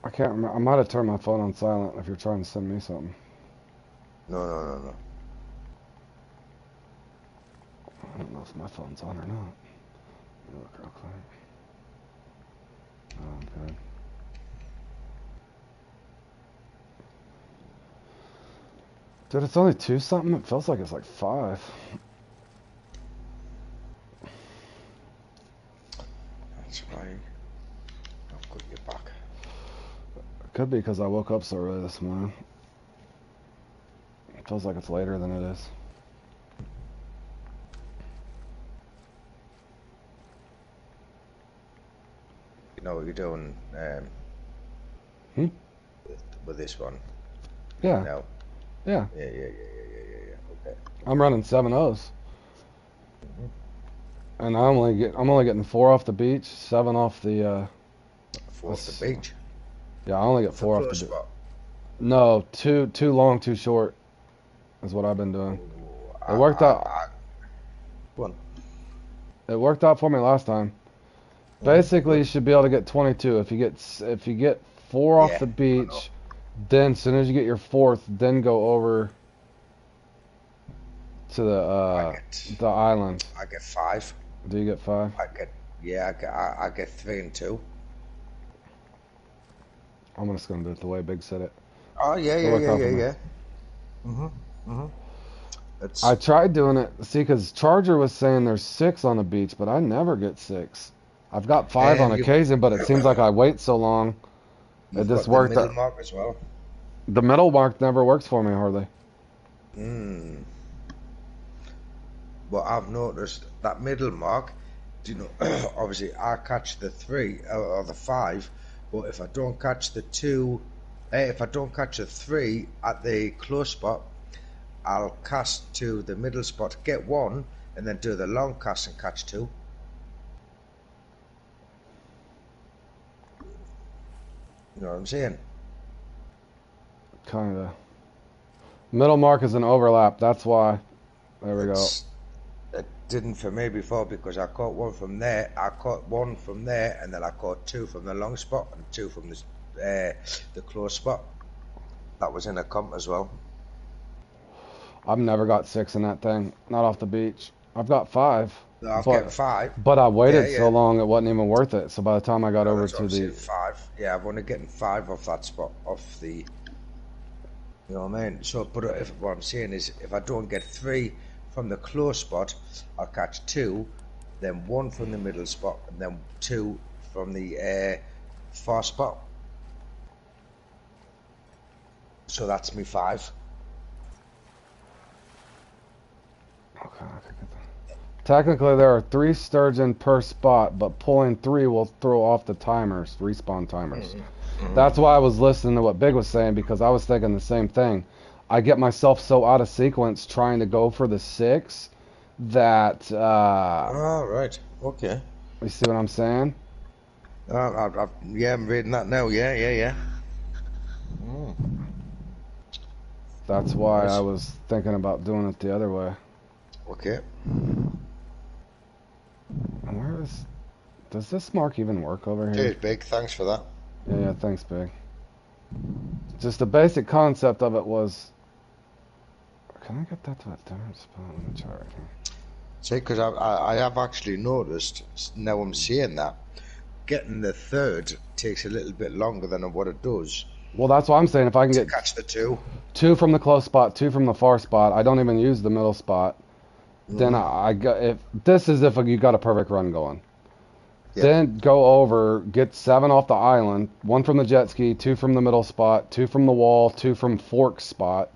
I can't remember. I might have turned my phone on silent if you're trying to send me something. No. I don't know if my phone's on or not. Let me look real quick. Oh, good. Dude, it's only 2 something? It feels like it's like 5. That's right. I've got your back. It could be because I woke up so early this morning. It feels like it's later than it is. You know what you're doing with this one? Yeah. No. Yeah. Yeah. Okay. I'm running 7.0s. And I'm only getting 4 off the beach, 7 off the 4 off the beach. Yeah, I only get 4 off the beach. Spot. No, too long, too short is what I've been doing. It worked out. One. It worked out for me last time. Basically, you should be able to get 22 if you get 4 off the beach. Then, as soon as you get your 4th, then go over to the island. I get 5. Do you get 5? I get 3 and 2. I'm just gonna do it the way Big said it. Oh yeah. I tried doing it. See, because Charger was saying there's 6 on the beach, but I never get 6. I've got 5 on occasion, but it seems like I wait so long. It just worked out. The middle mark as well. The middle mark never works for me hardly. But I've noticed that middle mark. Do you know? Obviously, I catch the 3 or the 5, but if I don't catch the 2, if I don't catch the 3 at the close spot, I'll cast to the middle spot, get 1, and then do the long cast and catch 2. You know what I'm saying? Kinda. Middle mark is an overlap. That's why. There we go. It didn't for me before because I caught 1 from there. I caught 1 from there, and then I caught 2 from the long spot and 2 from the close spot. That was in a comp as well. I've never got 6 in that thing. Not off the beach. I've got 5, No, I've but got 5. but I Yeah, waited so yeah. long it wasn't even worth it. So by the time I got No, over that's what to I'm saying. the 5. Yeah, I've only getting 5 off that spot, off the. You know what I mean? So, but if what I'm saying is, if I don't get 3 from the close spot, I'll catch 2, then 1 from the middle spot, and then 2 from the far spot. So that's me 5. okay, technically there are 3 sturgeon per spot, but pulling 3 will throw off the timers, respawn timers. That's why I was listening to what Big was saying, because I was thinking the same thing. I get myself so out of sequence trying to go for the 6 that Oh, right. Okay. you see what I'm saying? Yeah, I'm reading that now. Yeah, yeah, yeah. That's why I Nice. was thinking about doing it the other way. Okay. And where is... Does this mark even work over here? Cheers, Big. Thanks for that. Yeah, thanks, Big. Just the basic concept of it was... Can I get that to a different spot on the chart here? See, because I have actually noticed, now I'm seeing that, getting the 3rd takes a little bit longer than what it does Well, that's what I'm saying. If I can to get catch the 2. 2 from the close spot, 2 from the far spot, I don't even use the middle spot. Then I got... If this is if you got a perfect run going. Yep. Then go over, get 7 off the island, 1 from the jet ski, 2 from the middle spot, 2 from the wall, 2 from fork spot.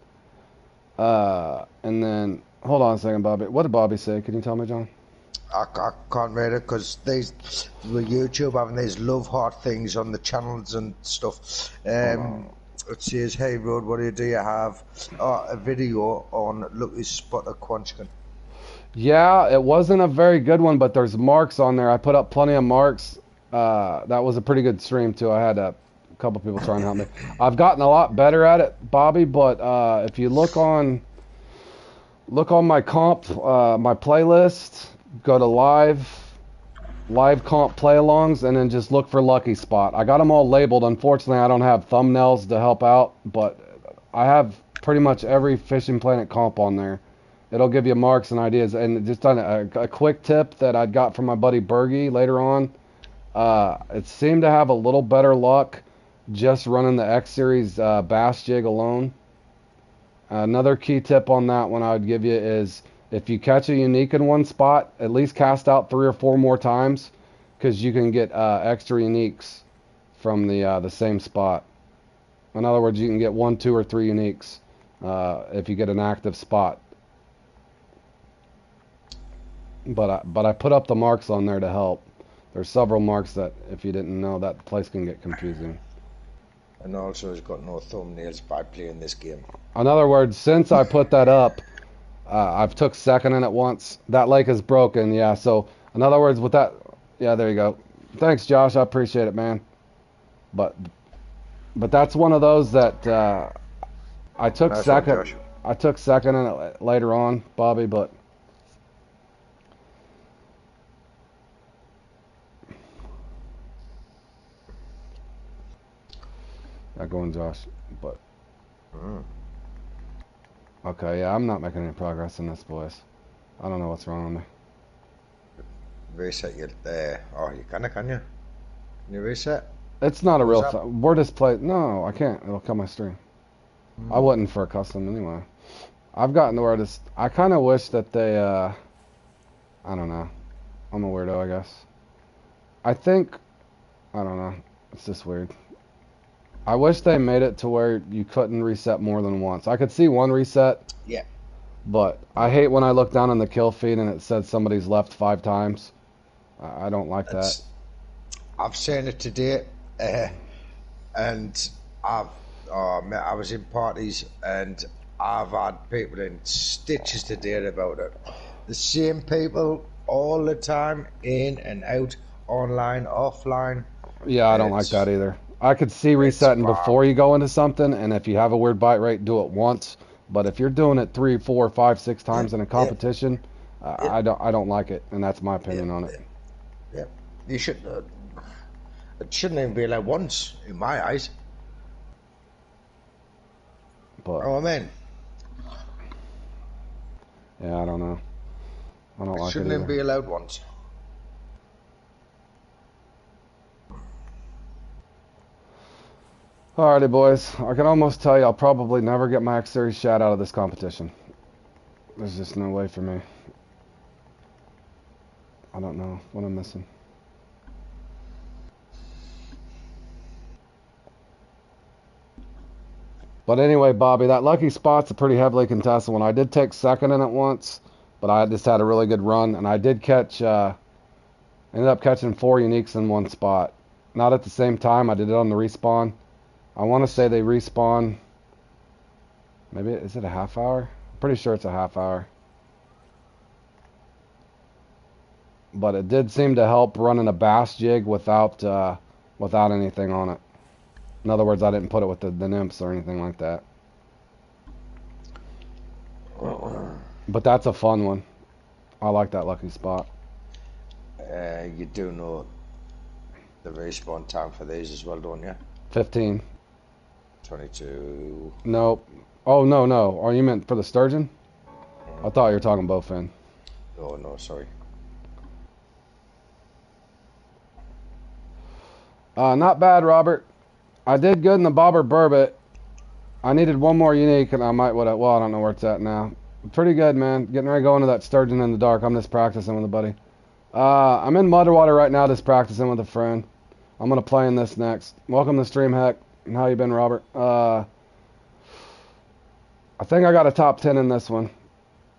And then, hold on a second, Bobby. What did Bobby say? Can you tell me, John? I can't read it because with YouTube having these love heart things on the channels and stuff. It says, "Hey Road, what do you have?" A video on Lucky Spot of Quanchkin. Yeah, it wasn't a very good one, but there's marks on there. I put up plenty of marks. That was a pretty good stream, too. I had a couple people trying to help me. I've gotten a lot better at it, Bobby, but if you look on my comp, my playlist, go to live comp play-alongs, and then just look for Lucky Spot. I got them all labeled. Unfortunately, I don't have thumbnails to help out, but I have pretty much every Fishing Planet comp on there. It'll give you marks and ideas. And just on a quick tip that I'd got from my buddy Bergie later on, it seemed to have a little better luck just running the X Series bass jig alone. Another key tip on that one I would give you is if you catch a unique in one spot, at least cast out 3 or 4 more times, because you can get extra uniques from the same spot. In other words, you can get 1, 2, or 3 uniques if you get an active spot. But I put up the marks on there to help. There's several marks that, if you didn't know, that place can get confusing. And also, it's got no thumbnails by playing this game. In other words, since I put that up, I've took second in it once. That lake is broken, yeah. So, in other words, with that, yeah, there you go. Thanks, Josh. I appreciate it, man. But that's one of those that I took Nice second. one, Josh. I took second in it later on, Bobby. But yeah, go on, Josh. But okay, yeah, I'm not making any progress in this, boys. I don't know what's wrong with me. Reset your oh, you can you? Can you reset? It's not a real What's thing. We're just playing. No, I can't. It'll cut my stream. I wouldn't for a custom anyway. I've gotten to where this. I kind of wish that they. I don't know. I'm a weirdo, I guess. I think. I don't know. It's just weird. I wish they made it to where you couldn't reset more than once. I could see one reset. Yeah. But I hate when I look down on the kill feed and it said somebody's left 5 times. I don't like that. I've seen it today, and I was in parties and I've had people in stitches today about it. The same people all the time, in and out, online, offline. Yeah, I don't like that either. I could see resetting before you go into something, and if you have a weird bite rate, do it once. But if you're doing it 3, 4, 5, 6 times in a competition, I don't like it, and that's my opinion on it. Yeah, you should. It shouldn't even be allowed once, in my eyes. But Oh, I mean, Yeah, I don't know. I don't like it Shouldn't either. it be allowed once? Alrighty, boys. I can almost tell you I'll probably never get my X Series shad out of this competition. There's just no way for me. I don't know what I'm missing. But anyway, Bobby, that lucky spot's a pretty heavily contested one. I did take second in it once, but I just had a really good run, and I did catch, ended up catching 4 uniques in one spot. Not at the same time. I did it on the respawn. I want to say they respawn. Maybe, is it a half hour? I'm pretty sure it's a half hour. But it did seem to help running a bass jig without anything on it. In other words, I didn't put it with the nymphs or anything like that. But that's a fun one. I like that lucky spot. You do know the respawn time for these as well, don't you? 15. 22. Nope. Oh, no, no. Oh, you meant for the sturgeon? I thought you were talking bowfin. Oh, no, sorry. Not bad, Robert. I did good in the bobber burbot. I needed one more unique, and I might would have. Well, I don't know where it's at now. Pretty good, man. Getting ready to go into that sturgeon in the dark. I'm just practicing with a buddy. I'm in Mudwater right now, just practicing with a friend. I'm gonna play in this next. Welcome to Stream Heck. How you been, Robert? I think I got a top 10 in this one.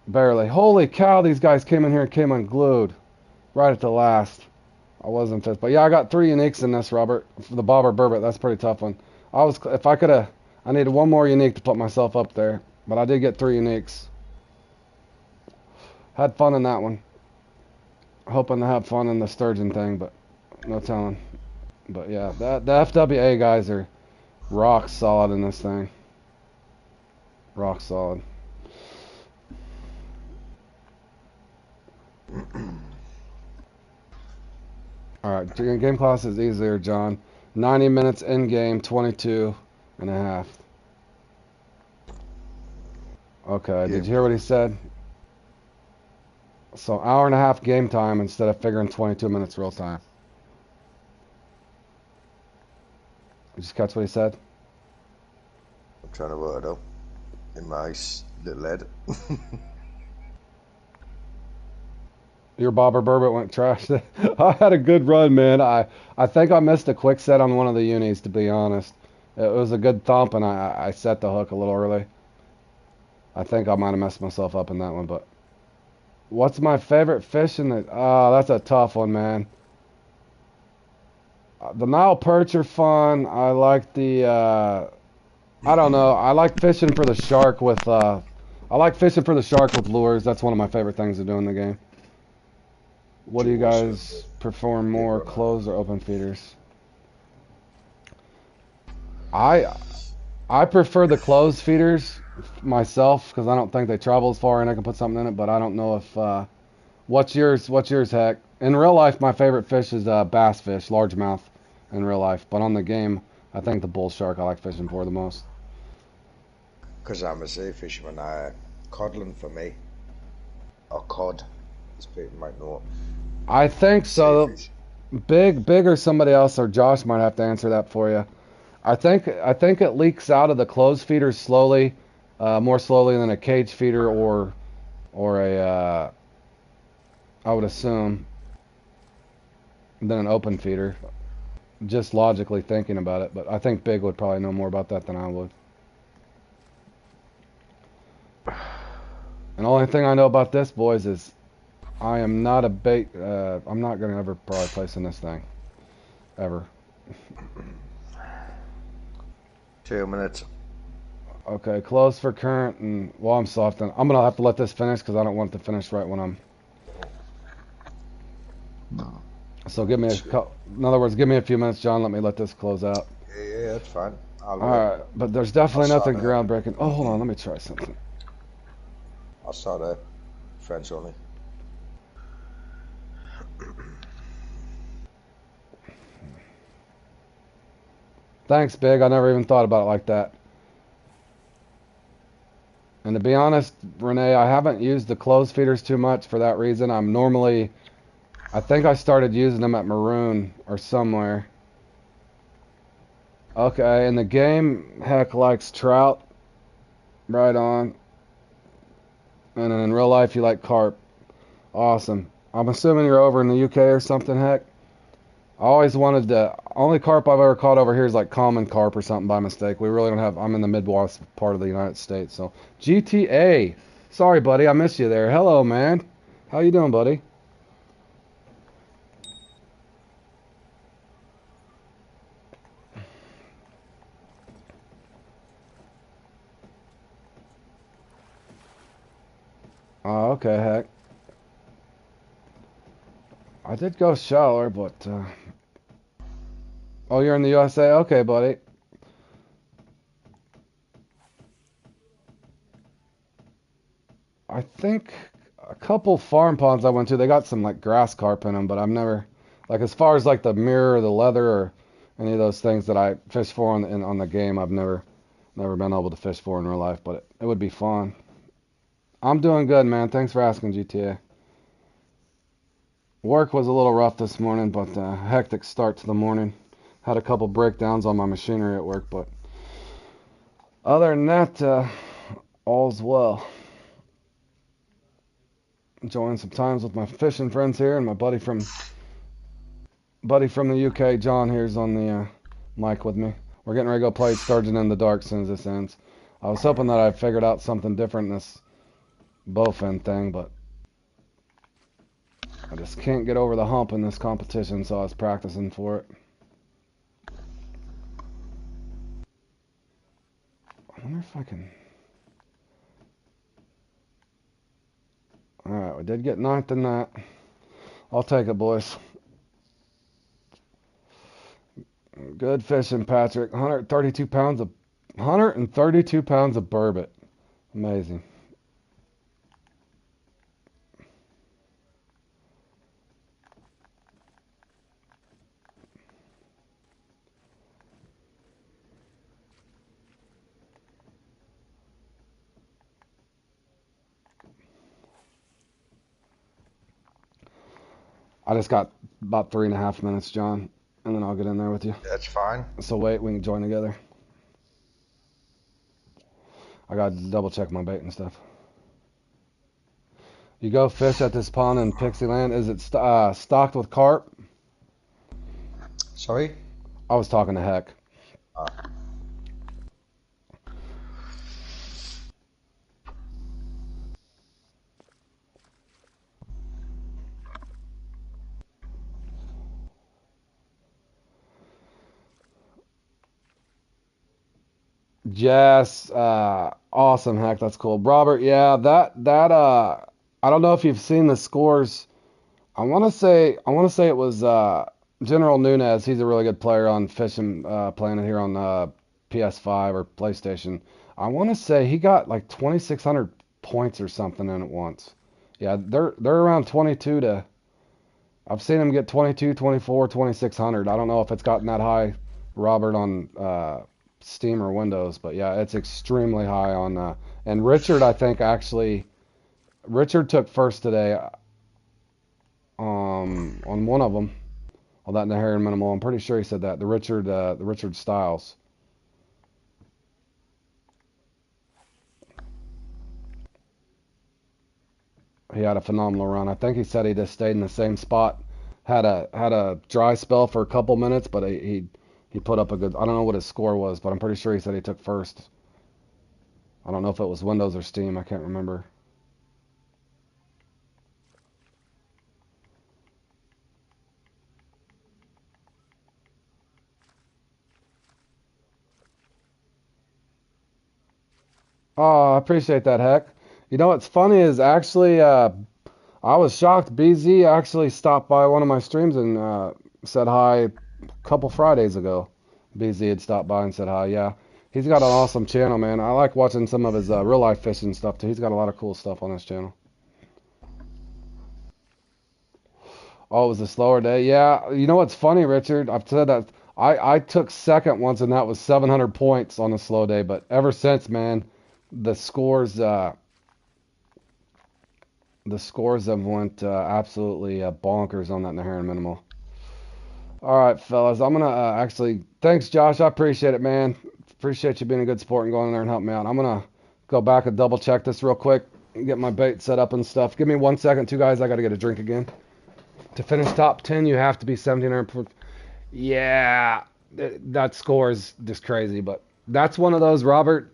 Barely. Holy cow, these guys came in here and came unglued. Right at the last. I wasn't fifth. But yeah, I got 3 uniques in this, Robert. For the bobber burbot, that's a pretty tough one. If I could have, I needed one more unique to put myself up there. But I did get 3 uniques. Had fun in that one. Hoping to have fun in the sturgeon thing, but no telling. But yeah, the FWA guys are rock solid in this thing. Rock solid. Alright, game class is easier, John. 90 minutes in game, 22 and a half. Okay, did you hear what he said? So hour and a half game time instead of figuring 22 minutes real time. You just catch what he said? I'm trying to work it out in my little head. Your bobber burbot went trash. I had a good run, man. I think I missed a quick set on one of the unis, to be honest. It was a good thump, and I set the hook a little early. I think I might have messed myself up in that one, but what's my favorite fish in the... Oh, that's a tough one, man. The Nile perch are fun. I like the... I don't know. I like fishing for the shark with... I like fishing for the shark with lures. That's one of my favorite things to do in the game. What do you guys prefer more, closed or open feeders? I prefer the closed feeders myself because I don't think they travel as far and I can put something in it. But I don't know if what's yours? What's yours, Heck? In real life, my favorite fish is bass fish, largemouth. In real life, but on the game, I think the bull shark I like fishing for the most. Because I'm a sea fisherman, codling for me, or cod, as people might know. I think so. Big or somebody else, or Josh might have to answer that for you. I think it leaks out of the closed feeders slowly, more slowly than a cage feeder or a I would assume than an open feeder. Just logically thinking about it, but I think Big would probably know more about that than I would. And the only thing I know about this, boys, is I am not a bait. I'm not going to ever probably place in this thing. Ever. 2 minutes. Okay, close for current, and well, I'm soft. I'm going to have to let this finish because I don't want it to finish right when I'm... No. So give me in other words, give me a few minutes, John. Let me let this close out. Yeah, that's fine. All right, but there's definitely nothing groundbreaking. Oh, hold on. Let me try something. I'll start a French only. Thanks, Big. I never even thought about it like that. And And to be honest, Renee, I haven't used the clothes feeders too much for that reason. I think I started using them at Maroon or somewhere. Okay, in the game, Heck likes trout. Right on. And then in real life, you like carp. Awesome. I'm assuming you're over in the UK or something, Heck. I always wanted to. Only carp I've ever caught over here is like common carp or something by mistake. We really don't have. I'm in the Midwest part of the United States, so GTA. Sorry, buddy, I missed you there. Hello, man. How you doing, buddy? Oh, okay, Heck. I did go shallower, but oh, you're in the USA. Okay, buddy. I think a couple farm ponds I went to, they got some like grass carp in them, but I've never, like as far as like the mirror or the leather or any of those things that I fish for on the game, I've never been able to fish for in real life, but it would be fun. I'm doing good, man. Thanks for asking, GTA. Work was a little rough this morning, but hectic start to the morning. Had a couple breakdowns on my machinery at work, but other than that, all's well. Enjoying some times with my fishing friends here, and my buddy from the UK, John, here's on the mic with me. We're getting ready to go play Sturgeon in the Dark as soon as this ends. I was hoping that I figured out something different in this bowfin thing, but I just can't get over the hump in this competition, so I was practicing for it. I wonder if I can... Alright, we did get ninth in that. I'll take it, boys. Good fishing, Patrick. 132 pounds of burbot. Amazing. I just got about 3.5 minutes, John, and then I'll get in there with you. That's fine. So wait, we can join together. I got to double check my bait and stuff. You go fish at this pond in Pixieland. Is it stocked with carp? Sorry? I was talking to Heck. Yes, awesome, Heck. That's cool. Robert, yeah, I don't know if you've seen the scores. I want to say it was General Nunez. He's a really good player on Fishing Planet here on PS5 or PlayStation. I want to say he got like 2,600 points or something in it once. Yeah, they're around 22 to. I've seen him get 22, 24, 2,600. I don't know if it's gotten that high, Robert, on Steam or Windows, but yeah, it's extremely high on. And Richard, I think actually, Richard took first today on one of them, on that Naharian Minimal. I'm pretty sure he said that. The Richard Styles. He had a phenomenal run. I think he said he just stayed in the same spot. Had a dry spell for a couple minutes, but he put up a good. I don't know what his score was, but I'm pretty sure he said he took first. I don't know if it was Windows or Steam. I can't remember. Oh, I appreciate that, Heck. You know what's funny is actually I was shocked. BZ actually stopped by one of my streams and said hi a couple Fridays ago. BZ had stopped by and said hi. Yeah, he's got an awesome channel, man. I like watching some of his real life fishing stuff too. He's got a lot of cool stuff on his channel. Oh, it was a slower day. Yeah, you know what's funny, Richard? I've said that I took second once, and that was 700 points on a slow day. But ever since, man, the scores the scores have went absolutely bonkers on that Naharan minimal. All right, fellas, I'm gonna actually thanks, Josh. I appreciate it, man. Appreciate you being a good sport and going in there and helping me out. I'm gonna go back and double check this real quick and get my bait set up and stuff. Give me 1 second, two guys. I gotta get a drink again. To finish top 10, you have to be 1700. Yeah, that score is just crazy, but that's one of those, Robert.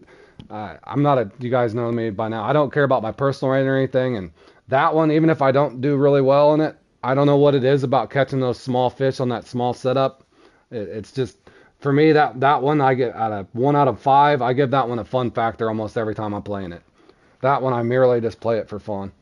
I'm not a. You guys know me by now. I don't care about my personal rating or anything, and that one, even if I don't do really well in it, I don't know what it is about catching those small fish on that small setup. It's just for me that one I get out of 1 out of 5. I give that one a fun factor almost every time I'm playing it. That one I merely just play it for fun.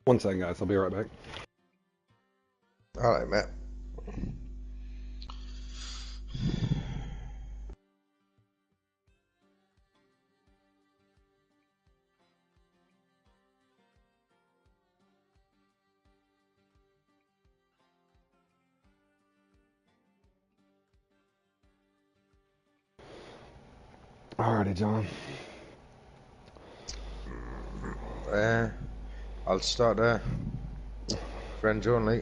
One second, guys. I'll be right back. All right, Matt. Alrighty, John. I'll start friends only.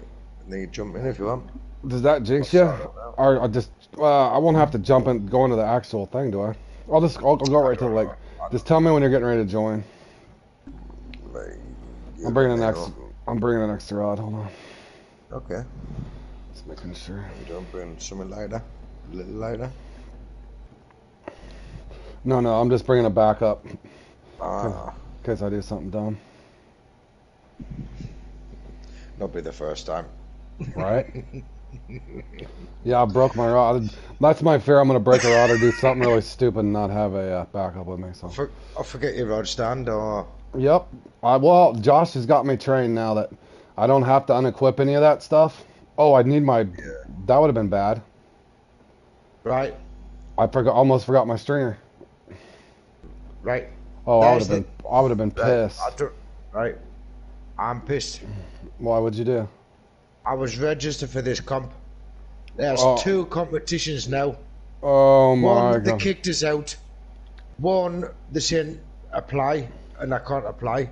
And then you jump in if you want. Does that jinx you? Or I just I won't have to jump and go into the actual thing, do I? I'll go right to the lake. Just tell me when you're getting ready to join. I'm bringing an extra rod. Hold on. Okay. Just making sure. You don't bring something lighter, a little lighter. No, I'm just bringing it back up. In Ah, case I do something dumb. not be the first time. Right? Yeah, I broke my rod. That's my fear. I'm gonna break a rod or do something really stupid and not have a backup with me. So. I forget your rod stand or. Yep. Well, Josh has got me trained now that I don't have to unequip any of that stuff. Oh, I need my. Yeah. That would have been bad. Right. Almost forgot my stringer. Right. Oh, I would have been pissed. Right. I'm pissed. Why would you do? I was registered for this comp. There's 2 competitions now. Oh my One, they god. kicked us out. One, they're saying apply, and I can't apply.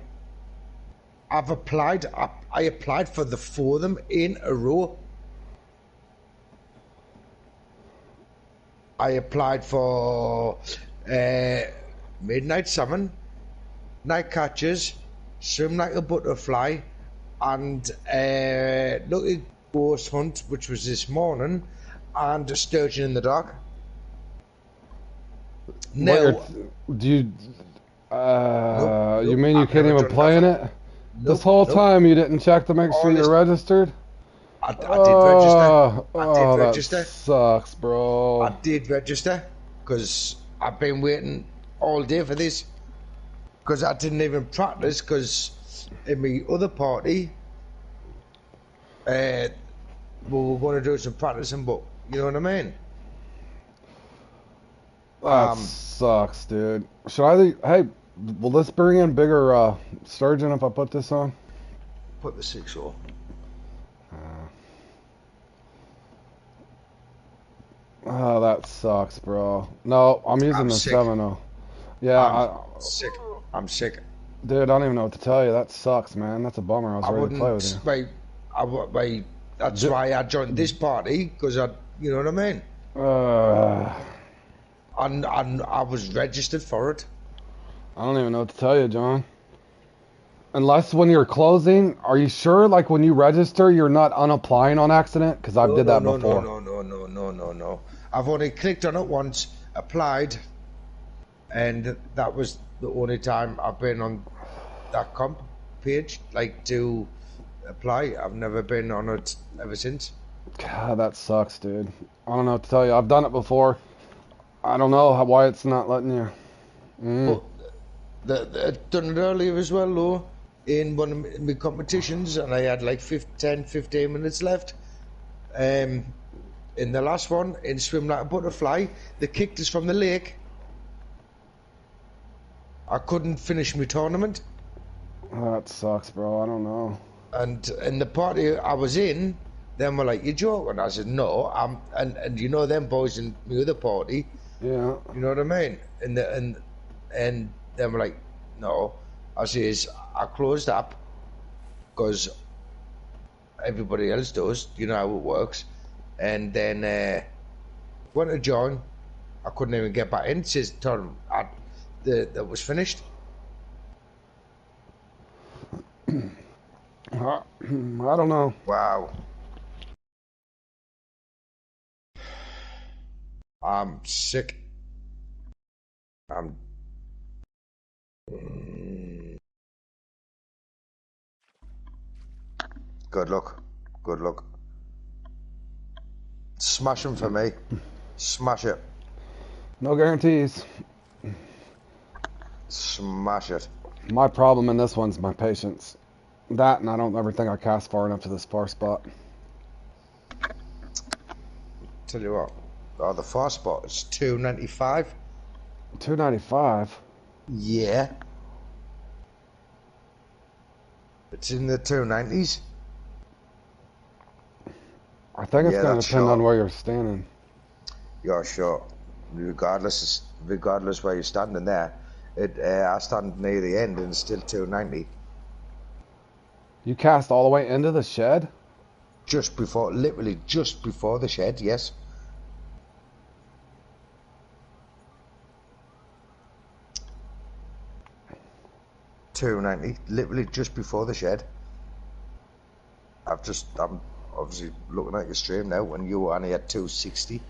I've applied. I applied for the 4 of them in a row. I applied for midnight salmon, night catchers, swim like a butterfly, and lucky ghost hunt, which was this morning, and sturgeon in the dark. Now, Do you? nope, You mean you I've can't never even done play in nothing. it? This Nope, whole nope. time you didn't check to make sure Honest, you're registered? I did register. I did Oh, that register. sucks, I bro. did register because I've been waiting all day for this. Because I didn't even practice. Because in my other party, we were going to do some practicing, but you know what I mean. That sucks, dude. Should I? Hey, will this bring in bigger sturgeon if I put this on? Put the 6-0. Oh, that sucks, bro. No, I'm using I'm the sick. 7-0. Yeah, I'm sick. I'm sick. dude, I don't even know what to tell you. That sucks, man. That's a bummer. I was I ready to play with you. wouldn't. That's why I joined this party because you know what I mean. Uh, And I was registered for it. I don't even know what to tell you, John. Unless when you're closing, are you sure? Like when you register, you're not unapplying on accident? Because I No, did no, that no, no, before. no, no, no, no, no, no. I've only clicked on it once, applied, and that was the only time I've been on that comp page, like to apply. I've never been on it ever since. God, that sucks, dude. I don't know what to tell you. I've done it before. I don't know why it's not letting you. But I'd done it earlier as well, though, in one of my competitions, and I had like 10, 15 minutes left. In the last one, in Swim Like a Butterfly, they kicked us from the lake. I couldn't finish my tournament. Oh, that sucks, bro. I don't know. And in the party I was in, them were like, "You joking?" I said, "No, I'm." And you know them boys in the other party, Yeah. you know what I mean? And them were like, "No." I says, "I closed up because everybody else does. You know how it works." And then went to join. I couldn't even get back in. Says, "Told him that was finished." I don't know. Wow. I'm sick. I'm. Good luck. Good luck. Smash them for me. Smash it. No guarantees. Smash it. My problem in this one's my patience. That, and I don't ever think I cast far enough to this far spot. Tell you what. Oh, the far spot is 295. 295. Yeah. It's in the 290s. I think it's Yeah, going to that's depend short. on where you're standing. You're sure. Regardless where you're standing there, I stand near the end and it's still 290. You cast all the way into the shed? Just before, literally just before the shed, yes. $290, literally just before the shed. I'm obviously looking at your stream now when you were only at 260.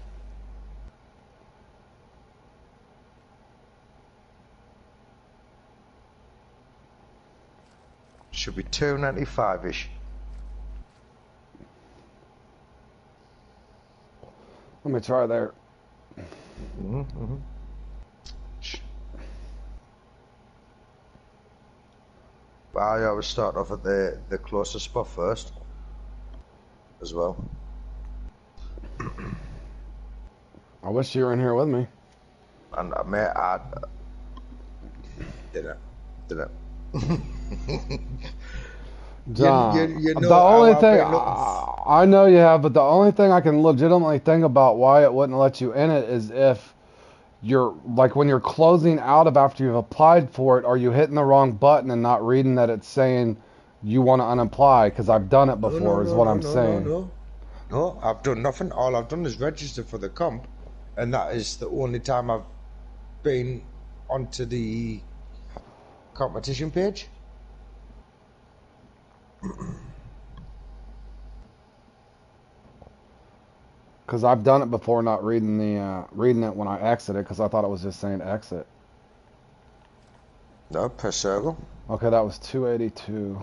Should be 295-ish. Let me try there. I always start off at the closest spot first, as well. I wish you were in here with me. And I didn't. John, You know the only how I've thing been looking I know you have, but the only thing I can legitimately think about why it wouldn't let you in it is if you're like when you're closing out of after you've applied for it, are you hitting the wrong button and not reading that it's saying you want to unapply? Because I've done it No, no, before, is no, what no, I'm no, no, saying. no. No, I've done nothing. All I've done is register for the comp, and that is the only time I've been onto the competition page. Because I've done it before, not reading reading it when I exited, because I thought it was just saying exit. No, per circle. Okay, that was 282.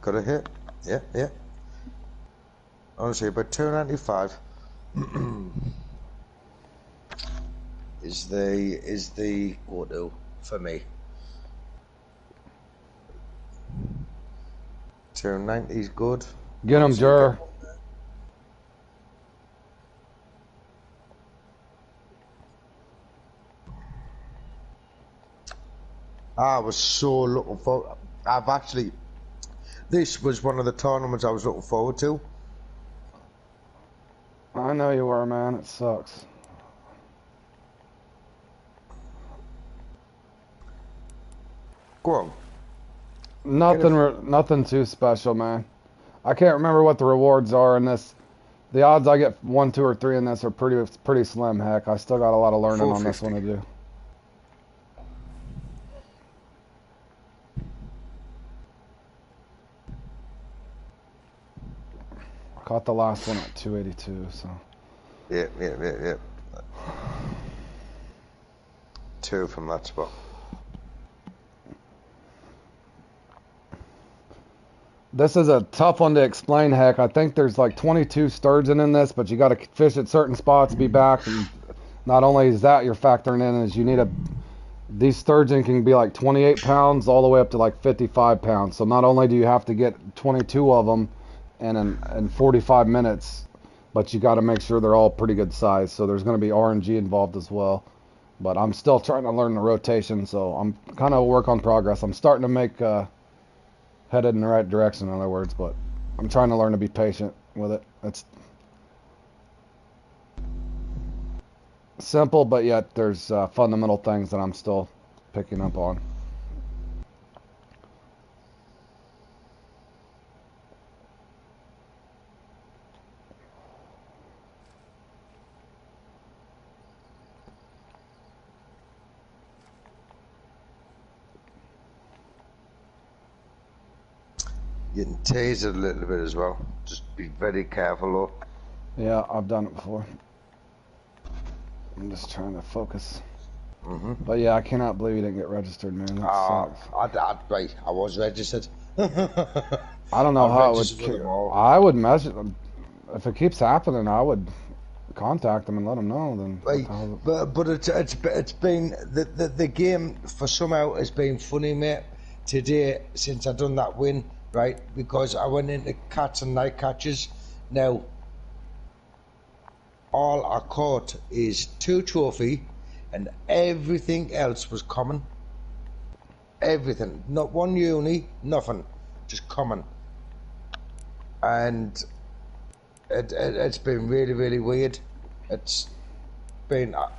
Got a hit. Yeah, yeah. Honestly, but 295 is the go-to for me. 290 is good. Get him, Jur. I was so looking for. This was one of the tournaments I was looking forward to. I know you were, man. It sucks. Go on. Nothing too special, man. I can't remember what the rewards are in this. The odds I get 1, 2, or 3 in this are pretty slim. Heck, I still got a lot of learning on this one to do. I caught the last one at 282, so. Yeah. 2 from that spot. This is a tough one to explain, heck. I think there's like 22 sturgeon in this, but you got to fish at certain spots, be back, and not only is that you're factoring in, is you need these sturgeon can be like 28 pounds all the way up to like 55 pounds. So not only do you have to get 22 of them in 45 minutes, but you got to make sure they're all pretty good size. So there's going to be RNG involved as well. But I'm still trying to learn the rotation, so I'm kind of a work on progress. I'm starting to make headed in the right direction, in other words, but I'm trying to learn to be patient with it. It's simple, but yet there's fundamental things that I'm still picking up on. You can tase it a little bit as well. Just be very careful though. Yeah, I've done it before. I'm just trying to focus. But yeah, I cannot believe you didn't get registered, man. That sucks. Right, I was registered. I don't know how it would. I would measure. If it keeps happening, I would contact them and let them know. Then. Right, but it's been the game for somehow has been funny, mate. Today since I done that win. Right, because I went into cats and night catches. Now, all I caught is 2 trophy, and everything else was common. Everything, not one uni, nothing, just common. And it's been really, really weird. It's been, I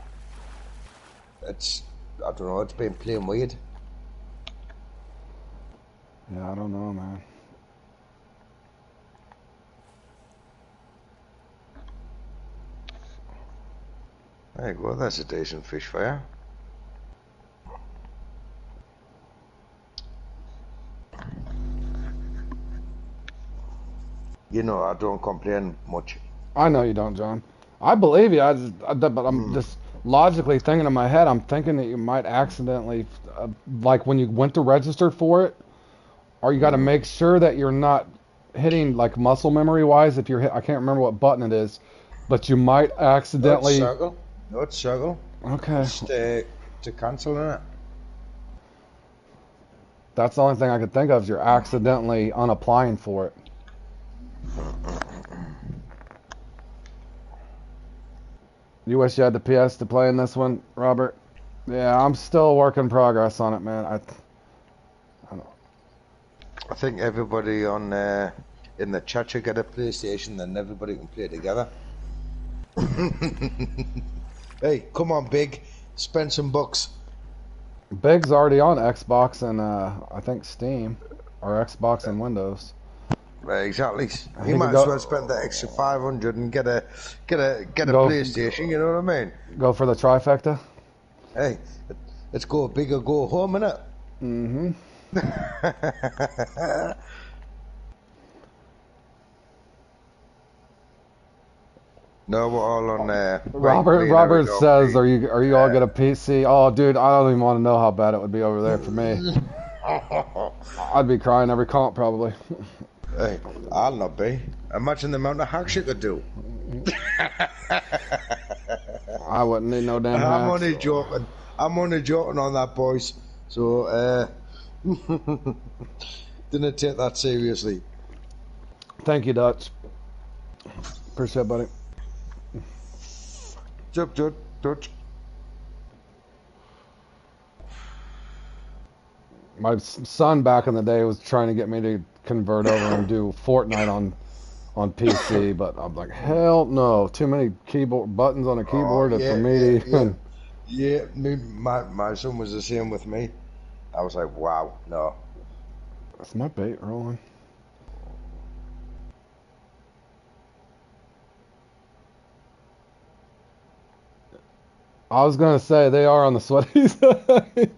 don't know, it's been plain weird. Yeah, I don't know, man. There you go, that's a decent fish for you. You know, I don't complain much. I know you don't, John. I believe you. But I'm just logically thinking in my head. I'm thinking that you might accidentally, like when you went to register for it, or you got to make sure that you're not hitting like muscle memory wise. If you're I can't remember what button it is, but you might accidentally. No, it's circle. No, it's circle. Okay. Just to cancel it. That's the only thing I could think of is you're accidentally unapplying for it. You wish you had the PS to play in this one, Robert? Yeah, I'm still a work in progress on it, man. I don't know. I think everybody on in the chat should get a PlayStation, then everybody can play together. Hey, come on, Big. Spend some bucks. Big's already on Xbox and I think Steam, or Xbox and Windows. Exactly. He You could might as well spend that go extra 500 and get a go PlayStation. You know what I mean? go for the trifecta. Hey, let's go big or go home, innit? Mm-hmm. No, we're all on there. Right, me and Robert Eric says, OP. are you all get a PC? Oh, dude, I don't even want to know how bad it would be over there for me. I'd be crying every comp probably. Hey, I'll not be. Imagine the amount of hacks you could do. I wouldn't need no damn I'm hacks. only joking. I'm only joking on that, boys. So, didn't take that seriously. Thank you, Dutch. Appreciate it, buddy. Dutch. My son back in the day was trying to get me to convert over and do Fortnite on PC, but I'm like, hell no, too many keyboard buttons on a keyboard Oh, for me. Yeah, my son was the same with me. I was like, wow, no. That's my bait rolling. I was gonna say they are on the sweaty side.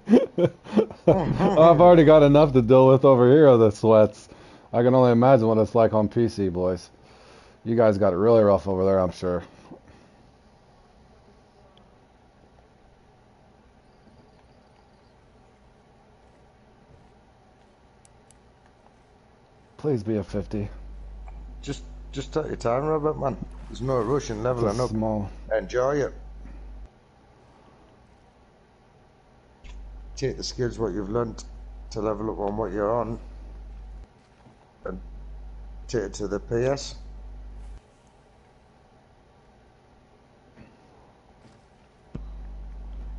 I've already got enough to deal with over here of the sweats. I can only imagine what it's like on PC, boys. You guys got it really rough over there, I'm sure. Please be a 50. Just take your time, Robert, man. There's no rush in leveling It's up. small. Enjoy it. Take the skills what you've learnt to level up on what you're on, and take it to the PS.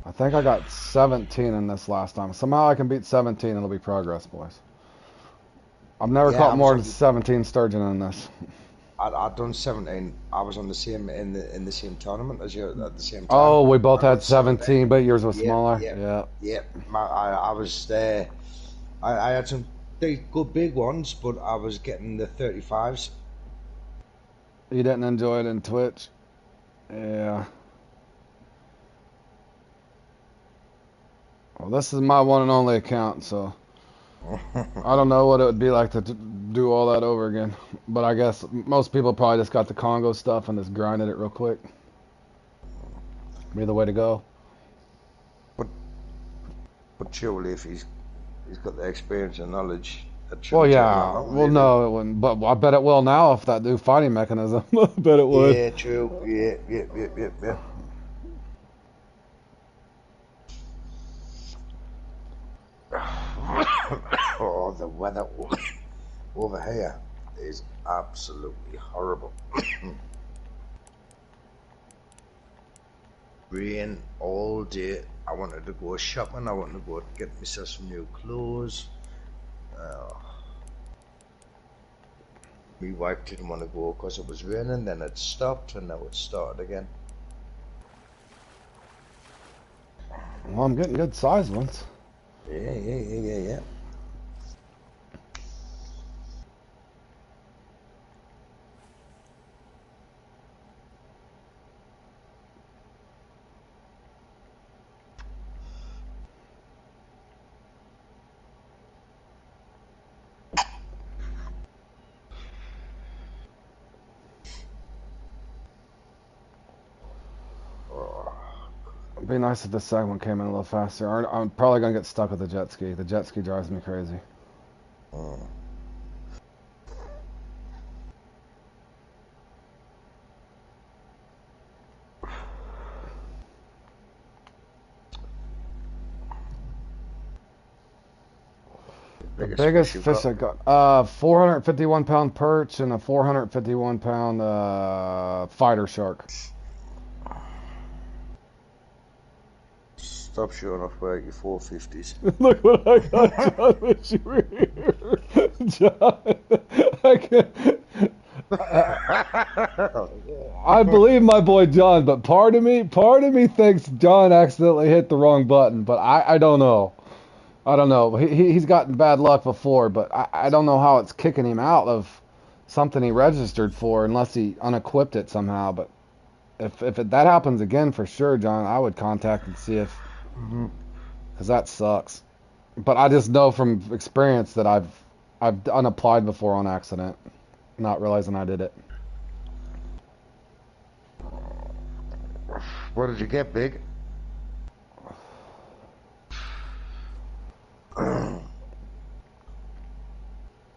I think I got 17 in this last time. Somehow I can beat 17 and it'll be progress, boys. I've never caught more than 17 sturgeon in this. I'd done 17. I was on the same in the same tournament as you at the same time. Oh, we both had 17, but yours was smaller. Yeah. I was there. I had some good big ones, but I was getting the 35s. You didn't enjoy it in Twitch? Yeah. Well, this is my one and only account, so I don't know what it would be like to do all that over again. But I guess most people probably just got the Congo stuff and just grinded it real quick. Be the way to go. But surely if he's got the experience and knowledge. Well, yeah. Well, no, it wouldn't. But I bet it will now if that new fighting mechanism. I bet it would. Yeah, true. Yeah. Oh, the weather over here is absolutely horrible. Rain all day. I wanted to go shopping. I wanted to go get myself some new clothes. My wife didn't want to go because it was raining. Then it stopped, and now it started again. Well, I'm getting good sized ones. Yeah. It'd be nice if the second one came in a little faster. I'm probably gonna get stuck with the jet ski. The jet ski drives me crazy. The biggest fish I got, 451 pound perch and a 451 pound fighter shark. Stop showing off about your 450s. Look what I got, John. Wish you were here, John. I believe my boy John, but part of me thinks John accidentally hit the wrong button. But I don't know. I don't know. He's gotten bad luck before, but I don't know how it's kicking him out of something he registered for unless he unequipped it somehow. But if that happens again, for sure, John, I would contact and see if, Mhm. because that sucks. But I just know from experience that I've unapplied before on accident, not realizing I did it. What did you get, Big?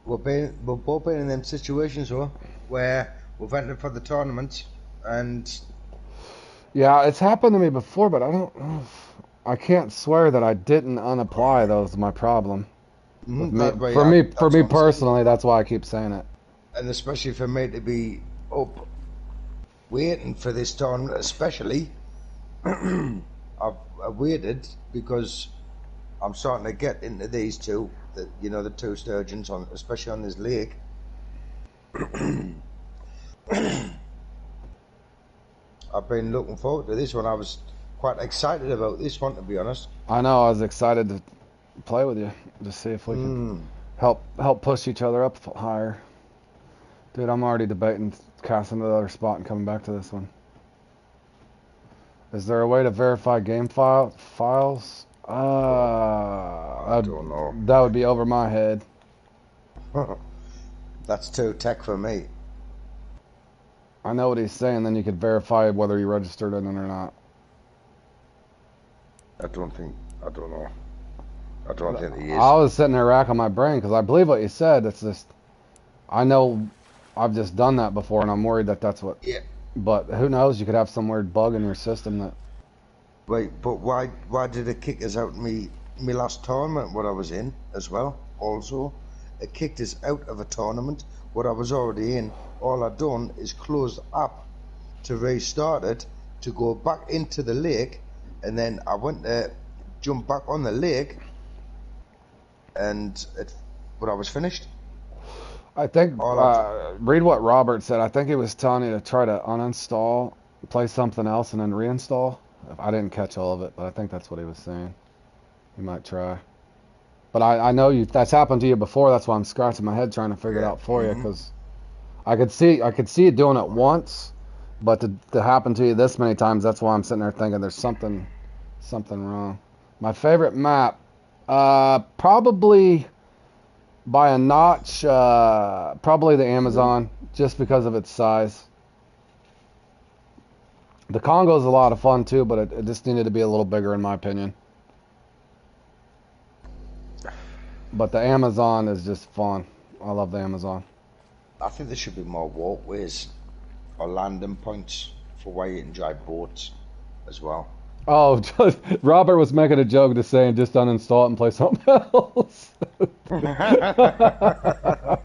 We've both been in them situations, though, where we've entered for the tournament and Yeah, it's happened to me before, but I don't know. I can't swear that I didn't unapply. That was my problem with me. that way, For that's me what I'm saying. personally, that's why I keep saying it. And especially for me to be up waiting for this tournament, especially, I've waited because I'm starting to get into these two, the two sturgeons on, especially on this lake. I've been looking forward to this one. I was quite excited about this one, to be honest. I know I was excited to play with you to see if we could help push each other up higher. Dude, I'm already debating casting to the other spot and coming back to this one. Is there a way to verify game files? I don't know. That would be over my head. That's too tech for me. I know what he's saying. Then you could verify whether you registered in it or not. I don't know. I don't think he is. I was sitting there racking my brain because I believe what you said. It's just, I know I've just done that before, and I'm worried that that's what. Yeah. But who knows? You could have some weird bug in your system that. Wait, but why did it kick us out me last tournament what I was in as well? Also, it kicked us out of a tournament what I was already in. All I'd done is close the app to restart it to go back into the lake, and then I went to jump back on the lake, and but I was finished. I think read what Robert said. I think he was telling you to try to uninstall, play something else, and then reinstall. I didn't catch all of it, but I think that's what he was saying. You might try. But I know that's happened to you before. That's why I'm scratching my head trying to figure it out for you, because I could see you doing it once, but to happen to you this many times, that's why I'm sitting there thinking there's something wrong. My favorite map, probably by a notch, probably the Amazon, just because of its size. The Congo's a lot of fun too, but it just needed to be a little bigger in my opinion. But the Amazon is just fun. I love the Amazon. I think there should be more walkways or landing points for where you can drive boats as well. Oh, Robert was making a joke to saying just uninstall it and play something else. I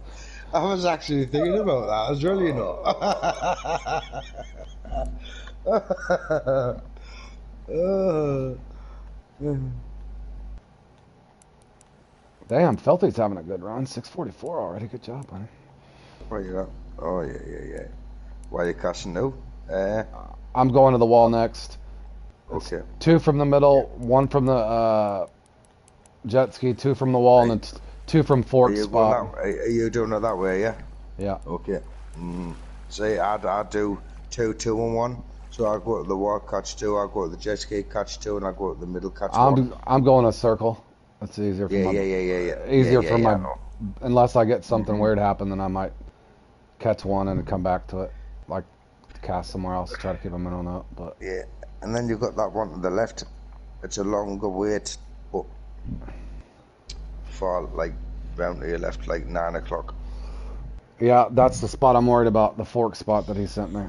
was actually thinking about that as well, you know. Damn, Felty's having a good run. 644 already. Good job, buddy. Where you at? Oh, yeah. Why are you casting now? I'm going to the wall next. Okay. Two from the middle, one from the jet ski, two from the wall, and then two from Fork spot. Are you doing it that way, yeah? Yeah. Okay. See, I do two, and one. So I go to the wall, catch two, I go to the jet ski, catch two, and I go to the middle, catch one. I'm going a circle. That's easier for yeah. Easier for my. Unless I get something weird happen, then I might catch one and come back to it, like cast somewhere else, try to keep a minimum up. But yeah, and then you've got that one to the left. It's a longer wait, but for like round to your left, like 9 o'clock. Yeah, that's the spot I'm worried about. The Fork spot that he sent me.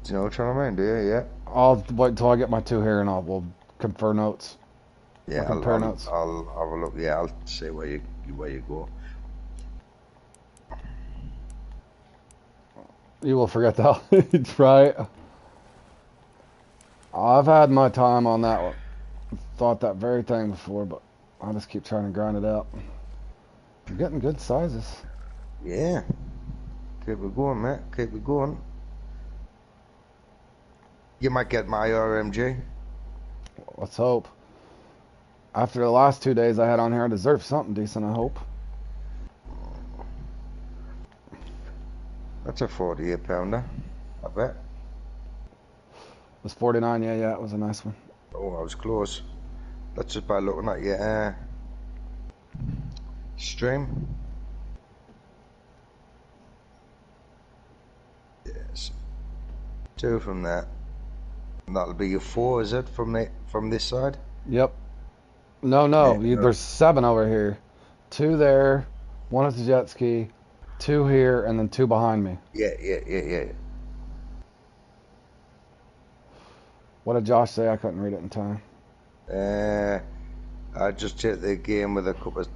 Do you know what I mean? Do you? Yeah. I'll wait until I get my two here, and we'll confer notes. Yeah, compare notes. I'll have a look. Yeah, I'll see where you go. You will forget that, right? I've had my time on that one. Thought that very thing before, but I just keep trying to grind it out. You're getting good sizes. Yeah. Keep it going, mate. Keep it going. You might get my RMG. Let's hope. After the last 2 days I had on here, I deserve something decent, I hope. That's a 48 pounder, I bet. It was 49, yeah, it was a nice one. Oh, I was close. That's just by looking at your stream. Yes. 2 from there. And that'll be your 4, is it, from this side? Yep. No, Yeah. there's 7 over here. 2 there, 1 at the jet ski, 2 here, and then 2 behind me. Yeah. What did Josh say? I couldn't read it in time. I just hit the game with a cup of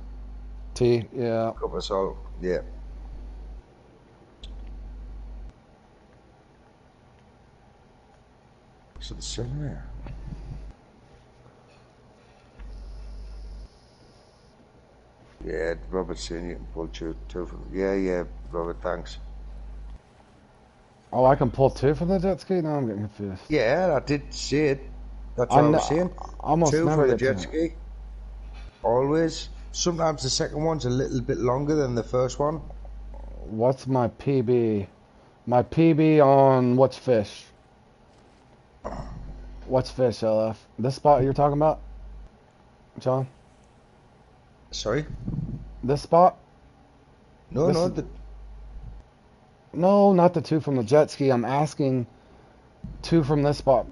Tea, yeah. salt. Yeah. So the sun there. Yeah, Robert saying you can pull 2 from. Yeah, Robert, thanks. Oh, I can pull 2 from the jet ski? No, I'm getting confused. Yeah, I did see it. That's what I was saying. Almost 2 never from the get jet to ski. Always. Sometimes the second one's a little bit longer than the first one. What's my PB? My PB on what's fish? What's fish, LF? This spot you're talking about, John? Sorry? This spot? No, No, not the 2 from the jet ski. I'm asking 2 from this spot.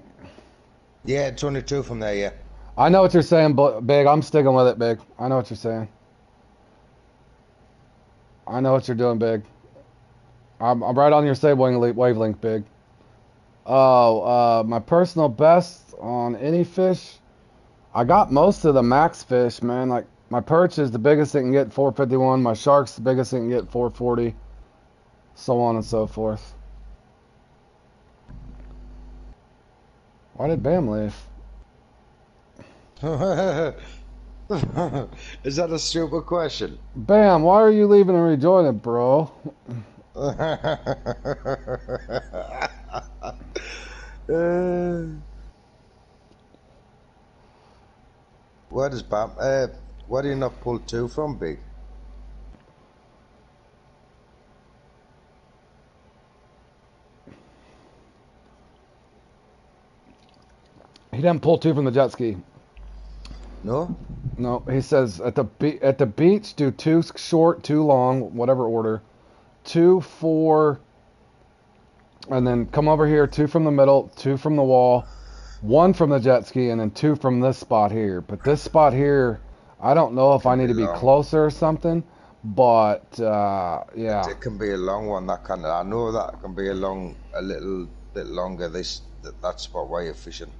Yeah, it's only 2 from there, yeah. I know what you're saying, but Big, I'm sticking with it, Big. I know what you're saying. I know what you're doing, Big. I'm right on your same wavelength, Big. Oh, my personal best on any fish. I got most of the max fish, man. Like my perch is the biggest it can get, 451. My shark's the biggest it can get, 440. So on and so forth. Why did Bam leave? Is that a stupid question? Bam, why are you leaving and rejoining, bro? Where does Bam? Where do you not pull 2 from, Big? He didn't pull 2 from the jet ski. No. No, he says at the beach do 2 short, 2 long, whatever order. 2, 4, and then come over here. 2 from the middle, 2 from the wall, 1 from the jet ski, and then 2 from this spot here. But this spot here, I don't know if I need to be closer or something. But yeah, it can be a long one. That kind of, I know that can be a little bit longer. That spot where you're fishing.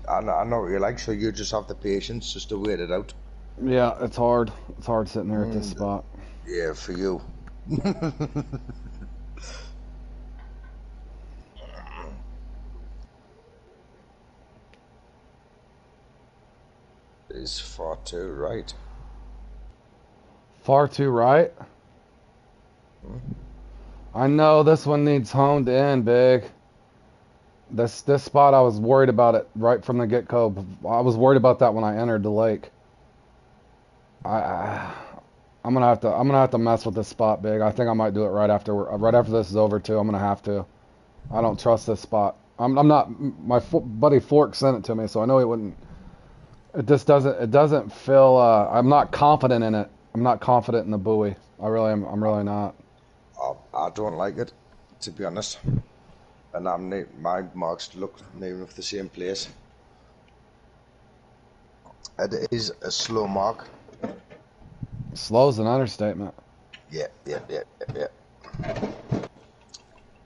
I know what you're like, so you just have the patience just to wait it out. Yeah, it's hard. It's hard sitting there at this spot. Yeah, for you. It's far too right. Far too right? I know this one needs honed in, Big. This spot, I was worried about it right from the get-go. I was worried about that when I entered the lake. I'm gonna have to mess with this spot, Big. I think I might do it right after this is over too. I'm gonna have to. I don't trust this spot. I'm not. My buddy Fork sent it to me, so I know he wouldn't. It just doesn't. It doesn't feel. I'm not confident in it. I'm not confident in the buoy. I really am. I'm really not. I don't like it, to be honest. And my marks look near enough the same place. It is a slow mark. Slow's an understatement. Yeah.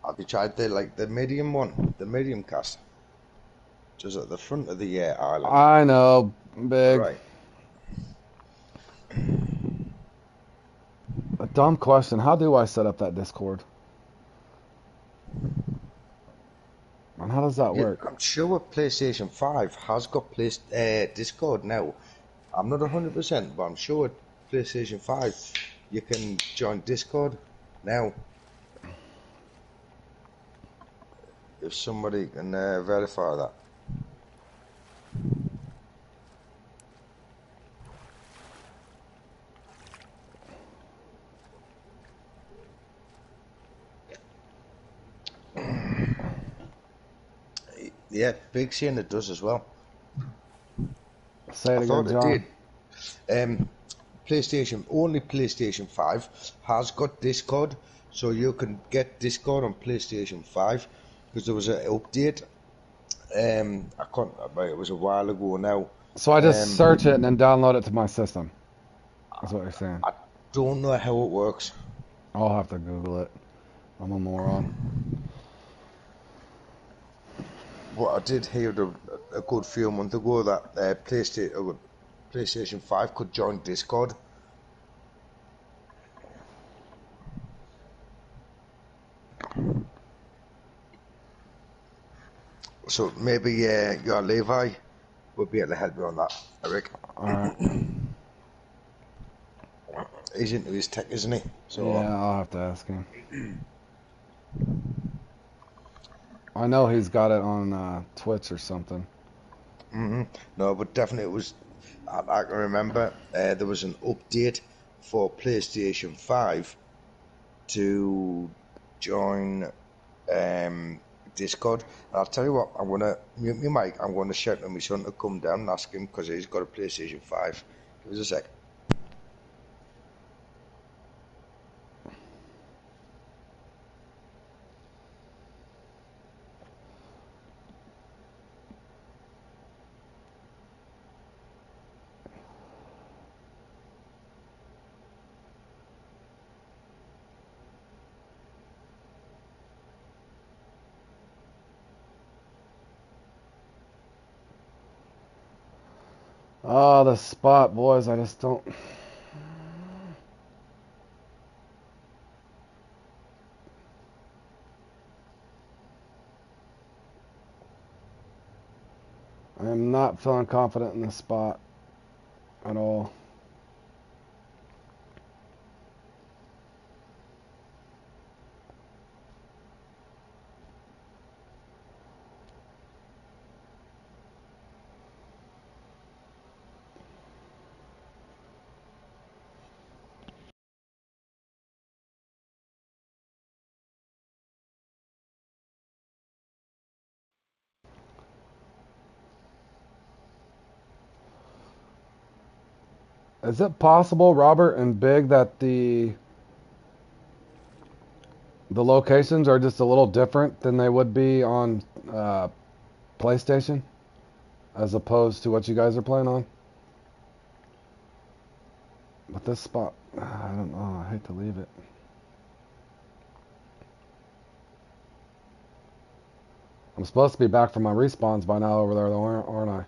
Have you tried the medium one, the medium cast? Just at the front of the island. I know, Big. Right. A dumb question. How do I set up that Discord? And how does that work? I'm sure PlayStation 5 has got Discord now. I'm not 100%, but I'm sure PlayStation 5, you can join Discord now. If somebody can verify that. Yeah, Big saying it does as well. Say it I again, thought it John. did. Only PlayStation 5 has got Discord, so you can get Discord on PlayStation 5 because there was an update. I can't. It was a while ago now. So I just Um, search it and then download it to my system. That's what you're saying. I don't know how it works. I'll have to Google it. I'm a moron. But I did hear a good few months ago that PlayStation 5 could join Discord. So maybe your Levi will be able to help you on that, Eric. Alright. He's into his tech, isn't he? So Yeah, I'll have to ask him. I know he's got it on Twitch or something. no, but definitely it was. I can remember there was an update for PlayStation 5 to join Discord. And I'll tell you what, I'm gonna mute my mic. I'm gonna shout to my son to come down and ask him because he's got a PlayStation 5. Give us a sec. Oh, the spot, boys. I just don't. I am not feeling confident in this spot at all. Is it possible, Robert and Big, that the locations are just a little different than they would be on PlayStation, as opposed to what you guys are playing on? But this spot, I don't know. I hate to leave it. I'm supposed to be back from my respawns by now over there, though, aren't I?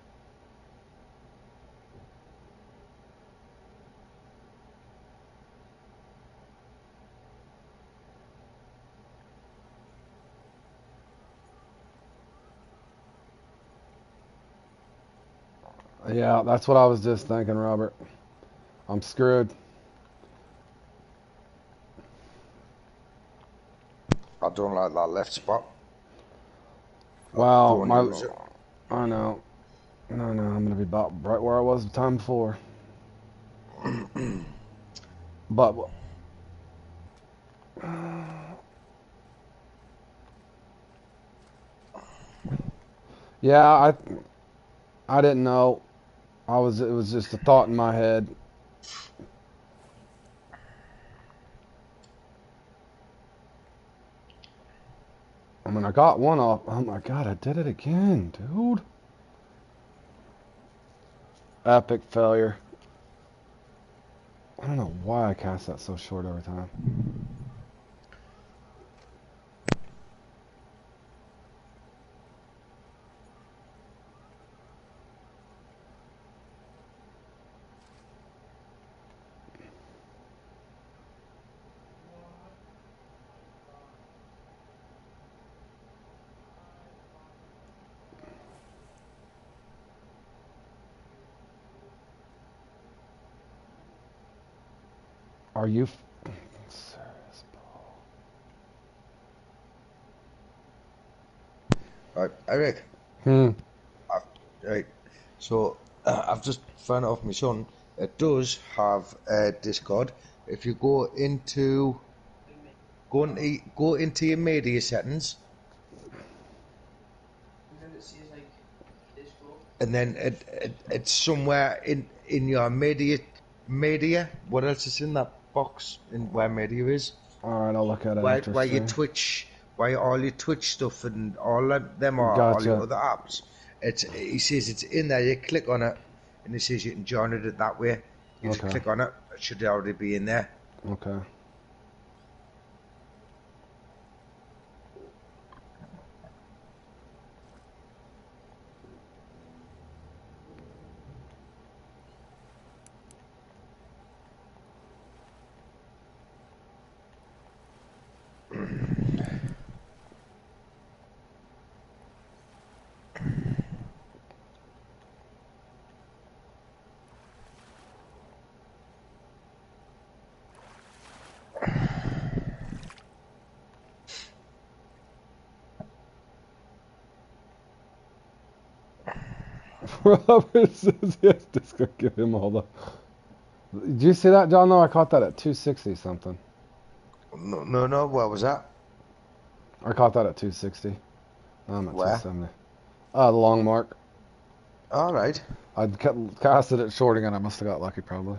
Yeah, that's what I was just thinking, Robert. I'm screwed. I don't like that left spot. Wow, Don't use it. I know. I know. I'm gonna be about right where I was the time before. But yeah, I didn't know. It was just a thought in my head. I mean, I got one off. Oh my god, I did it again, dude. Epic failure. I don't know why I cast that so short every time. Are you serious, Right, Eric. bro? Right. So I've just found out off my son. It does have a Discord. If you go into your media settings, and then it's somewhere in your media. What else is in that box in where media is? All right, I'll look at it after Why your stream. Twitch, why all your Twitch stuff and all of them are all your Gotcha. other apps. He says it's in there. You click on it, and he says you can join it that way. You just Okay. click on it. It should already be in there. Okay. Robert says yes, Discord, give him all the. Did you see that, John? No, I caught that at 260 something. No. What was that? I caught that at 260. I'm at Where? 270. The long mark. All right. I casted it shorting and I must have got lucky probably.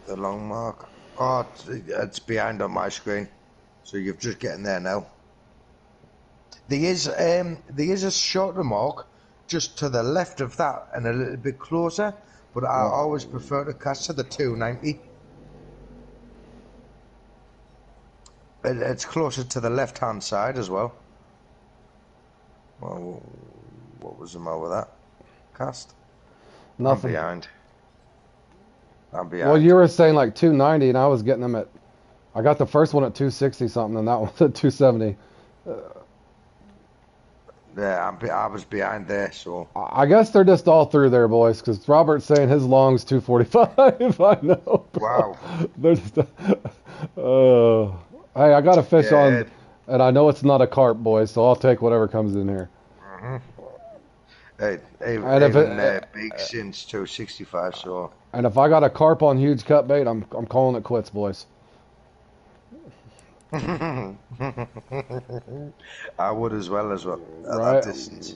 The long mark. Oh, it's behind on my screen. So you're just getting there now. There is a shorter mark just to the left of that and a little bit closer, but I always prefer to cast to the 290. It's closer to the left-hand side as well. Well, what was the matter with that? Cast? Nothing. I'm behind. Well, you were saying like 290 and I was getting them at. I got the first one at 260 something and that one at 270. Yeah, I was behind there, so. I guess they're just all through there, boys, because Robert's saying his long's 245. I know, bro. Wow. They're just. Hey, I got a fish on, and I know it's not a carp, boys, so I'll take whatever comes in here. Hey, And if it, big since 265, so. and if I got a carp on huge cut bait, I'm calling it quits, boys. I would as well at Right. that distance.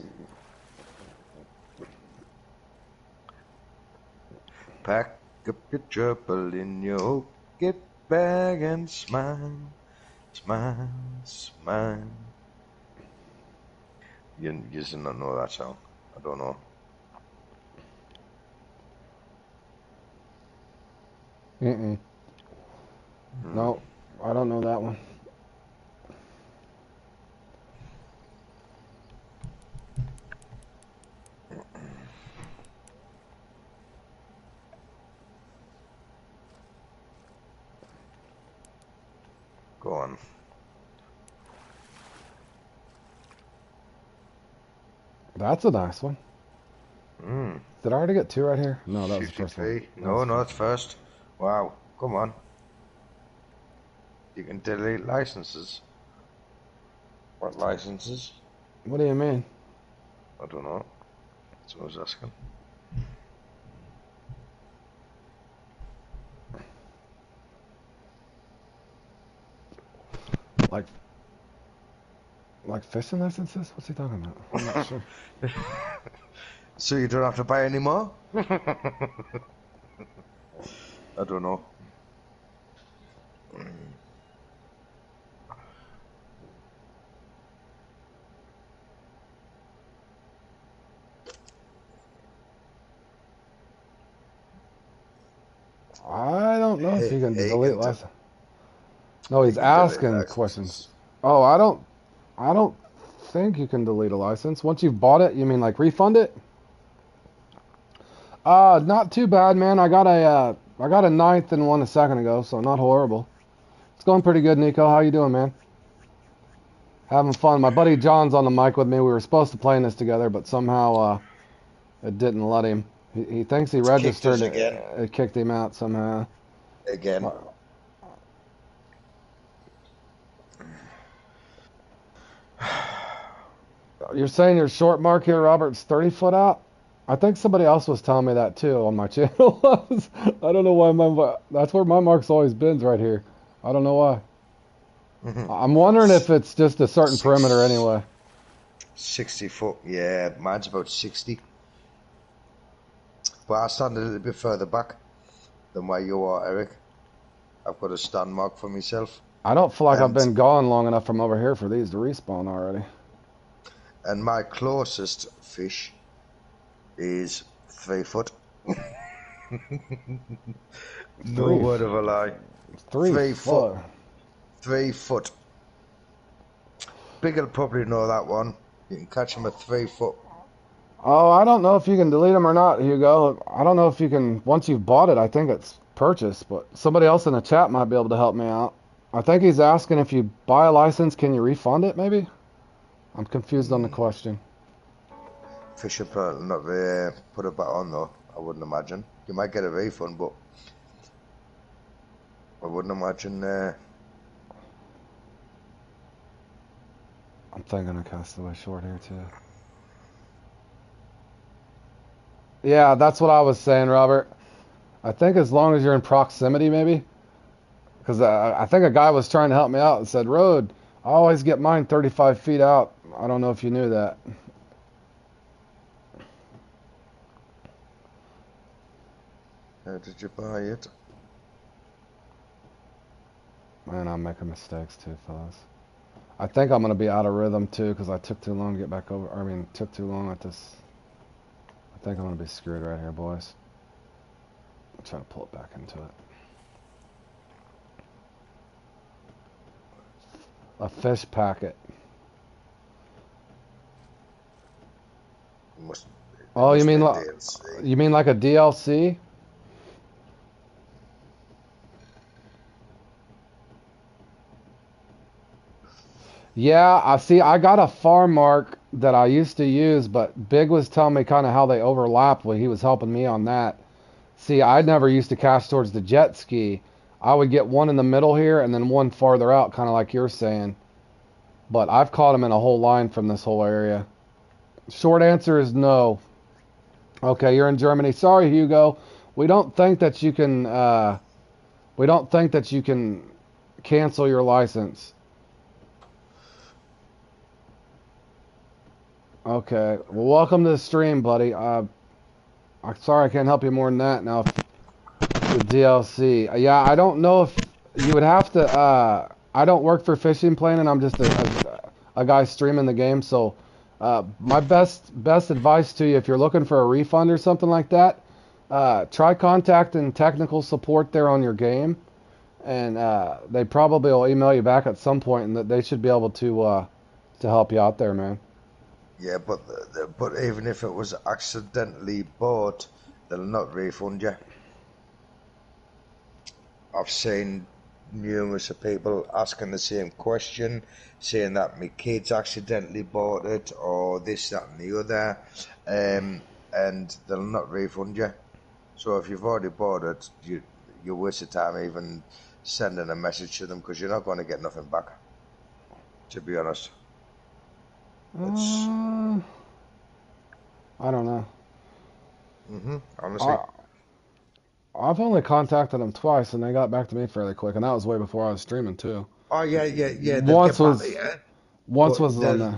Pack up your trouble in your get bag and smile, smile, smile. You just don't know that song. I don't know. No, I don't know that one. Go on. That's a nice one. Did I already get two right here? No, that was the first one. No, it's first. Wow, come on. You can delete licenses. What licenses? What do you mean? I don't know. That's what I was asking. Like fishing licenses? What's he talking about? I'm not sure. So you don't have to buy any more? I don't know. I don't know if you can Hey, delete license. No, he's you can delete asking licenses. questions. Oh, I don't think you can delete a license. Once you've bought it, you mean like refund it? Not too bad, man. I got a ninth and one a second ago, so not horrible. It's going pretty good, Nico. How you doing, man? Having fun. My buddy John's on the mic with me. We were supposed to play in this together, but somehow it didn't let him. He thinks he registered kicked us again. it kicked him out somehow. Again. You're saying your short mark here, Robert's 30 foot out? I think somebody else was telling me that too on my channel. I don't know why that's where my mark's always been, right here. I don't know why. I'm wondering if it's just a certain perimeter Six, anyway. 60 foot. Yeah, mine's about 60. But I stand a little bit further back than where you are, Eric. I've got a stand mark for myself. I don't feel like I've And been gone long enough from over here for these to respawn already. and my closest fish is 3 foot. No Three, word of a lie. three 3 foot. foot. 3 foot. Big will probably know that one. You can catch him at 3 foot. Oh, I don't know if you can delete them or not, Hugo. I don't know if you can, once you've bought it, I think it's purchased, but somebody else in the chat might be able to help me out. I think he's asking if you buy a license, can you refund it, maybe? I'm confused on the question. Fish will probably not put it back on though, I wouldn't imagine. You might get a refund, but I wouldn't imagine. I'm thinking of Castaway Short here, too. Yeah, that's what I was saying, Robert. I think as long as you're in proximity, maybe. Because I think a guy was trying to help me out and said, Road, I always get mine 35 feet out. I don't know if you knew that. Did you buy it? Man, I'm making mistakes too, fellas. I think I'm going to be out of rhythm too because I took too long to get back over. I mean, took too long at this. I think I'm going to be screwed right here, boys. I'm trying to pull it back into it. A fish packet. Oh, you mean like a DLC? Yeah, I see. I got a farm mark that I used to use, but Big was telling me kind of how they overlap when he was helping me on that. See, I never used to cast towards the jet ski. I would get one in the middle here and then one farther out, kind of like you're saying. But I've caught them in a whole line from this whole area. Short answer is no. Okay, you're in Germany. Sorry, Hugo. We don't think that you can. We don't think that you can cancel your license. Okay. Well, welcome to the stream, buddy. I'm sorry I can't help you more than that. Now, the DLC. Yeah, I don't know if you would have to. I don't work for Fishing Plane, and I'm just a guy streaming the game. So, my best advice to you, if you're looking for a refund or something like that, try contacting technical support there on your game, and they probably will email you back at some point, and that they should be able to help you out there, man. Yeah, but even if it was accidentally bought, they'll not refund you. I've seen numerous of people asking the same question, saying that my kids accidentally bought it or this, that, and the other, and they'll not refund you. So if you've already bought it, you waste your time even sending a message to them because you're not going to get nothing back. To be honest. I don't know. Honestly. I've only contacted them twice, and they got back to me fairly quick, and that was way before I was streaming too. Oh yeah. Once was on the.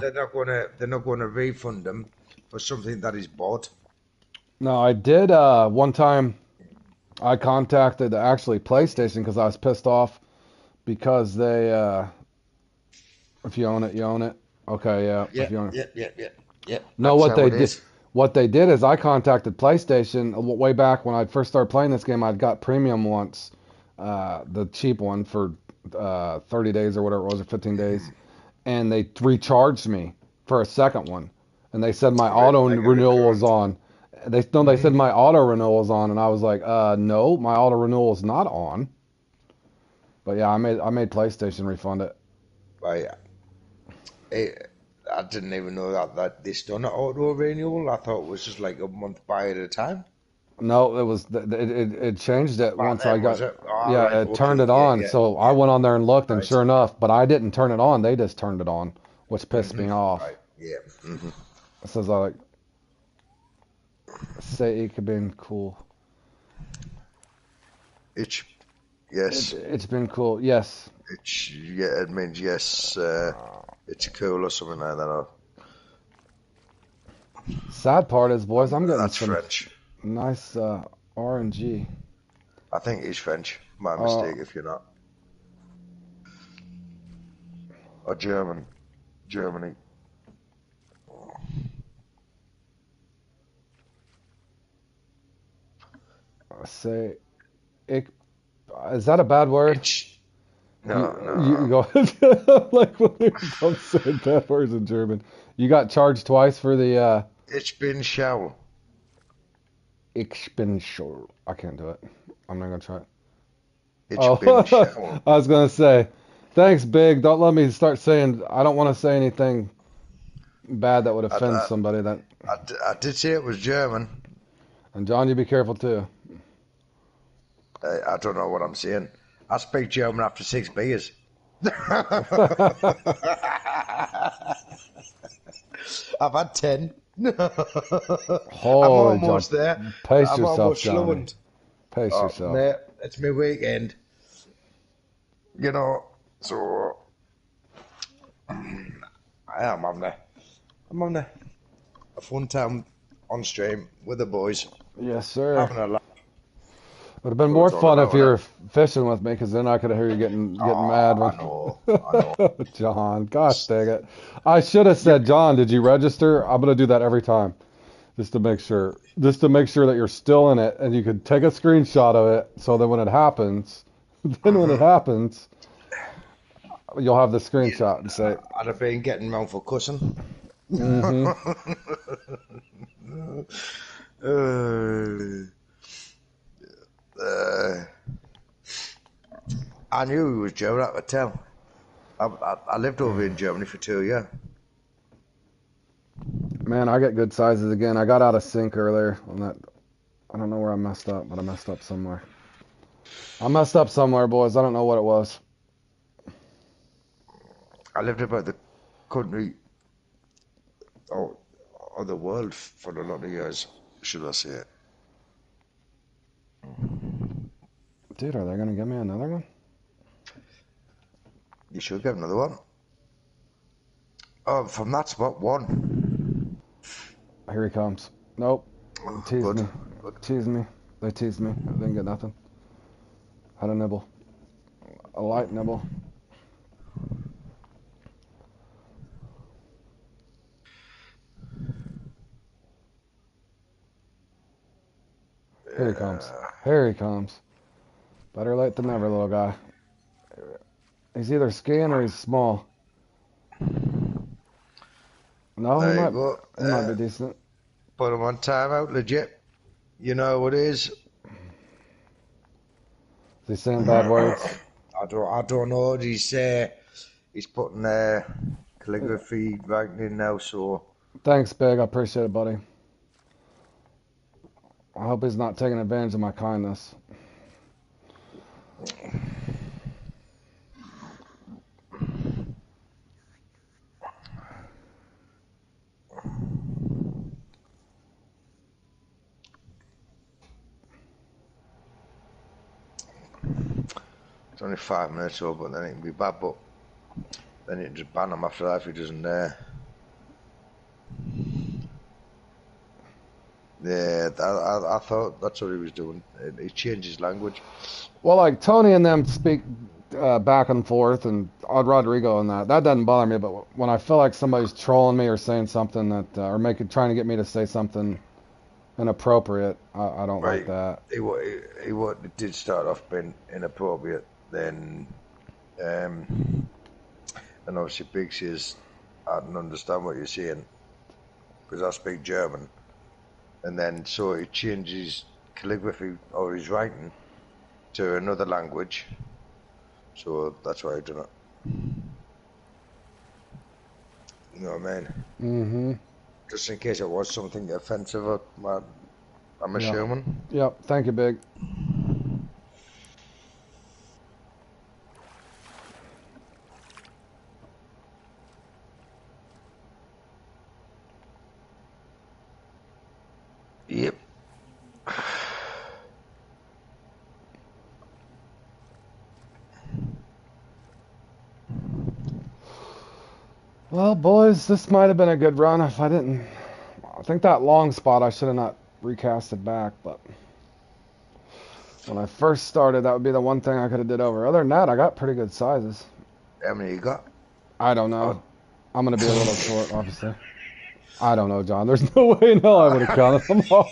They're not gonna refund them for something that is bought. No, I did one time. I contacted actually PlayStation because I was pissed off because they. If you own it, you own it. Okay, yeah. If you own it. Yeah. No, what they did is I contacted PlayStation way back when I first started playing this game. I'd got premium once, the cheap one for 30 days or whatever it was, or 15 days, and they recharged me for a second one, and they said my auto renewal was on. They said my auto renewal was on, and I was like, no, my auto renewal is not on. But yeah, I made PlayStation refund it. I didn't even know that this done an auto renewal. I thought it was just like a month buy at a time. No, it was it changed it Back once I then, was got. it? All Yeah, right, it turned okay, it yeah, on. yeah, So I yeah. went on there and looked, and Right. sure enough, but I didn't turn it on. They just turned it on, which pissed me off. Right, yeah. It says I like say it could been cool. It's, yes, It's been cool. Yes. it's, yeah, it means yes, it's cool or something like that. Sad part is, boys, I'm getting That's some French. nice RNG. I think he's French. My Uh, mistake if you're not. Or German. Germany. say ik. Is that a bad word? It's, You no, you no. go like when they both say bad words in German. You got charged twice for the It's been show. Ich bin sure. I can't do it. I'm not gonna try it. It's Oh, been show. I was gonna say, thanks, Big. Don't let me start saying. I don't want to say anything bad that would I, offend I, somebody. That I did say it was German. and John, you be careful too. I don't know what I'm saying. I speak German after 6 beers. I've had 10. I'm Holy John, almost there. pace I'm yourself, almost Johnny. fluent. Pace Oh, yourself. mate, it's my weekend. You know, so I'm having a fun time on stream with the boys, Yes, sir. having a laugh. Would have been What more it's all fun if about, you innit? were fishing with me, because then I could hear you getting Oh, mad I when. know, I know. John, gosh dang it! I should have said, John, did you register? I'm gonna do that every time, just to make sure that you're still in it, and you could take a screenshot of it, so that when it happens, then when it happens, you'll have the Yeah, screenshot and say, I'd have been getting round for cussing. mm-hmm. uh, uh, I knew he was German, I could tell. I lived over in Germany for 2 years. Man, I get good sizes again. I got out of sync earlier on that. I don't know where I messed up, but I messed up somewhere. I messed up somewhere, boys. I don't know what it was. I lived about the country or, or the world for a lot of years, should I say it. Dude, are they gonna give me another one? You should get another one. Oh, from that spot, one. Here he comes. Nope. Oh, Teased good, me. good. Teased me. They teased me. I didn't get nothing. Had a nibble. A light nibble. Here he comes. Here he comes. Better late than never, little guy. He's either skiing or he's small. No, There you go. he might be decent. Put him on timeout, legit. You know what it is. Is he saying bad words? I don't know. He's putting calligraphy writing in now, so Thanks, Big. I appreciate it, buddy. I hope he's not taking advantage of my kindness. it's only 5 minutes over, but then it can be bad. But then it just ban him after that if he doesn't. Yeah, I thought that's what he was doing. He changed his language. Well, like Tony and them speak back and forth, and Odd Rodrigo and that doesn't bother me. But when I feel like somebody's trolling me or saying something that, or trying to get me to say something inappropriate, I don't like Right. that. It did start off being inappropriate. Then, and obviously Big says, I don't understand what you're saying because I speak German. And then so he changes calligraphy or his writing to another language. So that's why I done it. You know what I mean? Mm-hmm. Just in case it was something offensive. I'm Yeah. assuming. Yep. Thank you, Big. Yep. Well, boys, this might have been a good run if I didn't. I think that long spot I should have not recasted back, but when I first started, that would be the one thing I could have did over. Other than that, I got pretty good sizes. How many you got? I don't know. Oh. I'm gonna be a little short, obviously. I don't know, John. There's no way in hell I would have counted them all.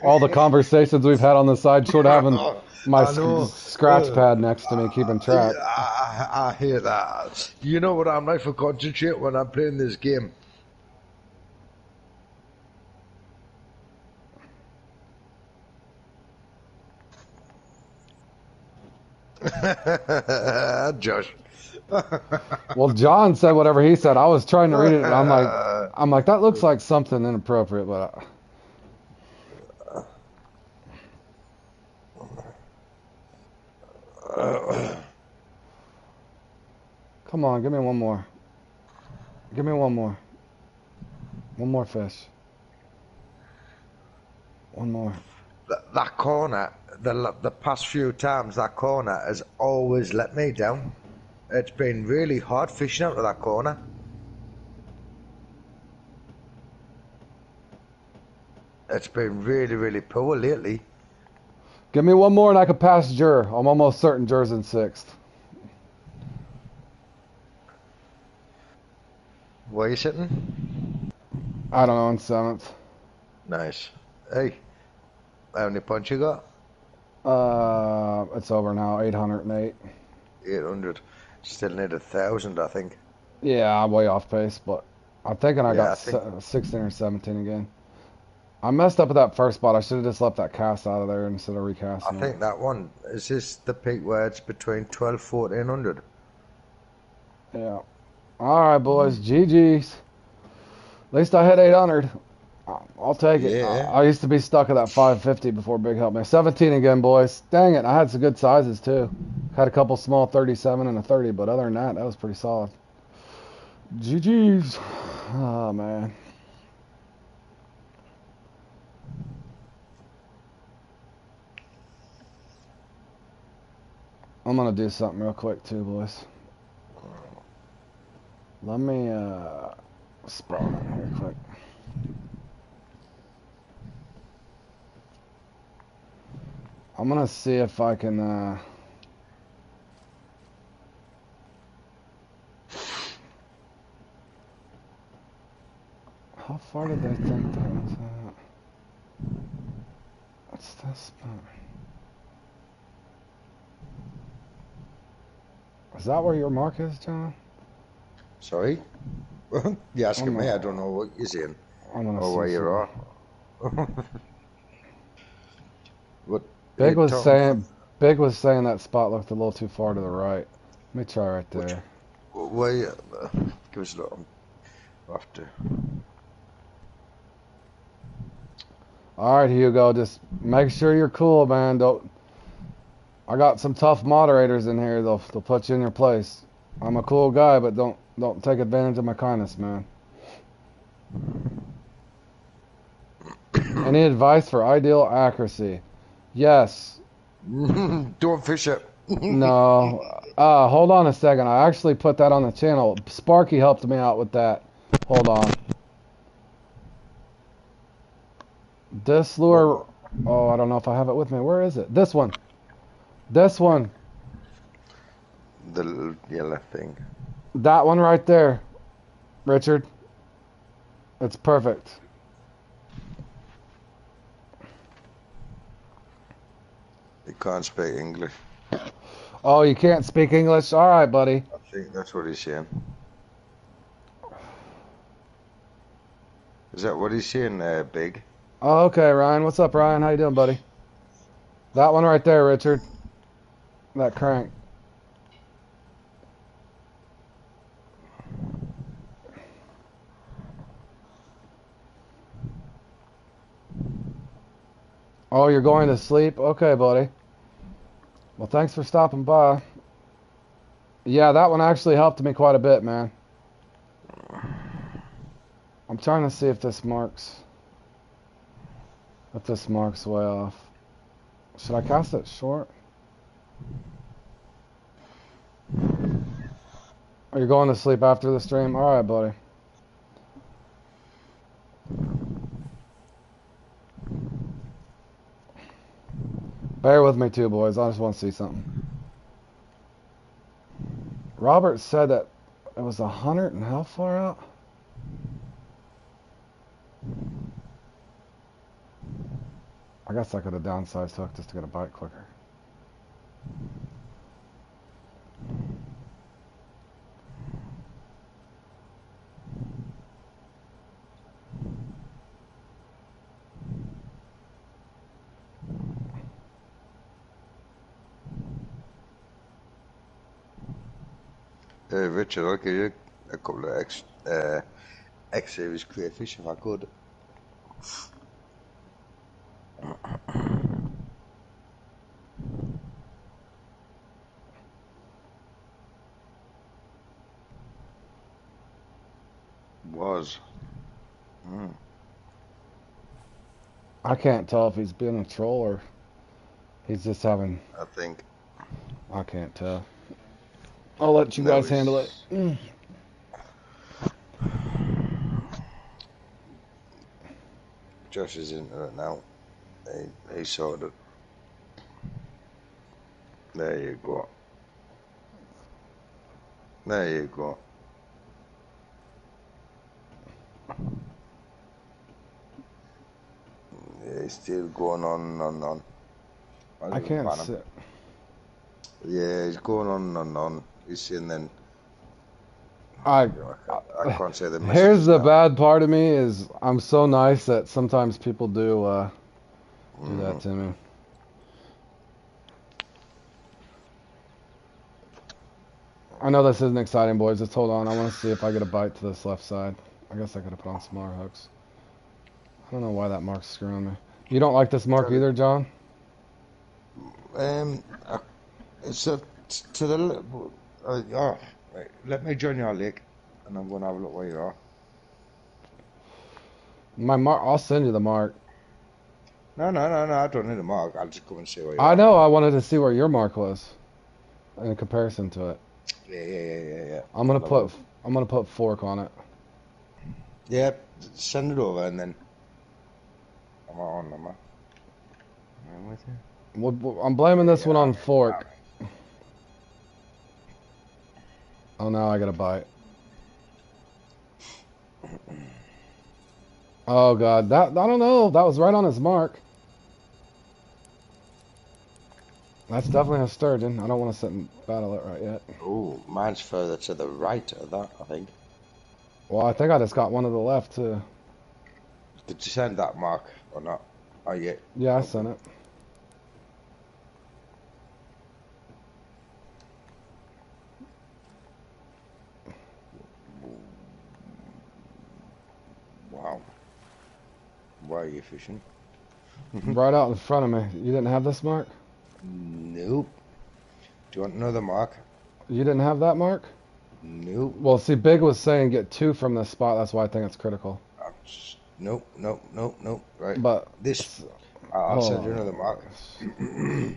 All the conversations we've had on the side, short of having my I know. scratch pad next to me, keeping track. I hear that. You know what I'm like for concentrate when I'm playing this game. Josh. Well, John said whatever he said. I was trying to read it, and I'm like, that looks like something inappropriate, but. Come on, give me one more. Give me one more. One more fish. One more. That corner, the past few times, that corner has always let me down. It's been really hard fishing out of that corner. It's been really, really poor lately. Give me one more and I could pass Jur. I'm almost certain Jur's in sixth. Where are you sitting? I don't know, in seventh. Nice. Hey, how many points you got? It's over now, 808. 800. Still need 1,000, I think. Yeah, I'm way off pace, but I'm thinking I Yeah, got I think 16 or 17 again. I messed up with that first spot. I should have just left that cast out of there instead of recasting it. that one is this the peak where it's between 12, 1400. Yeah. All right, boys. GG's. At least I hit 800. I'll take it. Yeah. I used to be stuck at that 550 before Big helped me. 17 again, boys. Dang it. I had some good sizes, too. Had a couple small 37 and a 30, but other than that, that was pretty solid. GG's. Oh, man. I'm going to do something real quick, too, boys. Let me spawn in here quick. I'm going to see if I can... How far did they think that was at? What's this spot? Is that where your mark is, John? Sorry? You asking me? gonna, I don't know what you're saying. I'm gonna Or see where you something. are. What? Big was Tom, saying that spot looked a little too far to the right. Let me try right which, there. where you, give us a look. After. All right, Hugo, just make sure you're cool, man. Don't. I got some tough moderators in here. They'll put you in your place. I'm a cool guy, but don't take advantage of my kindness, man. Any advice for ideal accuracy? Yes. Don't fish it. No. Hold on a second. I actually put that on the channel. Sparky helped me out with that. Hold on. This lure. Oh, I don't know if I have it with me. Where is it? This one. This one. The little yellow thing. That one right there. Richard. It's perfect. You can't speak English. Oh, you can't speak English? All right, buddy. I think that's what he's saying. Is that what he's saying, Big? Oh, okay, Ryan. What's up, Ryan? How you doing, buddy? That one right there, Richard. That crank. Oh, you're going to sleep? Okay, buddy. Well, thanks for stopping by. Yeah, that one actually helped me quite a bit, man. I'm trying to see if this marks way off. Should I cast it short? Are you going to sleep after the stream? All right, buddy. Bear with me too, boys. I just want to see something. Robert said that it was 100 and how far out? I guess I could have downsized Hook just to get a bite quicker. Hey, Richard, I'll give you a couple of X-Series crayfish if I could. Was. I can't tell if he's being a troll or he's just having... I think. I can't tell. I'll let you guys handle it. Josh is into it now. He sorted it. There you go. There you go. Yeah, he's still going on and on. I can't sit. Yeah, he's going on and on. He's saying then. I can't say the. Here's the bad part of me is I'm so nice that sometimes people do that to me. I know this isn't exciting, boys. Just hold on. I want to see if I get a bite to this left side. I guess I could have put on some more hooks. I don't know why that mark's screwing me. You don't like this mark either, John? It's to the. Oh, right. Let me join your lake, and I'm going to have a look where you are. My mark. I'll send you the mark. No. I don't need a mark. I'll just go and see where you are. I know. I wanted to see where your mark was, in comparison to it. Yeah. I'm gonna put fork on it. Yeah, send it over and then. I'm with you. Well, I'm blaming this one on fork. Oh, now I got a bite. Oh God, I don't know. That was right on his mark. That's definitely a sturgeon. I don't want to sit and battle it right yet. Oh, mine's further to the right of that, I think. Well, I think I just got one to the left too. Did you send that mark or not? Oh, yeah. Yeah, I sent it. Wow. Why are you fishing? Right out in front of me. You didn't have this mark? Nope. Do you want another mark? You didn't have that mark? Nope. Well, see, Big was saying get 2 from this spot. That's why I think it's critical. Nope. Right. But this, I'll send you another mark. I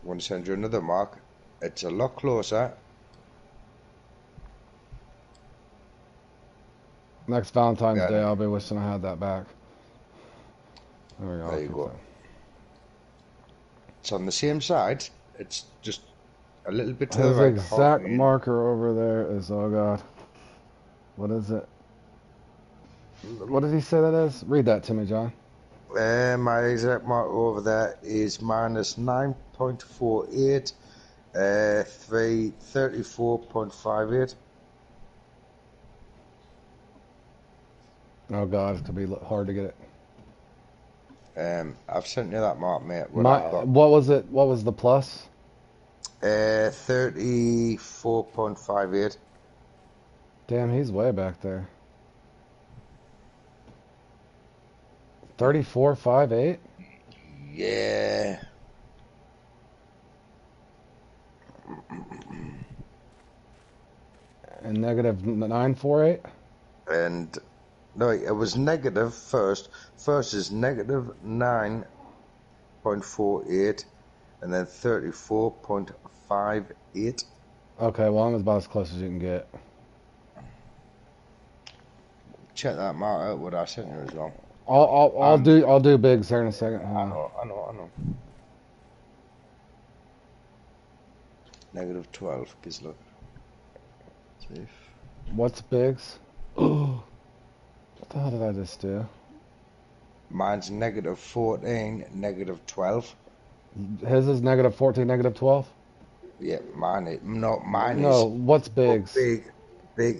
want to send you another mark. It's a lot closer. Next Valentine's Day, I'll be wishing I had that back. There we go. There you go. It's on the same side. It's just a little bit to the right. His exact marker over there is, oh God. What is it? What did he say that is? Read that to me, John. My exact marker over there is minus 9.48, 34.58. Oh God, it's gonna be hard to get it. I've sent you that mark, mate. What was it? What was the plus? 34.58. Damn, he's way back there. 34.58. Yeah. And negative 948. And no, it was negative first. First is negative 9.48, and then 34.58. Okay, well I'm about as close as you can get. Check that mark out. What I sent you as well. I'll do bigs here in a second. I know. Negative 12. Gives look. See. What's bigs? Oh, what the hell did I just do? Mine's negative 14, negative 12. His is negative 14, negative 12. Yeah, mine is not mine No, is. what's But bigs? big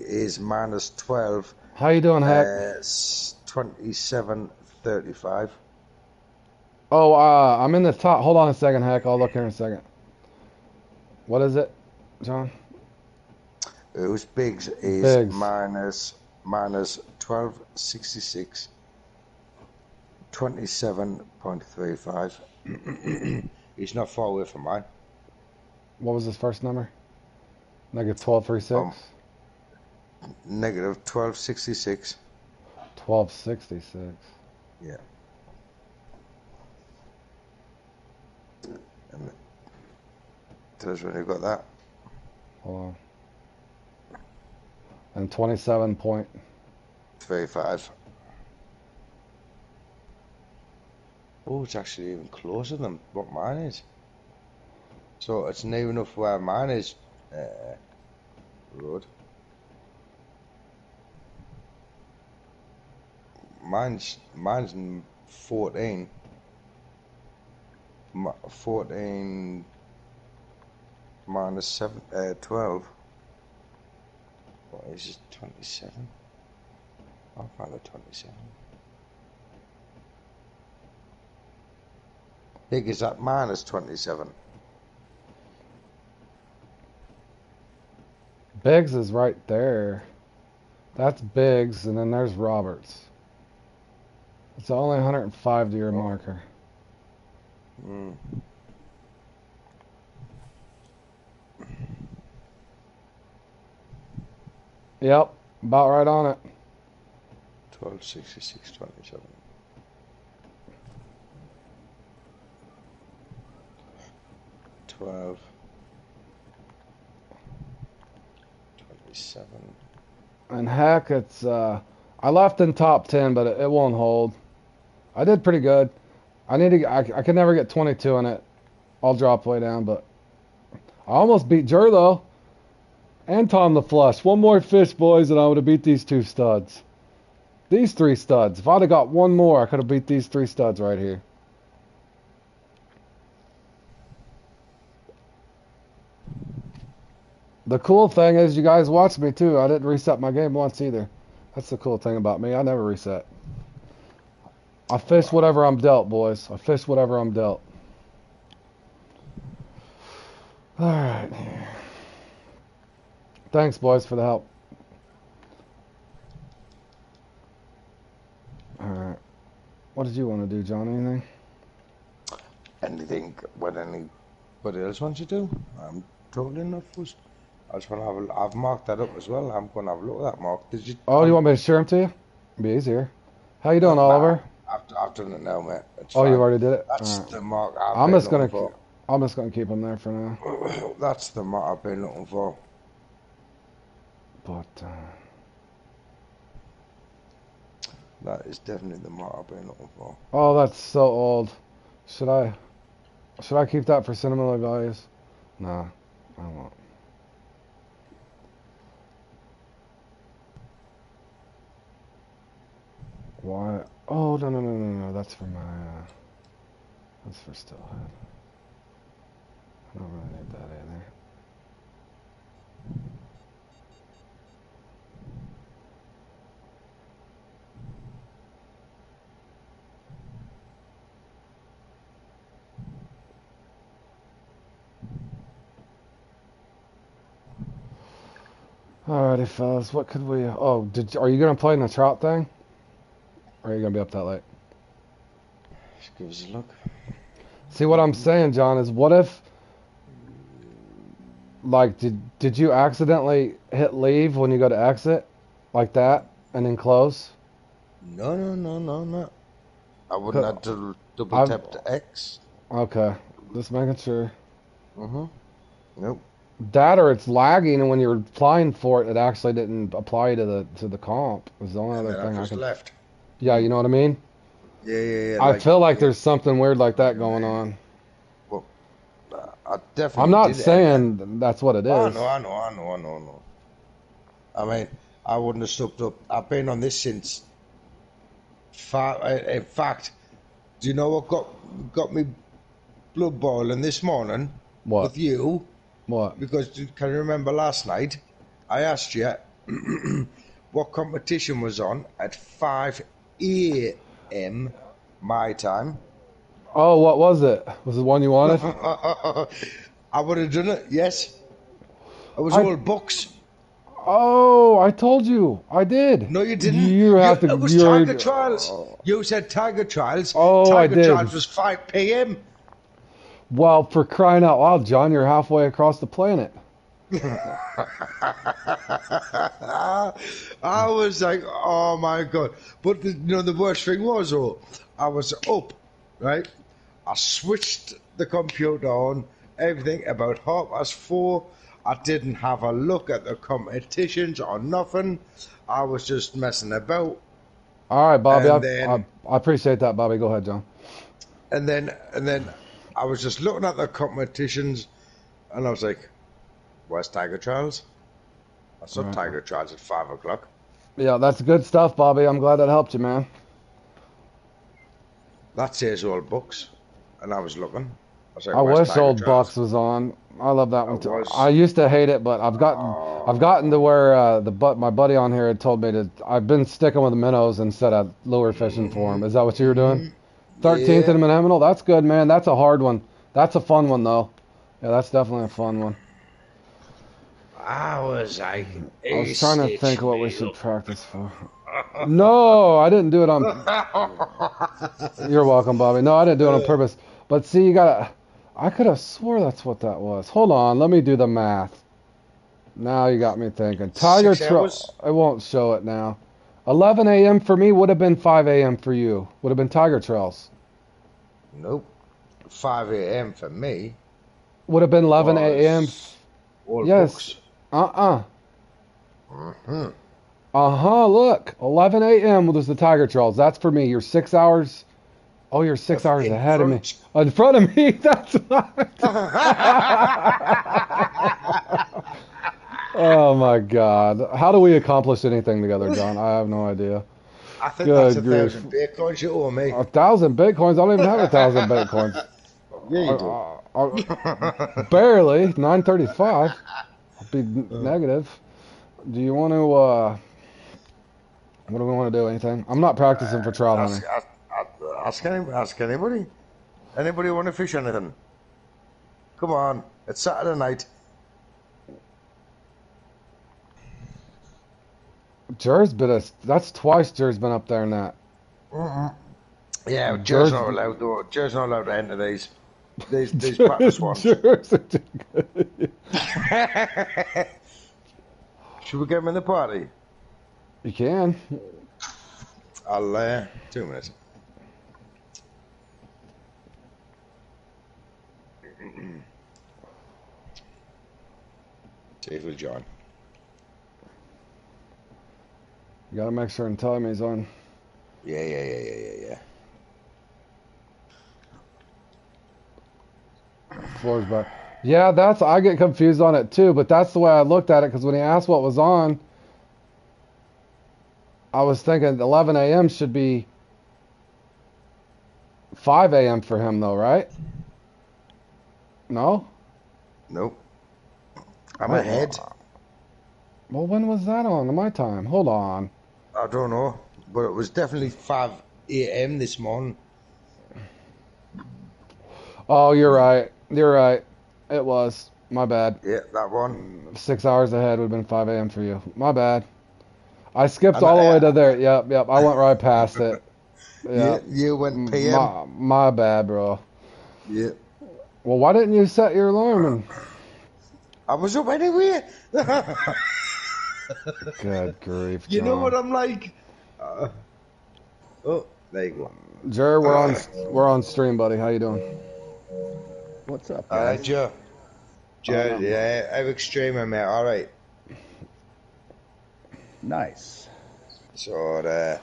is minus 12. How you doing, Heck? 27.35. Oh, I'm in the top. Hold on a second, Heck. I'll look here in a second. What is it, John? Whose bigs is Bigs. minus 1266. 27.35. He's not far away from mine. What was his first number? Negative 1236. Negative 1266. 1266. Yeah. And tell us when you got that. Hold on. And 27 point. 35. Oh, it's actually even closer than what mine is. So it's near enough where mine is. Road. Mine's 14. 14 minus 12. What is it? 27. I'll find the 27. Big is at minus 27. Biggs is right there. That's Biggs, and then there's Roberts. It's only 105 to your marker. Mm. Yep, about right on it. 1266.27. 12. 27. And heck, it's I left in top 10, but it won't hold. I did pretty good. I could never get 22 in it. I'll drop way down, but I almost beat Jer though. And Tom the Flush. One more fish, boys, and I would have beat these two studs. These three studs. If I'd have got one more, I could have beat these three studs right here. The cool thing is you guys watched me too. I didn't reset my game once either. That's the cool thing about me. I never reset. I fish whatever I'm dealt, boys. I fish whatever I'm dealt. Alright. Thanks, boys, for the help. Alright. What did you want to do, John? Anything? Anything what anybody else wants to do? I'm totally not fussed. I just want to have I've marked that up as well. I'm going to have a look at that mark. Did you? Oh, you want me to share them to you? It'd be easier. How you doing, Oliver? I've done it now, mate. It's Oh, fine. you already did it? That's Alright. the mark I'm just gonna for. keep them there for now. That's the mark I've been looking for. But That is definitely the mark I've been looking for. oh, that's so old. Should I keep that for sentimental values? Nah, I won't. Why? Oh, no. That's for my, that's for Stillhead. I don't really need that either. Alrighty, fellas. What could we? Oh, are you gonna play in the trout thing? Or are you gonna be up that late? Just give us a look. See what I'm saying, John, is what if, like, did you accidentally hit leave when you go to exit, like that, and then close? No, no, no, no, no. I wouldn't 'Cause have to double I've tap to X. okay, just making sure. Mm-hmm. Nope. That or it's lagging, and when you're applying for it, it actually didn't apply to the comp. Is the only And other then I thing I just could. left. Yeah, you know what I mean? Yeah, yeah, yeah. I feel like Yeah. there's something weird like that going on. Well, I I'm definitely not did. And saying that's what it I is. know, I know, I know, I know, I know. I mean, I wouldn't have stopped up. I've been on this since. In fact, do you know what got me blood boiling this morning What? with you? What? Because can you remember last night? I asked you what competition was on at 5 a.m. my time. Oh, what was it? Was it the one you wanted? I would have done it. Yes, it was I all books. Oh, I told you. I did. No, you didn't. You have to. It was Tiger Trials. You said Tiger Trials. Oh, I Tiger did. Trials was 5 p.m. Well, for crying out loud, John, you're halfway across the planet. I was like, oh my god! But the worst thing was, I was up, right? I switched the computer on, everything about 4:30. I didn't have a look at the competitions or nothing. I was just messing about. All right, Bobby. And then, I appreciate that, Bobby. Go ahead, John. and then, I was just looking at the competitions, and I was like, "Where's Tiger Trials?" I saw Right. Tiger Trials at 5 o'clock. Yeah, that's good stuff, Bobby. I'm glad that helped you, man. That says all books, and I was looking. I was like, I "Where's wish Tiger Old Trials?" Bucks was on. I love that I one too. was. I used to hate it, but I've gotten to where my buddy on here had told me to. I've been sticking with minnows instead of lure fishing for him. Is that what you were doing? 13th Yeah, and Menominee? That's good, man. That's a hard one. That's a fun one, though. Yeah, that's definitely a fun one. I was like, I was he trying to think stitched what we me should up. practice for. No, I didn't do it on. You're welcome, Bobby. No, I didn't do it on purpose. But see, you gotta. I could have swore that's what that was. Hold on, let me do the math. Now you got me thinking. Tiger 6 hours? Trail. I won't show it now. 11 a.m. for me would have been 5 a.m. for you. Would have been Tiger Trails. Nope. 5 a.m. for me Would have been 11 a.m. was all Yes. books. Uh-uh. Mm-hmm. Uh-huh, look. 11 a.m. was the Tiger Trails. That's for me. You're 6 hours. Oh, you're 6 hours In ahead of me. front. In front of me. That's right. Oh, my God. How do we accomplish anything together, John? I have no idea. I think Good that's grief. 1,000 bitcoins you owe me. 1,000 Bitcoins? I don't even have 1,000 Bitcoins. Yeah, you do. Barely. 935. I'll be negative. Do you want to, what do we want to do? Anything? I'm not practicing for trout hunting. Ask anybody. Anybody want to fish anything? Come on. It's Saturday night. That's twice Jer's been up there in that. Yeah, Jersey- Jer's not allowed though. Jer's not allowed to enter these practice ones. Jer's a good. Should we get him in the party? You can. I'll 2 minutes. See if he'll join. You gotta make sure and tell him he's on. Yeah. Floor's back. Yeah, I get confused on it too, but that's the way I looked at it because when he asked what was on, I was thinking 11 a.m. should be 5 a.m. for him though, right? No? Nope. I'm Oh, ahead. Well, when was that on my time? Hold on. I don't know, but it was definitely 5 a.m. this morning. Oh, you're right. You're right. It was. My bad. Yeah, that one. 6 hours ahead would have been 5 a.m. for you. My bad. I skipped And all the I- way to there. Yep. I went right past it. Yeah, Yeah. you went PM. My bad, bro. Yeah. Well, why didn't you set your alarm? And I was up anyway. good grief, You know what John. I'm like? Oh, there you go. Jer, we're on stream, buddy. How you doing? What's up, guys? Joe. Joe, yeah, Eric Streamer, mate. All right. Nice. So,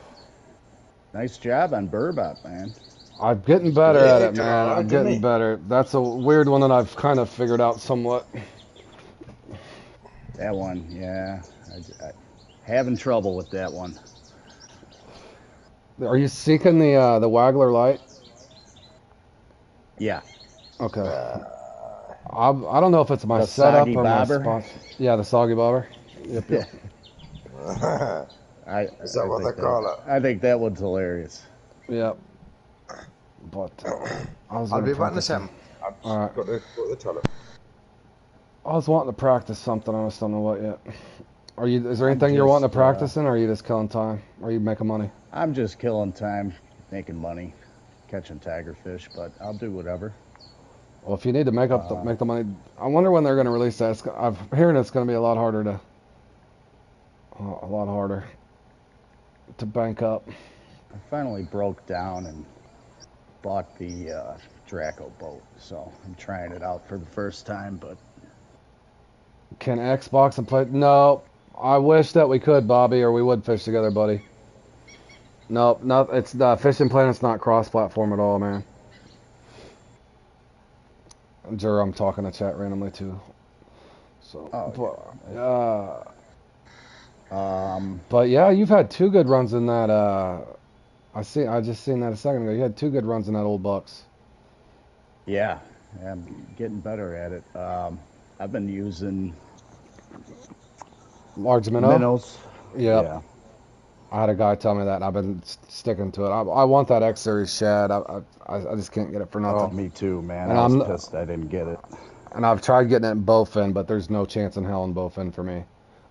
Nice job on Burbot, man. I'm getting better yeah, at it, did man. all right, I'm didn't getting he? better. That's a weird one that I've kind of figured out somewhat. That one, yeah. I having trouble with that one. Are you seeking the Waggler light? Yeah. Okay. I don't know if it's my The setup soggy or bobber? my spot. Yeah, the soggy bobber. Yep, yep. Is that what think they call it? I think that one's hilarious. Yep. But I was I'll gonna be back in a practice. second. I've All right. got to go to the toilet. I was wanting to practice something. I just don't know what yet. Is there anything you're wanting to practice in, or are you just killing time? Or are you making money? I'm just killing time, making money, catching tiger fish, but I'll do whatever. Well, if you need to make the money, I wonder when they're going to release that. I'm hearing it's going to be a lot harder to bank up. I finally broke down and bought the Draco boat, so I'm trying it out for the first time, but Can Xbox and play? No, I wish that we could, Bobby, or we would fish together, buddy. Nope, no, it's Fishing Planet's not cross-platform at all, man. Jur, I'm talking to chat randomly too. So, but yeah, you've had 2 good runs in that. I just seen that a second ago. You had 2 good runs in that Old Bucks. yeah, I'm getting better at it. I've been using Large minnow. minnows. Yep. Yeah. I had a guy tell me that, and I've been sticking to it. I want that X Series shad. I just can't get it for nothing. Oh, me too, man. And I was I'm- pissed I didn't get it. And I've tried getting it in bowfin, but there's no chance in hell in bowfin for me.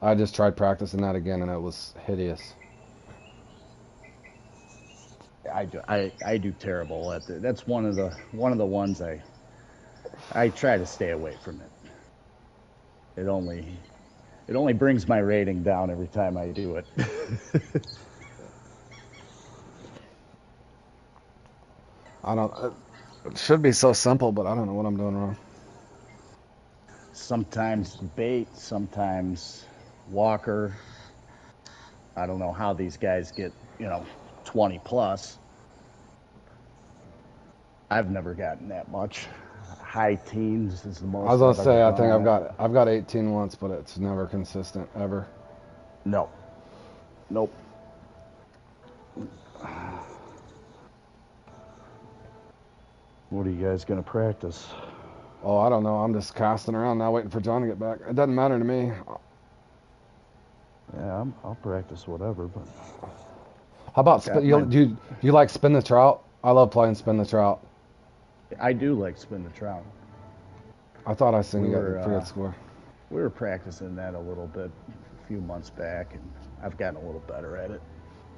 I just tried practicing that again, and it was hideous. I do terrible at it. That's one of the ones I try to stay away from it. It only brings my rating down every time I do it. It should be so simple, but I don't know what I'm doing wrong. Sometimes bait, sometimes walker. I don't know how these guys get, 20 plus. I've never gotten that much. High teens is the most. I was gonna I've say, ever I think gone I've got 18 once, but it's never consistent ever. No. Nope. What are you guys gonna practice? Oh, I don't know. I'm just casting around now, waiting for John to get back. It doesn't matter to me. Yeah, I'll practice whatever, but How about Got do you like spin the trout? I love playing spin the trout. I do like spin the trout. I thought I seen We you got were, a pretty good score. We were practicing that a little bit a few months back, and I've gotten a little better at it.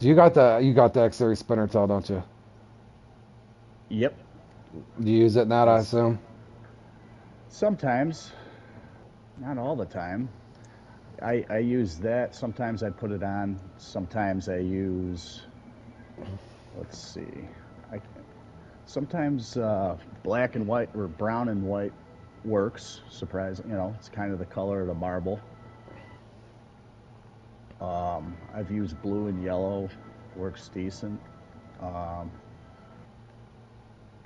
You got the X Series spinner tail, don't you? Yep. Do you use it in that, I assume? Sometimes, not all the time. I use that. Sometimes I put it on. Sometimes I use, let's see, sometimes black and white or brown and white works. Surprising, it's kind of the color of the marble. I've used blue and yellow, works decent.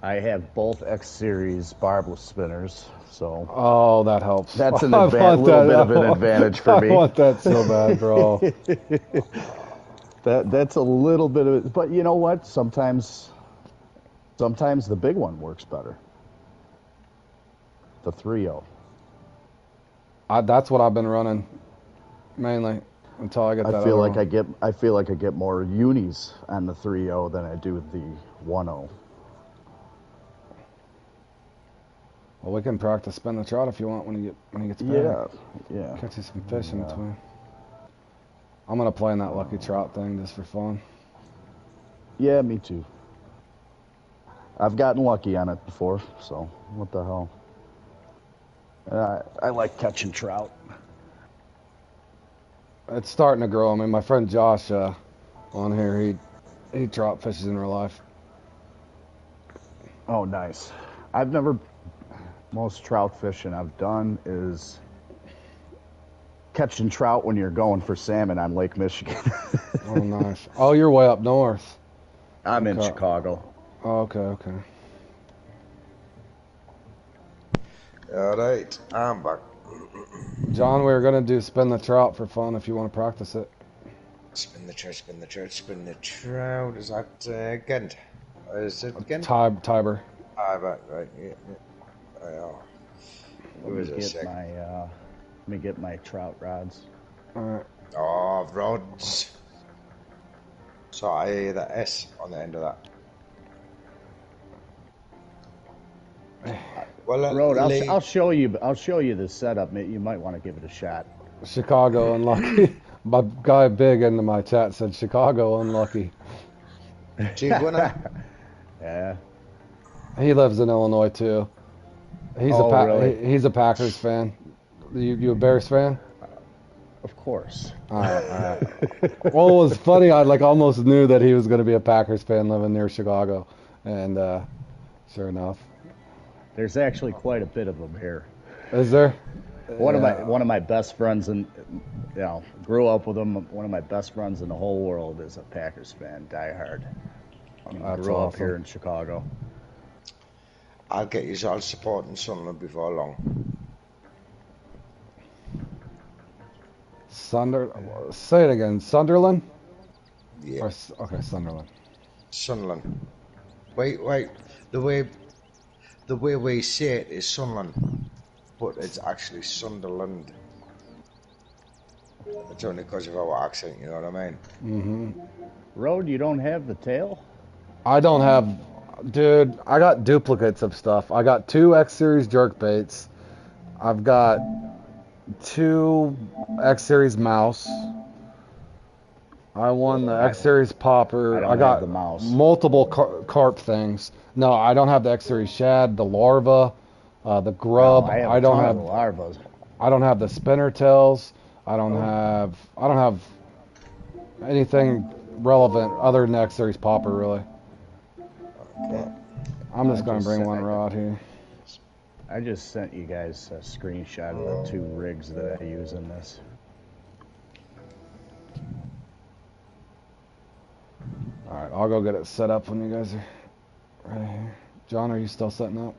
I have both X Series barbless spinners, so Oh, that helps. that's an I little want bit that. of an advantage for me. I want that so bad, bro. That's a little bit of it, but you know what? Sometimes the big one works better. The 3.0. That's what I've been running mainly until I get that. I feel other like one. I feel like I get more unis on the 3.0 than I do the 1.0. Well, we can practice spin the trout if you want when he gets back. Yeah. Catch you some fish in between. I'm gonna play in that lucky trout thing just for fun. Yeah, me too. I've gotten lucky on it before, so what the hell. I like catching trout. It's starting to grow. I mean, my friend Josh on here, he trout fishes in real life. Oh, nice. Most trout fishing I've done is catching trout when you're going for salmon on Lake Michigan. Oh, nice. Oh, you're way up north. I'm in Okay. Chicago. Oh, okay. All right, I'm back. John, we were gonna do spin the trout for fun if you want to practice it. Spin the trout, spin the trout, spin the trout. Is that Ghent? Is it Ghent? Tiber. Right. Yeah. Give us a sec. Let me get my trout rods. All right. Oh, rods. So I hear the S on the end of that. Well, Road, I'll show you. I'll show you the setup. You might want to give it a shot. Chicago unlucky. My guy big into my chat said Chicago unlucky. Chief winner. Yeah. He lives in Illinois too. He's Really? he's a Packers fan. You a Bears fan? Of course. All right. Well, it was funny. I almost knew that he was going to be a Packers fan living near Chicago, and sure enough. There's actually quite a bit of them here. Is there? One of my best friends, and grew up with him. One of my best friends in the whole world is a Packers fan, diehard. That's Grew up awesome. here in Chicago. I'll get you all supporting Sunderland before long. Say it again. Sunderland? Yeah, Okay, Sunderland. Sunderland. Wait. The way we say it is Sunderland, but it's actually Sunderland. It's only because of our accent, you know what I mean? Mm-hmm. Road, you don't have the tail? I don't have, dude. I got duplicates of stuff. I got 2 X Series jerk baits. I've got 2 X Series mouse. I won the X Series popper. I don't got have the mouse. multiple carp things. No, I don't have the X Series shad, the larva, the grub. I I don't have. the larvas. I don't have the spinner tails. I don't have anything relevant other than X Series popper really. Okay. I'm just I gonna just bring said one I- rod here. I just sent you guys a screenshot of the 2 rigs that I use in this. All right, I'll go get it set up when you guys are right here. John, are you still setting up?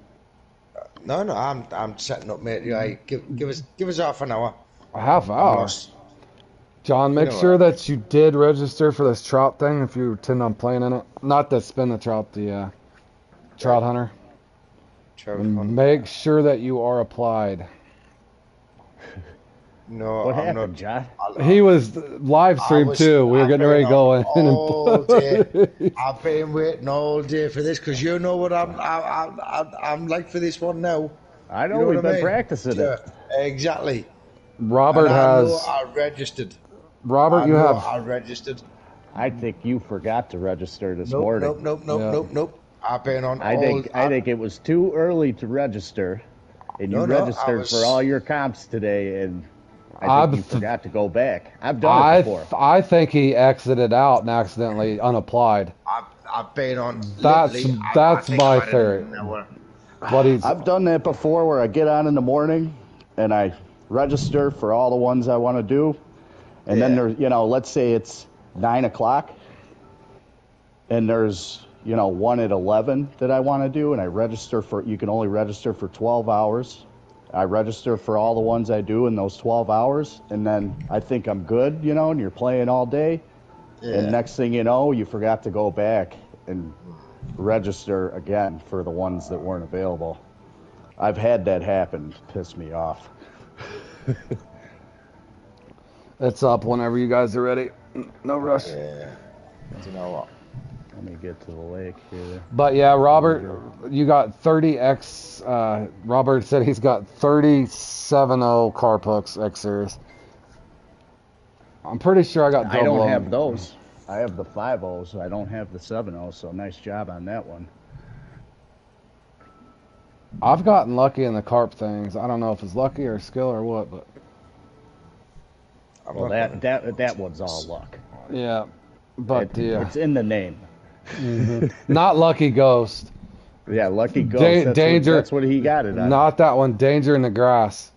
No, I'm setting up, mate. Right, give us half an hour. A half hour. Lost. John, make You know sure what? that you did register for this trout thing if you intend on playing in it. Not the spin the trout, the trout hunter. Trout And hunt. make sure that you are applied. No, What I'm happened, not. John? He was live stream too. We were getting ready to go in. all day. I've been waiting all day for this because you know what I'm like for this one now. I know, You know we've what I been mean? practicing Yeah, it. exactly. Robert And I know has. I registered. Robert, I you know have. I registered. I think you forgot to register this morning. Nope. I've been on I think it was too early to register, and you No, I registered was- for all your comps today, and I think you forgot to go back. I've done it I before. I think he exited out and accidentally unapplied. I've been on. That's literally, I that's think my I've had it theory. an hour. But he's I've done that before where I get on in the morning and I register for all the ones I want to do. And then Yeah. there's, let's say it's 9 o'clock and there's, one at 11 that I want to do. And I register you can only register for 12 hours. I register for all the ones I do in those 12 hours. And then I think I'm good, and you're playing all day. Yeah. And next thing you know, you forgot to go back and register again for the ones that weren't available. I've had that happen. Piss me off. it's up whenever you guys are ready. No rush. Yeah. You know what? Let me get to the lake here. But yeah, Robert, you got 30x. Robert said he's got 3070 carp hooks X series. I'm pretty sure I got double. I don't them. have those. I have the 5.0s. I don't have the 7.0. So nice job on that one. I've gotten lucky in the carp things. I don't know if it's lucky or skill or what, but I'm Well, not gonna. that one's all luck. yeah. But It's in the name. not lucky ghost. Yeah, Lucky Ghost. Danger. That's what he got it on. Not that one. Danger in the grass.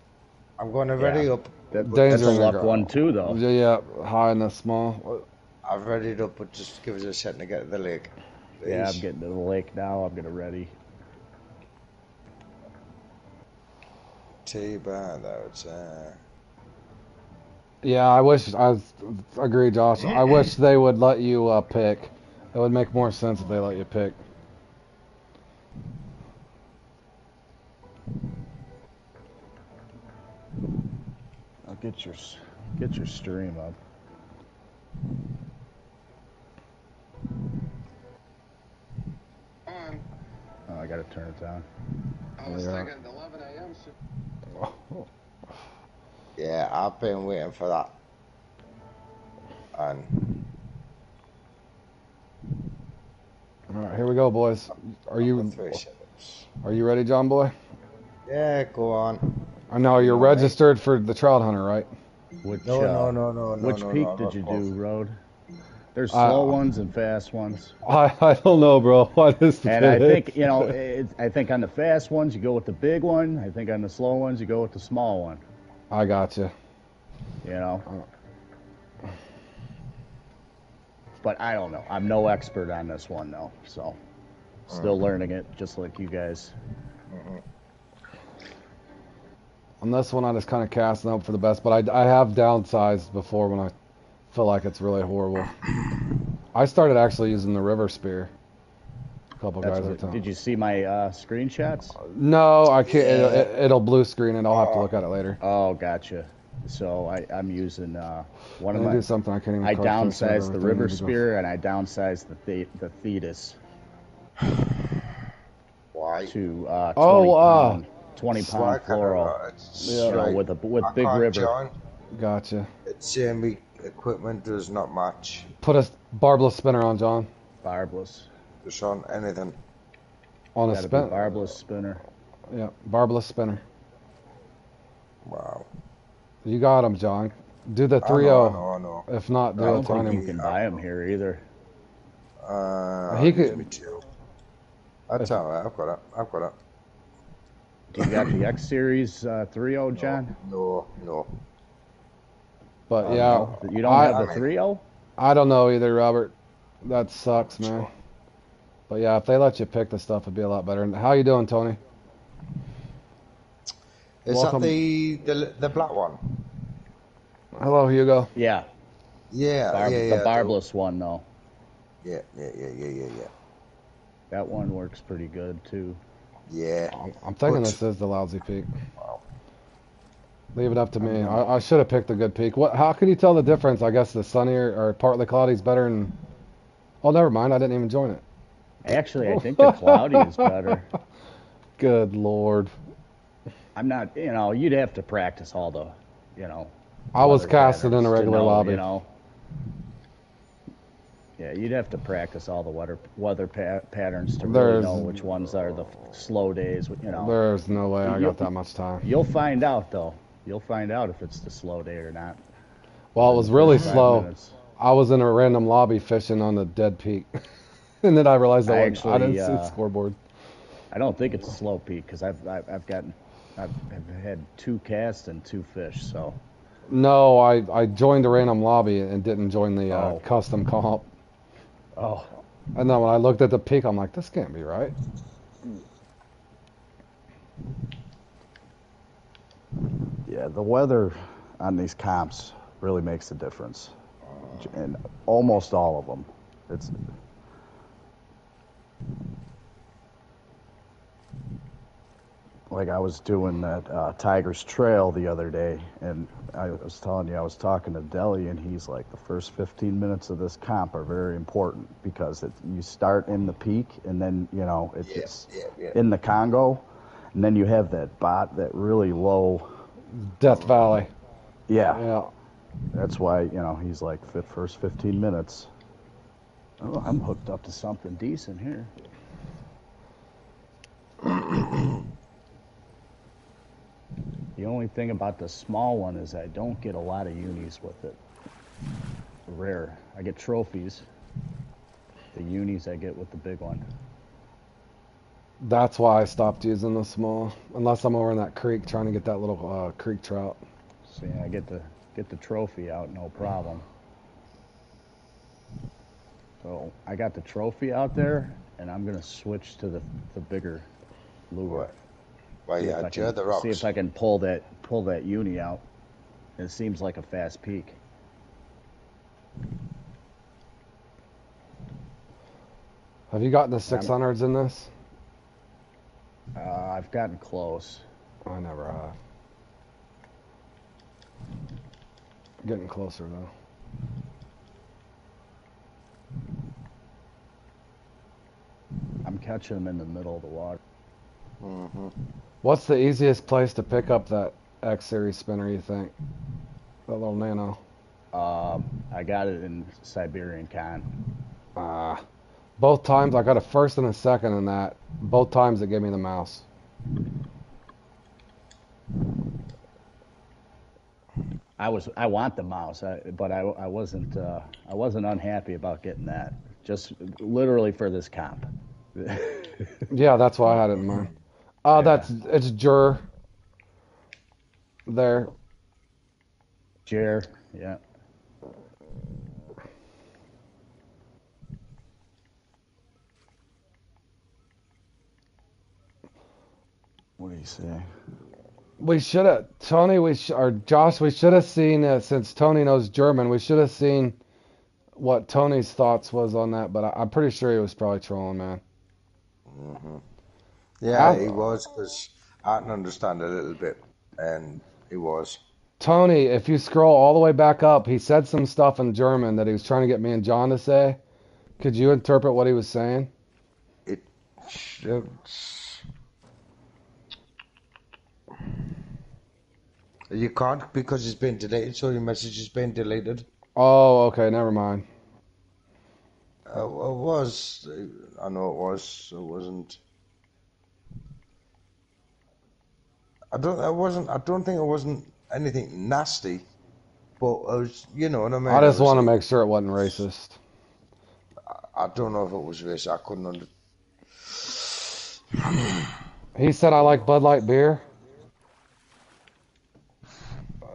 I'm going to ready up. That's Danger a in the luck grass. one too, though. Yeah, high and the small. I've readied up, but just give us a second to get to the lake. Yeah, I'm Please. getting to the lake now. I'm gonna ready. T-bar, though. Yeah, I agree, Josh. I wish they would let you pick. It would make more sense if they let you pick. I'll get your stream up. Oh, I gotta turn it down. I was thinking 11 a.m. Yeah, I've been waiting for that. And All right, here we go, boys. Are you 3 seconds. ready, John boy? Yeah, go on. I know you're All right. registered for the trout hunter, right? Which No. which no, peak no, did you not do, both. Road? There's slow ones and fast ones. I don't know, bro. What is the And I pick? think, I think on the fast ones, you go with the big one. I think on the slow ones, you go with the small one. I got you. You know? But I don't know. I'm no expert on this one, though. So, still learning it, just like you guys. On this one, I just kind of cast and hope for the best, but I have downsized before when I feel like it's really horrible. I started actually using the river spear. A couple guys are telling. Did you see my screenshots? No, I can't. It'll blue screen it. I'll have to look at it later. Oh, gotcha. So I'm using one of Let me my. do something I can't even. I crush this with downsized the everything. river Need to go. spear and I downsized the Thetis Why? to 20 Oh, pound, 20 It's pound like, I don't floral. know, it's You know, like, with I big can't river. join. Gotcha. It's me equipment does not match. Put a barbless spinner on, John. Barbless. Just on anything. On a Gotta be spin. barbless spinner. Yeah, barbless spinner. Wow. You got him, John. Do the I 3-0. know. If not, I do a don't think tiny. you can buy them here either. He Give could- me 2. That's alright. I've got it. Do you got the X Series 3.0, John? No. But yeah, No? You don't have the I- 3.0? I don't know either, Robert. That sucks, man. Sure. But yeah, if they let you pick the stuff, it'd be a lot better. And how you doing, Tony? Is Welcome. that the black one? Hello, Hugo. Yeah. Yeah, The barbless one, though. Yeah. That one works pretty good, too. Yeah. I'm thinking But- this is the lousy peak. Wow. Leave it up to me. I should have picked a good peak. What? How can you tell the difference? I guess the sunnier or partly cloudy is better. And oh, never mind. I didn't even join it. Actually, I think the cloudy is better. Good lord. I'm not, you'd have to practice all the, I was weather casting in a patterns to regular know, lobby. Yeah, you'd have to practice all the weather patterns to There's- really know which ones are the slow days. There's no way I You- got that much time. You'll find out though. You'll find out if it's the slow day or not. Well, it was really 5 slow. minutes. I was in a random lobby fishing on the dead peak, and then I realized I didn't Actually, see the scoreboard. I don't think it's a slow peak because I've had 2 casts and 2 fish. So No, I joined a random lobby and didn't join the Oh. custom comp. oh, And then when I looked at the peak, I'm like, this can't be right. yeah, the weather on these comps really makes a difference, and almost all of them. It's like I was doing that Tigers Trail the other day, and I was telling you, I was talking to Deli, and he's like, the first 15 minutes of this comp are very important because you start in the peak, and then it's Yeah. in the Congo, and then you have that that really low. Death Valley. Yeah, Yeah. that's why he's like first 15 minutes. Oh, I'm hooked up to something decent here. The only thing about the small one is I don't get a lot of unis with it. Rare. I get trophies. The unis I get with the big one. That's why I stopped using the small, unless I'm over in that creek trying to get that little creek trout. See, I get the trophy out, no problem. So I got the trophy out there, and I'm gonna switch to the bigger lure. Well, See yeah, if I Jer the can, see rocks. if I can pull that uni out. It seems like a fast peak. Have you gotten the 600s in this? I've gotten close. I never have. Getting closer though. I'm catching them in the middle of the water. Mm-hmm. What's the easiest place to pick up that X Series spinner, you think? That little nano. I got it in Siberian Con. Both times I got a first and a second in that. Both times it gave me the mouse. I want the mouse, but I wasn't unhappy about getting that. Just literally for this comp. Yeah, that's why I had it in mind. Yeah. It's Jur. There. Jer, yeah. What do you say? We should have Tony. Or Josh. We should have seen since Tony knows German. We should have seen what Tony's thoughts was on that. But I'm pretty sure he was probably trolling, man. Mm-hmm. Yeah, he was, because I can understand a little bit, and he was. Tony, if you scroll all the way back up, he said some stuff in German that he was trying to get me and John to say. Could you interpret what he was saying? It. You can't, because it's been deleted, so your message has been deleted. Oh, okay, never mind. It was. I know it was. It wasn't. I don't think it wasn't anything nasty, but I was. You know what I mean? I just want to make sure it wasn't racist. I don't know if it was racist. I couldn't He said I like Bud Light beer.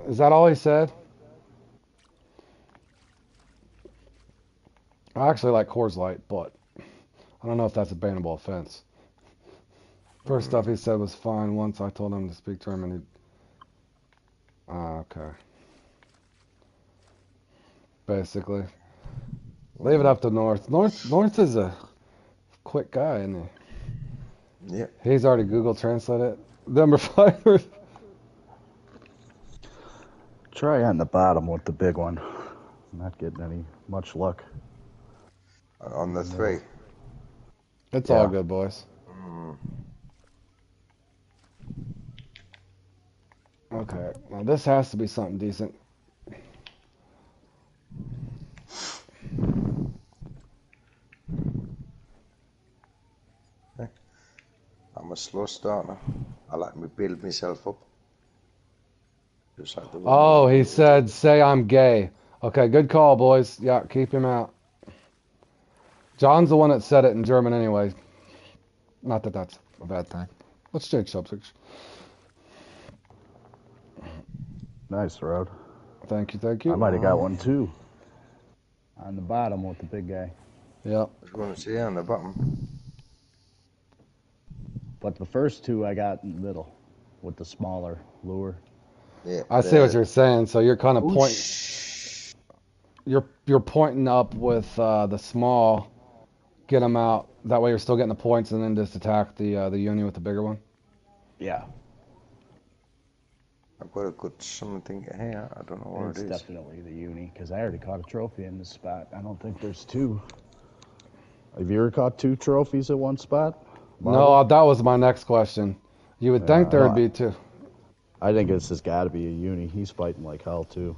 Is that all he said? I actually like Coors Light, but I don't know if that's a bannable offense. First stuff he said was fine. Once I told him to speak German, okay. Basically. Leave it up to North. North is a quick guy, isn't he? Yeah. He's already Google Translated it. Number 5. Try on the bottom with the big one. I'm not getting much luck. On the 3. It's all good, boys. Okay, now this has to be something decent. I'm a slow starter. I like to build myself up. Just like the one. Oh, he said, say I'm gay. Okay, good call, boys. Yeah, keep him out. John's the one that said it in German anyway. Not that that's a bad thing. Let's change subjects. Nice, Road. Thank you, thank you. I might have got one too. On the bottom with the big guy. Yep. I was going to say on the bottom. But the first two I got in the middle with the smaller lure. Yeah. I see what you're saying. So you're kind of pointing. You're pointing up with the small, get them out. That way you're still getting the points, and then just attack the uni with the bigger one. Yeah. I've got a good something here. I don't know what It's it is. definitely the uni, because I already caught a trophy in this spot. I don't think there's two. Have you ever caught 2 trophies at one spot? No, that was my next question. You would think there would be 2. I think this has got to be a uni. He's fighting like hell too.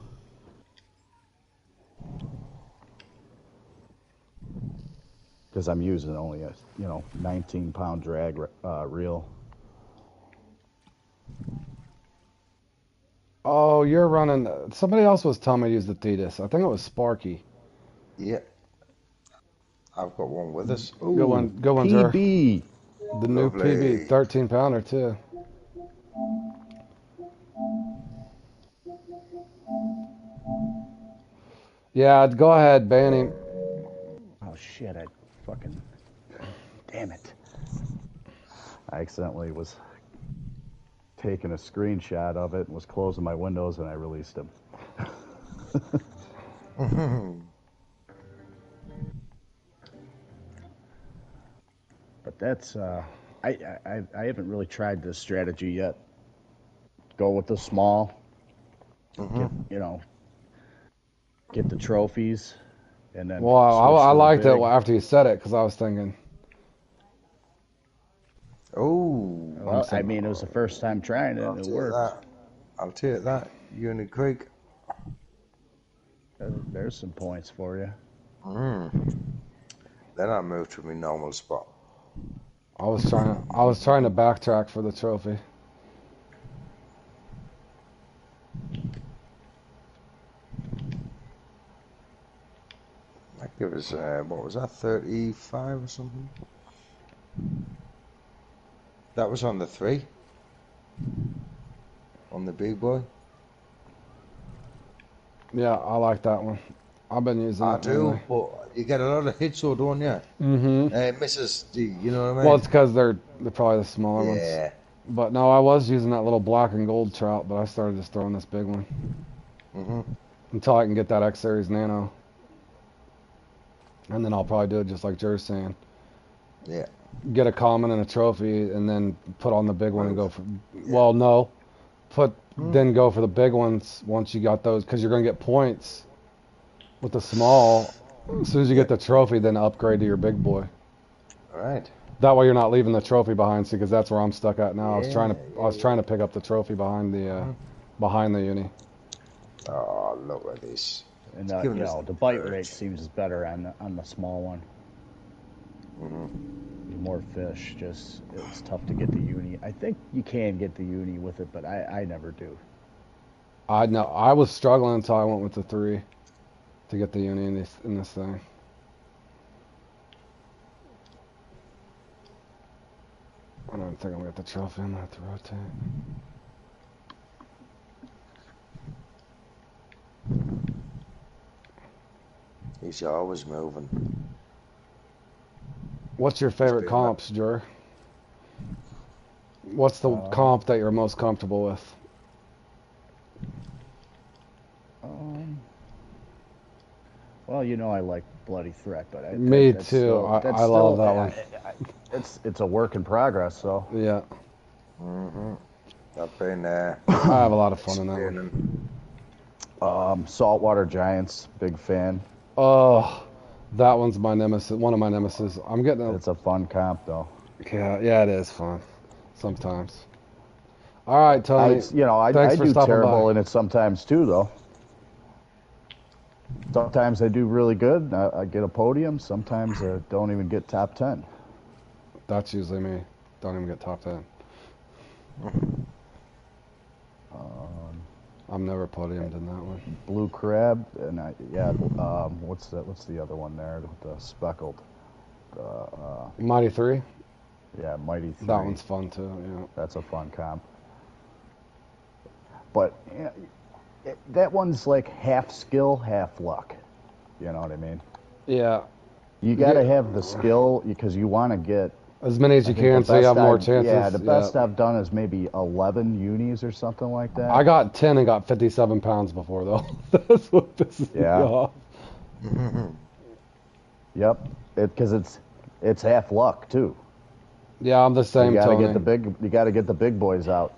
Because I'm using only a 19-pound drag reel. Oh, you're running. Somebody else was telling me to use the Thetis. I think it was Sparky. Yeah, I've got one with us. Good Ooh, one. Good one, Jer. PB. The new PB, Lovely. 13 pounder too. Yeah, go ahead, ban him. Oh shit! I fucking damn it! I accidentally was taking a screenshot of it and was closing my windows and I released him. But that's I haven't really tried this strategy yet. Go with the small, get get the trophies, and then Well, switch I to the liked it big. after you said it because I was thinking, Oh, Well, I mean, it was the first time trying it I'll and it take worked. that. I'll take that. Uni Creek. There's some points for you. Then I moved to my normal spot. I was trying to backtrack for the trophy. That give us, what was that, 35 or something? That was on the 3. On the big boy. Yeah, I like that one. I've been using I it do, mainly. but you get a lot of hits, though, don't you? Mm-hmm. Misses, you know what I mean? Well, it's because they're probably the smaller ones. Yeah. But no, I was using that little black and gold trout, but I started just throwing this big one until I can get that X Series Nano, and then I'll probably do it just like Jer's saying. Yeah. Get a common and a trophy, and then put on the big one and go for. Yeah. Well, no, then go for the big ones once you got those, because you're gonna get points with the small. As soon as you get the trophy, then upgrade to your big boy. All right. That way you're not leaving the trophy behind, see, because that's where I'm stuck at now. I was Yeah, trying to pick up the trophy behind the uni. Oh, look at this. And It's giving us the the bite urge. rate seems better on the small one. More fish, just it's tough to get the uni. I think you can get the uni with it, but I never do. I know I was struggling until I went with the 3 to get the uni in this thing. I don't think I'm gonna get the trophy. I'm gonna have to rotate. He's always moving. What's your favorite been comps, Jer? What's the comp that you're most comfortable with? Well, I like Bloody Threat, but Me that's too. still- I that's love still- that one. It's a work in progress, so Yeah, I've been I have a lot of fun in that one. explaining. Saltwater Giants, big fan. Oh, that one's my nemesis. One of my nemesis. I'm getting a It's a fun comp, though. yeah, it is fun sometimes. All right, Tony. I thanks for do stopping terrible by. in it sometimes too, though. Sometimes I do really good. I get a podium. Sometimes I don't even get top 10. That's usually me. Don't even get top 10. I'm never podiumed in that one. Blue crab, and what's the other one there? The speckled. Mighty 3. Yeah, Mighty 3. That one's fun too. Yeah. That's a fun comp. But that one's like half skill, half luck. You know what I mean? Yeah. You got to have the skill because you want to get As many as you I think can, the so you best have more I've- chances. Yeah, the best I've done is maybe 11 unis or something like that. I got 10 and got 57 pounds before though. That's what pisses me Yeah. off. Yep, because it's half luck too. Yeah, I'm the same. You got to Tony. get the big boys out.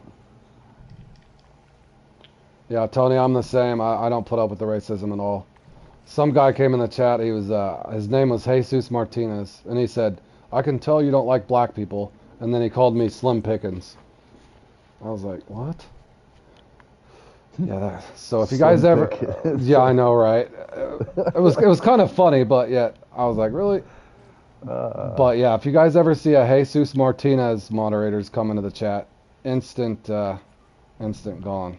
Yeah, Tony, I'm the same. I don't put up with the racism at all. Some guy came in the chat. He was his name was Jesus Martinez, and he said, "I can tell you don't like black people." And then he called me Slim Pickens. I was like, "What?" Yeah. So if you guys Slim ever, Pickens. yeah, I know, right? It was kind of funny, but yet I was like, really. But yeah, if you guys ever see a Jesus Martinez moderators come into the chat, instant gone.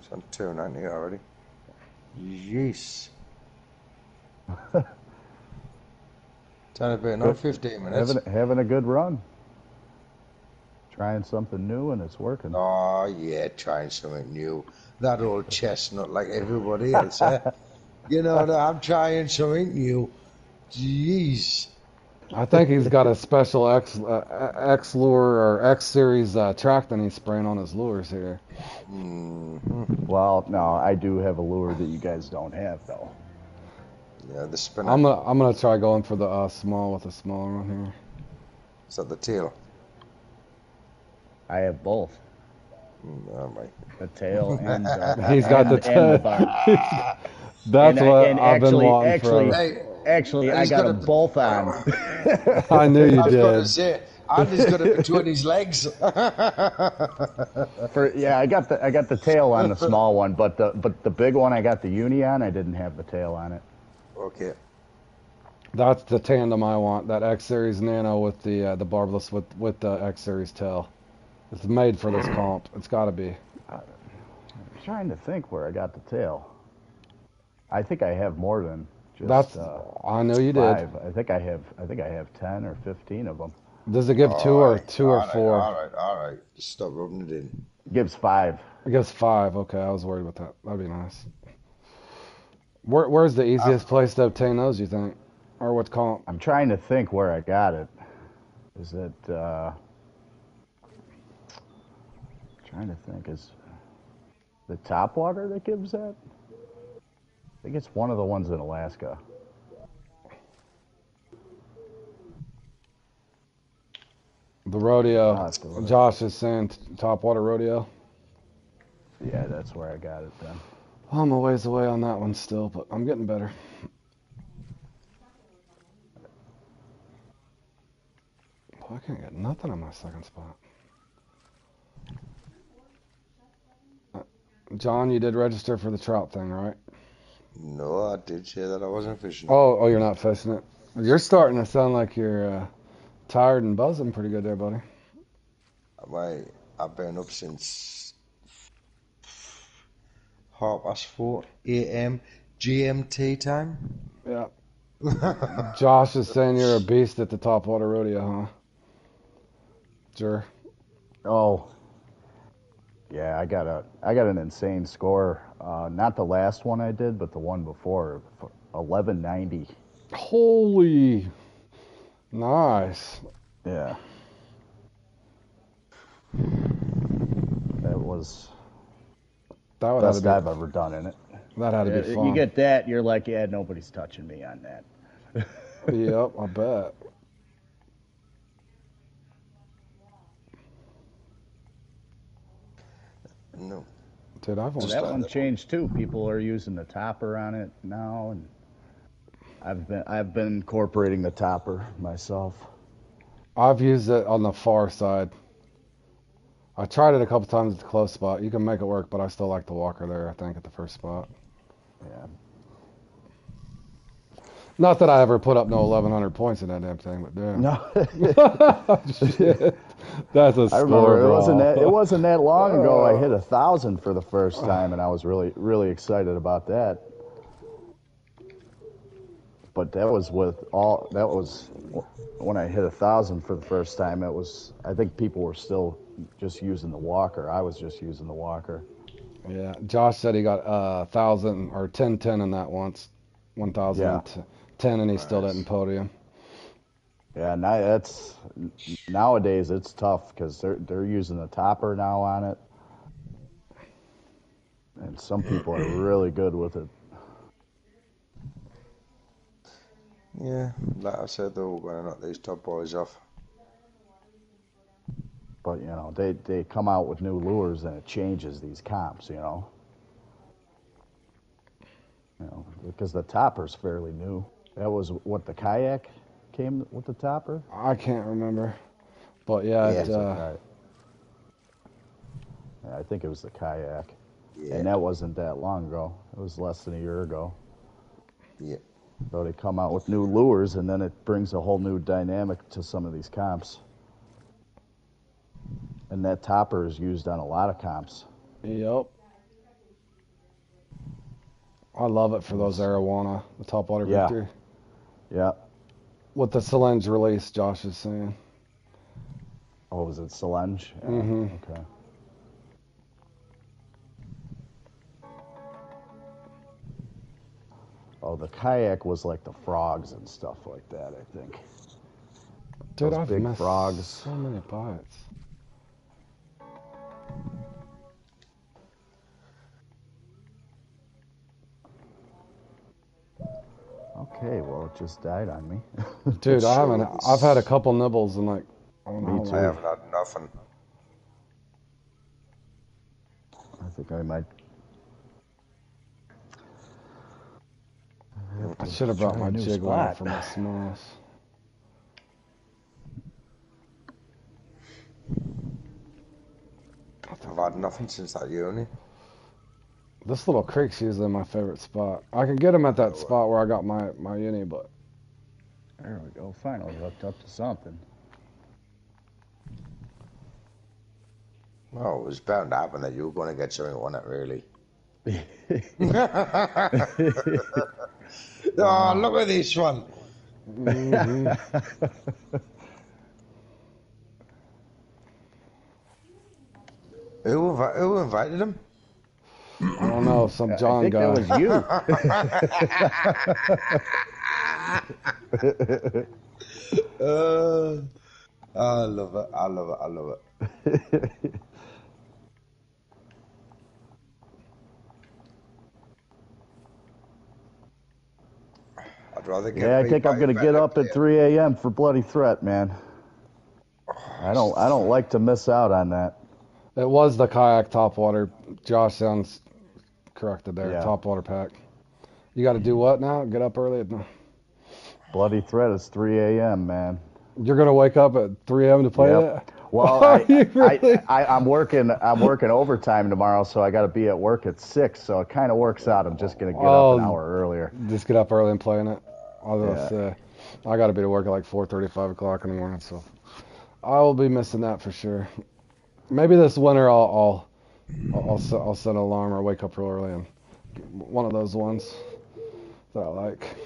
It's on 290 already. Yes. Trying to be another 15 minutes. Having a good run. Trying something new and it's working. Oh, yeah, trying something new. That old chestnut like everybody else, eh? You know, I'm trying something new. Jeez. I think he's got a special X lure or X series track that he's spraying on his lures here. Mm-hmm. Well, no, I do have a lure that you guys don't have though. Yeah, the spinner. I'm gonna try going for the small with a small one here. Is that the tail? I have both. All right. The tail and He's got the tail. and the barb. That's what I've been wanting actually, forever. Actually, I got them both on. I knew you I was did. going to say, Andy's got it between his legs. I got the tail on the small one, but the big one I got the uni on. I didn't have the tail on it. Okay. That's the tandem I want. That X Series Nano with the barbless with the X Series tail. It's made for this comp. It's got to be. I'm trying to think where I got the tail. I think I have more than just. I know you 5. did. I think I have 10 or 15 of them. Does it give two or 4? All right. Just stop rubbing it in. It gives 5. It gives 5. Okay, I was worried about that. That'd be nice. Where's the easiest place to obtain those, you think? Or what comp? I'm trying to think where I got it. Is it? Trying to think. Is the Topwater that gives that? I think it's one of the ones in Alaska. The rodeo. Josh is saying Topwater Rodeo. Yeah, that's where I got it then. I'm a ways away on that one still, but I'm getting better. I can't get nothing on my second spot. John, you did register for the trout thing, right? No, I did say that I wasn't fishing. Oh, you're not fishing it. You're starting to sound like you're tired and buzzing pretty good there, buddy. I've been up since 4:30 a.m. GMT time. Yeah. Josh is saying you're a beast at the Topwater Rodeo, huh? Sure. Oh, yeah, I got an insane score. Not the last one I did, but the one before, 1190. Holy, nice. Yeah. That was the best I've ever done in it. That had to be fun. You get that, you're like, yeah, nobody's touching me on that. Yep, I bet. No. Dude, I've that one changed too. People are using the topper on it now, and I've been incorporating the topper myself. I've used it on the far side. I tried it a couple times at the close spot. You can make it work, but I still like the walker there, I think, at the first spot. Yeah. Not that I ever put up no 1,100 points in that damn thing, but damn. No. Shit. That's a score, I remember bro. it wasn't that long ago I hit 1,000 for the first time, and I was really, really excited about that. But that was when I hit 1,000 for the first time. I think people were still just using the walker. I was just using the walker. Yeah, Josh said he got 1,000 or 1010 in that once, 1,010, and he still didn't podium. Yeah, nowadays it's tough because they're using the topper now on it, and some people are really good with it. Yeah, like I said, though, we're going to knock these top boys off. But, they come out with new lures and it changes these comps, because the topper's fairly new. That was what the kayak came with the topper? I can't remember. But yeah, I think it was the kayak. Yeah. And that wasn't that long ago. It was less than a year ago. Yeah. So they come out with new lures, and then it brings a whole new dynamic to some of these comps. And that topper is used on a lot of comps. Yep. I love it for those Arowana, the topwater Yeah. Victory. Yeah. With the Solange release, Josh is saying. Oh, was it Solange? Yeah. Mhm. Okay. Oh, the kayak was like the frogs and stuff like that, I think. Dude, Those I've big missed frogs. so many bites. Okay, well, it just died on me. Dude, I So haven't. this- I've had a couple nibbles and like, I don't know Me how too. I long. haven't had nothing. I think I might. I should have brought Try my a new jig line spot. for my smalls. I've had nothing since that uni. This little creek's usually my favorite spot. I can get them at that spot where I got my uni, but There we go. Finally hooked up to something. Well, it was bound to happen that you were going to get something on it, really. Oh, look at this one. Who invited him? I don't know, some I John think guy. that was you. I love it. I love it. I love it. I'd rather get Yeah, I beat think by I'm a gonna get better up at player. 3 a.m. for Bloody Threat, man. I don't like to miss out on that. It was the kayak topwater. Josh sounds corrected there. Yeah. Topwater pack. You got to do what now? Get up early? Bloody Threat is 3 a.m., man. You're gonna wake up at 3 a.m. to play Yep. that? Well, Are you really? I'm working overtime tomorrow, so I got to be at work at 6. So it kind of works out. I'm just gonna get up an hour earlier. Just get up early and play in it. I was Yeah. gonna say, I got to be to work at like 4:30, 5 o'clock in the morning, so I will be missing that for sure. Maybe this winter I'll set an alarm or wake up real early and one of those ones that I like.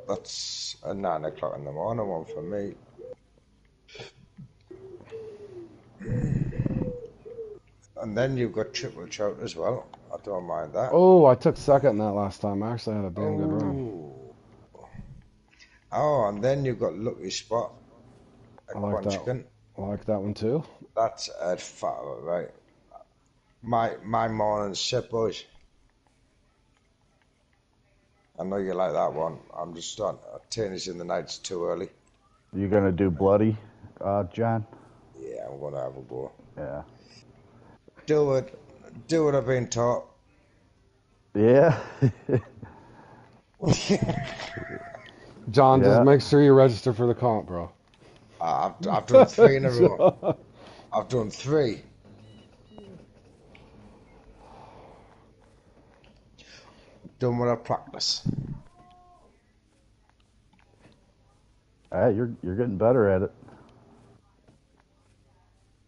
That's a 9 o'clock in the morning one for me. And then you've got triple choke as well. I don't mind that. Oh, I took second in that last time. I actually had a damn good run. Oh, and then you've got lucky spot at I like that. Quanchican. I like that one too. That's a fat right. My morning sip, boys. I know you like that one. I'm just starting. Tennis in the night's too early. You gonna do Bloody, John? Yeah, I'm gonna have a go. Yeah. Do what I've been taught. Yeah. John, Yeah. just make sure you register for the comp, bro. I've done 3 in a row. I've done 3. Done what I practice. Hey, you're getting better at it.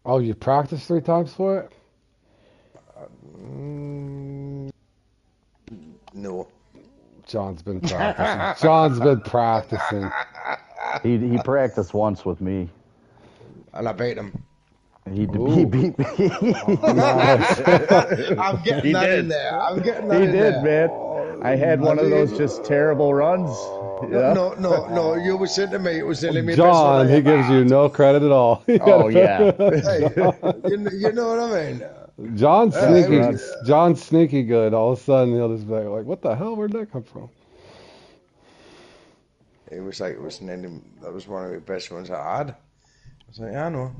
Oh, you practiced 3 times for it? No. John's been practicing. John's been practicing. He practiced once with me. And I beat him. He Ooh. beat me. Nice. I'm getting He that did. in there. I'm getting that He in did, there. man. I had one of those just terrible runs. Yeah. No. You were saying to me it was nearly me John, he gives you no credit at all. Oh yeah. Hey, you know what I mean? John's Yeah, sneaky. it was- John's sneaky good. All of a sudden, he'll just be like, "What the hell? Where'd that come from?" It was like that was one of the best ones I had. I was like, yeah, I know.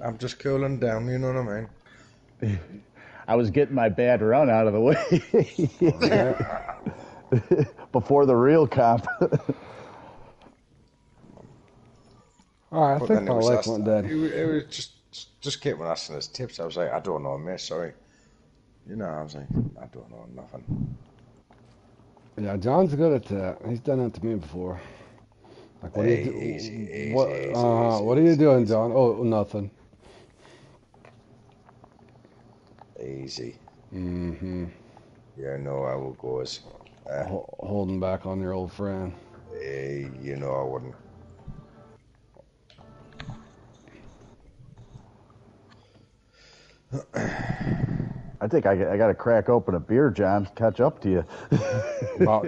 I'm just cooling down. You know what I mean? I was getting my bad run out of the way before the real comp. All right, I But think then my it was leg us- went dead. It was just kept on asking us tips. I was like, I don't know, mate. Sorry. You know, I was like, I don't know nothing. Yeah, John's good at that. He's done that to me before. Like, what are you Easy, what? easy, What are you doing, John? Oh, nothing. Easy. Mm-hmm. You know how it goes. Holding back on your old friend. You know I wouldn't. I think I got to crack open a beer, John. Catch up to you.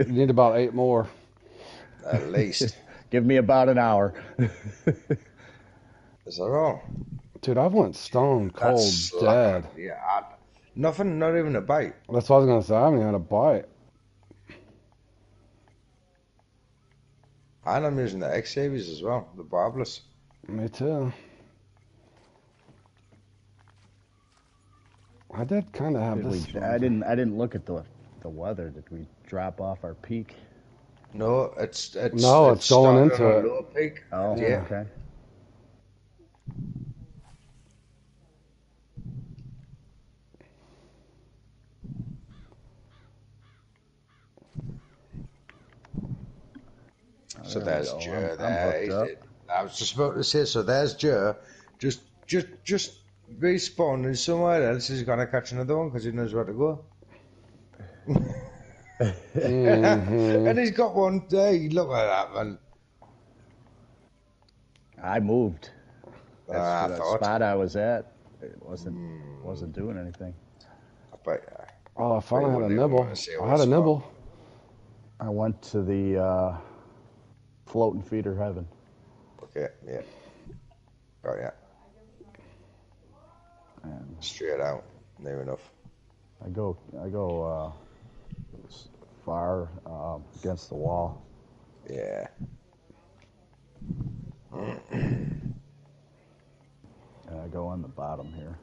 You need about 8 more. At least. Give me about an hour. Is that all? Dude, I went stone cold dead. Yeah, nothing, not even a bite. That's what I was gonna say. I haven't even had a bite. And I'm using the X-Savies as well, the barbless. Me too. I did kind of have this. I didn't look at the weather. Did we drop off our peak? No, it's going into it. Low peak. Oh, yeah. Okay. So there's Joe I'm there. hooked up. I was just about to say, so there's Joe. Just respawning somewhere else. He's gonna catch another one because he knows where to go. And he's got one day. Look at that, man. I moved. I That's the thought. spot I was at. It wasn't doing anything. But Oh, I finally had a wouldn't even nibble. wanna see I what had a spot. nibble. I went to the floating feeder heaven. okay, yeah. Oh yeah, And straight out. Near enough. I go far against the wall. Yeah. And I go on the bottom here.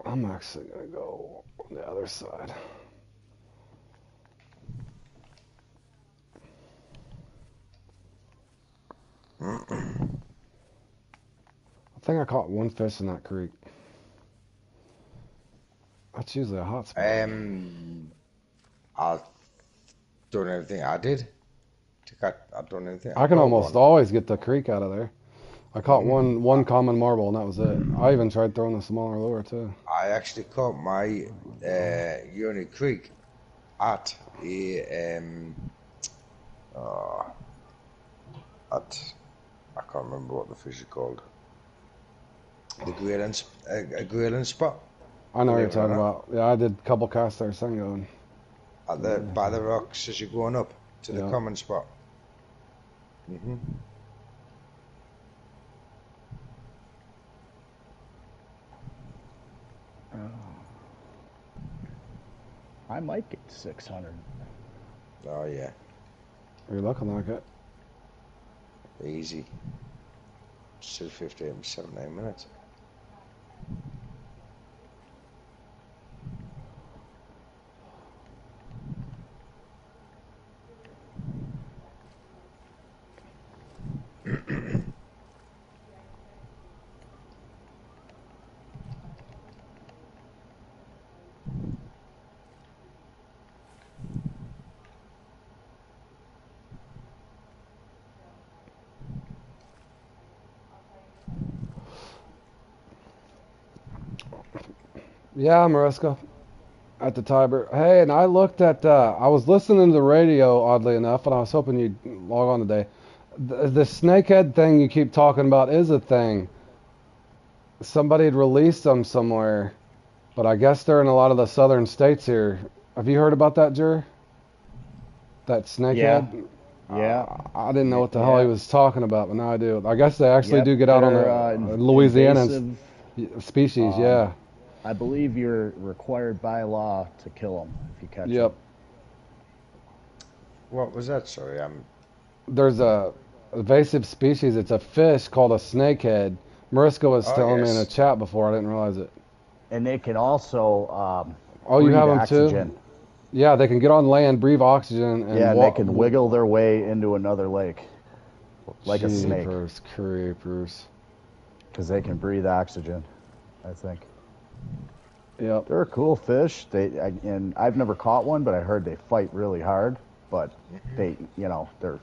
I'm actually gonna go on the other side. I think I caught one fish in that creek. That's usually a hot spot. I've done everything I did. I've done anything. I can caught almost one. always get the creek out of there. I caught one common marble, and that was it. I even tried throwing a smaller lure too. I actually caught my Uni Creek at a I can't remember what the fish is called. The a grayling spot. I know what you're Believe it or talking not. about. Yeah, I did a couple casts there, sun going. At by the rocks as you're going up to the Yeah. common spot. I might get 600. Oh yeah, You're looking like it. easy. Still 15, 17 minutes. Yeah, Mariska, at the Tiber. Hey, and I looked at. I was listening to the radio, oddly enough, and I was hoping you'd log on today. The snakehead thing you keep talking about is a thing. Somebody had released them somewhere, but I guess they're in a lot of the southern states here. Have you heard about that, Jer? That snakehead? Yeah. I didn't know what the hell he was talking about, but now I do. I guess they actually Yep, do get out on they're, the Louisiana invasive. species, yeah. I believe you're required by law to kill them if you catch Yep. them. What was that? Sorry, There's a invasive species. It's a fish called a snakehead. Mariska was Oh, telling me in a yes. chat before. I didn't realize it. And they can also Oh, you breathe have them oxygen. too? Yeah, they can get on land, breathe oxygen, and Yeah, and they can wiggle their way into another lake like a snake Jeepers creepers. because they can breathe oxygen, I think. Yep. They're a cool fish. And I've never caught one, but I heard they fight really hard. But they're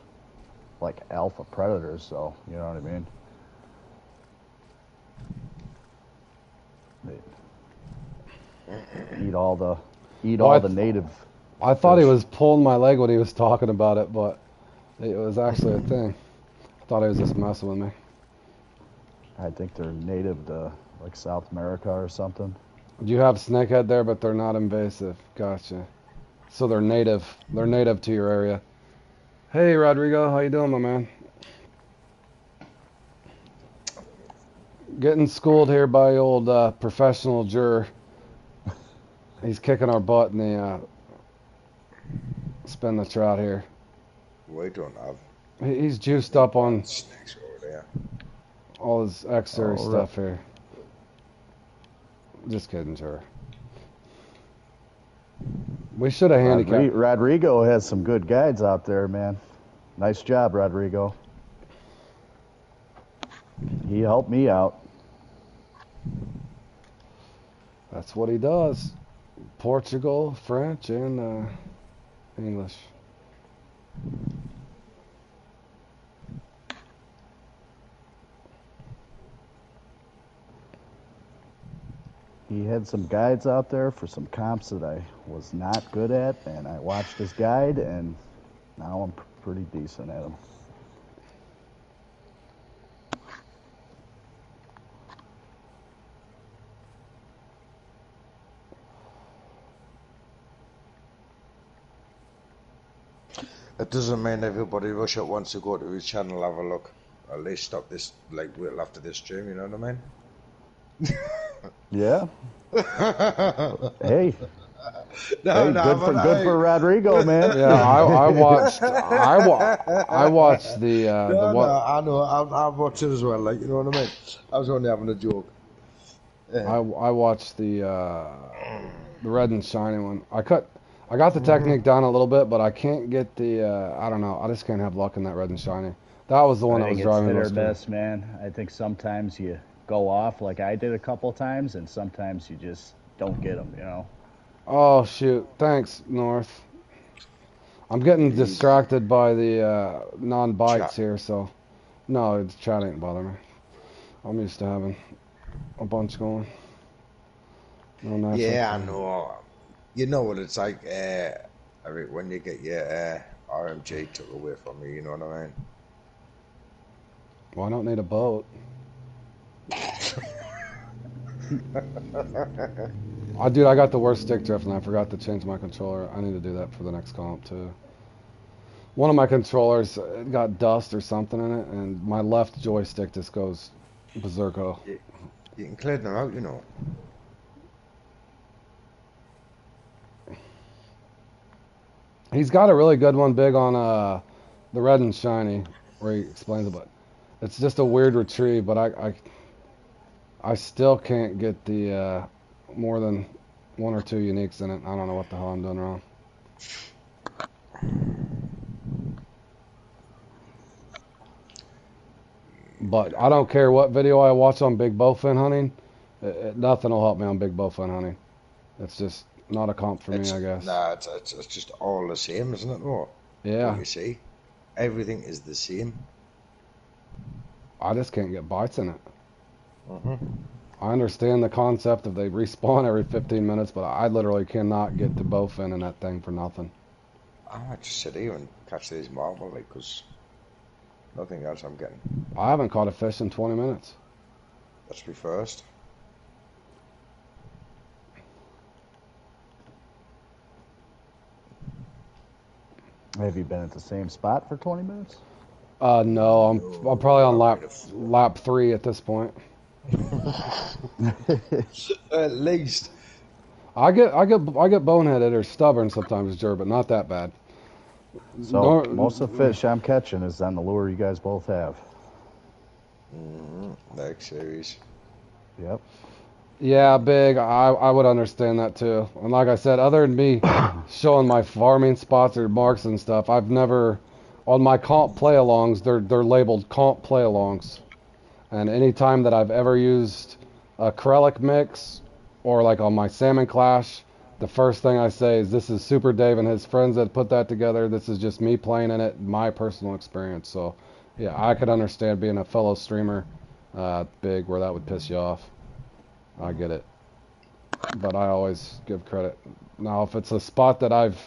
like alpha predators, so you know what I mean. They eat all the eat Well, all the native. I thought he fish. was pulling my leg when he was talking about it, but it was actually a thing. I thought he was just messing with me. I think they're native to like South America or something. You have snakehead there, but they're not invasive. Gotcha. So they're native. They're native to your area. Hey, Rodrigo, how you doing, my man? Getting schooled here by old professional juror. He's kicking our butt in the spin the trout here. We don't have He's juiced up on snakes over there. all his extra Oh, stuff here. Just kidding, juror. We should have handicapped. Rodrigo has some good guides out there, man. Nice job, Rodrigo. He helped me out. That's what he does. Portugal, French, and English. He had some guides out there for some comps that I was not good at, and I watched his guide, and now I'm pretty decent at them. It doesn't mean everybody rush at once to go to his channel, have a look. At least stop this, like, wait after this stream, you know what I mean? Yeah. Hey. No, Hey, good for Rodrigo, man. Yeah, I watched. I watched the what. I know. I've watched it as well. Like, you know what I mean? I was only having a joke. I watched the red and shiny one. I got the technique down a little bit, but I can't get the. I don't know. I just can't have luck in that red and shiny. That was the one that was driving me. me It's hit or most. miss, man. I think sometimes you go off like I did a couple times, and sometimes you just don't get them. You know. Oh shoot! Thanks, North. I'm getting distracted by the non-bites Chat. here, so no, it's chat ain't bothering me. I'm used to having a bunch going. No, nice Yeah, I one. know. You know what it's like when you get your RMG took away from you. You know what I mean? Well, I don't need a boat. Dude, I got the worst stick drift and I forgot to change my controller. I need to do that for the next comp too. One of my controllers got dust or something in it, and my left joystick just goes berserko. You can clear them out, you know. He's got a really good one, big on the red and shiny, where he explains it. But it's just a weird retrieve. But I still can't get the more than one or two uniques in it. I don't know what the hell I'm doing wrong. But I don't care what video I watch on big bowfin hunting. Nothing will help me on big bowfin hunting. It's just not a comp for me, I guess. Nah, it's just all the same, isn't it? What? Yeah. What you see, everything is the same. I just can't get bites in it. Mm-hmm. I understand the concept of they respawn every 15 minutes, but I literally cannot get to bowfin in that thing for nothing. I might just sit here and catch these marble, like, because nothing else I'm getting. I haven't caught a fish in 20 minutes. That's me first. Have you been at the same spot for 20 minutes? No, I'm probably on lap 3 at this point. At least. I get boneheaded or stubborn sometimes, Jer, but not that bad. So most of the fish I'm catching is on the lure you guys both have. Next series. Yep. Yeah, big. I would understand that too. And like I said, other than me showing my farming spots or marks and stuff, I've never on my comp play-alongs. They're labeled comp play-alongs, and any time that I've ever used a Krellick mix or like on my Salmon Clash, the first thing I say is this is Super Dave and his friends that put that together. This is just me playing in it, my personal experience. So yeah, I could understand being a fellow streamer, big, where that would piss you off. I get it. But I always give credit Now, if it's a spot that I've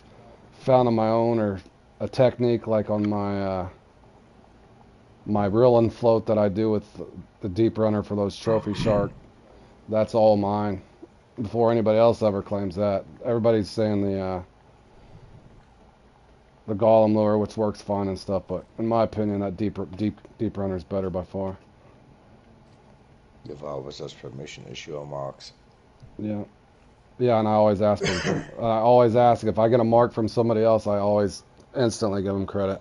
found on my own or a technique like on my reel and float that I do with the deep runner for those trophy shark, that's all mine. Before anybody else ever claims that, everybody's saying the Gollum lure, which works fine and stuff, but in my opinion, that deep runner is better by far. You've always asked permission to show marks. Yeah. Yeah, and I always ask them. I always ask if I get a mark from somebody else. I always instantly give them credit.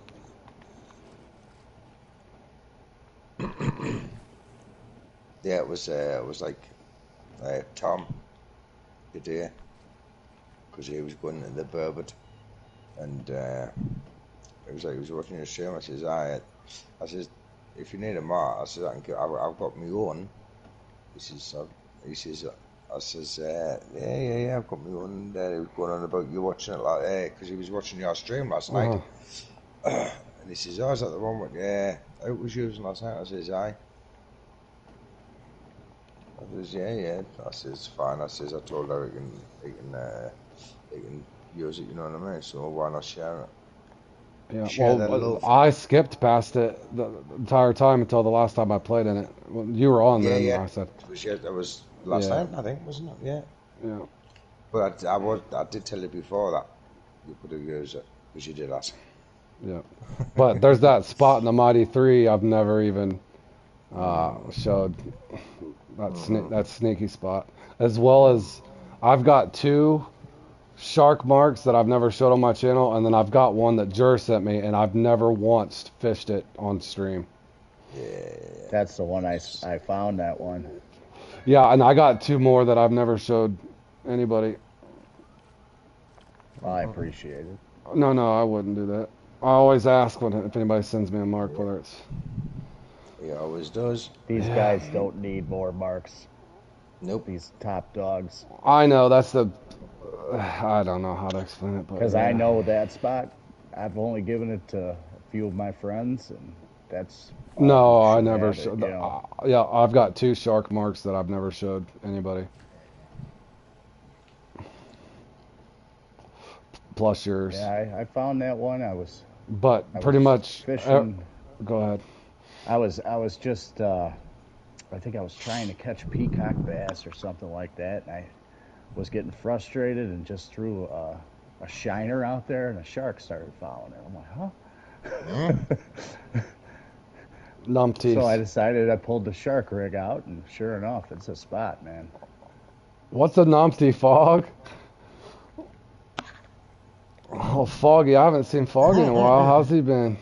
Yeah, it was like Tom today, because he was going to the Burbot, and it was like he was watching the stream. I says, I says, if you need a mark, I says, I've got my own. He says, I says, yeah, I've got my own. He was going on about you watching it like, because he was watching your stream last night. And he says, oh, is that the one with, it was using last night? I says, aye. I says, yeah. I says, fine. I says, I told her he can use it, you know what I mean? So why not share it? Yeah, Share that well, love. I skipped past it the entire time until the last time I played in it. Well, you were on then. Yeah. I said, That was last Yeah. night, I think, wasn't it? Yeah. yeah. But I did tell you before that you could have used it, because you did ask. Yeah, but there's that spot in the Mighty 3 I've never even showed. That sneaky spot, as well as I've got 2 shark marks that I've never showed on my channel, and then I've got one that Jur sent me, and I've never once fished it on stream. Yeah. That's the one I found that one. Yeah, and I got 2 more that I've never showed anybody. Well, I appreciate it. No, I wouldn't do that. I always ask if anybody sends me a mark, whether it's. He always does. These guys don't need more marks. Nope. These top dogs. I know that's the. I don't know how to explain it, but Because I know that spot. I've only given it to a few of my friends, and that's. all No, you I should never have it, showed. you know. Yeah, I've got 2 shark marks that I've never showed anybody. Plus yours. Yeah, I found that one. I was Pretty much. fishing. Go ahead. I was just. I think I was trying to catch peacock bass or something like that, and I was getting frustrated and just threw a shiner out there, and a shark started following it. I'm like, huh? Numpties. So I decided I pulled the shark rig out, and sure enough, it's a spot, man. What's a numpty, Fog? Oh, Foggy. I haven't seen Foggy in a while. How's he been?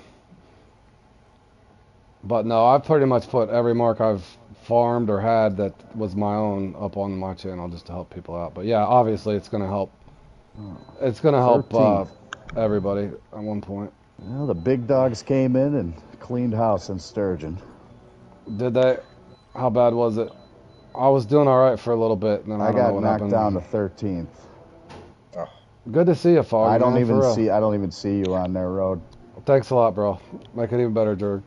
But no, I've pretty much put every mark I've farmed or had that was my own up on my channel just to help people out. But yeah, obviously it's going to help. It's going to help 13th. everybody at one point. Well, the big dogs came in and cleaned house in Sturgeon. Did they? How bad was it? I was doing all right for a little bit, and then I I don't know got what knocked happened. down to 13th. Good to see you, Foggy. I don't man, even for real. see. I don't even see you on their road. Thanks a lot, bro. Make it even better, Jurg.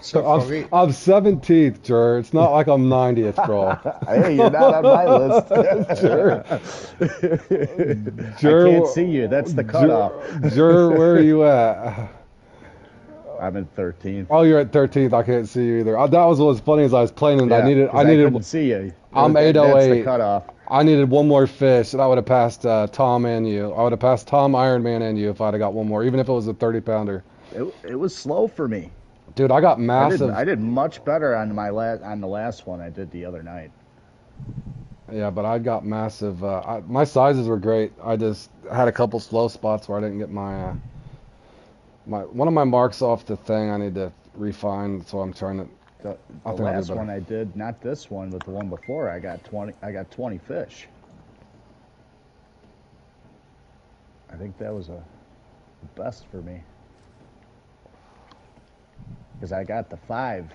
So Foggy, I'm 17th, Jur. It's not like I'm 90th, bro. Hey, you're not on my list. Jur. I Jur, can't see you. That's the cutoff. Jur, where are you at? I'm in 13th. Oh, you're at 13th. I can't see you either. That was what was funny as I was playing, and I Yeah, 'cause needed, couldn't see you. I'm That's 808. the cutoff. I needed one more fish, and I would have passed Tom and you. I would have passed Tom, Ironman, and you if I'd have got one more, even if it was a 30-pounder. It was slow for me. Dude, I got massive. I did much better on the last one I did the other night. Yeah, but I got massive. My sizes were great. I just had a couple slow spots where I didn't get my one of my marks off the thing. I need to refine, so I'm trying to. The I think I'll do last better. one I did, not this one, but the one before, I got 20 fish. I think that was the best for me. Because I got the 5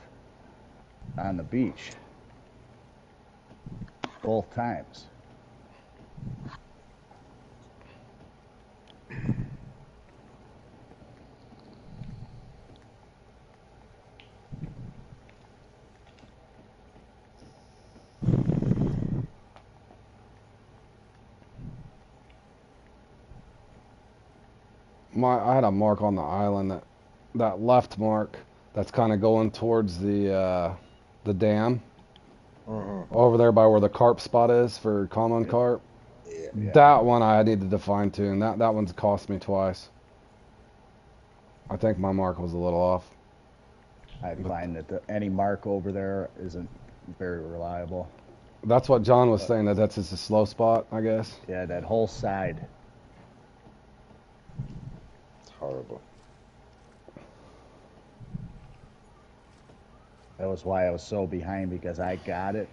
on the beach both times. I had a mark on the island that left mark that's kind of going towards the dam over there by where the carp spot is for common carp. Yeah. That one I needed to fine tune. That one's cost me twice. I think my mark was a little off. I find that any mark over there isn't very reliable. That's what John was saying, that's just a slow spot, I guess. Yeah, that whole side. It's horrible. That was why I was so behind, because I got it.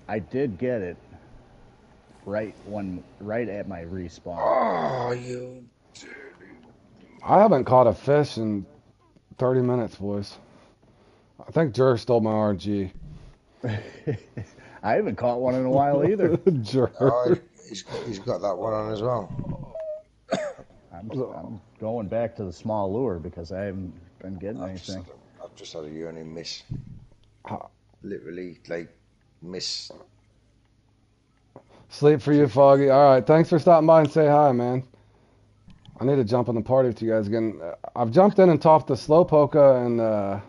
I did get it right at my respawn. Oh, you. I haven't caught a fish in 30 minutes, boys. I think Jer stole my RG. I haven't caught one in a while either. Jer. Oh, he's got that one on as well. I'm going back to the small lure because I haven't been getting anything. I've just had a uni miss. Literally, like, miss. Sleep for you, Foggy. All right, thanks for stopping by and say hi, man. I need to jump in the party with you guys again. I've jumped in and topped the Slowpoke and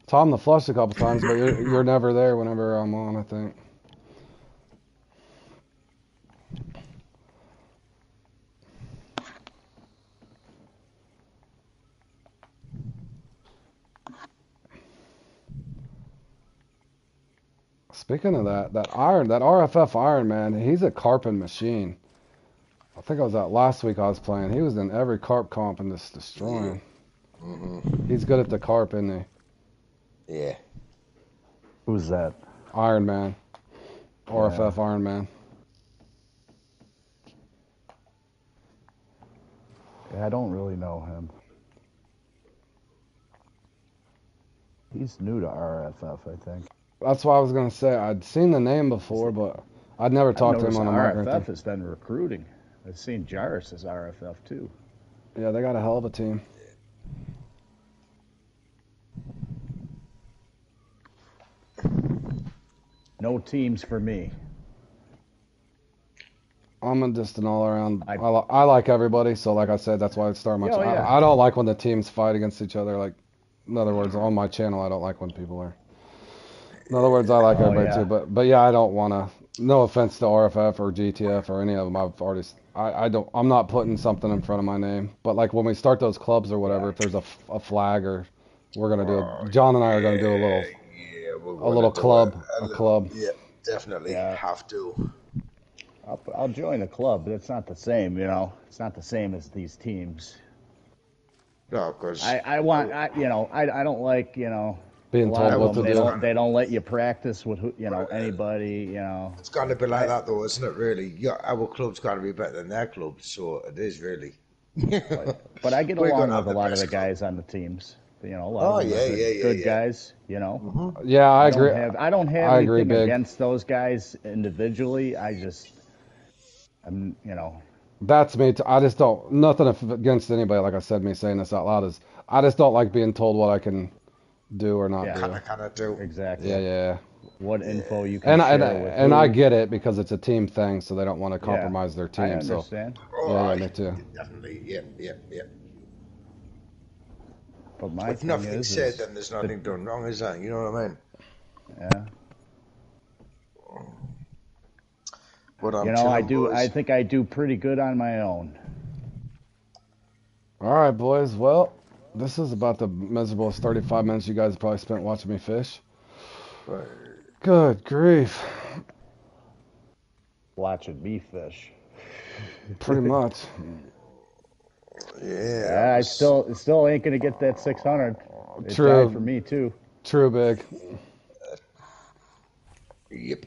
Tom the Flush a couple times, but you're never there whenever I'm on, I think. Speaking of that RFF Iron, man, he's a carping machine. I think I was out last week I was playing. He was in every carp comp and just destroying. He's good at the carp, isn't he? Yeah. Who's that? Iron Man. RFF Iron Man. Yeah, I don't really know him. He's new to RFF, I think. That's what I was going to say. I'd seen the name before, but I'd never talked to him on a mic or RFF anything. has been recruiting. I've seen Jairus as RFF too. Yeah, they got a hell of a team. No teams for me. I'm just an all-around. I like everybody, so like I said, that's why I start my. Oh, yeah. I don't like when the teams fight against each other. Like, in other words, on my channel, I don't like when people are. In other words, I like everybody too, but yeah, I don't want to. No offense to RFF or GTF or any of them. I've already. I don't. I'm not putting something in front of my name. But like when we start those clubs or whatever, if there's a flag or we're gonna do. John and I are gonna do a little club. A club. Yeah, definitely have to. I'll join the club, but it's not the same, you know. It's not the same as these teams. No, because I don't like, you know, Being a lot told of what to them, do. they don't let you practice with, anybody, you know. it's got to be like that, though, isn't it? Really, yeah, our club's got to be better than their club, so it is really. But I get We're along gonna have with a the lot of best the guys on the teams. You know, a lot of them are good guys, you know. Yeah, I agree. I don't have I agree, anything Big. against those guys individually. I'm, you know. That's me. I just don't. Nothing against anybody. Like I said, me saying this out loud is. I just don't like being told what I can do or not do. Kind of do. Exactly. Yeah. What info you can share with And who. I get it because it's a team thing, so they don't want to compromise their team. I understand. So yeah, me too. Definitely, yeah. But my If thing nothing's is, said, then there's nothing done wrong, is that? You know what I mean? yeah. But I'm You know, I chilling, do. boys. I think I do pretty good on my own. All right, boys. Well, this is about the miserable 35 minutes you guys probably spent watching me fish. Right. Good grief. Watching me fish. Pretty much. Yeah. I still ain't gonna get that 600. It True. died for me too. True, Big. Yep.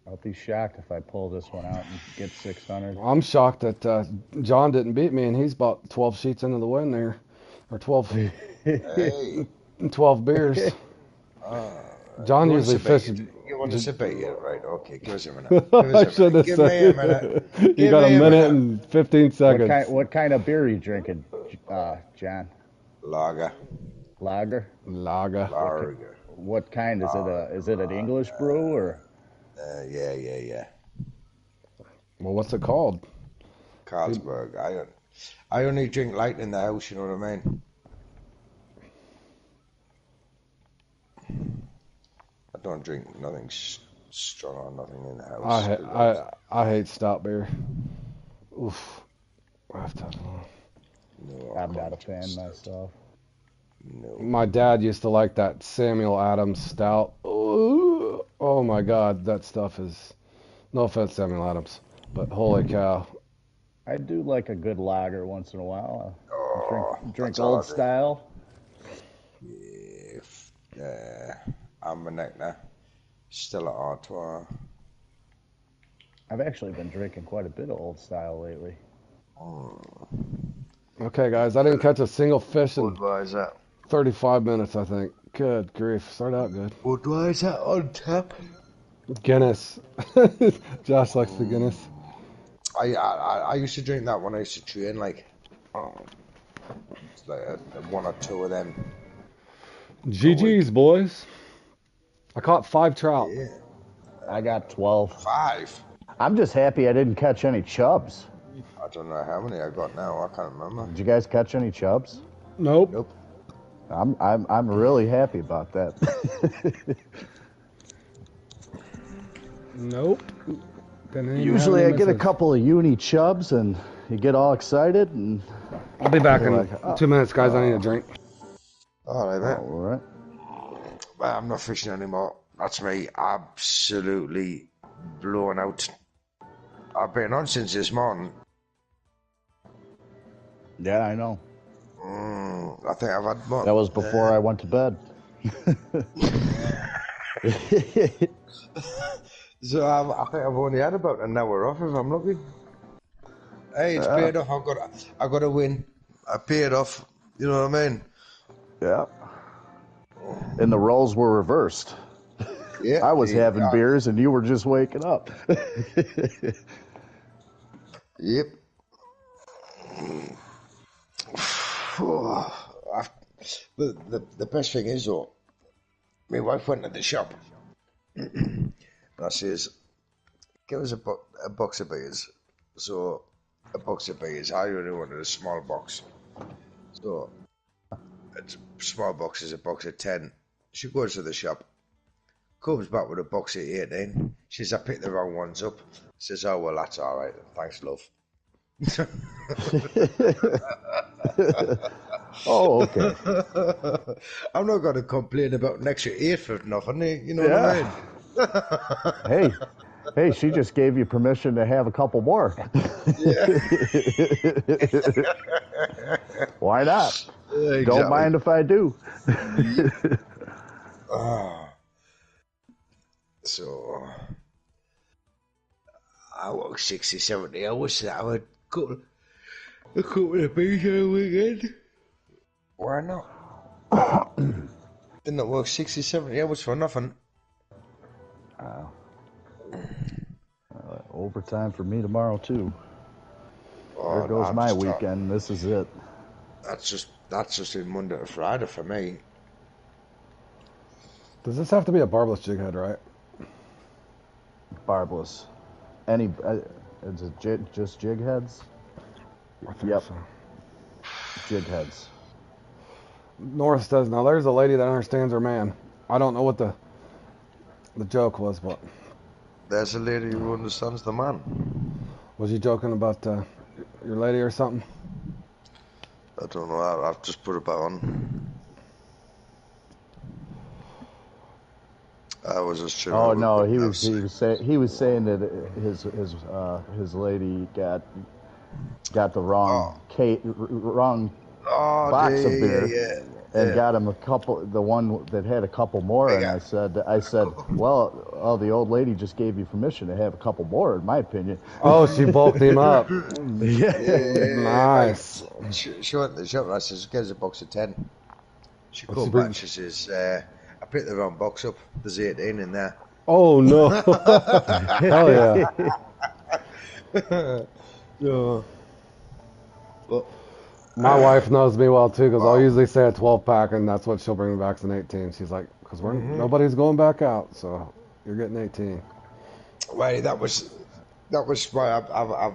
I'll be shocked if I pull this one out and get 600. I'm shocked that John didn't beat me, and he's about 12 sheets into the win there. Or 12, Hey. 12 beers. John You usually want to fishes. You want to sip it? Yeah, right. Okay, give us a minute. I should have Give me a said. minute. You Give got a me minute and 15 seconds. What kind of beer are you drinking, John? Lager. Lager? Lager. Lager. What kind is it? Is it an English brew or? Yeah. Well, what's it called? Carlsberg. I only drink light in the house, you know what I mean? I don't drink nothing strong or nothing in the house. I hate stout beer. Oof. No, I'm not a fan myself. No. My dad used to like that Samuel Adams stout. Ooh, oh my God, that stuff is. No offense, Samuel Adams, but holy cow. I do like a good lager once in a while. Drink that's all old I do. style. Yeah, I'm a neckner. Still at Artois. I've actually been drinking quite a bit of old style lately. Okay, guys, I didn't catch a single fish in Budweiser. 35 minutes, I think. Good grief. Start out good. Budweiser on tap. Guinness. Josh likes the Guinness. I used to drink that when I used to train, like, it's like one or two of them. GG's, boys. I caught 5 trout. Yeah, I got 12. 5. I'm just happy I didn't catch any chubs. I don't know how many I got now. I can't remember. Did you guys catch any chubs? Nope. Nope. I'm really happy about that. Nope. Didn't even Usually have I any get a misses. couple of uni chubs and you get all excited and I'll be back in Like, oh. 2 minutes, guys. I need a drink. All right, mate. all right. Well, I'm not fishing anymore. That's me absolutely blown out. I've been on since this morning. Yeah, I know. I think I've had more. That was before I went to bed. So I think I've only had about an hour off if I'm lucky. Hey, it's paid off. I got to win. I paid off. You know what I mean? Yeah. And the roles were reversed. Yeah. I was having yeah. beers and you were just waking up. Yep. The best thing is though, my wife went to the shop. And I says, "Give us a box of beers." So a box of beers. I only wanted a small box. So a small box is a box of 10. She goes to the shop, comes back with a box of 18. She says, "I picked the wrong ones up." Says, "Oh well, that's all right. Thanks, love." Oh, okay. I'm not going to complain about an extra 8 for nothing. You know what I mean? Hey, she just gave you permission to have a couple more. Why not? Exactly. Don't mind if I do. So I work 60, 70 hours. So I would go a couple of beers on a weekend. Why not? Didn't work 60, 70 hours for nothing. Overtime for me tomorrow too. Oh, There goes I'm my just weekend. This is it. That's just in Monday to Friday for me. Does this have to be a barbless jig head, right? Barbless. Is it just jig heads? I think Yep. so. Jig heads. North says, now there's a lady that understands her man. I don't know what the joke was, but There's a lady who understands the man. was you joking about your lady or something? I don't know. I've just put it back on. I was just chilling. Oh no, he was saying that his lady got the wrong box of beer. And got him the one that had a couple more, and I said, well, the old lady just gave you permission to have a couple more, in my opinion. Oh, she bulked him up. Nice. She went to the shop and I says, "Get us a box of 10. She called back and she says, "I picked the wrong box up. There's 18 in there." Oh no! Hell yeah! Yeah. But My wife knows me well too, because I'll usually say a 12 pack, and that's what she'll bring me back as an 18. She's like, because nobody's going back out, so you're getting 18. Well, that was why I've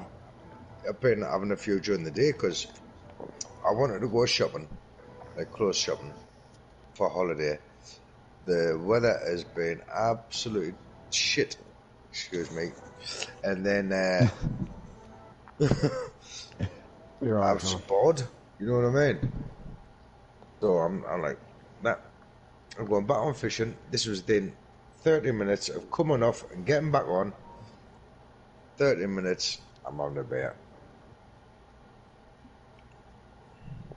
I've been having a few during the day because I wanted to go shopping, like clothes shopping for holiday. The weather has been absolute shit. Excuse me. And then You're I right, was John. just bored. You know what I mean? So I'm like, nah, I'm going back on fishing. This was then 30 minutes of coming off and getting back on. 30 minutes, I'm having a beer.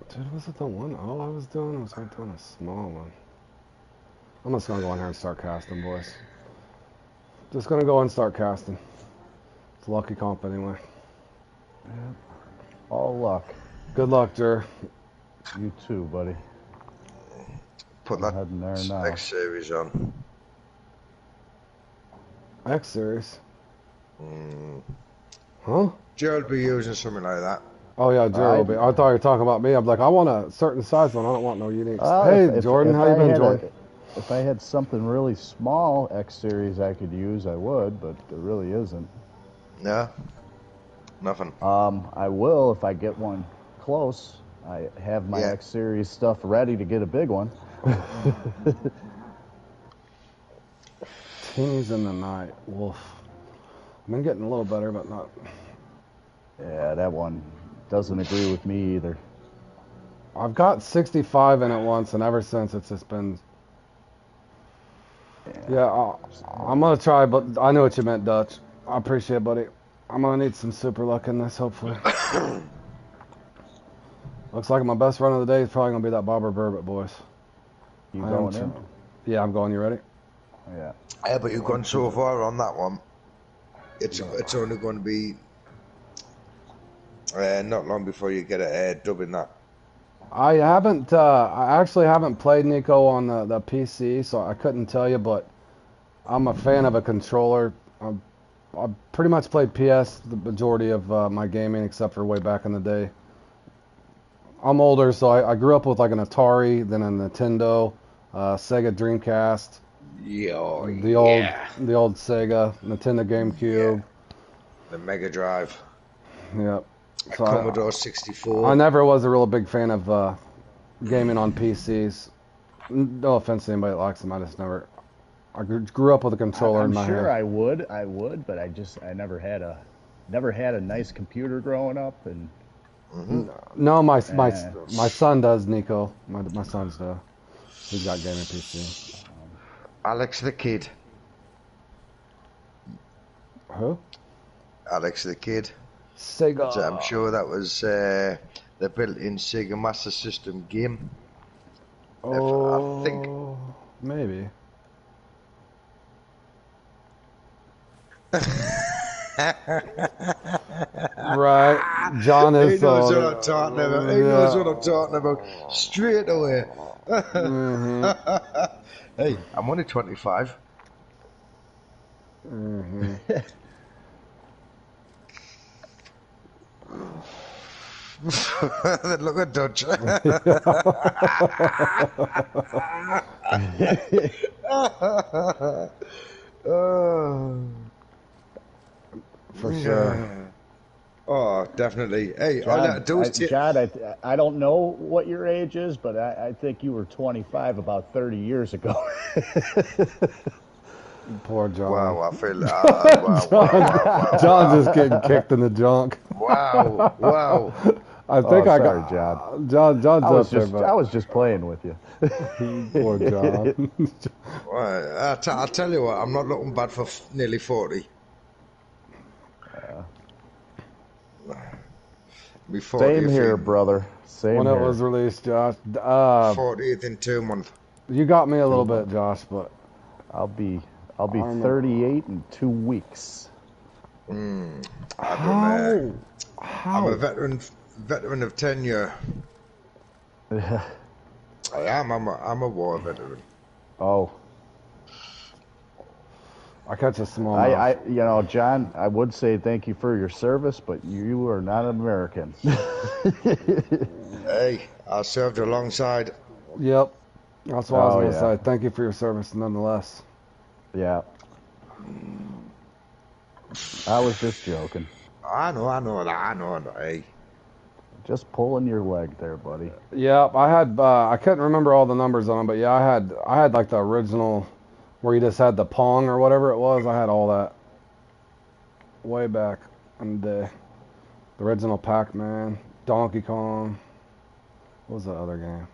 Dude, was it the one all I was doing? Was I doing a small one? I'm just gonna go in here and start casting, boys. Just gonna go and start casting. It's a lucky comp anyway. Yeah. All luck. Good luck, Jer. You too, buddy. Put I'm heading there that now. X series on. X series. Mm. Huh? Gerald be using something like that. Oh yeah, Jer will be. I thought you were talking about me. I'm like, I want a certain size one. I don't want no unique. Hey, Jordan, how you been, Jordan? If I had something really small X series I could use, I would, but there really isn't. No, nothing. I will if I get one close. I have my X series stuff ready to get a big one. Teenies in the night. Wolf. I've been getting a little better, but not. Yeah, that one doesn't agree with me either. I've got 65 in it once, and ever since it's just been. Yeah, I'm gonna try, but I know what you meant, Dutch. I appreciate it, buddy. I'm gonna need some super luck in this, hopefully. Looks like my best run of the day is probably gonna be that Bobber Burbot, boys. You going in? Yeah, I'm going. You ready? Yeah. Yeah, but you've gone so far on that one. It's only going to be not long before you get a dub in that. I haven't. I actually haven't played Nico on the PC, so I couldn't tell you. But I'm a fan of a controller. I've pretty much played PS the majority of my gaming, except for way back in the day. I'm older, so I grew up with like an Atari, then a Nintendo, Sega Dreamcast. The old Sega, Nintendo GameCube. The Mega Drive. Yep. So Commodore 64. I never was a real big fan of gaming on PCs. No offense to anybody that likes them, I just never. I grew up with a controller in my hand. I'm sure I would, but I never had a nice computer growing up, and. No, my son does, Nico. My son's he's got gaming PC. Alex the Kid. Who? Alex the Kid. Sega. So I'm sure that was the built-in Sega Master System game. Oh, I think. Maybe. Right, John is. He knows what I'm talking about. He knows what I'm talking about straight away. Hey, I'm only 25. Look at Dutch. For sure. Oh, definitely. Hey, John, I don't know what your age is, but I think you were 25 about 30 years ago. Poor John. Wow, I feel. John's just getting kicked in the junk. Wow. I think sorry, John. John's up there, but I was just playing with you. poor John. Well, I'll tell you what, I'm not looking bad for nearly 40. Same here, brother. Same when here. it was released, Josh. 40th in 2 months. You got me a little bit, Josh, but I'll be 38 in 2 weeks. How? I'm a veteran of tenure. I am. I'm a war veteran. Oh. I catch a small. John, I would say thank you for your service, but you are not an American. Hey, I served alongside. Yep. That's what I was going to say. Thank you for your service, nonetheless. Yeah. I was just joking. I know that. I know that. Hey. Just pulling your leg there, buddy. Yep, I had. I couldn't remember all the numbers on them, but yeah, I had like the original, where you just had the Pong or whatever it was. I had all that way back in the original Pac-Man, Donkey Kong. What was the other game?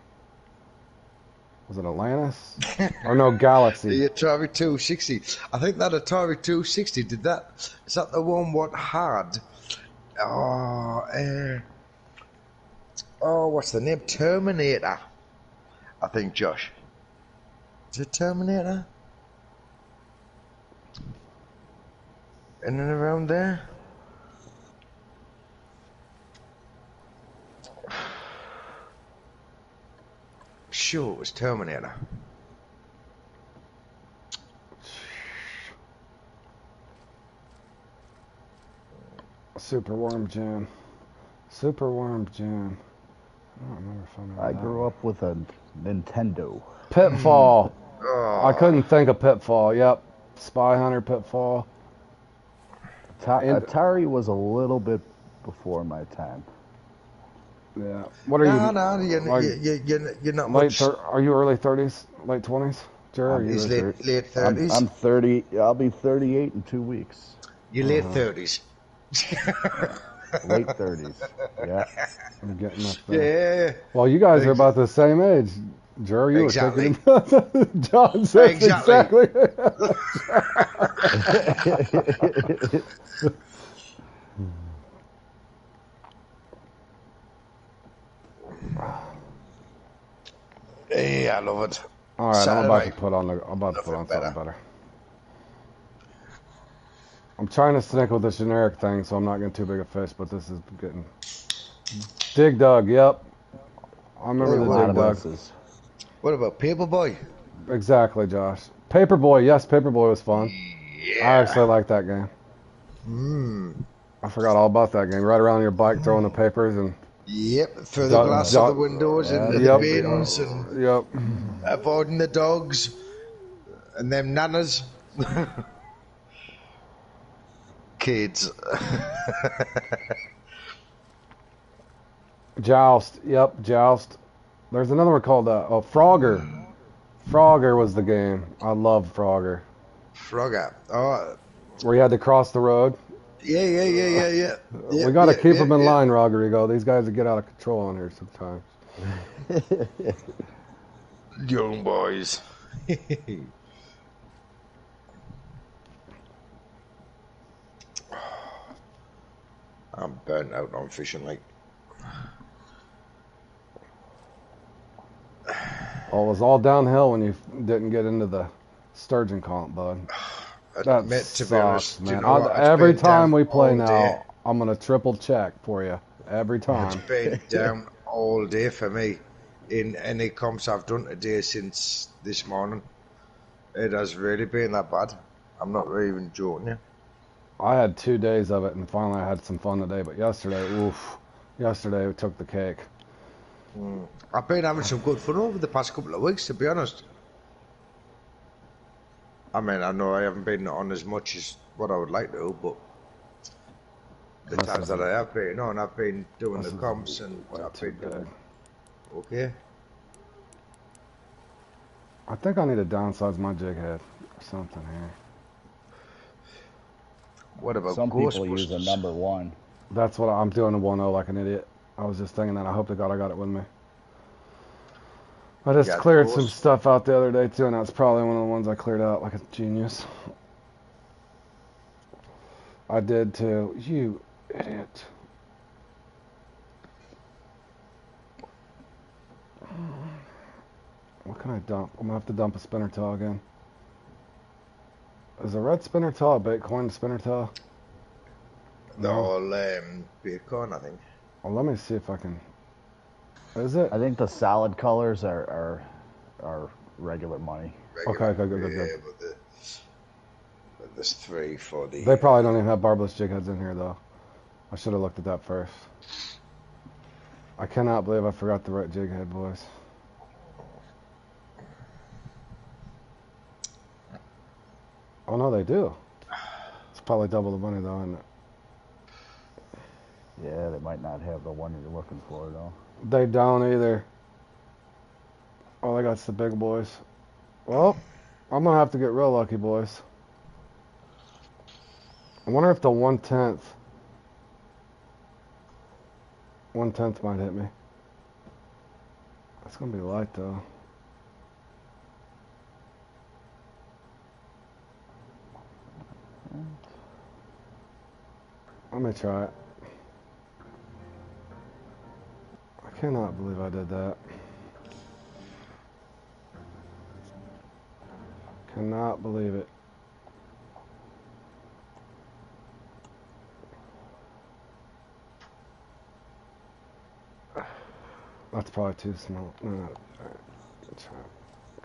Was it Atlantis? Or no, Galaxy. The Atari 260. I think that Atari 260 did that. Is that the one what had? What's the name? Terminator. I think, Josh. Is it Terminator? In and around there? Sure, it was Terminator. Super Worm Jam. Super Worm Jam. I don't remember if I remember I that grew one. up with a Nintendo. Pitfall. Oh, I couldn't think of Pitfall. Yep. Spy Hunter Pitfall. Atari was a little bit before my time. Yeah. What are you? No, you're not much. Are you early 30s, late 20s? Jerry, are you He's early late 30s. I'm 30. I'll be 38 in 2 weeks. You're late 30s. Late 30s. Yeah. I'm getting up there. Yeah. Well, you guys are about the same age. Jerry, you Exactly. were taking John says Exactly. Hey, I love it. All right, I'm about to put on Nothing something better. I'm trying to stick with this generic thing, so I'm not getting too big a fish. But this is getting Dig Dug. Yep, I remember the Dig Dug. What about Paperboy? Exactly, Josh. Paperboy. Yes, Paperboy was fun. Yeah. I actually like that game. I forgot all about that game. Right around your bike, throwing the papers and. Yep, through the glass of the windows and the bins and avoiding the dogs and them nanas. Kids. Joust. Yep, Joust. There's another one called Frogger. Frogger was the game. I love Frogger. Frogger. Oh. Where you had to cross the road. Yeah. We got to keep them in line, Rodrigo. These guys get out of control on here sometimes. Young boys. I'm burnt out on fishing, like. Oh, it was all downhill when you didn't get into the sturgeon comp, bud. That sucks, man. Every time we play now, I'm going to triple check for you. Every time. It's been down all day for me. In any comps I've done today since this morning. It has really been that bad. I'm not really even joking you. I had 2 days of it, and finally I had some fun today. But yesterday we took the cake. I've been having some good fun over the past couple of weeks, to be honest. I mean, I know I haven't been on as much as what I would like to, but the times that I have been on, I've been doing the comps and I've been doing okay. I think I need to downsize my jig head or something here. What about some people use a number 1? That's what I'm doing, a 1.0 like an idiot. I was just thinking that. I hope to God I got it with me. I just cleared some stuff out the other day too, and that's probably one of the ones I cleared out like a genius. I did too. You idiot. What can I dump? I'm gonna have to dump a spinner tail again. Is a red spinner tail a Bitcoin spinner tail? They're all Bitcoin, I think. Well, let me see if I can. Is it? I think the solid colors are regular money. Regular, okay, good. Yeah, but there's 3 for the... They probably don't even have barbless jig heads in here, though. I should have looked at that first. I cannot believe I forgot the right jig head, boys. Oh, no, they do. It's probably double the money, though, isn't it? Yeah, they might not have the one you're looking for, though. They don't either. All I got's the big boys. Well, I'm gonna have to get real lucky, boys. I wonder if the 1/10 might hit me. It's gonna be light though. Let me try it. I cannot believe I did that. Cannot believe it. That's probably too small. No, no.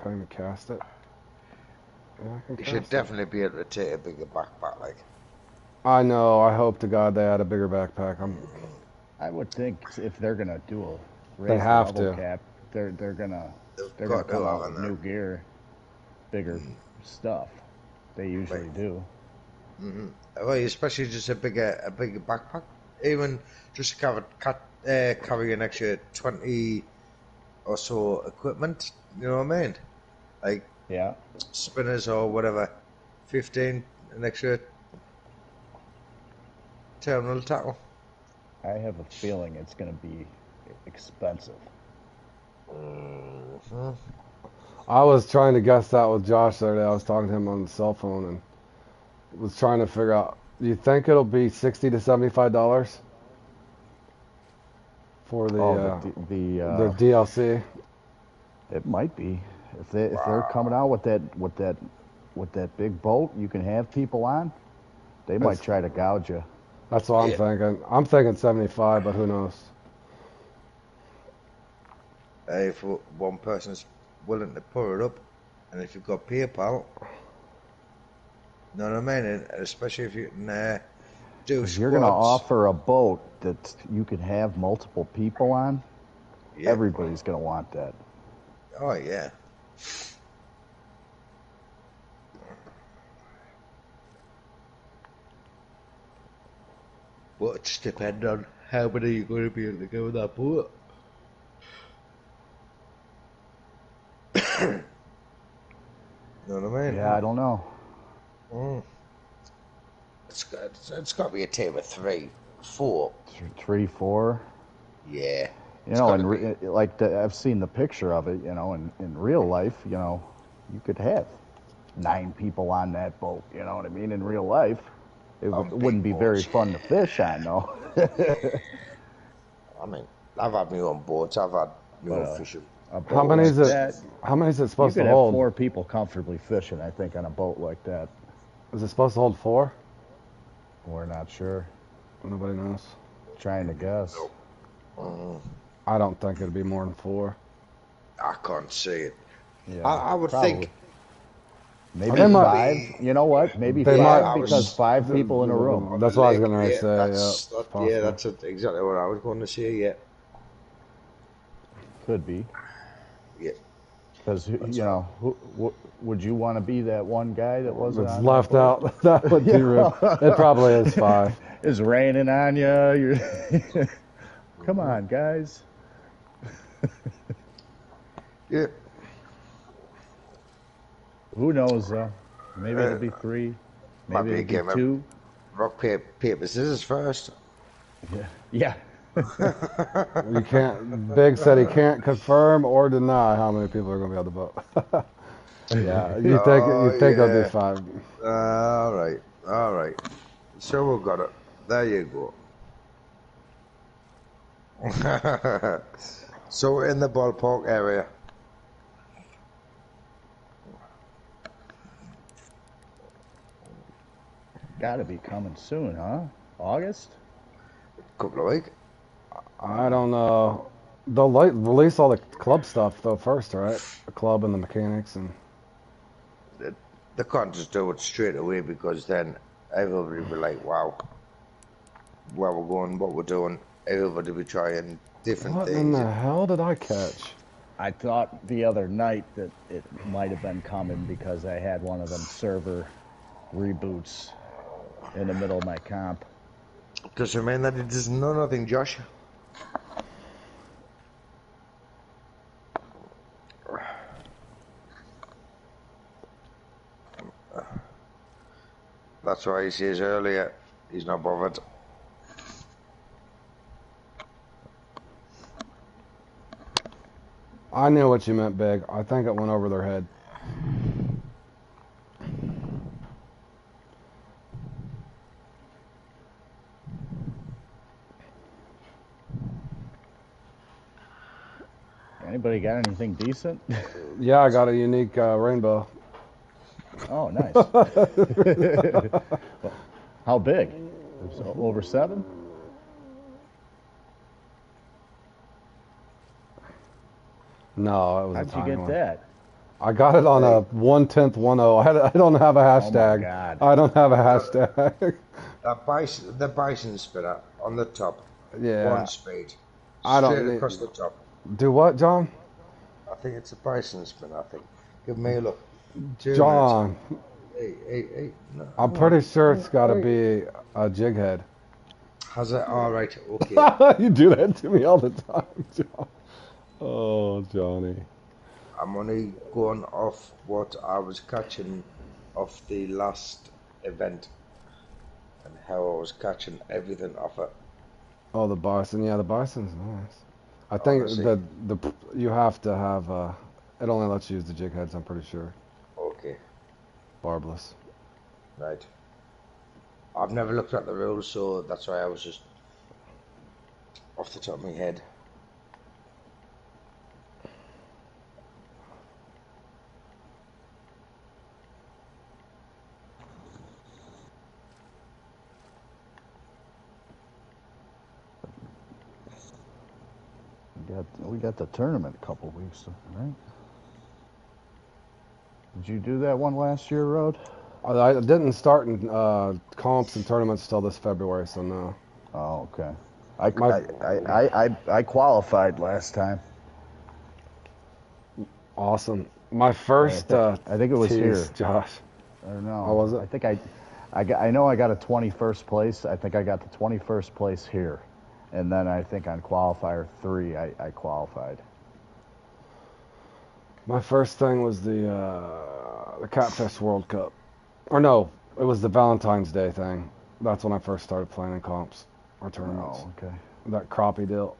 Can't even cast it. Yeah, I can You cast should it. definitely be able to take a bigger backpack, like. I know. I hope to God they had a bigger backpack. I would think if they're gonna do a They raise the have level to. cap, they're gonna They've come got to out have with that. new gear, bigger stuff. They usually Right. do. Well, especially just a bigger backpack. Even just to carry an extra 20 or so equipment. You know what I mean? Like Yeah. spinners or whatever. 15, an extra terminal tackle. I have a feeling it's gonna be expensive. I was trying to guess that with Josh the other day. I was talking to him on the cell phone and was trying to figure out. Do you think it'll be $60 to $75 for the the DLC? It might be. If they're coming out with that big boat you can have people on, they might That's- try to gouge you. That's what I'm Yeah. thinking. I'm thinking 75, but who knows? If one person's willing to put it up, and if you've got PayPal, you know what I mean? And especially if you can do If you're gonna squads. offer a boat that you can have multiple people on, Yeah. everybody's gonna want that. Oh, yeah. But it just depends on how many you're going to be able to go with that boat. You know what I mean? Yeah, I don't know. It's got to be a team of 3, 4. 3, 4. Yeah. You know, and I've seen the picture of it. You know, in real life, you know, you could have 9 people on that boat. You know what I mean? In real life, it wouldn't be very fun to fish on, though. I mean, I've had my own boats. I've had my own fishing. How many is it? That, How many is it you supposed could to have hold? 4 people comfortably fishing, I think, on a boat like that. Is it supposed to hold 4? We're not sure. Nobody knows. Trying to guess. I don't think it'd be more than 4. I can't see it. Yeah, I would probably. think Maybe They might- 5. You know what? Maybe They 5 might- because 5 people in a room. That's what I was going to say. That's exactly what I was going to say. Yeah. Could be. Yeah. Because, you know, would you want to be that one guy that wasn't It's on left that boat? out. That would be rude. It probably is 5. It's raining on you. You're Come on, guys. Yeah. Who knows, though? Maybe it'll be 3. Might Maybe be a it'll game be of 2. rock, paper, scissors first. Yeah. You can't. Big said he can't confirm or deny how many people are going to be on the boat. Yeah, you think it'll be 5? All right. So we got it. There you go. So we're in the ballpark area. Gotta be coming soon, huh? August? Couple of weeks. I don't know. They'll release all the club stuff though first, right? The club and the mechanics and. They can't just do it straight away because then everybody will be like, wow, where we're going, what we're doing. Everybody will be trying different What things. in the hell did I catch? I thought the other night that it might have been coming because I had one of them server reboots in the middle of my comp. Doesn't mean that it doesn't know nothing, Josh. That's why he says earlier he's not bothered. I knew what you meant, Big. I think it went over their head. Anybody got anything decent? Yeah, I got a unique rainbow. Oh, nice. How big? It was over 7? No, it was a How'd you tiny get one. that? I got it on a 1/10 10. I don't have a hashtag. Oh my God. I don't have a hashtag. The bison spinner on the top. Yeah. 1 speed. I don't Straight need- across the top. Do what, John? I think it's a bison spinner, I think. Give me a look. 2 John, minutes. Hey. No, I'm hang pretty on. sure it's got to Hey. be a jig head. Has it? Alright, okay. You do that to me all the time, John. Oh, Johnny. I'm only going off what I was catching off the last event and how I was catching everything off it. Oh, the bison. Yeah, the bison's nice. I think Honestly. the you have to have it only lets you use the jig heads. I'm pretty sure. Okay, Barbless. right. I've never looked at the rules, so that's why I was just off the top of my head. We got the tournament a couple weeks, right? Did you do that one last year, Rod? I didn't start in comps and tournaments till this February, so no. Oh, okay. I qualified last time. Awesome. My first. I think it was tease, here. Josh. I don't know. Oh, was it? I think I know I got a 21st place. I think I got the 21st place here. And then I think on qualifier 3, I qualified. My first thing was the Catfish World Cup. Or no, it was the Valentine's Day thing. That's when I first started playing in comps or tournaments. Oh, okay. That crappie deal.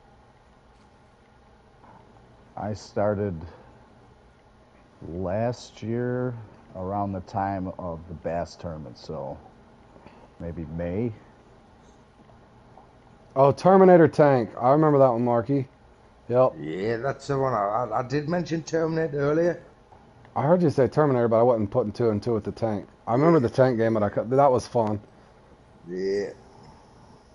I started last year around the time of the bass tournament, so maybe May. Oh, Terminator Tank. I remember that one, Marky. Yep. Yeah, that's the one. I did mention Terminator earlier. I heard you say Terminator, but I wasn't putting 2 and 2 with the tank. I remember the tank game, but that was fun. Yeah.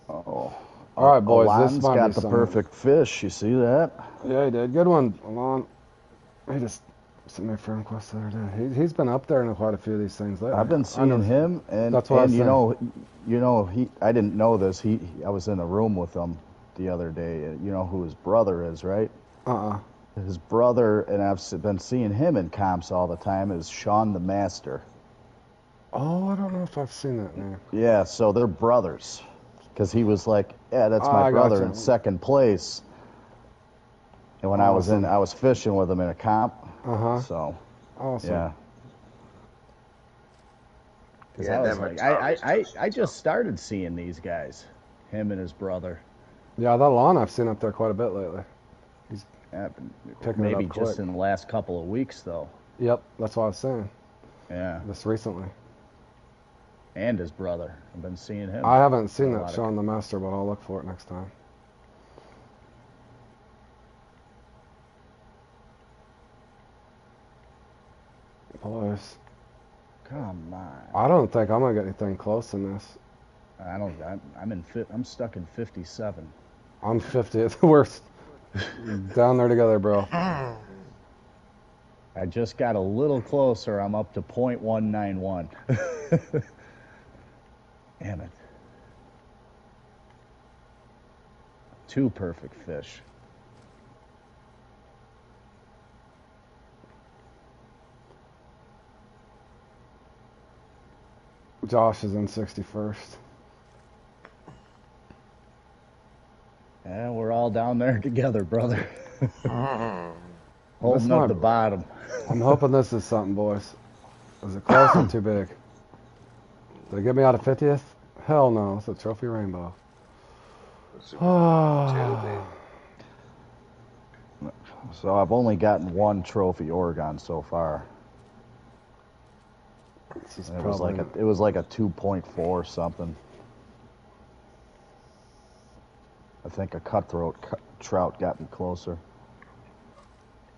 Oh. All right, boys. Alon's This might got be the something. perfect fish. You see that? Yeah, he did. Good one, Alon. He just sent me a friend request the other day. He's been up there in quite a few of these things lately. I've been seeing him, and That's what I was you saying. know, I didn't know this. I was in a room with him the other day. You know who his brother is, right? His brother, and I've been seeing him in comps all the time, is Sean the Master. Oh, I don't know if I've seen that name. Yeah, so they're brothers. Because he was like, yeah, that's I my brother gotcha. in second place. And when Awesome. I was fishing with him in a comp. Uh-huh. So, Awesome. yeah. Because Yeah, I was them like, are I just started seeing these guys, him and his brother. Yeah, that Alon I've seen up there quite a bit lately. Yeah, Picking it maybe up just quick. in the last couple of weeks, though. Yep, that's what I was saying. Yeah, Just recently. and his brother. I've been seeing him. I haven't seen A that lot of- Sean the Master, but I'll look for it next time. Boys, Come on. I don't think I'm gonna get anything close in this. I don't. I'm stuck in 57. I'm 50th. We're down there together, bro. I just got a little closer. I'm up to .191. Damn it. 2 perfect fish. Josh is in 61st. Yeah, we're all down there together, brother. Holding might- up the bottom. I'm hoping this is something, boys. Is it close or too big? Did it get me out of 50th? Hell no, it's a trophy rainbow. Oh, So I've only gotten one trophy Oregon so far. this is And it was like probably- it was like a 2.4 something. I think a cutthroat trout got me closer.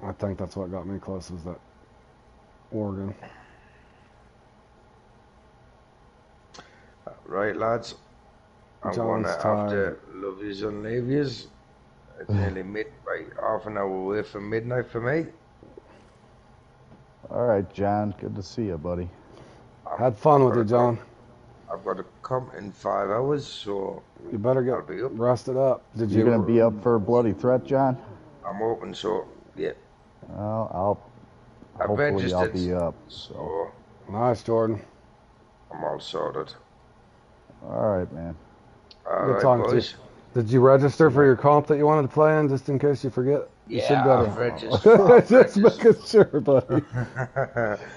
I think that's what got me close, was that Oregon. Right, lads. I'm John's gonna have tired. to love yous and leave yous. It's nearly half an hour away from midnight for me. All right, John. Good to see you, buddy. Had fun with you, John. I've got to come in 5 hours, so You better I'll be get up. rested up. Did You you gonna be up for a bloody threat, John? I'm open, so yeah. Well, I've hopefully I'll registered, be up. so Nice, Jordan. I'm all sorted. All right, man. All Good right, talking to you. boys. Did you register for your comp that you wanted to play in, just in case you forget? You should Yeah, go I've to. registered. Just making sure, buddy.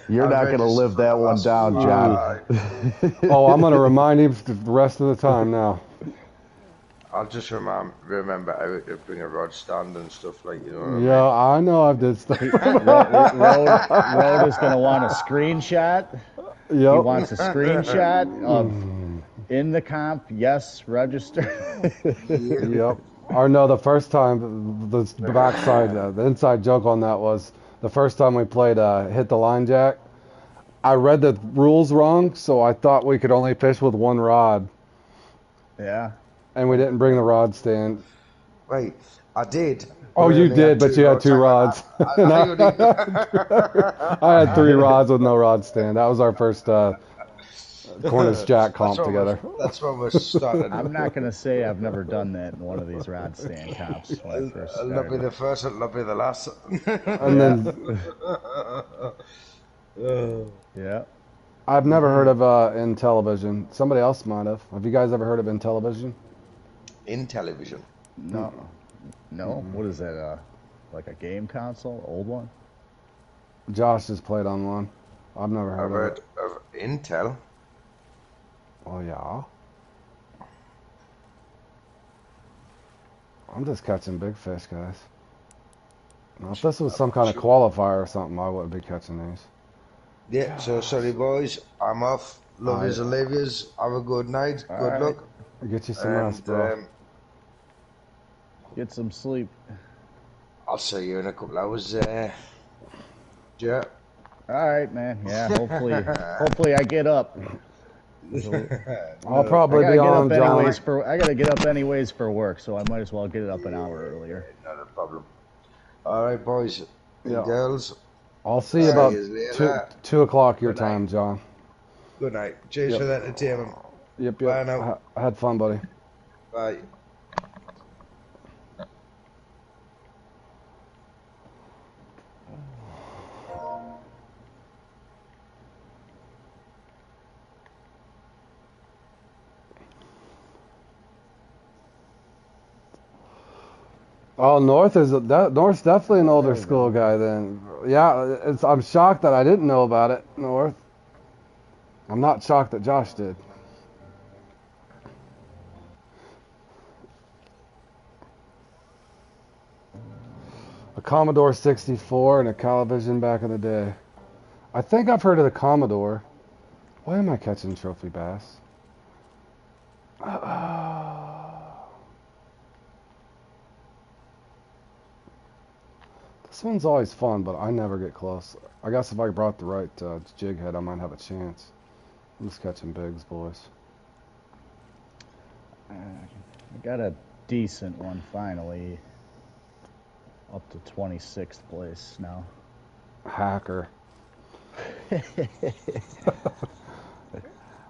You're not gonna live that one down, John. Oh, I'm gonna remind you the rest of the time now. I'll just remember how to bring a rod stand and stuff like, you know what I mean? Yeah, I know I've did stuff. Road is going to want a screenshot. He Yep. wants a screenshot of in the comp. Yes, register. Yep. Or no, the first time, the backside, the inside joke on that was the first time we played Hit the Line Jack. I read the rules wrong, so I thought we could only fish with one rod, Yeah. and we didn't bring the rod stand. Wait, I did. Oh, but I you only did, but you had two rods. I only- I had 3 rods with no rod stand. That was our first Cornish Jack comp That's what together. That's when we started. I'm not going to say I've never done that in one of these rod stand comps when I first I'll not be started. the first, I'll not be the last. And then Yeah. I've never heard of Intellivision. Somebody else might have. Have you guys ever heard of Intellivision? In television. No. No? What is that? Like a game console? Old one? Josh has played on one. I've never I've heard of heard it. of Intel. Oh yeah. I'm just catching big fish, guys. Now, if this was some kind of qualifier or something, I wouldn't be catching these. Yeah, so sorry, boys. I'm off. Love yous and leave yous. Have a good night. Good right. luck. Get you some rest, And bro. Get some sleep. I'll see you in a couple hours. Yeah. All right, man. Yeah, hopefully I get up. I'll I probably gotta be get on, up John. anyways I gotta get up anyways for work, so I might as well get it up an hour earlier. Not a problem. All right, boys and Yeah. girls. I'll see you See about yous later. 2 o'clock your Good night. time, John. Good night. Cheers Yep. for the entertainment. Yep, Bye yep. now. I had fun, buddy. Bye. Oh, North's definitely an older school guy then. Yeah, I'm shocked that I didn't know about it, North. I'm not shocked that Josh did. A Commodore 64 and a Calivision back in the day. I think I've heard of the Commodore. Why am I catching trophy bass? This one's always fun, but I never get close. I guess if I brought the right jig head, I might have a chance. I'm just catching bigs, boys. I got a decent one finally. Up to 26th place now. Hacker. Let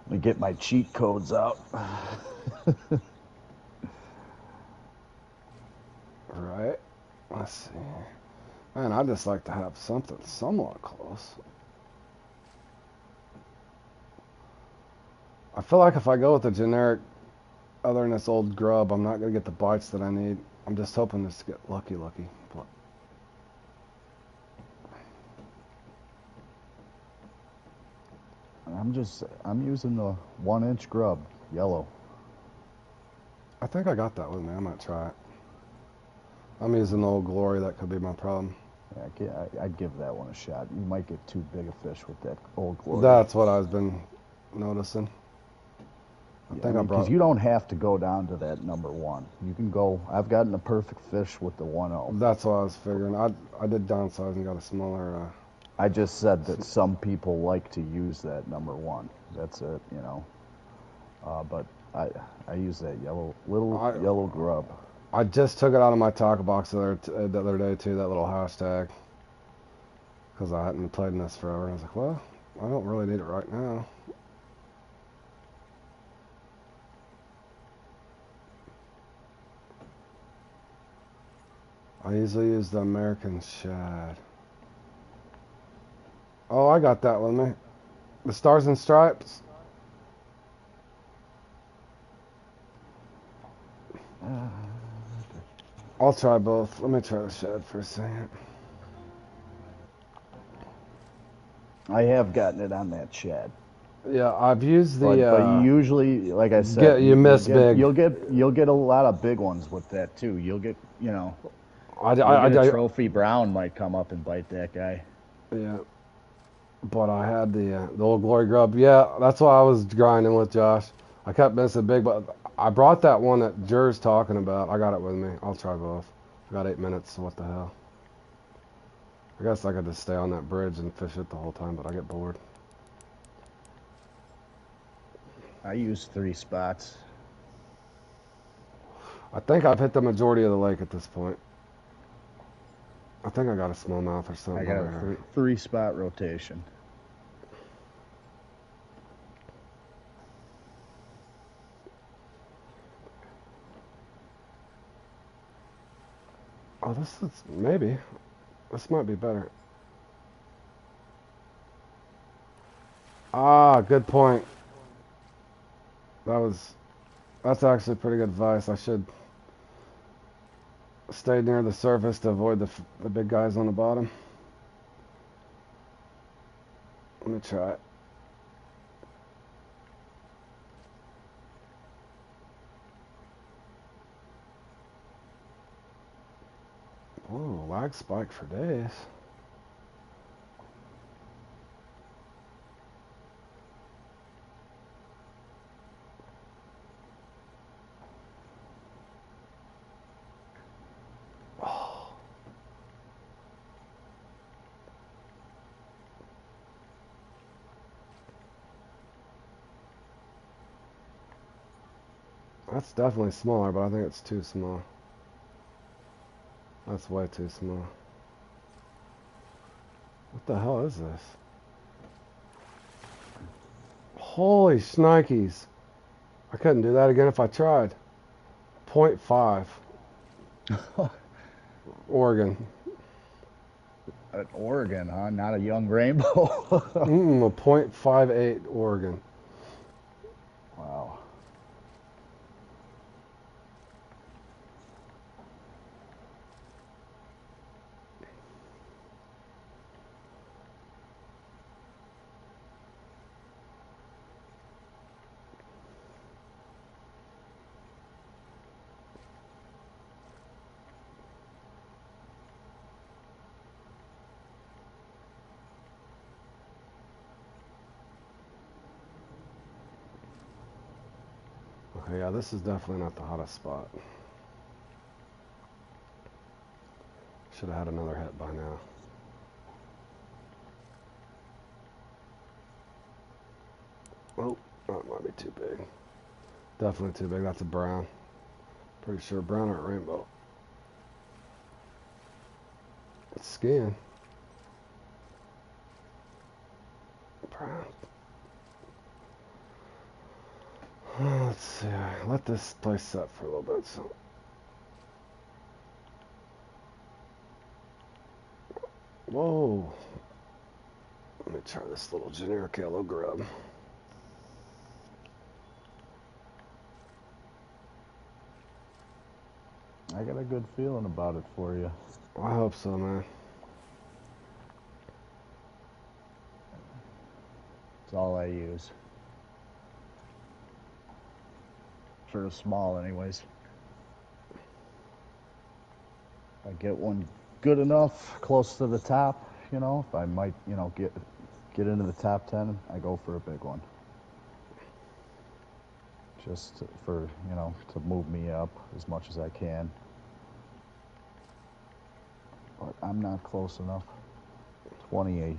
me get my cheat codes out. Right. Let's see. Man, I'd just like to have something somewhat close. I feel like if I go with the generic other than this old grub, I'm not gonna get the bites that I need. I'm just hoping to get lucky. But I'm using the 1-inch grub, yellow. I think I got that with me. I might try it. I'm using the Old Glory. That could be my problem. Yeah, I'd give that one a shot. You might get too big a fish with that Old Glory. That's what I've been noticing. Because you don't have to go down to that number 1. You can go. I've gotten a perfect fish with the 1.0. That's what I was figuring. I did downsize and got a smaller. I just said that some people like to use that number 1. That's it, you know. But I use that yellow grub. I just took it out of my tackle box the other day too. That little hashtag. Because I hadn't played in this forever. And I was like, well, I don't really need it right now. I usually use the American shad. Oh, I got that with me. The Stars and Stripes. I'll try both. Let me try the shad for a second. I have gotten it on that shad. Yeah, I've used the. But you usually, like I said, you miss big. You'll get a lot of big ones with that too. You'll get, you know, a trophy brown might come up and bite that guy. Yeah, but I had the Old Glory grub. Yeah, that's what I was grinding with, Josh. I kept missing big, but I brought that one that Jer's talking about. I got it with me. I'll try both. I got 8 minutes, so what the hell. I guess I could just stay on that bridge and fish it the whole time, but I get bored. I use 3 spots. I think I've hit the majority of the lake at this point. I think I got a smallmouth or something. I got a 3-spot rotation. Oh, this might be better. Ah, good point. That's actually pretty good advice. I should stay near the surface to avoid the big guys on the bottom. Let me try it. Whoa, lag spike for days. That's definitely smaller, but I think it's too small. That's way too small. What the hell is this? Holy shnikes. I couldn't do that again if I tried. 0.5. Oregon. An Oregon, huh? Not a young rainbow. A 0.58 Oregon. Wow. Okay, yeah, this is definitely not the hottest spot. Should have had another hit by now. Oh, that might be too big. Definitely too big. That's a brown. Pretty sure brown or rainbow. It's skiing. Brown. Let's see. Let this place set for a little bit. So. Whoa. Let me try this little generic yellow grub. I got a good feeling about it for you. I hope so, man. It's all I use. For a small, anyways. If I get one good enough, close to the top, you know, if I might, you know, get into the top 10, I go for a big one. Just for, you know, to move me up as much as I can. But I'm not close enough. 28th.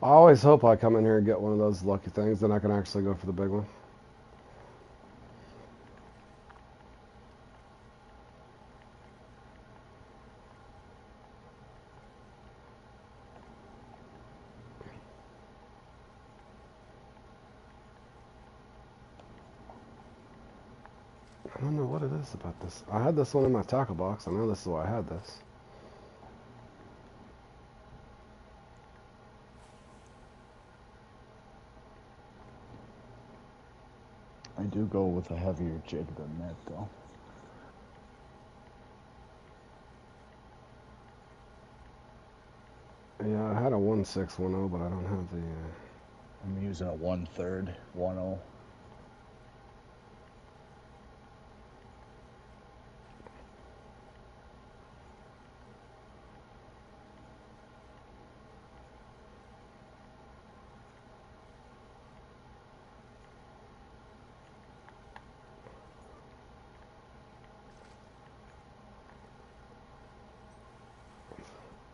I always hope I come in here and get one of those lucky things, then I can actually go for the big one. I don't know what it is about this. I had this one in my tackle box. I know this is why I had this. I do go with a heavier jig than that, though. Yeah, I had a 1610, but I don't have the... I'm using a 1/3 10.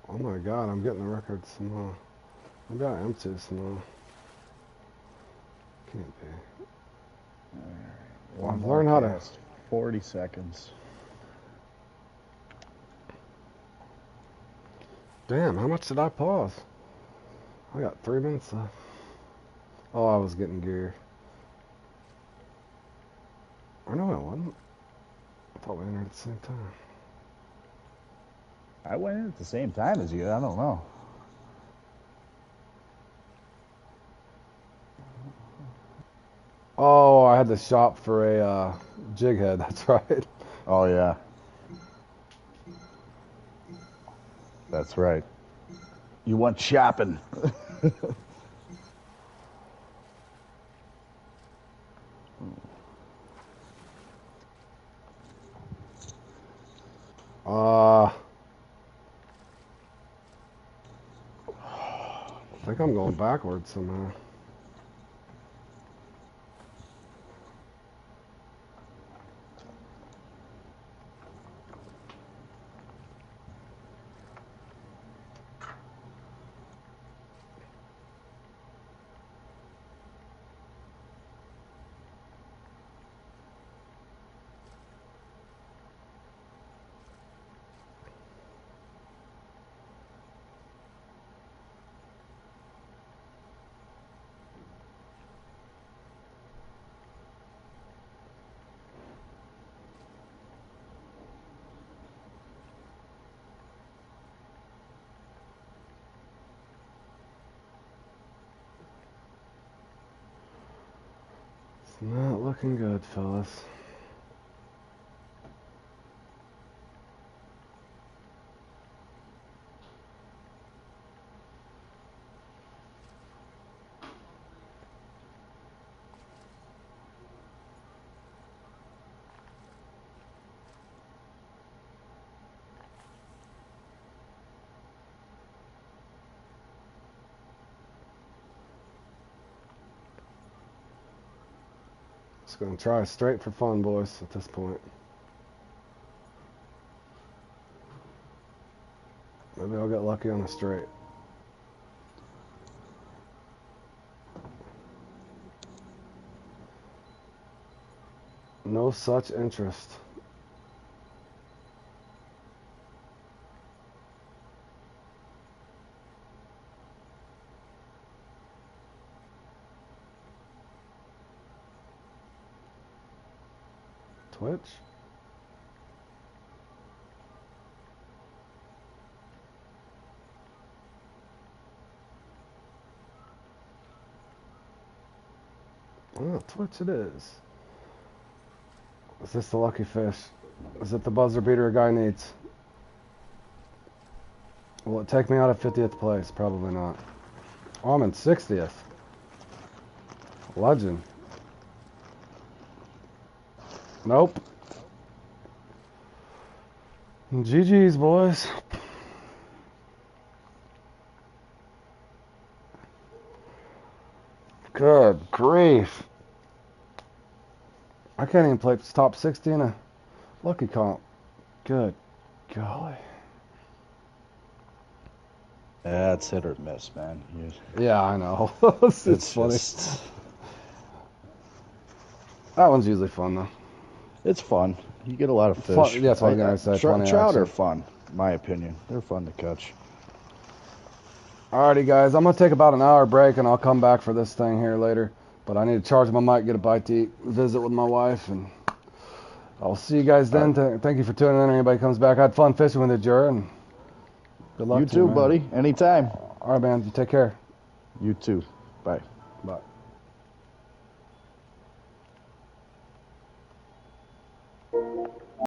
Oh my god, I'm getting the record small. Maybe I am too small. Can't be. Well, I've learned how to... 40 seconds. Damn, how much did I pause? I got 3 minutes left. Oh, I was getting gear. Or no, I wasn't. I thought we entered at the same time. I went in at the same time as you. I don't know. Oh, I had to shop for a jig head. That's right. Oh, yeah. That's right. You went shopping. I think I'm going backwards somehow. It's not looking good, fellas. Just gonna try straight for fun, boys, at this point. Maybe I'll get lucky on a straight. No such interest. Twitch? Oh, Twitch it is. Is this the lucky fish? Is it the buzzer beater a guy needs? Will it take me out of 50th place? Probably not. Oh, I'm in 60th. Legend. Nope. GG's, boys. Good grief. I can't even play top 60 in a lucky comp. Good golly. That's hit or miss, man. Yeah, I know. it's funny. Just, That one's usually fun, though. it's fun. You get a lot of fish. Fun, yeah, that's what I was going to say. Funny Trout action. are fun, in my opinion. They're fun to catch. Alrighty, guys. I'm going to take about an hour break, and I'll come back for this thing here later. But I need to charge my mic, get a bite to eat, visit with my wife, and I'll see you guys then. Thank you for tuning in. Anybody comes back. I had fun fishing with you, Jura, and good luck You to you, too, man. buddy. Anytime. All right, man. You take care. You too. Bye. Bye.